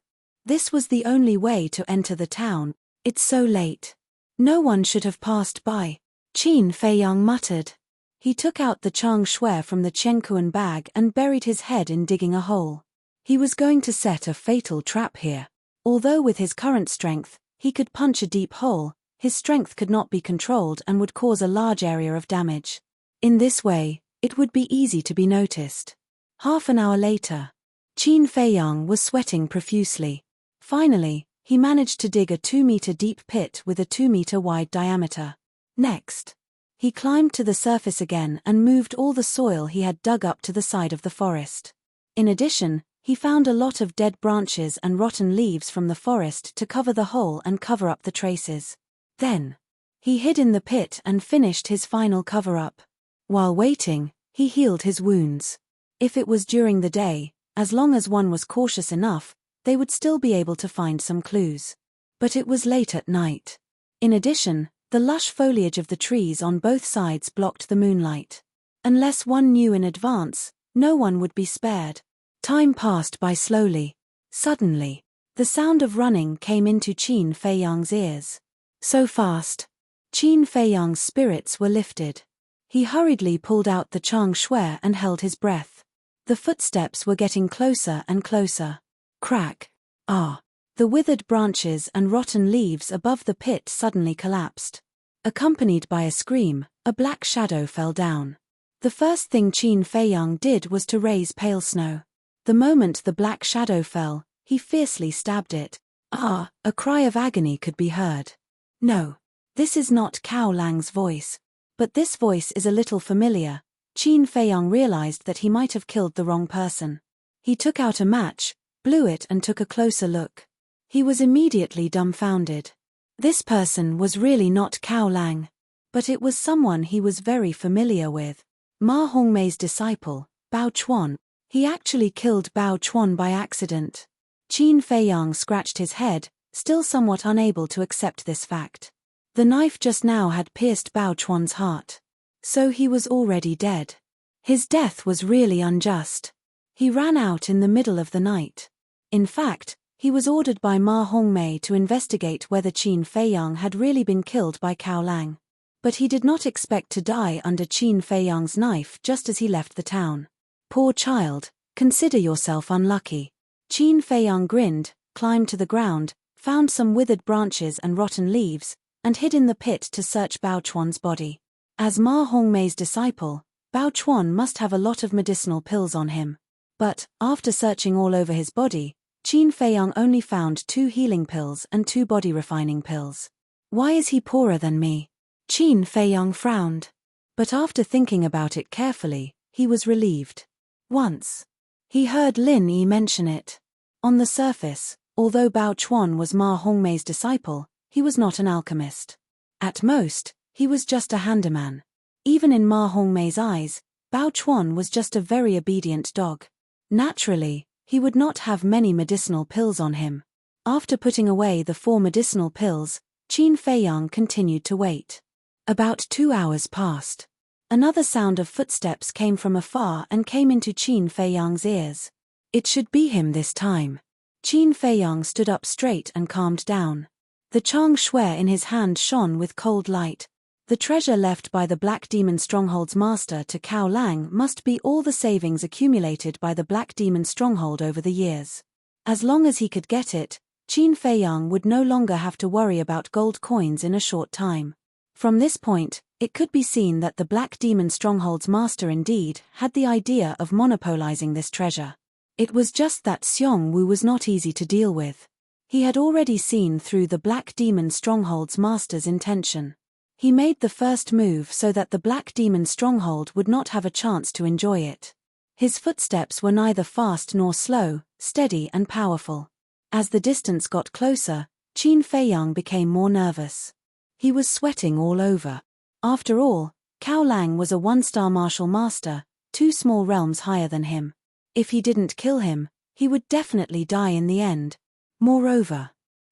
This was the only way to enter the town. It's so late. No one should have passed by. Qin Feiyang muttered. He took out the chang shui from the Chenkuan bag and buried his head in digging a hole. He was going to set a fatal trap here. Although with his current strength, he could punch a deep hole, his strength could not be controlled and would cause a large area of damage. In this way, it would be easy to be noticed. Half an hour later, Qin Feiyang was sweating profusely. Finally, he managed to dig a 2-meter deep pit with a 2-meter wide diameter. Next, he climbed to the surface again and moved all the soil he had dug up to the side of the forest. In addition, he found a lot of dead branches and rotten leaves from the forest to cover the hole and cover up the traces. Then, he hid in the pit and finished his final cover-up. While waiting, he healed his wounds. If it was during the day, as long as one was cautious enough, they would still be able to find some clues. But it was late at night. In addition, the lush foliage of the trees on both sides blocked the moonlight. Unless one knew in advance, no one would be spared. Time passed by slowly. Suddenly, the sound of running came into Qin Feiyang's ears. So fast. Qin Feiyang's spirits were lifted. He hurriedly pulled out the chang shui and held his breath. The footsteps were getting closer and closer. Crack. Ah. The withered branches and rotten leaves above the pit suddenly collapsed. Accompanied by a scream, a black shadow fell down. The first thing Qin Feiyang did was to raise pale snow. The moment the black shadow fell, he fiercely stabbed it. Ah! A cry of agony could be heard. No. This is not Cao Lang's voice. But this voice is a little familiar. Qin Feiyang realized that he might have killed the wrong person. He took out a match, blew it and took a closer look. He was immediately dumbfounded. This person was really not Cao Lang. But it was someone he was very familiar with. Ma Hongmei's disciple, Bao Chuan. He actually killed Bao Chuan by accident. Qin Feiyang scratched his head, still somewhat unable to accept this fact. The knife just now had pierced Bao Chuan's heart. So he was already dead. His death was really unjust. He ran out in the middle of the night. In fact, he was ordered by Ma Hongmei to investigate whether Qin Feiyang had really been killed by Cao Lang. But he did not expect to die under Qin Feiyang's knife just as he left the town. Poor child, consider yourself unlucky. Qin Feiyang grinned, climbed to the ground, found some withered branches and rotten leaves, and hid in the pit to search Bao Chuan's body. As Ma Hongmei's disciple, Bao Chuan must have a lot of medicinal pills on him. But, after searching all over his body, Qin Feiyang only found 2 healing pills and 2 body-refining pills. Why is he poorer than me? Qin Feiyang frowned. But after thinking about it carefully, he was relieved. Once, he heard Lin Yi mention it. On the surface, although Bao Chuan was Ma Hongmei's disciple, he was not an alchemist. At most, he was just a handyman. Even in Ma Hongmei's eyes, Bao Chuan was just a very obedient dog. Naturally, he would not have many medicinal pills on him. After putting away the 4 medicinal pills, Qin Feiyang continued to wait. About 2 hours passed. Another sound of footsteps came from afar and came into Qin Feiyang's ears. It should be him this time. Qin Feiyang stood up straight and calmed down. The chang shui in his hand shone with cold light. The treasure left by the Black Demon Stronghold's master to Cao Lang must be all the savings accumulated by the Black Demon Stronghold over the years. As long as he could get it, Qin Feiyang would no longer have to worry about gold coins in a short time. From this point, it could be seen that the Black Demon Stronghold's master indeed had the idea of monopolizing this treasure. It was just that Xiong Wu was not easy to deal with. He had already seen through the Black Demon Stronghold's master's intention. He made the first move so that the Black Demon Stronghold would not have a chance to enjoy it. His footsteps were neither fast nor slow, steady and powerful. As the distance got closer, Qin Feiyang became more nervous. He was sweating all over. After all, Cao Lang was a 1-star martial master, 2 small realms higher than him. If he didn't kill him, he would definitely die in the end. Moreover,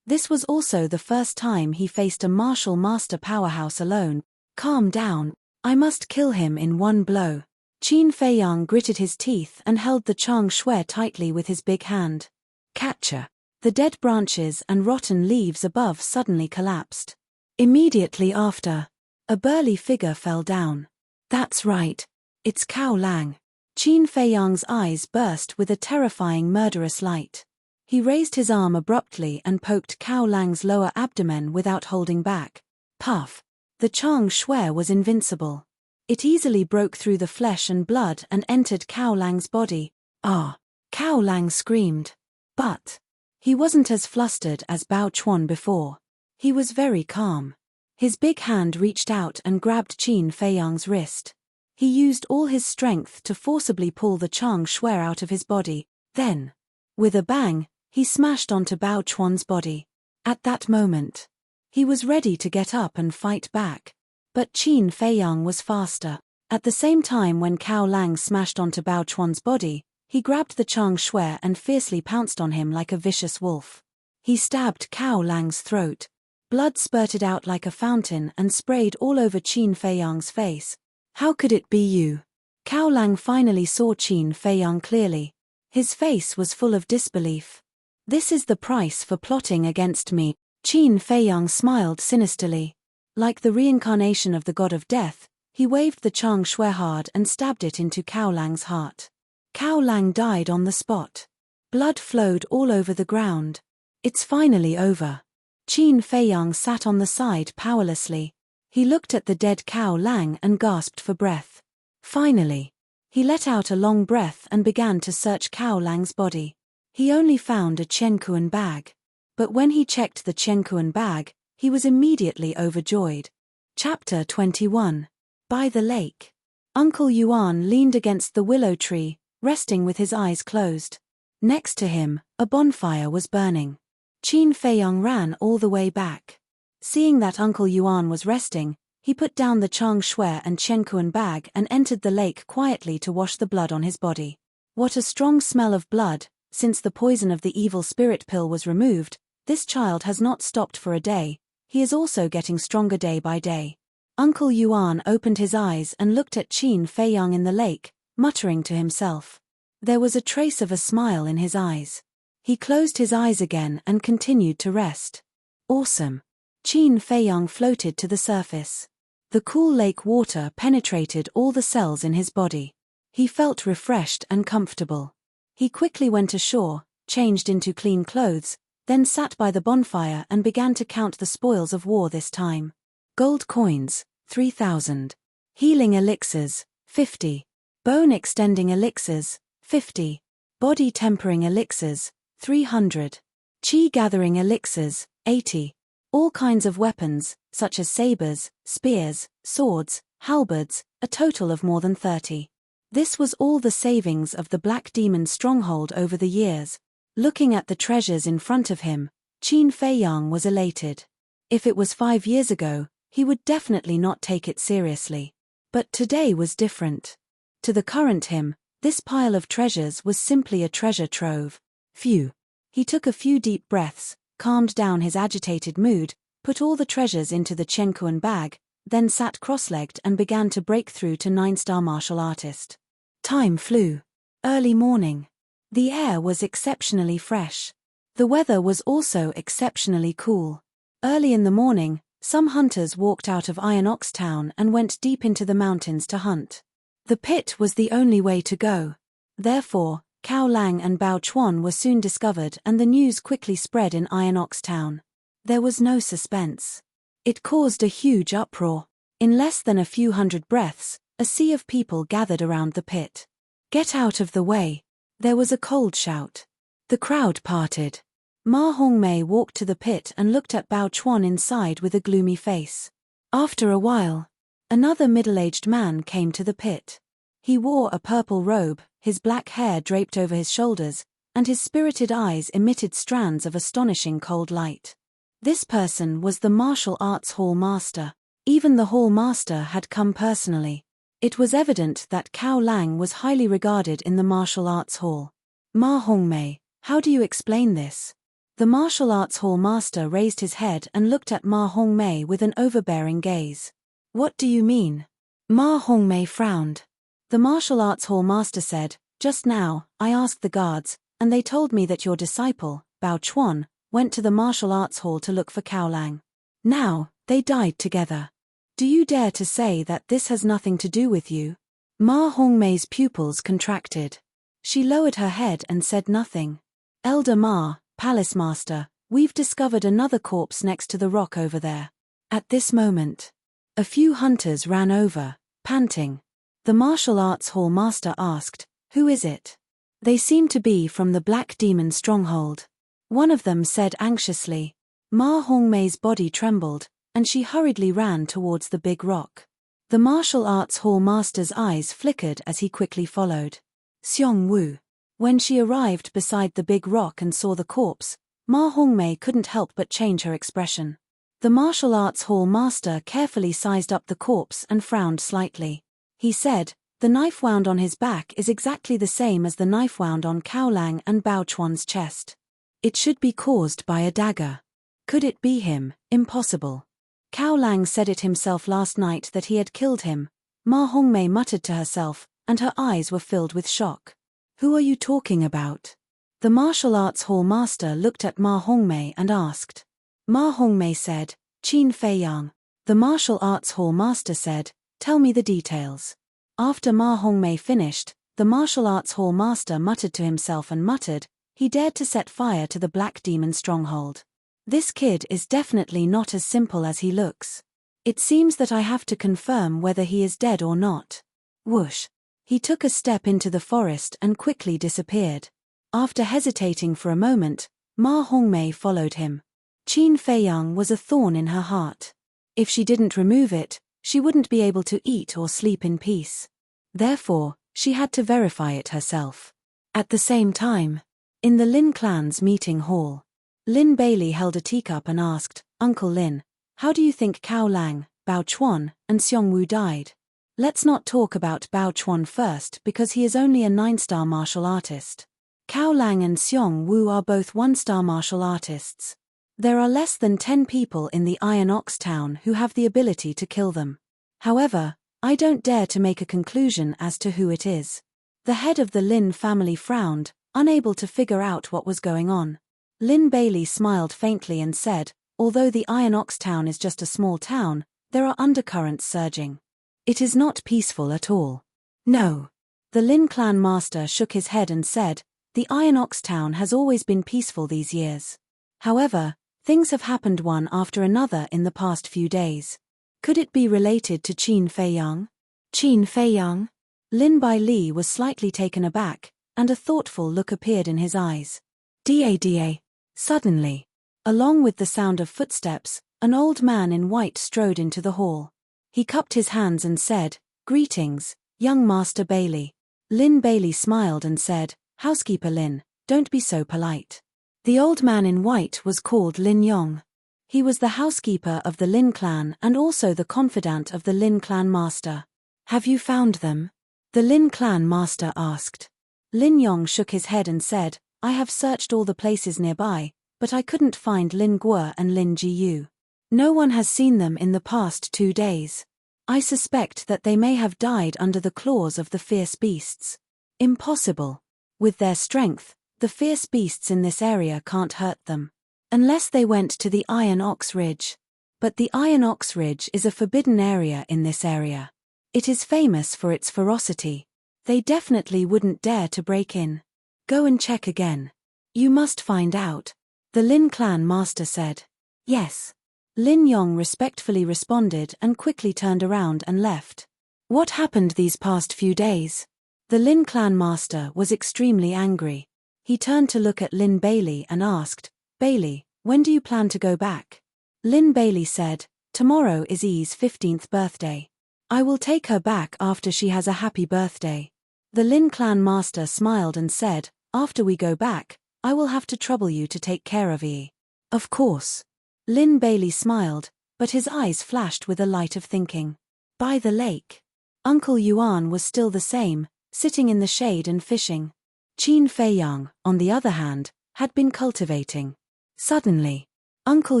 this was also the first time he faced a martial master powerhouse alone. Calm down, I must kill him in one blow. Qin Feiyang gritted his teeth and held the chang shui tightly with his big hand. Catcher. The dead branches and rotten leaves above suddenly collapsed. Immediately after, a burly figure fell down. That's right. It's Cao Lang. Qin Feiyang's eyes burst with a terrifying murderous light. He raised his arm abruptly and poked Cao Lang's lower abdomen without holding back. Puff. The Chang Shui was invincible. It easily broke through the flesh and blood and entered Cao Lang's body. Ah! Cao Lang screamed. But he wasn't as flustered as Bao Chuan before. He was very calm. His big hand reached out and grabbed Qin Feiyang's wrist. He used all his strength to forcibly pull the Chang Shui out of his body. Then, with a bang, he smashed onto Bao Chuan's body. At that moment, he was ready to get up and fight back. But Qin Feiyang was faster. At the same time when Cao Lang smashed onto Bao Chuan's body, he grabbed the Chang Shui and fiercely pounced on him like a vicious wolf. He stabbed Cao Lang's throat. Blood spurted out like a fountain and sprayed all over Qin Feiyang's face. How could it be you? Cao Lang finally saw Qin Feiyang clearly. His face was full of disbelief. This is the price for plotting against me. Qin Feiyang smiled sinisterly. Like the reincarnation of the god of death, he waved the Chang Shui hard and stabbed it into Cao Lang's heart. Cao Lang died on the spot. Blood flowed all over the ground. It's finally over. Qin Feiyang sat on the side powerlessly. He looked at the dead Cao Lang and gasped for breath. Finally, he let out a long breath and began to search Cao Lang's body. He only found a Qianquan bag. But when he checked the Qianquan bag, he was immediately overjoyed. Chapter 21. By the lake. Uncle Yuan leaned against the willow tree, resting with his eyes closed. Next to him, a bonfire was burning. Qin Feiyang ran all the way back. Seeing that Uncle Yuan was resting, he put down the Chang Shui and Qianquan bag and entered the lake quietly to wash the blood on his body. What a strong smell of blood! Since the poison of the evil spirit pill was removed, this child has not stopped for a day. He is also getting stronger day by day. Uncle Yuan opened his eyes and looked at Qin Feiyang in the lake, muttering to himself. There was a trace of a smile in his eyes. He closed his eyes again and continued to rest. Awesome. Qin Feiyang floated to the surface. The cool lake water penetrated all the cells in his body. He felt refreshed and comfortable. He quickly went ashore, changed into clean clothes, then sat by the bonfire and began to count the spoils of war this time. Gold coins, 3,000. Healing elixirs, 50. Bone extending elixirs, 50. Body tempering elixirs, 300. Qi gathering elixirs, 80. All kinds of weapons, such as sabers, spears, swords, halberds, a total of more than 30. This was all the savings of the Black Demon's stronghold over the years. Looking at the treasures in front of him, Qin Feiyang was elated. If it was 5 years ago, he would definitely not take it seriously. But today was different. To the current him, this pile of treasures was simply a treasure trove. Phew. He took a few deep breaths, calmed down his agitated mood, put all the treasures into the Qianquan bag, then sat cross-legged and began to break through to 9-star martial artist. Time flew. Early morning. The air was exceptionally fresh. The weather was also exceptionally cool. Early in the morning, some hunters walked out of Iron Ox Town and went deep into the mountains to hunt. The pit was the only way to go. Therefore, Cao Lang and Bao Chuan were soon discovered and the news quickly spread in Iron Ox Town. There was no suspense. It caused a huge uproar. In less than a few hundred breaths, a sea of people gathered around the pit. Get out of the way. There was a cold shout. The crowd parted. Ma Hongmei walked to the pit and looked at Bao Chuan inside with a gloomy face. After a while, another middle-aged man came to the pit. He wore a purple robe, his black hair draped over his shoulders, and his spirited eyes emitted strands of astonishing cold light. This person was the martial arts hall master. Even the hall master had come personally. It was evident that Cao Lang was highly regarded in the martial arts hall. Ma Hongmei, how do you explain this? The martial arts hall master raised his head and looked at Ma Hongmei with an overbearing gaze. What do you mean? Ma Hongmei frowned. The martial arts hall master said, just now, I asked the guards, and they told me that your disciple, Bao Chuan, went to the martial arts hall to look for Cao Lang. Now, they died together. Do you dare to say that this has nothing to do with you? Ma Hongmei's pupils contracted. She lowered her head and said nothing. Elder Ma, Palace Master, we've discovered another corpse next to the rock over there. At this moment, a few hunters ran over, panting. The martial arts hall master asked, "Who is it?" They seem to be from the Black Demon stronghold. One of them said anxiously. Ma Hongmei's body trembled, and she hurriedly ran towards the big rock. The martial arts hall master's eyes flickered as he quickly followed. Xiong Wu. When she arrived beside the big rock and saw the corpse, Ma Hongmei couldn't help but change her expression. The martial arts hall master carefully sized up the corpse and frowned slightly. He said, "The knife wound on his back is exactly the same as the knife wound on Cao Lang and Bao Chuan's chest. It should be caused by a dagger. Could it be him? Impossible. Cao Lang said it himself last night that he had killed him." Ma Hongmei muttered to herself, and her eyes were filled with shock. "Who are you talking about?" The martial arts hall master looked at Ma Hongmei and asked. Ma Hongmei said, "Qin Feiyang." The martial arts hall master said, "Tell me the details." After Ma Hongmei finished, the martial arts hall master muttered to himself and muttered, "He dared to set fire to the Black Demon stronghold. This kid is definitely not as simple as he looks. It seems that I have to confirm whether he is dead or not." Whoosh! He took a step into the forest and quickly disappeared. After hesitating for a moment, Ma Hongmei followed him. Qin Feiyang was a thorn in her heart. If she didn't remove it, she wouldn't be able to eat or sleep in peace. Therefore, she had to verify it herself. At the same time, in the Lin clan's meeting hall, Lin Bailey held a teacup and asked, "Uncle Lin, how do you think Cao Lang, Bao Chuan, and Xiong Wu died?" "Let's not talk about Bao Chuan first because he is only a 9-star martial artist. Cao Lang and Xiong Wu are both 1-star martial artists. There are less than 10 people in the Iron Ox town who have the ability to kill them. However, I don't dare to make a conclusion as to who it is." The head of the Lin family frowned, unable to figure out what was going on. Lin Bailey smiled faintly and said, "Although the Iron Ox town is just a small town, there are undercurrents surging. It is not peaceful at all." "No." The Lin clan master shook his head and said, "The Iron Ox town has always been peaceful these years. However, things have happened one after another in the past few days. Could it be related to Qin Feiyang?" "Qin Feiyang?" Lin Bai Li was slightly taken aback, and a thoughtful look appeared in his eyes. Da. Suddenly, along with the sound of footsteps, an old man in white strode into the hall. He cupped his hands and said, "Greetings, young Master Bailey." Lin Bailey smiled and said, "Housekeeper Lin, don't be so polite." The old man in white was called Lin Yong. He was the housekeeper of the Lin clan and also the confidant of the Lin clan master. "Have you found them?" the Lin clan master asked. Lin Yong shook his head and said, "I have searched all the places nearby, but I couldn't find Lin Guo and Lin Jiyu. No one has seen them in the past 2 days. I suspect that they may have died under the claws of the fierce beasts." "Impossible. With their strength, the fierce beasts in this area can't hurt them. Unless they went to the Iron Ox Ridge. But the Iron Ox Ridge is a forbidden area in this area. It is famous for its ferocity. They definitely wouldn't dare to break in. Go and check again. You must find out," the Lin clan master said. "Yes." Lin Yong respectfully responded and quickly turned around and left. "What happened these past few days?" The Lin clan master was extremely angry. He turned to look at Lin Bailey and asked, "Bailey, when do you plan to go back?" Lin Bailey said, "Tomorrow is Yi's 15th birthday. I will take her back after she has a happy birthday." The Lin clan master smiled and said, "After we go back, I will have to trouble you to take care of Yi." "Of course." Lin Bailey smiled, but his eyes flashed with a light of thinking. By the lake, Uncle Yuan was still the same, sitting in the shade and fishing. Qin Feiyang, on the other hand, had been cultivating. Suddenly, Uncle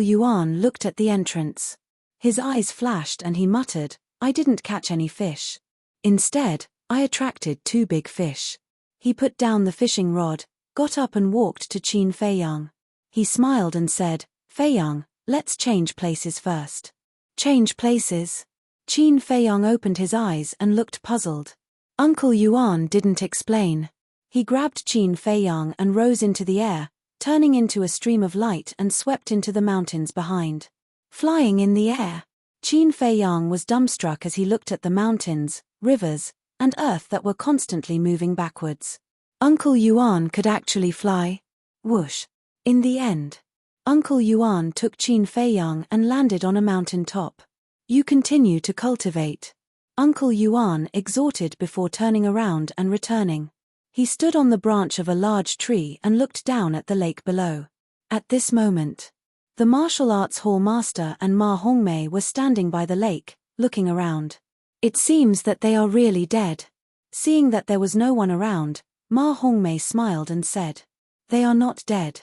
Yuan looked at the entrance. His eyes flashed and he muttered, "I didn't catch any fish. Instead, I attracted 2 big fish." He put down the fishing rod, got up and walked to Qin Feiyang. He smiled and said, Feiyang, let's change places first. Change places? Qin Feiyang opened his eyes and looked puzzled. Uncle Yuan didn't explain. He grabbed Qin Feiyang and rose into the air, turning into a stream of light and swept into the mountains behind. Flying in the air. Qin Feiyang was dumbstruck as he looked at the mountains, rivers, and earth that were constantly moving backwards. Uncle Yuan could actually fly? Whoosh. In the end, Uncle Yuan took Qin Feiyang and landed on a mountain top. You continue to cultivate. Uncle Yuan exhorted before turning around and returning. He stood on the branch of a large tree and looked down at the lake below. At this moment, the martial arts hall master and Ma Hongmei were standing by the lake, looking around. It seems that they are really dead. Seeing that there was no one around, Ma Hongmei smiled and said, They are not dead.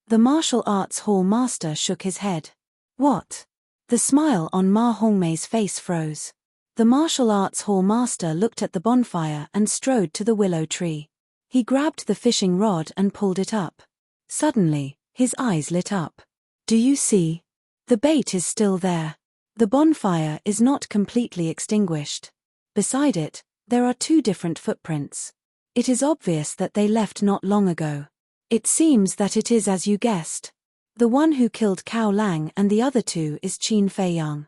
The martial arts hall master shook his head. What? The smile on Ma Hongmei's face froze. The martial arts hall master looked at the bonfire and strode to the willow tree. He grabbed the fishing rod and pulled it up. Suddenly, his eyes lit up. Do you see? The bait is still there. The bonfire is not completely extinguished. Beside it, there are two different footprints. It is obvious that they left not long ago. It seems that it is as you guessed. The one who killed Cao Lang and the other two is Qin Feiyang.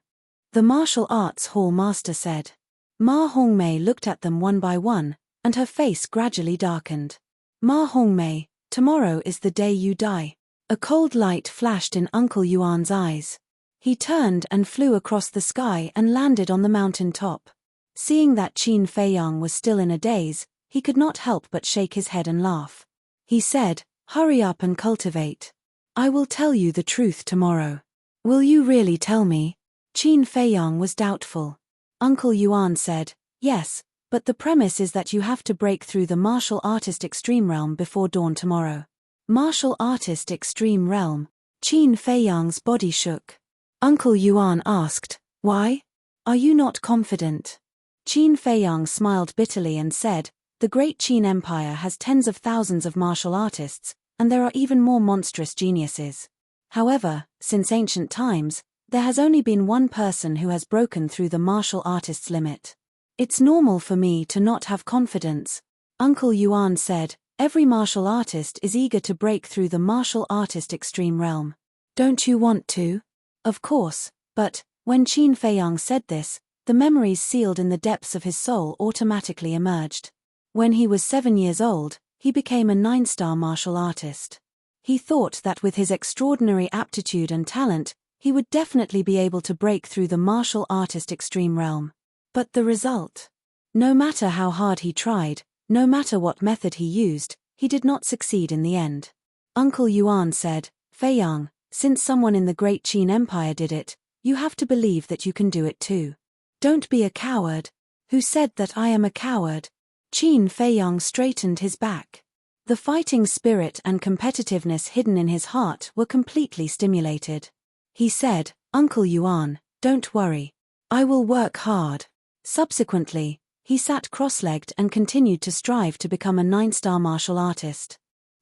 The martial arts hall master said. Ma Hongmei looked at them one by one, and her face gradually darkened. Ma Hongmei, tomorrow is the day you die. A cold light flashed in Uncle Yuan's eyes. He turned and flew across the sky and landed on the mountain top. Seeing that Qin Feiyang was still in a daze, he could not help but shake his head and laugh. He said, Hurry up and cultivate. I will tell you the truth tomorrow. Will you really tell me? Qin Feiyang was doubtful. Uncle Yuan said, Yes, but the premise is that you have to break through the martial artist extreme realm before dawn tomorrow. Martial artist extreme realm. Qin Feiyang's body shook. Uncle Yuan asked, Why? Are you not confident? Qin Feiyang smiled bitterly and said, The great Qin Empire has tens of thousands of martial artists, and there are even more monstrous geniuses. However, since ancient times, there has only been one person who has broken through the martial artist's limit. It's normal for me to not have confidence. Uncle Yuan said, Every martial artist is eager to break through the martial artist extreme realm. Don't you want to? Of course, but, when Qin Feiyang said this, the memories sealed in the depths of his soul automatically emerged. When he was 7 years old, he became a 9-star martial artist. He thought that with his extraordinary aptitude and talent, he would definitely be able to break through the martial artist extreme realm. But the result? No matter how hard he tried, no matter what method he used, he did not succeed in the end. Uncle Yuan said, Feiyang, since someone in the great Qin Empire did it, you have to believe that you can do it too. Don't be a coward. Who said that I am a coward? Qin Feiyang straightened his back. The fighting spirit and competitiveness hidden in his heart were completely stimulated. He said, Uncle Yuan, don't worry. I will work hard. Subsequently, he sat cross-legged and continued to strive to become a 9-star martial artist.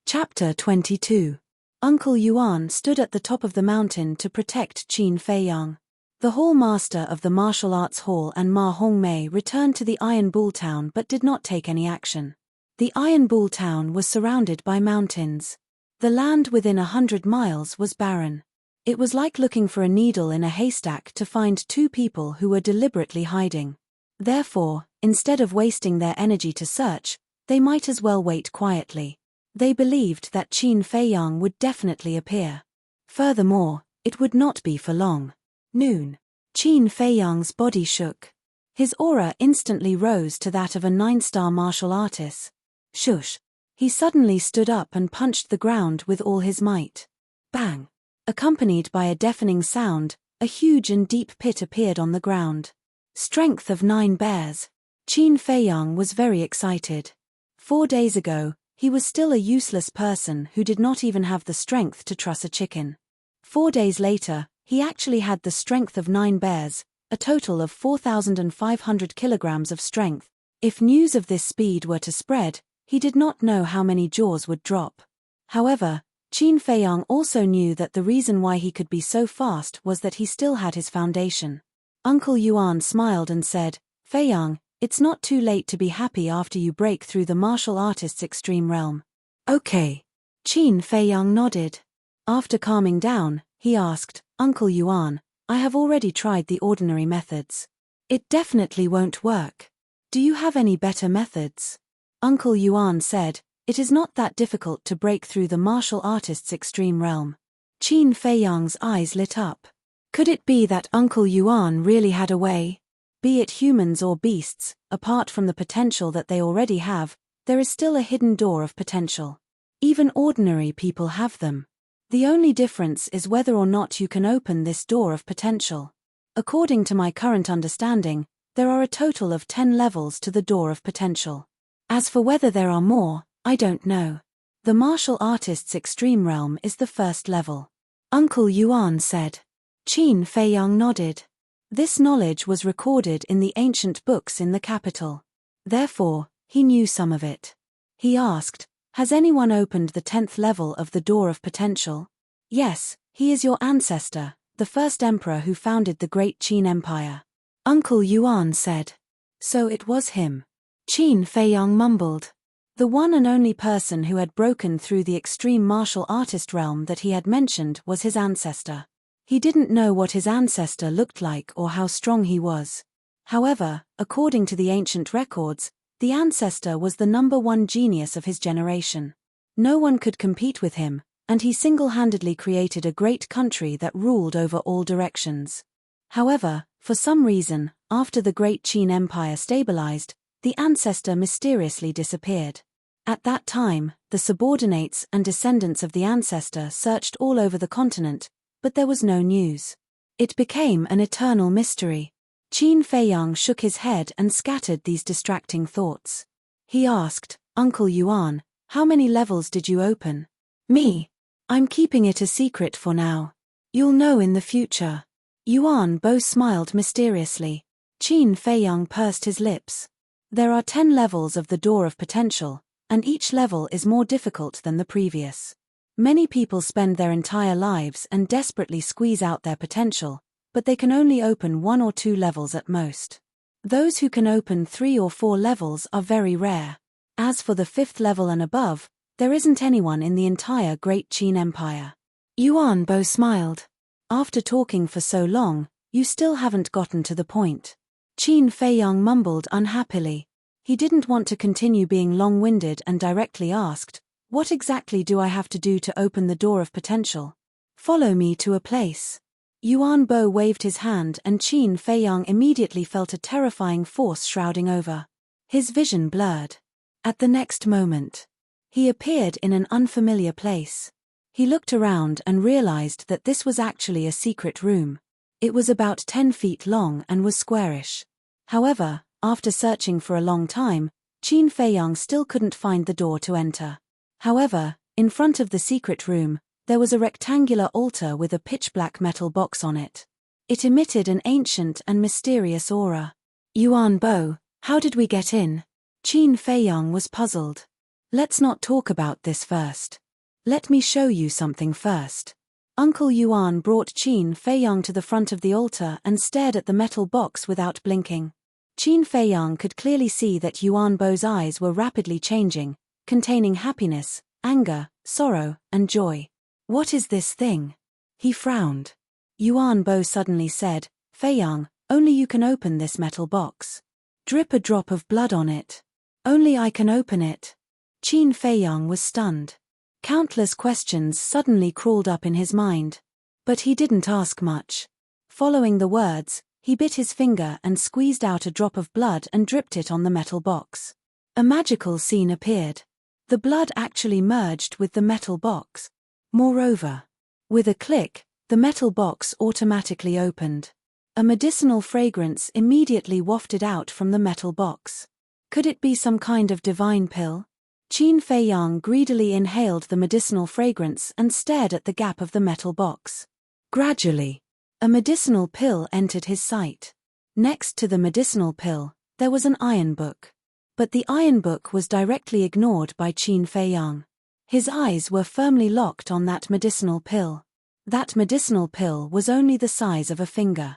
Chapter 22. Uncle Yuan stood at the top of the mountain to protect Qin Feiyang. The hall master of the martial arts hall and Ma Hongmei returned to the Iron Bull town but did not take any action. The Iron Bull town was surrounded by mountains. The land within 100 miles was barren. It was like looking for a needle in a haystack to find two people who were deliberately hiding. Therefore, instead of wasting their energy to search, they might as well wait quietly. They believed that Qin Feiyang would definitely appear. Furthermore, it would not be for long. Noon. Qin Feiyang's body shook. His aura instantly rose to that of a 9-star martial artist. Shush. He suddenly stood up and punched the ground with all his might. Bang. Accompanied by a deafening sound, a huge and deep pit appeared on the ground. Strength of 9 bears. Qin Feiyang was very excited. 4 days ago, he was still a useless person who did not even have the strength to truss a chicken. 4 days later, he actually had the strength of 9 bears, a total of 4,500 kilograms of strength. If news of this speed were to spread, he did not know how many jaws would drop. However, Qin Feiyang also knew that the reason why he could be so fast was that he still had his foundation. Uncle Yuan smiled and said, "Feiyang, it's not too late to be happy after you break through the martial artist's extreme realm." "Okay." Qin Feiyang nodded. After calming down, he asked, "Uncle Yuan, I have already tried the ordinary methods. It definitely won't work. Do you have any better methods?" Uncle Yuan said, "It is not that difficult to break through the martial artist's extreme realm." Qin Feiyang's eyes lit up. Could it be that Uncle Yuan really had a way? Be it humans or beasts, apart from the potential that they already have, there is still a hidden door of potential. Even ordinary people have them. The only difference is whether or not you can open this door of potential. According to my current understanding, there are a total of 10 levels to the door of potential. As for whether there are more, I don't know. The martial artist's extreme realm is the first level. Uncle Yuan said. Qin Feiyang nodded. This knowledge was recorded in the ancient books in the capital. Therefore, he knew some of it. He asked, "Has anyone opened the 10th level of the door of potential?" "Yes, he is your ancestor, the first emperor who founded the great Qin Empire." Uncle Yuan said. So it was him. Qin Feiyang mumbled. The one and only person who had broken through the extreme martial artist realm that he had mentioned was his ancestor. He didn't know what his ancestor looked like or how strong he was. However, according to the ancient records, the ancestor was the #1 genius of his generation. No one could compete with him, and he single-handedly created a great country that ruled over all directions. However, for some reason, after the great Qin Empire stabilized, the ancestor mysteriously disappeared. At that time, the subordinates and descendants of the ancestor searched all over the continent, but there was no news. It became an eternal mystery. Qin Feiyang shook his head and scattered these distracting thoughts. He asked, "Uncle Yuan, how many levels did you open?" "Me? I'm keeping it a secret for now. You'll know in the future." Yuan Bo smiled mysteriously. Qin Feiyang pursed his lips. There are 10 levels of the door of potential, and each level is more difficult than the previous. Many people spend their entire lives and desperately squeeze out their potential, but they can only open 1 or 2 levels at most. Those who can open 3 or 4 levels are very rare. As for the 5th level and above, there isn't anyone in the entire Great Qin Empire. Yuan Bo smiled. After talking for so long, you still haven't gotten to the point. Qin Feiyang mumbled unhappily. He didn't want to continue being long-winded and directly asked, "What exactly do I have to do to open the door of potential?" "Follow me to a place." Yuan Bo waved his hand and Qin Feiyang immediately felt a terrifying force shrouding over. His vision blurred. At the next moment, he appeared in an unfamiliar place. He looked around and realized that this was actually a secret room. It was about 10 feet long and was squarish. However, after searching for a long time, Qin Feiyang still couldn't find the door to enter. However, in front of the secret room, there was a rectangular altar with a pitch-black metal box on it. It emitted an ancient and mysterious aura. "Yuan Bo, how did we get in?" Qin Feiyang was puzzled. "Let's not talk about this first. Let me show you something first." Uncle Yuan brought Qin Feiyang to the front of the altar and stared at the metal box without blinking. Qin Feiyang could clearly see that Yuan Bo's eyes were rapidly changing, containing happiness, anger, sorrow, and joy. "What is this thing?" He frowned. Yuan Bo suddenly said, "Feiyang, only you can open this metal box. Drip a drop of blood on it. Only I can open it." Qin Feiyang was stunned. Countless questions suddenly crawled up in his mind. But he didn't ask much. Following the words, he bit his finger and squeezed out a drop of blood and dripped it on the metal box. A magical scene appeared. The blood actually merged with the metal box. Moreover, with a click, the metal box automatically opened. A medicinal fragrance immediately wafted out from the metal box. Could it be some kind of divine pill? Qin Feiyang greedily inhaled the medicinal fragrance and stared at the gap of the metal box. Gradually, a medicinal pill entered his sight. Next to the medicinal pill, there was an iron book. But the iron book was directly ignored by Qin Feiyang. His eyes were firmly locked on that medicinal pill. That medicinal pill was only the size of a finger.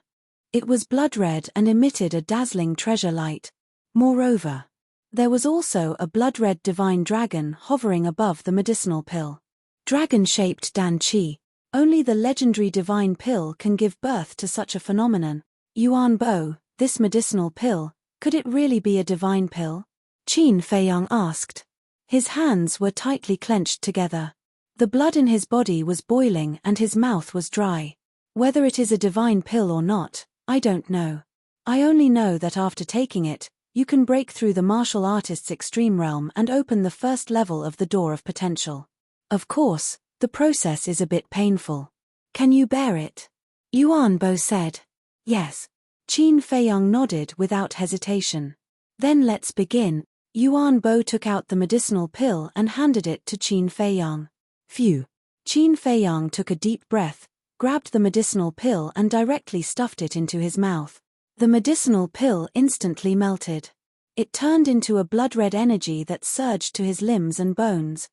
It was blood-red and emitted a dazzling treasure light. Moreover, there was also a blood-red divine dragon hovering above the medicinal pill. Dragon-shaped Dan Qi. Only the legendary divine pill can give birth to such a phenomenon. Yuan Bo, this medicinal pill, could it really be a divine pill? Qin Feiyang asked. His hands were tightly clenched together. The blood in his body was boiling and his mouth was dry. Whether it is a divine pill or not, I don't know. I only know that after taking it, you can break through the martial artist's extreme realm and open the first level of the door of potential. Of course, the process is a bit painful. Can you bear it? Yuan Bo said. Yes. Qin Feiyang nodded without hesitation. Then let's begin. Yuan Bo took out the medicinal pill and handed it to Qin Feiyang. Phew. Qin Feiyang took a deep breath, grabbed the medicinal pill and directly stuffed it into his mouth. The medicinal pill instantly melted. It turned into a blood-red energy that surged to his limbs and bones.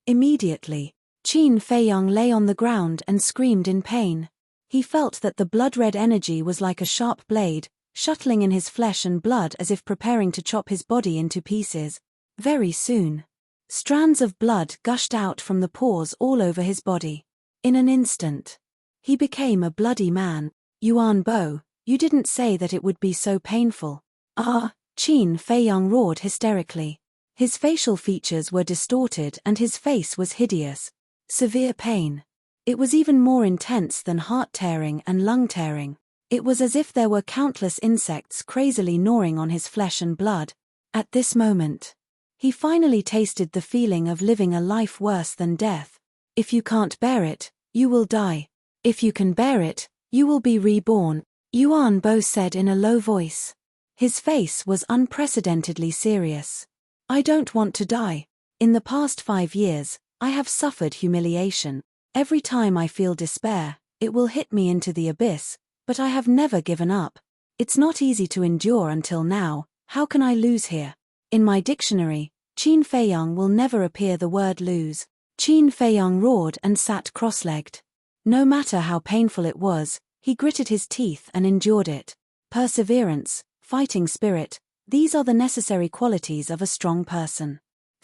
Immediately, Qin Feiyang lay on the ground and screamed in pain. He felt that the blood-red energy was like a sharp blade, shuttling in his flesh and blood as if preparing to chop his body into pieces. Very soon, strands of blood gushed out from the pores all over his body. In an instant, he became a bloody man. Yuan Bo, you didn't say that it would be so painful. Qin Feiyang roared hysterically. His facial features were distorted and his face was hideous. Severe pain. It was even more intense than heart-tearing and lung-tearing. It was as if there were countless insects crazily gnawing on his flesh and blood. At this moment, he finally tasted the feeling of living a life worse than death. If you can't bear it, you will die. If you can bear it, you will be reborn, Yuan Bo said in a low voice. His face was unprecedentedly serious. I don't want to die. In the past 5 years, I have suffered humiliation. Every time I feel despair, it will hit me into the abyss, but I have never given up. It's not easy to endure until now. How can I lose here? In my dictionary, Qin Feiyang will never appear the word lose. Qin Feiyang roared and sat cross-legged. No matter how painful it was, he gritted his teeth and endured it. Perseverance, fighting spirit, these are the necessary qualities of a strong person.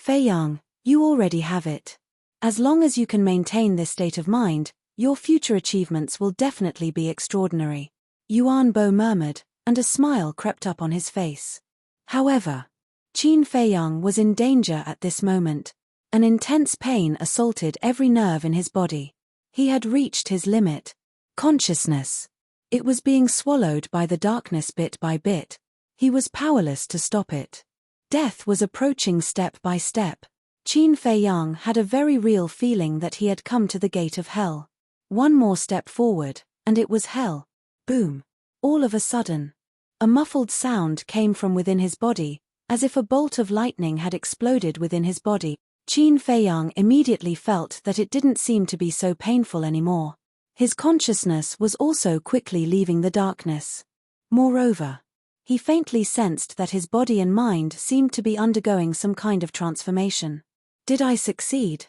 Feiyang, you already have it. As long as you can maintain this state of mind, your future achievements will definitely be extraordinary. Yuan Bo murmured, and a smile crept up on his face. However, Qin Feiyang was in danger at this moment. An intense pain assaulted every nerve in his body. He had reached his limit. Consciousness. It was being swallowed by the darkness bit by bit. He was powerless to stop it. Death was approaching step by step. Qin Feiyang had a very real feeling that he had come to the gate of hell. One more step forward, and it was hell. Boom. All of a sudden, a muffled sound came from within his body, as if a bolt of lightning had exploded within his body. Qin Feiyang immediately felt that it didn't seem to be so painful anymore. His consciousness was also quickly leaving the darkness. Moreover, he faintly sensed that his body and mind seemed to be undergoing some kind of transformation. Did I succeed?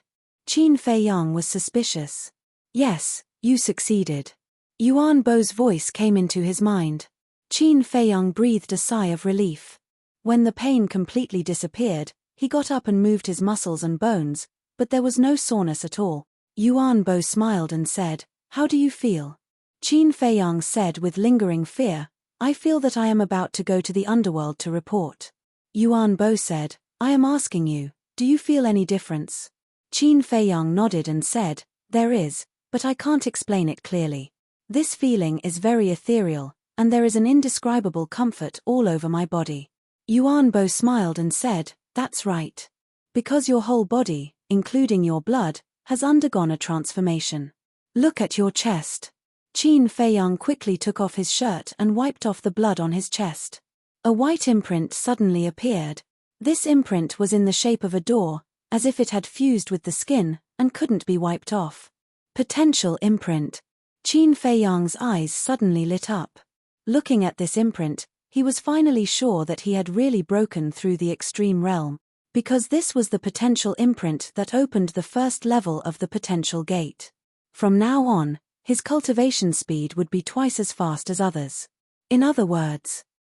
Qin Feiyang was suspicious. Yes, you succeeded. Yuan Bo's voice came into his mind. Qin Feiyang breathed a sigh of relief. When the pain completely disappeared, he got up and moved his muscles and bones, but there was no soreness at all. Yuan Bo smiled and said, "How do you feel?" Qin Feiyang said with lingering fear, "I feel that I am about to go to the underworld to report." Yuan Bo said, "I am asking you, do you feel any difference?" Qin Feiyang nodded and said, "There is, but I can't explain it clearly. This feeling is very ethereal, and there is an indescribable comfort all over my body." Yuan Bo smiled and said, "That's right. Because your whole body, including your blood, has undergone a transformation. Look at your chest." Qin Feiyang quickly took off his shirt and wiped off the blood on his chest. A white imprint suddenly appeared. This imprint was in the shape of a door, as if it had fused with the skin, and couldn't be wiped off. Potential imprint. Qin Feiyang's eyes suddenly lit up. Looking at this imprint, he was finally sure that he had really broken through the extreme realm. Because this was the potential imprint that opened the first level of the potential gate. From now on, his cultivation speed would be twice as fast as others. In other words,